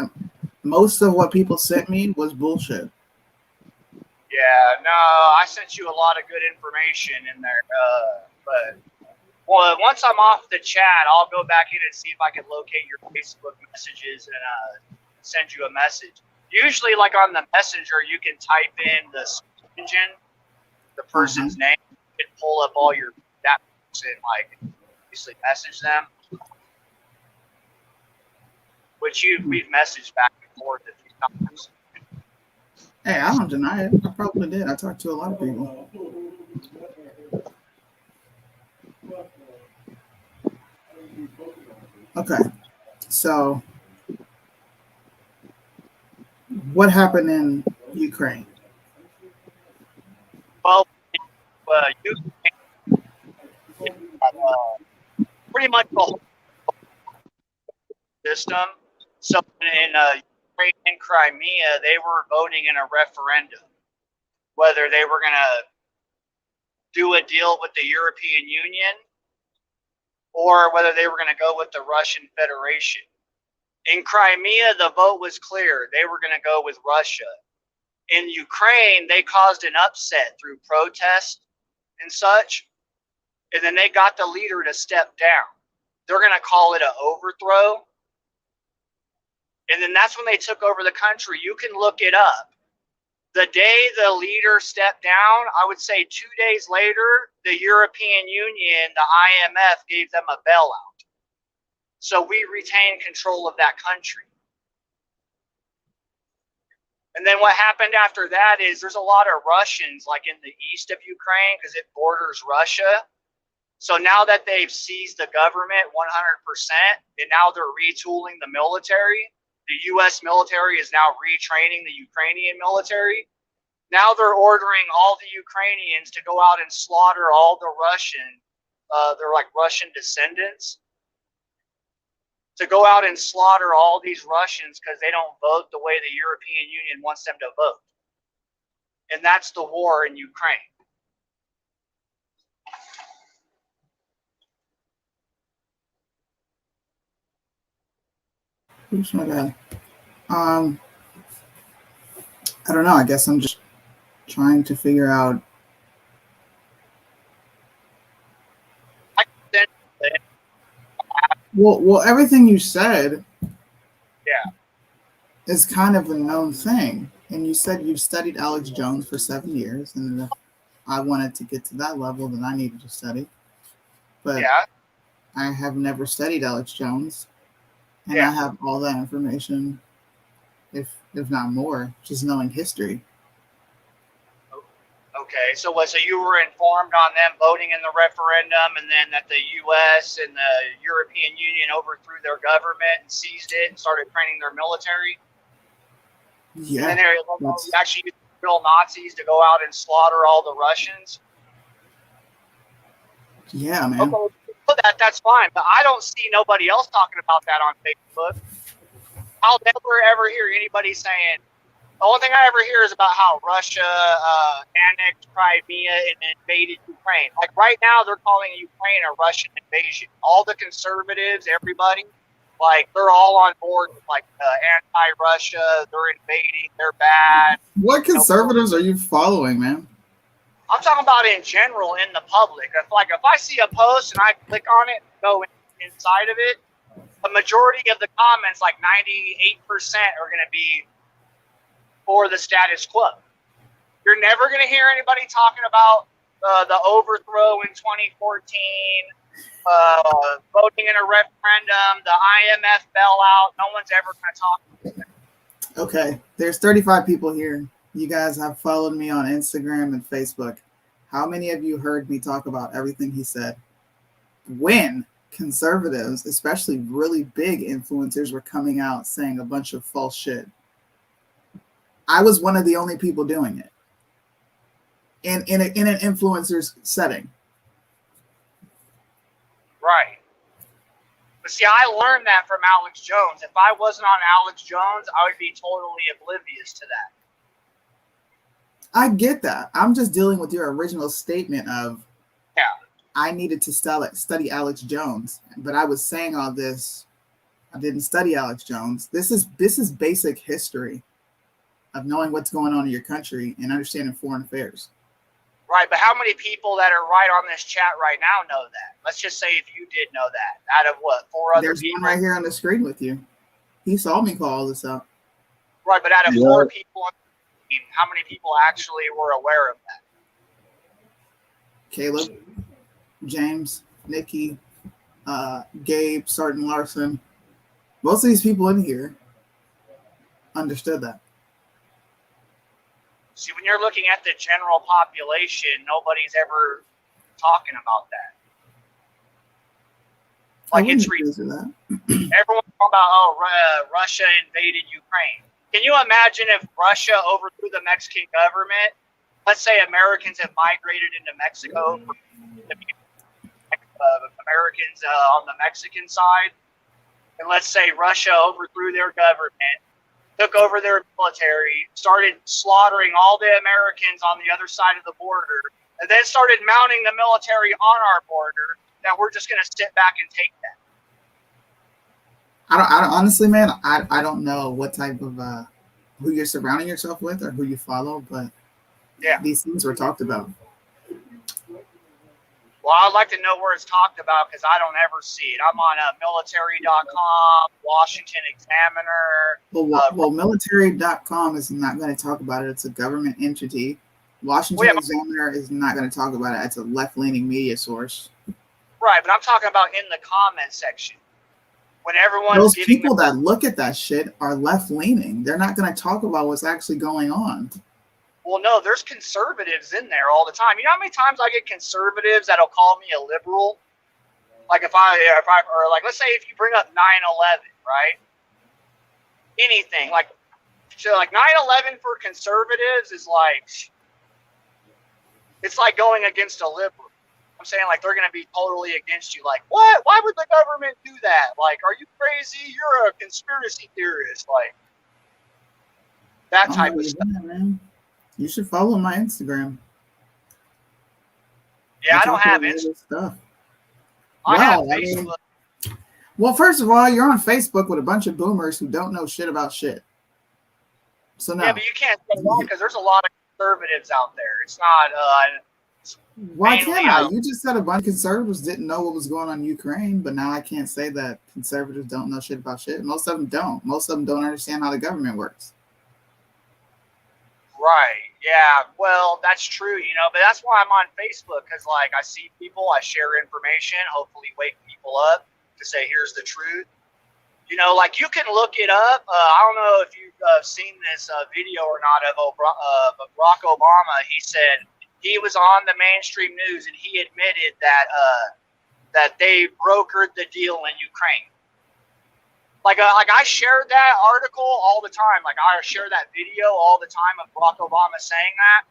most of what people sent me was bullshit. Yeah, no, I sent you a lot of good information in there, but well, once I'm off the chat, I'll go back in and see if I can locate your Facebook messages and send you a message. Usually, like on the messenger, you can type in the search engine, the person's name, and pull up all your that person, like obviously message them. Which we've messaged back and forth a few times. Hey, I don't deny it. I probably did. I talked to a lot of people. Okay, so what happened in Ukraine? Well, pretty much the whole system. So in Ukraine and Crimea, they were voting in a referendum whether they were going to do a deal with the European Union or whether they were going to go with the Russian Federation. In Crimea, the vote was clear. They were going to go with Russia. In Ukraine, they caused an upset through protest and such, and then they got the leader to step down. They're going to call it an overthrow. And then that's when they took over the country. You can look it up. The day the leader stepped down, I would say 2 days later, the European Union, the IMF, gave them a bailout. So we retained control of that country. And then what happened after that is there's a lot of Russians like in the east of Ukraine because it borders Russia. So now that they've seized the government 100%, and now they're retooling the military, the U.S. military is now retraining the Ukrainian military. Now they're ordering all the Ukrainians to go out and slaughter all the they're like Russian descendants, to go out and slaughter all these Russians because they don't vote the way the European Union wants them to vote. And that's the war in Ukraine. Oops, my bad. I don't know. I guess I'm just trying to figure out. Well, everything you said, is kind of a known thing. And you said you've studied Alex Jones for 7 years, and if I wanted to get to that level, then I needed to study. But I have never studied Alex Jones, and I have all that information, if not more, just knowing history. Okay, so you were informed on them voting in the referendum, and then that the U.S. and the European Union overthrew their government and seized it and started training their military? Yeah. And then they actually used real Nazis to go out and slaughter all the Russians? Yeah, man. Okay, that's fine, but I don't see nobody else talking about that on Facebook. I'll never ever hear anybody saying. The only thing I ever hear is about how Russia annexed Crimea and invaded Ukraine. Like right now, they're calling Ukraine a Russian invasion. All the conservatives, everybody, like they're all on board with like anti-Russia. They're invading. They're bad. What conservatives are you following, man? I'm talking about in general in the public. If I see a post and I click on it, go inside of it, the majority of the comments, like 98%, are going to be for the status quo. You're never going to hear anybody talking about the overthrow in 2014, voting in a referendum, the IMF bailout. No one's ever going to talk about that. Okay, there's 35 people here. You guys have followed me on Instagram and Facebook. How many of you heard me talk about everything he said? When conservatives, especially really big influencers, were coming out saying a bunch of false shit. I was one of the only people doing it in an influencer's setting. Right. But see, I learned that from Alex Jones. If I wasn't on Alex Jones, I would be totally oblivious to that. I get that. I'm just dealing with your original statement of, Yeah. I needed to study Alex Jones, but I was saying all this. I didn't study Alex Jones. This is basic history of knowing what's going on in your country and understanding foreign affairs. Right, but how many people that are right on this chat right now know that? Let's just say if you did know that. Out of what, 4 other There's people? one right here on the screen with you. He saw me call all this out. Right, but out of 4 people on the team, how many people actually were aware of that? Caleb, James, Nikki, Gabe, Sergeant Larson. Most of these people in here understood that. See, when you're looking at the general population, nobody's ever talking about that. Like it's everyone's talking about Russia invaded Ukraine. Can you imagine if Russia overthrew the Mexican government? Let's say Americans have migrated into Mexico, Americans on the Mexican side, and let's say Russia overthrew their government, took over their military, started slaughtering all the Americans on the other side of the border, and then started mounting the military on our border, that we're just going to sit back and take that. I don't honestly, man, I don't know what type of who you're surrounding yourself with or who you follow, but yeah, these things were talked about. Well, I'd like to know where it's talked about because I don't ever see it. I'm on military.com, Washington Examiner. Well, military.com is not going to talk about it. It's a government entity. Washington Examiner is not going to talk about it. It's a left-leaning media source. Right, but I'm talking about in the comment section. When everyone's those people that look at that shit are left-leaning. They're not going to talk about what's actually going on. Well, no, there's conservatives in there all the time. You know how many times I get conservatives that'll call me a liberal? Like if I or like, let's say if you bring up 9/11, right? Anything like 9/11 for conservatives is like, it's like going against a liberal. I'm saying like they're going to be totally against you. Like, what? Why would the government do that? Like, are you crazy? You're a conspiracy theorist. Like that type of stuff. Man. You should follow my Instagram. Yeah, I don't have Instagram. I have Facebook. Well, first of all, you're on Facebook with a bunch of boomers who don't know shit about shit. So no. Yeah, but you can't say that because there's a lot of conservatives out there. It's not. Why can't I? You just said a bunch of conservatives didn't know what was going on in Ukraine, but now I can't say that conservatives don't know shit about shit. Most of them don't. Most of them don't understand how the government works. Right. Yeah. Well, that's true, but that's why I'm on Facebook because, like, I see people, I share information, hopefully wake people up to say, here's the truth. Like you can look it up. I don't know if you've seen this video or not of Barack Obama. He said he was on the mainstream news and he admitted that they brokered the deal in Ukraine. Like I shared that article all the time. Like I share that video all the time of Barack Obama saying that.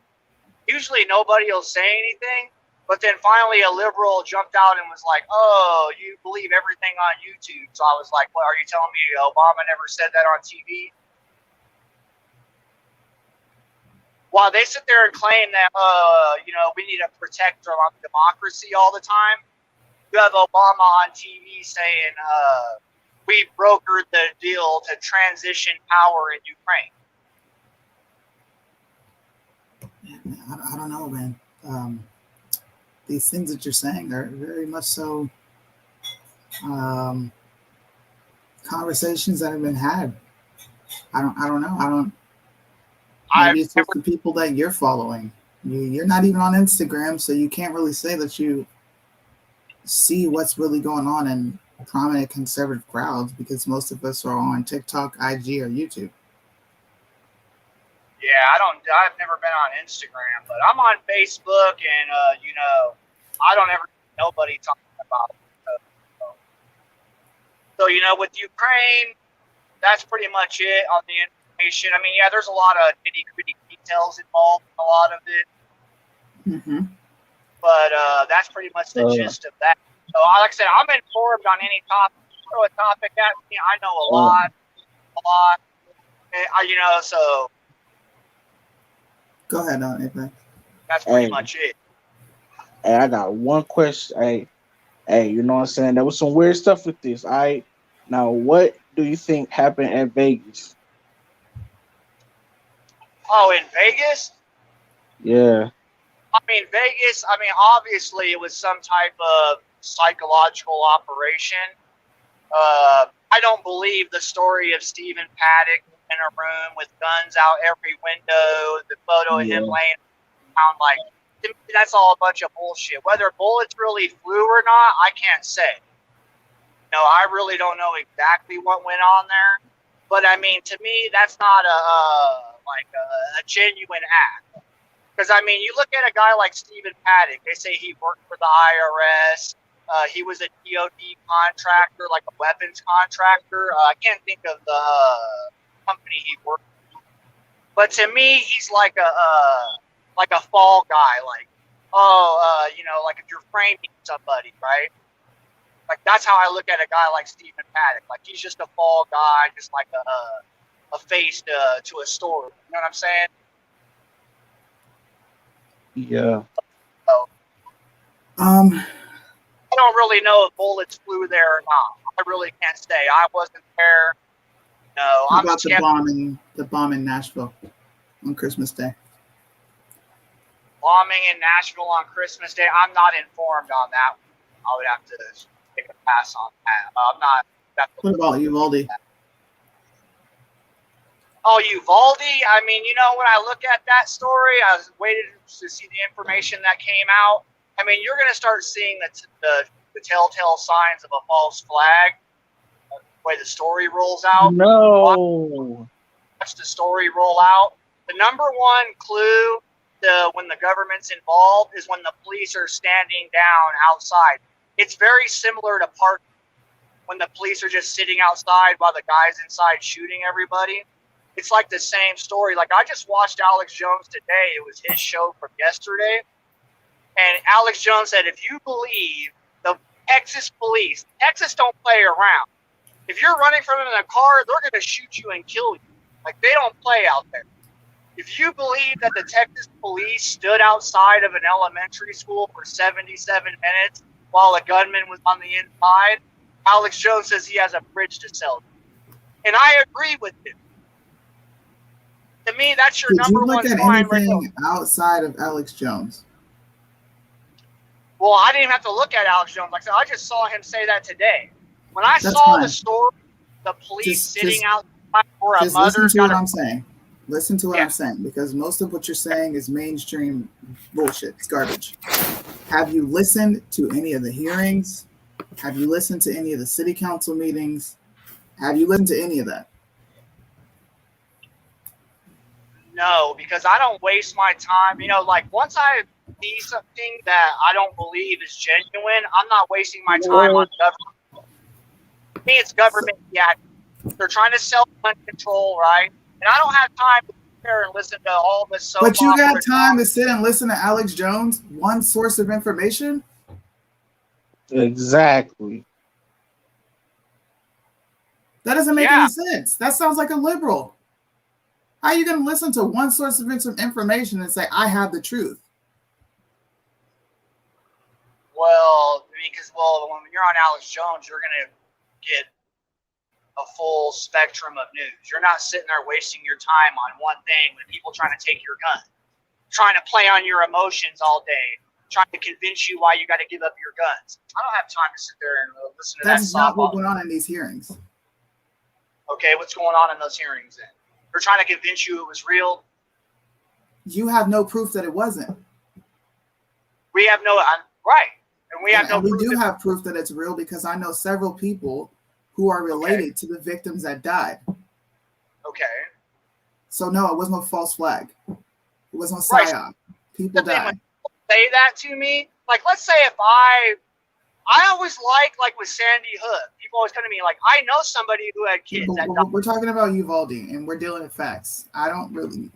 Usually nobody will say anything, but then finally a liberal jumped out and was like, "Oh, you believe everything on YouTube?" So I was like, "What are you telling me? Obama never said that on TV?" While they sit there and claim that, we need to protect our democracy all the time, you have Obama on TV saying, we brokered the deal to transition power in Ukraine. I don't know, man. These things that you're saying are very much so conversations that have been had. I don't know. Maybe it's just the people that you're following. You're not even on Instagram, so you can't really say that you see what's really going on in prominent conservative crowds because most of us are on TikTok, IG, or YouTube. Yeah, I've never been on Instagram, but I'm on Facebook and, I don't ever see nobody talking about it. So, with Ukraine, that's pretty much it on the information. I mean, yeah, there's a lot of nitty-gritty details involved in a lot of it. Mm-hmm. But that's pretty much the gist of that. So, like I said, I'm informed on any topic. Throw a topic at me. I know a lot. So. Go ahead, Apex. That's pretty much it. Hey, I got one question. Hey, you know what I'm saying? There was some weird stuff with this. All right. Now, what do you think happened at Vegas? Oh, in Vegas? Yeah. I mean, Vegas, obviously it was some type of psychological operation. I don't believe the story of Stephen Paddock in a room with guns out every window, the photo of him laying around. Like, to me, that's all a bunch of bullshit. Whether bullets really flew or not, I can't say. No, I really don't know exactly what went on there. But, I mean, to me, that's not a genuine act. Because, I mean, you look at a guy like Stephen Paddock, they say he worked for the IRS. He was a DOD contractor, like a weapons contractor. I can't think of the company he worked for. But to me, he's like a fall guy. Like, like if you're framing somebody, right? Like, that's how I look at a guy like Stephen Paddock. Like, he's just a fall guy, just like a face to a story. You know what I'm saying? Yeah. So, I don't really know if bullets flew there or not. I really can't say. I wasn't there. No, How about the bomb in Nashville on Christmas Day? Bombing in Nashville on Christmas Day. I'm not informed on that. I would have to take a pass on that. I'm not. What about Uvalde? Oh, Uvalde. I mean, when I look at that story, I was waiting to see the information that came out. I mean, you're going to start seeing the telltale signs of a false flag, the way the story rolls out. No. Watch the story roll out. The number one clue when the government's involved is when the police are standing down outside. It's very similar to parking, when the police are just sitting outside while the guy's inside shooting everybody. It's like the same story. Like, I just watched Alex Jones today. It was his show from yesterday. And Alex Jones said, if you believe the Texas police, Texas don't play around. If you're running from them in a car, they're going to shoot you and kill you. Like, they don't play out there. If you believe that the Texas police stood outside of an elementary school for 77 minutes while a gunman was on the inside, Alex Jones says he has a bridge to sell. And I agree with him. To me, that's your number one sign right there. Did you look at anything outside of Alex Jones? Well, I didn't even have to look at Alex Jones. Like I said, I just saw him say that today. When I saw the story, the police sitting outside for a mother. Listen to what I'm saying. Listen to what I'm saying, because most of what you're saying is mainstream bullshit. It's garbage. Have you listened to any of the hearings? Have you listened to any of the city council meetings? Have you listened to any of that? No, because I don't waste my time. Like, once I see something that I don't believe is genuine, I'm not wasting my time on government. To me, it's government. Yeah, they're trying to sell gun control, right? And I don't have time to sit there and listen to all this. But you got time to sit and listen to Alex Jones, one source of information? Exactly. That doesn't make any sense. That sounds like a liberal. How are you going to listen to one source of information and say, I have the truth? Well, because when you're on Alex Jones, you're going to get a full spectrum of news. You're not sitting there wasting your time on one thing when people trying to take your gun, trying to play on your emotions all day, trying to convince you why you got to give up your guns. I don't have time to sit there and listen to that. That's not what went on in these hearings. Okay, what's going on in those hearings then? They're trying to convince you it was real. You have no proof that it wasn't. We have no right, and we have no. We do have proof that it's real because I know several people who are related to the victims that died. Okay. So no, it was no false flag. It was no psyop. People died. When people say that to me, like, let's say if I always like with Sandy Hook, people always come to me like, I know somebody who had kids that died. We're talking about Uvalde, and we're dealing with facts. I don't really.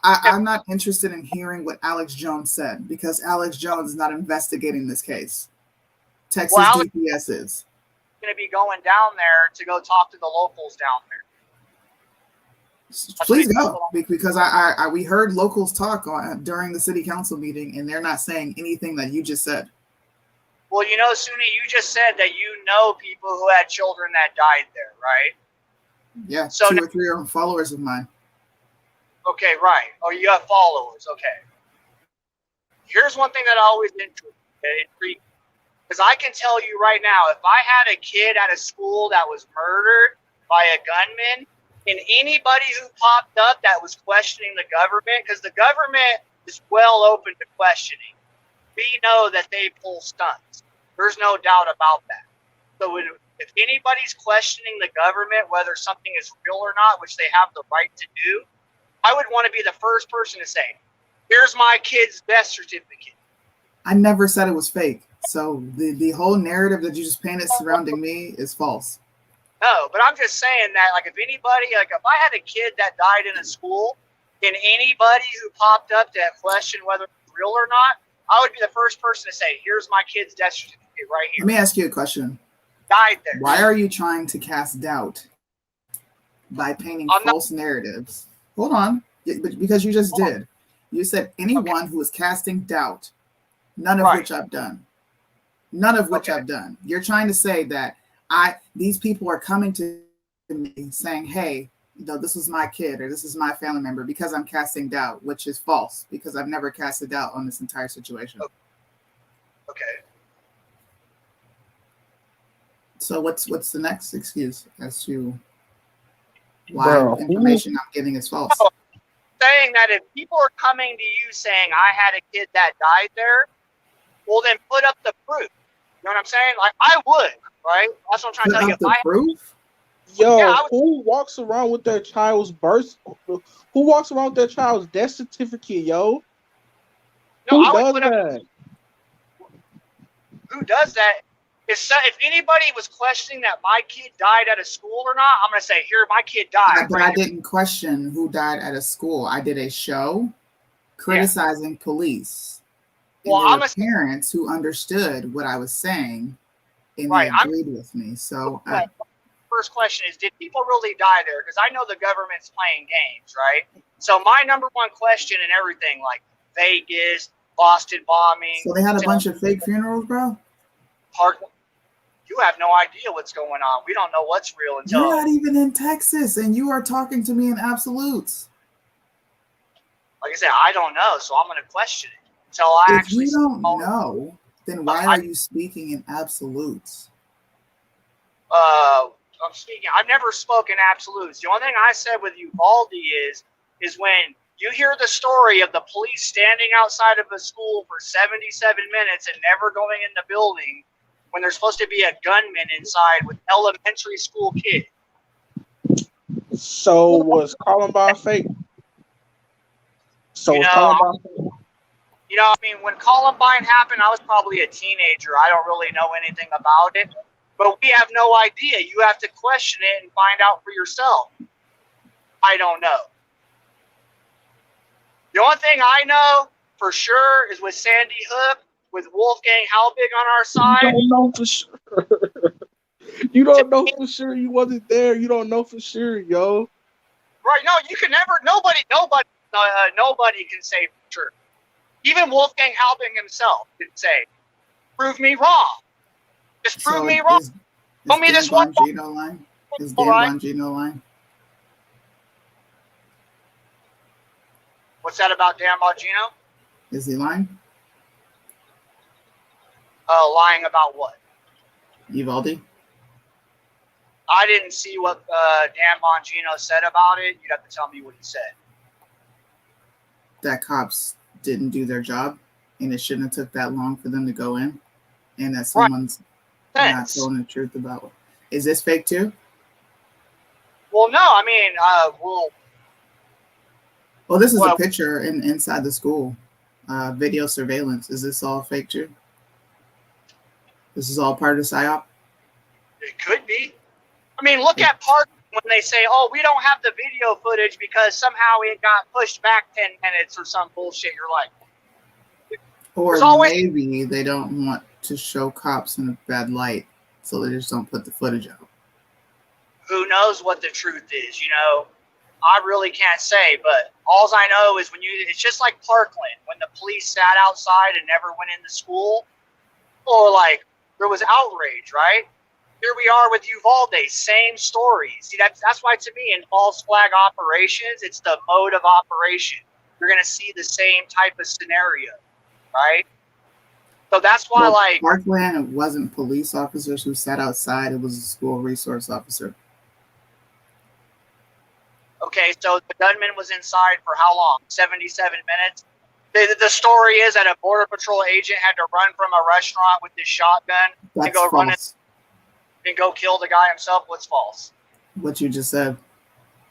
I'm not interested in hearing what Alex Jones said because Alex Jones is not investigating this case. Texas DPS is going to be going down there to go talk to the locals down there. Please go, because we heard locals talk during the city council meeting, and they're not saying anything that you just said. Well, you know, Suni, you just said that you know people who had children that died there, right? Yeah, so 2 or 3 are followers of mine. Okay, right. Oh, you have followers. Okay. Here's one thing that always intrigued, because I can tell you right now, if I had a kid at a school that was murdered by a gunman, and anybody who popped up that was questioning the government, because the government is well open to questioning, we know that they pull stunts. There's no doubt about that. So if anybody's questioning the government, whether something is real or not, which they have the right to do, I would want to be the first person to say, here's my kid's death certificate. I never said it was fake. So the whole narrative that you just painted surrounding me is false. No, but I'm just saying that, like, if anybody, like, if I had a kid that died in a school, and anybody who popped up to question whether it's real or not, I would be the first person to say, here's my kid's death certificate right here. Let me ask you a question. Died there. Why are you trying to cast doubt by painting false narratives? Hold on, because you just did. You said anyone who is casting doubt, none of which I've done. None of which I've done. You're trying to say that these people are coming to me saying, hey, this is my kid or this is my family member because I'm casting doubt, which is false because I've never casted doubt on this entire situation. Okay. So what's the next excuse as to why information I'm giving is false? Oh, saying that if people are coming to you saying I had a kid that died there, well then put up the proof. You know what I'm saying? Like I would, right? That's what I'm trying to tell you. The proof? Yo, who walks around with their child's birth? Who walks around with their child's death certificate, yo? No, Who does that? Who does that? If anybody was questioning that my kid died at a school or not, I'm going to say, here, my kid died. But I didn't question who died at a school. I did a show criticizing police. And well, there were parents who understood what I was saying, and they agreed with me. So first question is, did people really die there? Because I know the government's playing games, right? So my number one question and everything, like Vegas, Boston bombing. So they had a bunch of fake funerals, bro? You have no idea what's going on. We don't know what's real until... You're not even in Texas, and you are talking to me in absolutes. Like I said, I don't know, so I'm going to question it until I actually... If you don't know, then why are you speaking in absolutes? I'm speaking... I've never spoken absolutes. The only thing I said with Uvalde is when you hear the story of the police standing outside of a school for 77 minutes and never going in the building when there's supposed to be a gunman inside with elementary school kids. So was Columbine fake? Columbine fake? You know, I mean, when Columbine happened, I was probably a teenager. I don't really know anything about it. But we have no idea. You have to question it and find out for yourself. I don't know. The only thing I know for sure is with Sandy Hook, with Wolfgang Halbig on our side. You don't know for sure. You don't know for sure. You wasn't there. You don't know for sure, yo. Right? No, you can never. Nobody can say for sure. Even Wolfgang Halbig himself can say, "Prove me wrong. Just prove me wrong." Tell me this one. Is Dan Bongino lying? What's that about Dan Bongino? Is he lying? Lying about what? Uvalde? I didn't see what Dan Bongino said about it. You'd have to tell me what he said. That cops didn't do their job, and it shouldn't have took that long for them to go in, and that someone's not telling the truth about it. Is this fake too? Well, no. I mean, Well, this is a picture inside the school. Video surveillance. Is this all fake too? This is all part of the PSYOP? It could be. I mean, look at Park when they say, oh, we don't have the video footage because somehow it got pushed back 10 minutes or some bullshit. You're like... Or maybe they don't want to show cops in a bad light, so they just don't put the footage out. Who knows what the truth is, you know? I really can't say, but all I know is it's just like Parkland, when the police sat outside and never went into school, or like there was outrage, right? Here we are with Uvalde, same story. See, that's why to me in false flag operations, it's the mode of operation. You're going to see the same type of scenario, right? So that's why, like, Parkland, it wasn't police officers who sat outside. It was a school resource officer. okay, so the gunman was inside for how long? 77 minutes? The story is that a Border Patrol agent had to run from a restaurant with his shotgun and go run and go kill the guy himself. What's false? What you just said.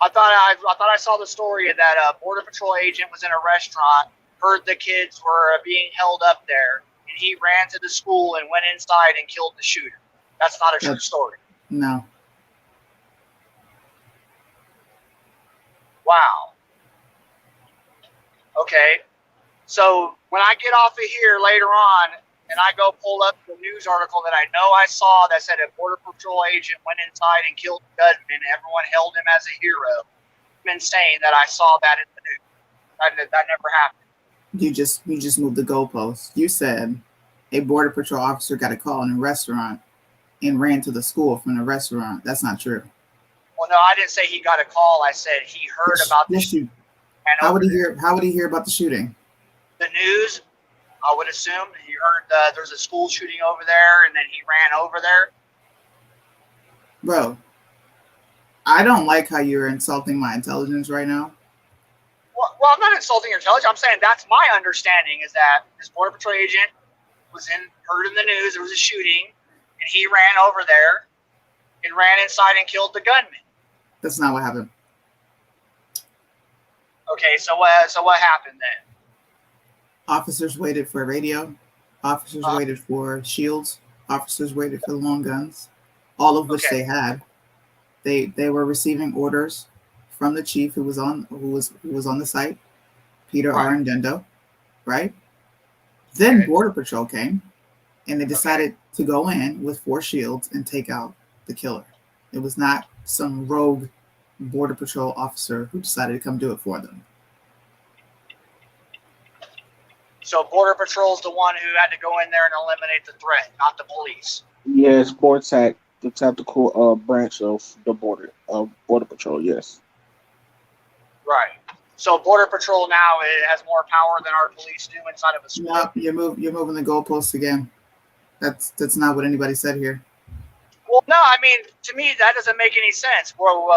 I thought I saw the story that a Border Patrol agent was in a restaurant, heard the kids were being held up there, and he ran to the school and went inside and killed the shooter. That's not a true story. No. Wow. Okay. So when I get off of here later on and I go pull up the news article that I know I saw that said a Border Patrol agent went inside and killed the gunman and everyone held him as a hero, I'm insane that I saw that in the news. That never happened. You just moved the goalpost. You said a Border Patrol officer got a call in a restaurant and ran to the school from the restaurant. That's not true. Well, no, I didn't say he got a call. I said he heard about the shooting. How would he hear about the shooting? The news, I would assume. He heard there's a school shooting over there, and then he ran over there. Bro, I don't like how you're insulting my intelligence right now. Well, I'm not insulting your intelligence. I'm saying that's my understanding is that this Border Patrol agent heard in the news there was a shooting, and he ran over there and ran inside and killed the gunman. That's not what happened. Okay, so what happened then? Officers waited for a radio. Officers waited for shields. Officers waited for the long guns, all of which they had. They were receiving orders from the chief who was on the site, Peter Arendendo, right? Then Border Patrol came, and they decided to go in with 4 shields and take out the killer. It was not some rogue Border Patrol officer who decided to come do it for them. So Border Patrol is the one who had to go in there and eliminate the threat, not the police. Yes, BORTAC, the tactical branch of the Border Patrol. Yes. Right. So Border Patrol now has more power than our police do inside of a school. No, you're moving the goalposts again. That's not what anybody said here. Well, no, I mean, to me, that doesn't make any sense. Well,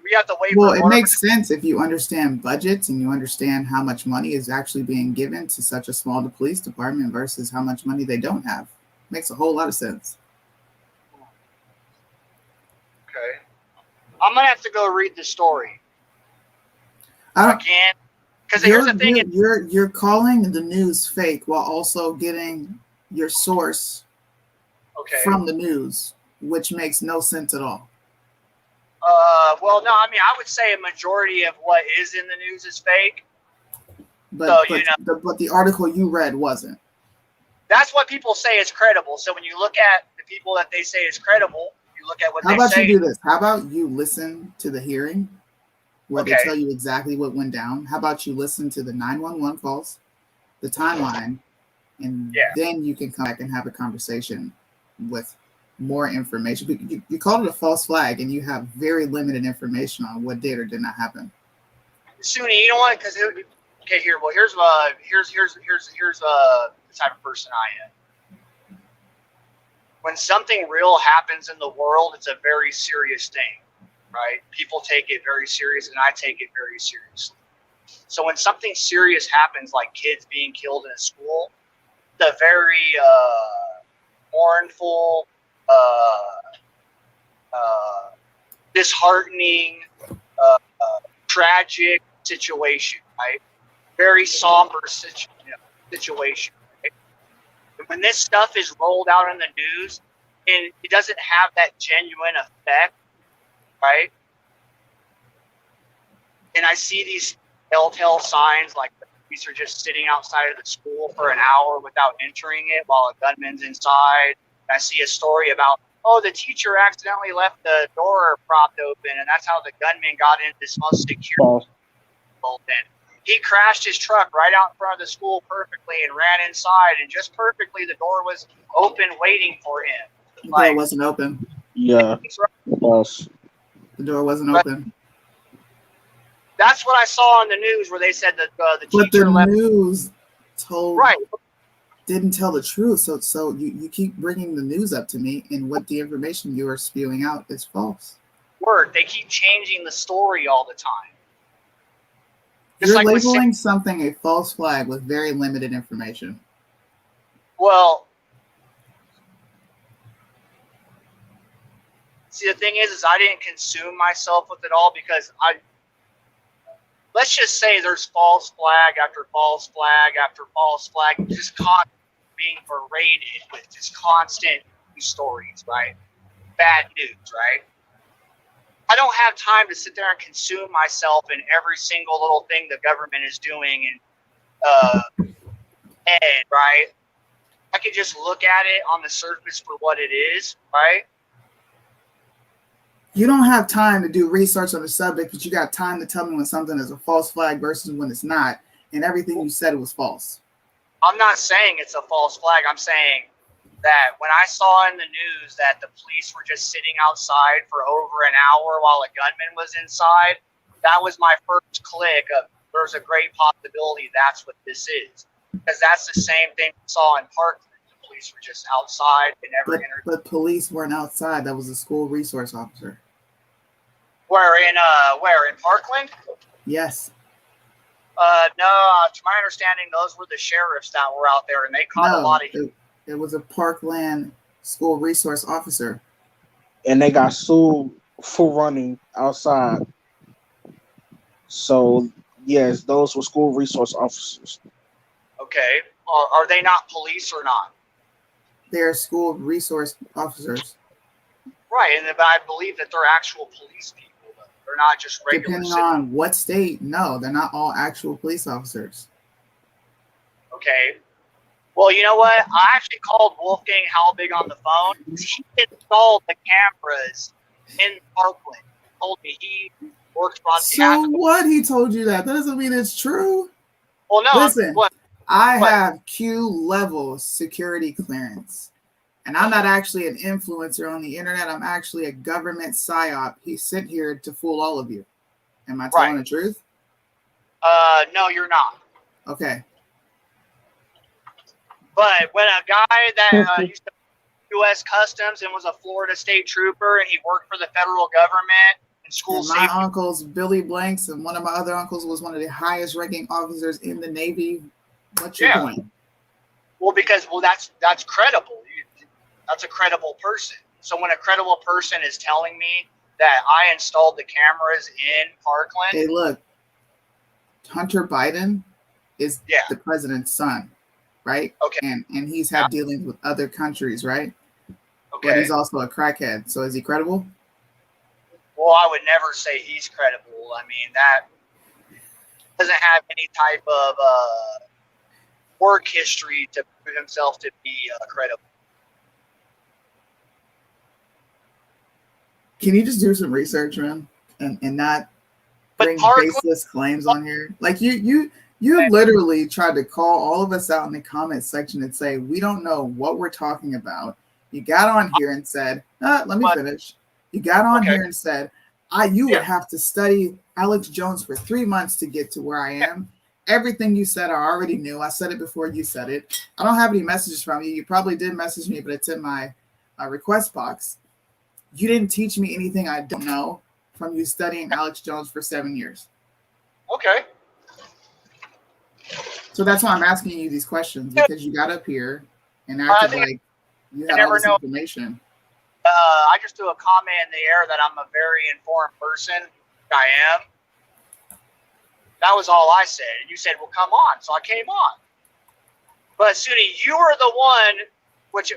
we have to wait Well, for it makes sense if you understand budgets and you understand how much money is actually being given to such a small police department versus how much money they don't have. Makes a whole lot of sense. Okay. I'm going to have to go read the story. Again. Because here's the thing. You're calling the news fake while also getting your source from the news, which makes no sense at all. Well, no, I mean, I would say a majority of what is in the news is fake. But the article you read wasn't. That's what people say is credible. So when you look at the people that they say is credible, you look at what they say. How about you do this? How about you listen to the hearing where they tell you exactly what went down? How about you listen to the 911 calls, the timeline, and then you can come back and have a conversation with more information. You called it a false flag, and you have very limited information on what did or did not happen. Sunni, you know what? Because here. Well, here's the type of person I am. When something real happens in the world, it's a very serious thing, right? People take it very serious, and I take it very seriously. So when something serious happens, like kids being killed in a school, the very mournful, disheartening, tragic situation, right? Very somber situation. Right? And when this stuff is rolled out in the news, and it doesn't have that genuine effect, right? And I see these telltale signs like the police are just sitting outside of the school for an hour without entering it while a gunman's inside. I see a story about oh, the teacher accidentally left the door propped open, and that's how the gunman got into this most secure. And he crashed his truck right out in front of the school perfectly and ran inside, and just perfectly the door was open waiting for him. The door wasn't open. Yeah. False. The door wasn't open. That's what I saw on the news where they said that the But teacher the left. news told Right. didn't tell the truth. So you keep bringing the news up to me, and what the information you are spewing out is false. Word. They keep changing the story all the time. You're like with labeling something a false flag with very limited information. Well, see, the thing is I didn't consume myself with it all because let's just say there's false flag after false flag after false flag, just constantly being berated with just constant news stories, right? Bad news, right? I don't have time to sit there and consume myself in every single little thing the government is doing and right? I could just look at it on the surface for what it is, right? You don't have time to do research on the subject, but you got time to tell me when something is a false flag versus when it's not, and everything you said was false. I'm not saying it's a false flag. I'm saying that when I saw in the news that the police were just sitting outside for over an hour while a gunman was inside, that was my first click of there's a great possibility that's what this is. Because that's the same thing we saw in Parkland. The police were just outside and never entered. But police weren't outside. That was a school resource officer. Where in Parkland? Yes. No, to my understanding, those were the sheriffs that were out there, and they caught a lot of. It was a Parkland school resource officer. And they got sued for running outside. So, yes, those were school resource officers. Okay. Are they not police or not? They're school resource officers. Right, and I believe that they're actual police people. They're not just regular Depending citizens. on what state, no, they're not all actual police officers. Okay. Well, you know what? I actually called Wolfgang Halbig on the phone. He installed the cameras in Parkland. He told me he works for So what? He told you that. That doesn't mean it's true. Well, no. Listen, I have Q level security clearance. And I'm not actually an influencer on the internet. I'm actually a government psyop. He's sent here to fool all of you. Am I telling the truth? No, you're not. Okay. But when a guy that used to be U.S. Customs and was a Florida state trooper and he worked for the federal government and school And my safety. uncle's Billy Blanks, and one of my other uncles was one of the highest ranking officers in the Navy. What's your point? Well, because that's credible. That's a credible person. So when a credible person is telling me that I installed the cameras in Parkland. Hey, look, Hunter Biden is the president's son, right? Okay. And he's had dealings with other countries, right? Okay. But he's also a crackhead. So is he credible? Well, I would never say he's credible. I mean, that doesn't have any type of work history to prove himself to be credible. Can you just do some research, man, and not bring baseless claims on here? Like you literally tried to call all of us out in the comment section and say we don't know what we're talking about. You got on here and said, "Let me finish." You got on here and said, you would have to study Alex Jones for 3 months to get to where I am." Everything you said, I already knew. I said it before you said it. I don't have any messages from you. You probably did message me, but it's in my request box. You didn't teach me anything I don't know from you studying Alex Jones for 7 years. Okay. So that's why I'm asking you these questions, because you got up here and acted like you had all this information. I just threw a comment in the air that I'm a very informed person. I am. That was all I said. And you said, well, come on. So I came on. But Suni, you were the one, which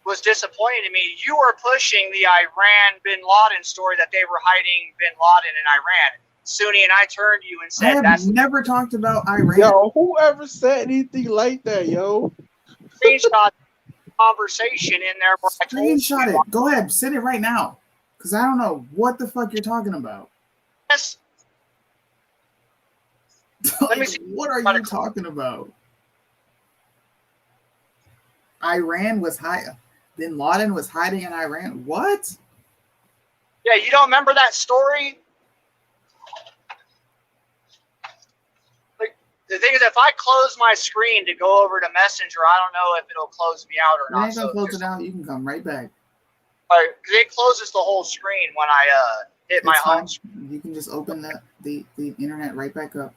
was disappointing to me. You were pushing the Iran bin Laden story that they were hiding bin Laden in Iran. Suni and I turned to you and said, I have never talked about Iran. Yo, whoever said anything like that, yo? Screenshot. conversation in there where I told Screenshot you. it. Go ahead, send it right now. Because I don't know what the fuck you're talking about. Yes. Let me see. What are you talking about? Iran was hiding. Bin Laden was hiding in Iran. What? Yeah, you don't remember that story? Like, the thing is, if I close my screen to go over to Messenger, I don't know if it'll close me out or It not. ain't gonna close it out. You can come right back. Because it closes the whole screen when I hit my home screen. You can just open the internet right back up.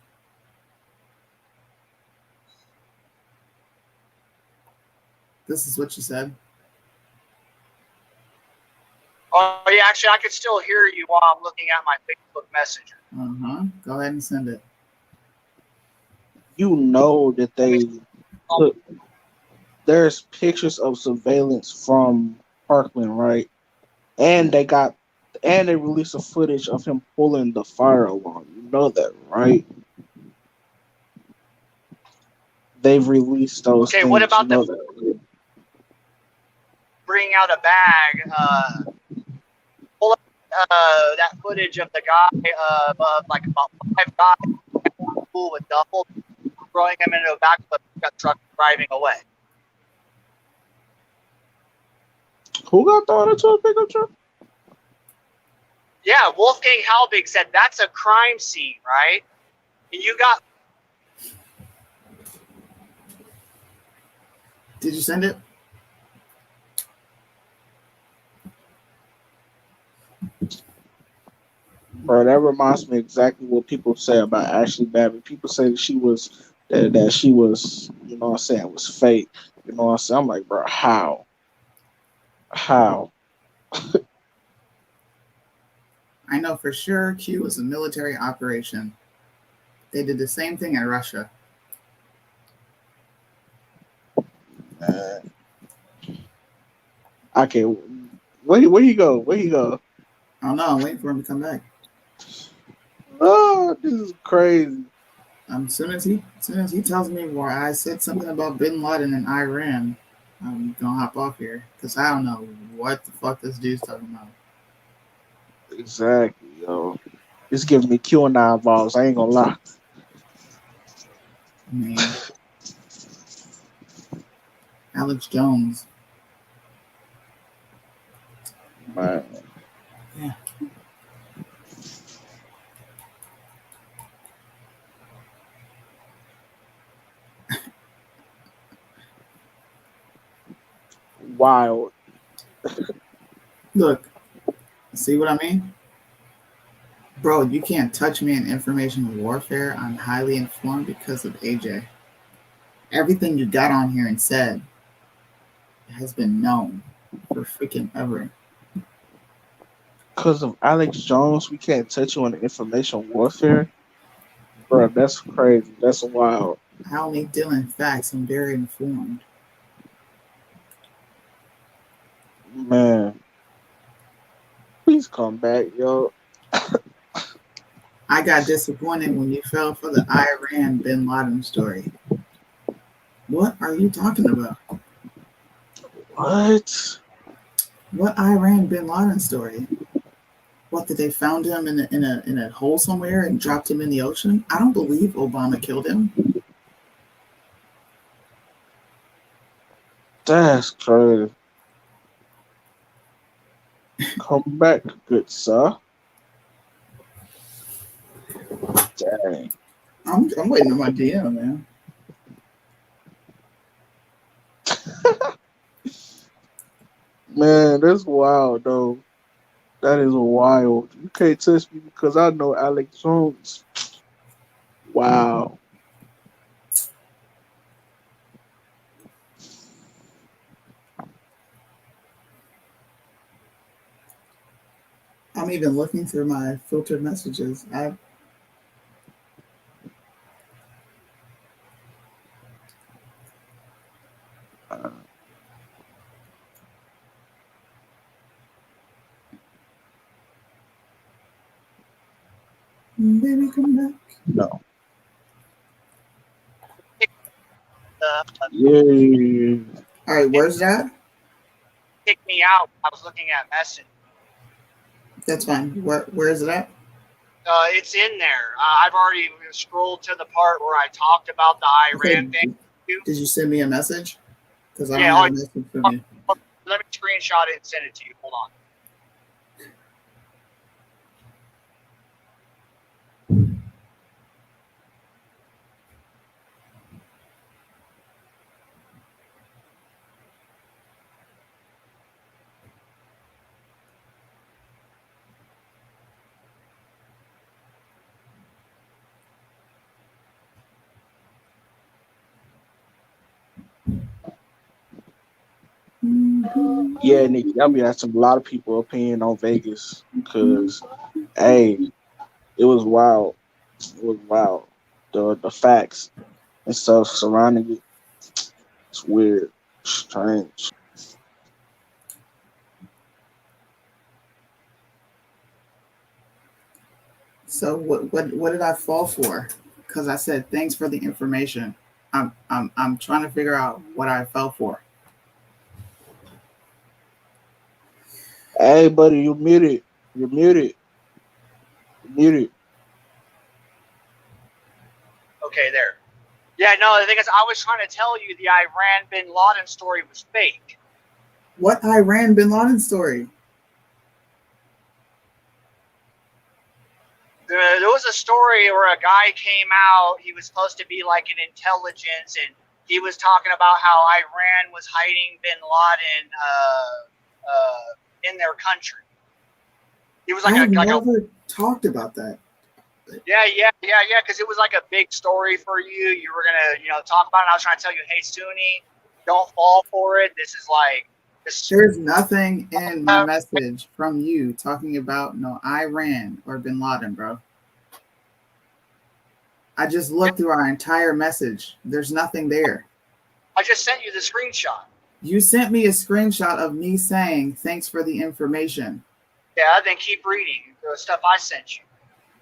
This is what you said. Oh, yeah, actually, I can still hear you while I'm looking at my Facebook Messenger. Go ahead and send it. You know that they took. There's pictures of surveillance from Parkland, right? And they released a footage of him pulling the fire alarm. You know that, right? They've released those. Okay, things. what about you know that. Bring out a bag, pull up that footage of the guy, of like about 5 guys with duffel, throwing him into a back of a pickup truck, driving away. Who got thrown into a pickup truck? Yeah, Wolfgang Halbig said that's a crime scene, right? And you got. Did you send it? Bro, that reminds me exactly what people say about Ashley Babbitt. People say that she was, you know what I'm saying, was fake. You know what I'm saying? I'm like, bro, how? I know for sure Q was a military operation. They did the same thing in Russia. Okay, where he go? Where he go? I don't know. I'm waiting for him to come back. Oh, this is crazy. As soon as he tells me where I said something about Bin Laden and Iran, I'm gonna hop off here because I don't know what the fuck this dude's talking about. Exactly, yo. It's giving me QAnon vibes. I ain't gonna lie. Man. Alex Jones. Man. Yeah. Wild. Look, see what I mean? Bro, you can't touch me in information warfare. I'm highly informed because of AJ. Everything you got on here and said has been known for freaking ever. Because of Alex Jones, we can't touch you on the information warfare? Bro, that's crazy. That's wild. I only deal in facts. I'm very informed. Man. Please come back, yo. I got disappointed when you fell for the Iran Bin Laden story. What are you talking about? What? What Iran Bin Laden story? What, did they found him in a hole somewhere and dropped him in the ocean? I don't believe Obama killed him. That's crazy. Come back, good sir. Dang. I'm waiting on my DM, man. Man, that's wild, though. That is wild. You can't touch me because I know Alex Jones. Wow. I'm even looking through my filtered messages. Baby, come back. No. Yeah. All right, where's that? Kicked me out. I was looking at message. That's fine. Where is it at? It's in there. I've already scrolled to the part where I talked about the Iran Okay, thing. did you send me a message? Because I Yeah, don't have a message from you. let me screenshot it and send it to you. Hold on. Yeah, Nikki, I'll be asking a lot of people opinion on Vegas because, hey, it was wild. It was wild. The facts and stuff surrounding it. It's weird, strange. So what did I fall for? Because I said thanks for the information. I'm trying to figure out what I fell for. Hey, buddy, you muted. You're muted. You're muted. Okay, there. Yeah, no, the thing is, I was trying to tell you the Iran bin Laden story was fake. What Iran bin Laden story? There was a story where a guy came out. He was supposed to be like an intelligence, and he was talking about how Iran was hiding bin Laden in their country. He was like I have never talked about that. Yeah, because it was like a big story for you. You were gonna, talk about it. I was trying to tell you, hey, Sunni, don't fall for it. This is like There's nothing in my message from you talking about no Iran or bin Laden, bro. I just looked through our entire message. There's nothing there. I just sent you the screenshot. You sent me a screenshot of me saying thanks for the information. Yeah, then keep reading the stuff I sent you.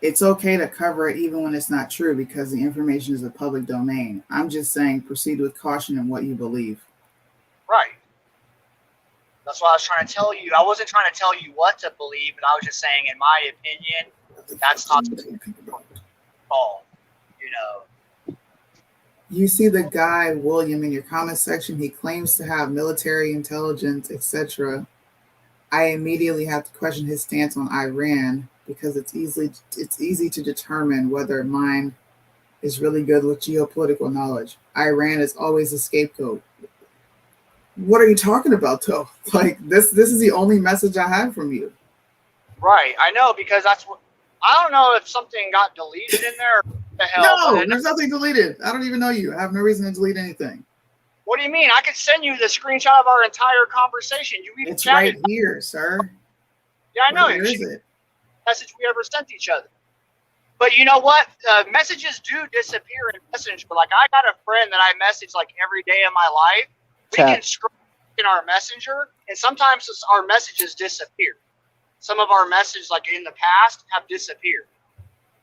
It's okay to cover it even when it's not true because the information is a public domain. I'm just saying proceed with caution in what you believe. Right. That's what I was trying to tell you. I wasn't trying to tell you what to believe, but I was just saying, in my opinion, that's not all. You see the guy, William, in your comment section, he claims to have military intelligence, etc. I immediately have to question his stance on Iran because it's easy to determine whether mine is really good with geopolitical knowledge. Iran is always a scapegoat. What are you talking about, though? Like this is the only message I had from you. Right, I know, because that's what I don't know if something got deleted in there. Or what the hell? No, there's nothing deleted. I don't even know you. I have no reason to delete anything. What do you mean? I could send you the screenshot of our entire conversation. You even It's chatted. right here, sir. Yeah, I know. Where is it? Message we ever sent each other. But you know what? Messages do disappear in Messenger. Like, I got a friend that I message like every day of my life. We can scroll in our Messenger, and sometimes our messages disappear. Some of our messages, like in the past, have disappeared.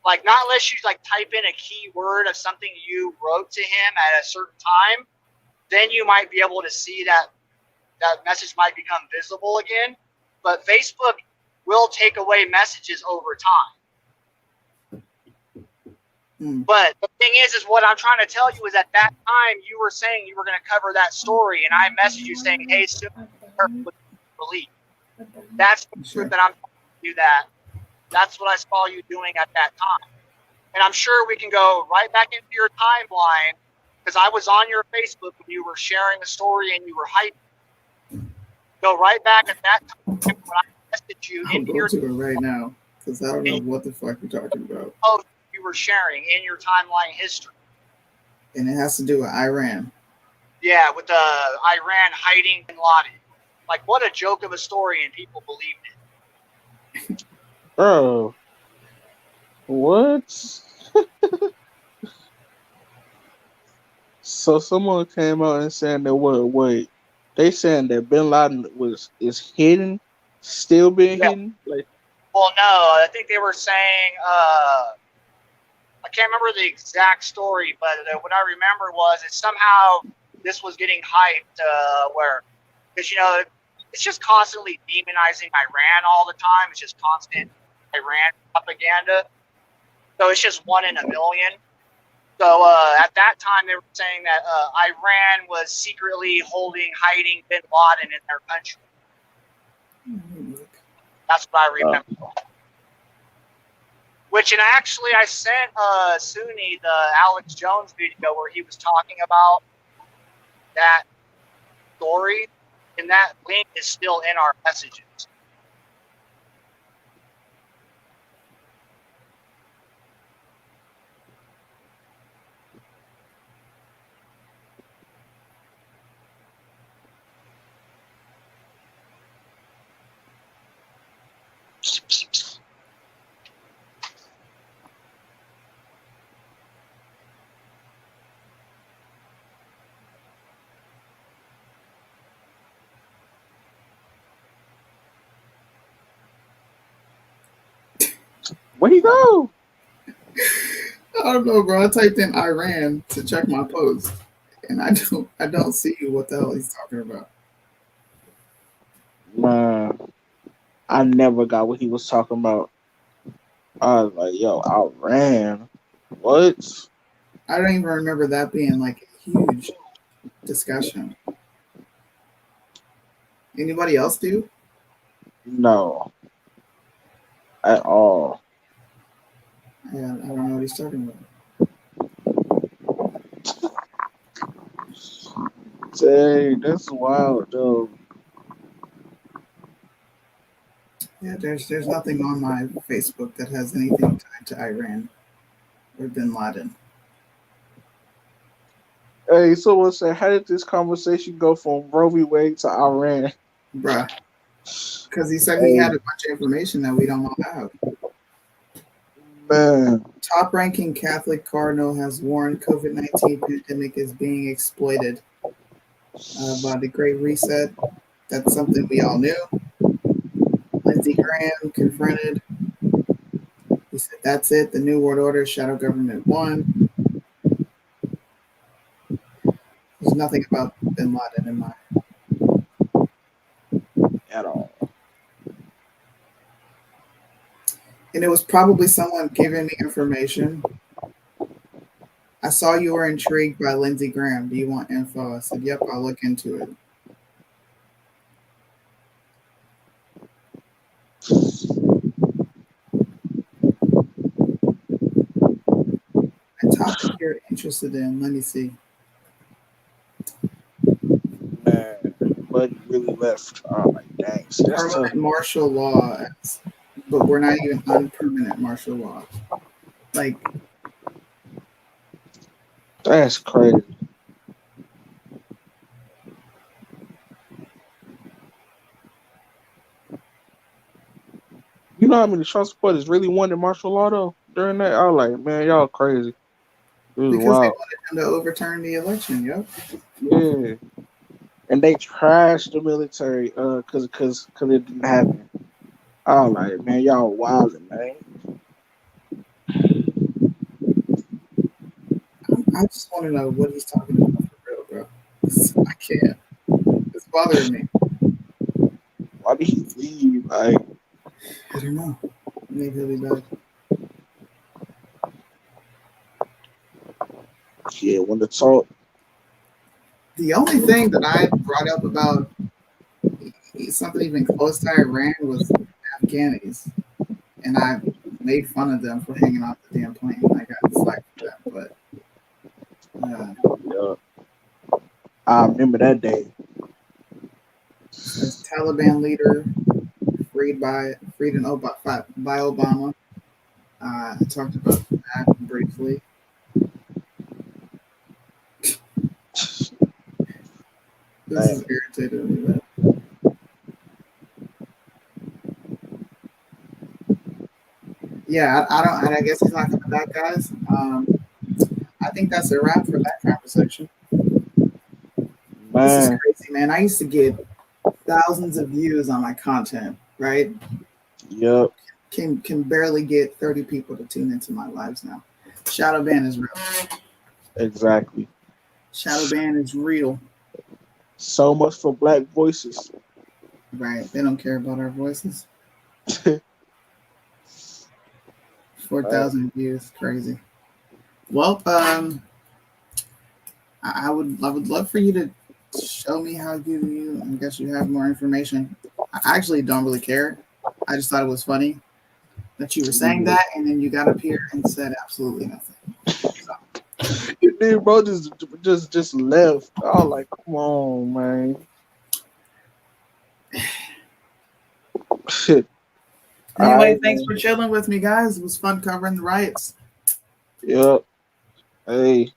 Like, not unless you like type in a keyword of something you wrote to him at a certain time, then you might be able to see that message might become visible again. But Facebook will take away messages over time. But the thing is what I'm trying to tell you is at that time you were saying you were going to cover that story, and I messaged you saying, hey, believe. That's the truth that I'm telling you that. That's what I saw you doing at that time. And I'm sure we can go right back into your timeline, because I was on your Facebook when you were sharing a story and you were hyping. Go right back at that time when I messaged you I'll into go your to it right now because I don't know what the fuck you're talking about. post you were sharing in your timeline history. And it has to do with Iran. Yeah, with the Iran hiding bin Laden. Like, what a joke of a story, and people believed it. Bro, what? So someone came out and saying that wait, they saying that Bin Laden is hidden, still being hidden. Like, well, no, I think they were saying I can't remember the exact story, but what I remember was it somehow this was getting hyped, because it's just constantly demonizing Iran all the time. It's just constant Iran propaganda. So it's just one in a million. So at that time, they were saying that Iran was secretly hiding Bin Laden in their country. That's what I remember. Which, and actually, I sent Sunni the Alex Jones video where he was talking about that story, and that link is still in our messages. Where'd he go? I don't know, bro. I typed in Iran to check my post, and I don't see what the hell he's talking about. Man, I never got what he was talking about. I was like, yo, Iran. What? I don't even remember that being like a huge discussion. Anybody else do? No. At all. Yeah, I don't know what he's talking about. Dang, that's wild, though. Yeah, there's nothing on my Facebook that has anything tied to Iran or Bin Laden. Hey, someone said, how did this conversation go from Roe v. Wade to Iran? Bruh. Because he said he had a bunch of information that we don't know about. Man. Top-ranking Catholic cardinal has warned COVID-19 pandemic is being exploited by the Great Reset. That's something we all knew. Lindsey Graham confronted. He said, that's it. The New World Order, shadow government won. There's nothing about Bin Laden in my at all. And it was probably someone giving me information. I saw you were intrigued by Lindsey Graham. Do you want info? I said, yep, I'll look into it. A topic you're interested in. Let me see. Man, Buddy really left. Oh, my dang. So that's Permanent tough. martial law, but we're not even on permanent martial law. Like, That's crazy. You know how many Trump supporters really wanted martial law though during that? I was like, man, y'all crazy. It was because they wild. wanted him to overturn the election, yep. Yeah. And they trashed the military cause it didn't happen. I was like, man, y'all wildin', man. I just want to know what he's talking about for real, bro. I can't. It's bothering me. Why did he leave? Like, I don't know. Maybe he'll be back. Yeah, when the talk. The only thing that I brought up about something even close to Iran was Afghanis. And I made fun of them for hanging off the damn plane. I got slack for that, but Yeah. I remember that day. says Taliban leader freed by Obama. I talked about that briefly. This is irritating me, man. Yeah, I guess he's not coming back, guys. I think that's a wrap for that conversation. This is Man. crazy, man. I used to get thousands of views on my content, right? Yep. Can barely get 30 people to tune into my lives now. Shadow ban is real. Exactly. Shadow ban is real. So much for black voices. Right. They don't care about our voices. 4,000 views. Crazy. Well, I would love for you to show me how I guess you have more information. I actually don't really care. I just thought it was funny that you were saying that, and then you got up here and said absolutely nothing. You did, bro. Just left. I was like, come on, man. Anyway, thanks for chilling with me, guys. It was fun covering the riots. Yep. Hey.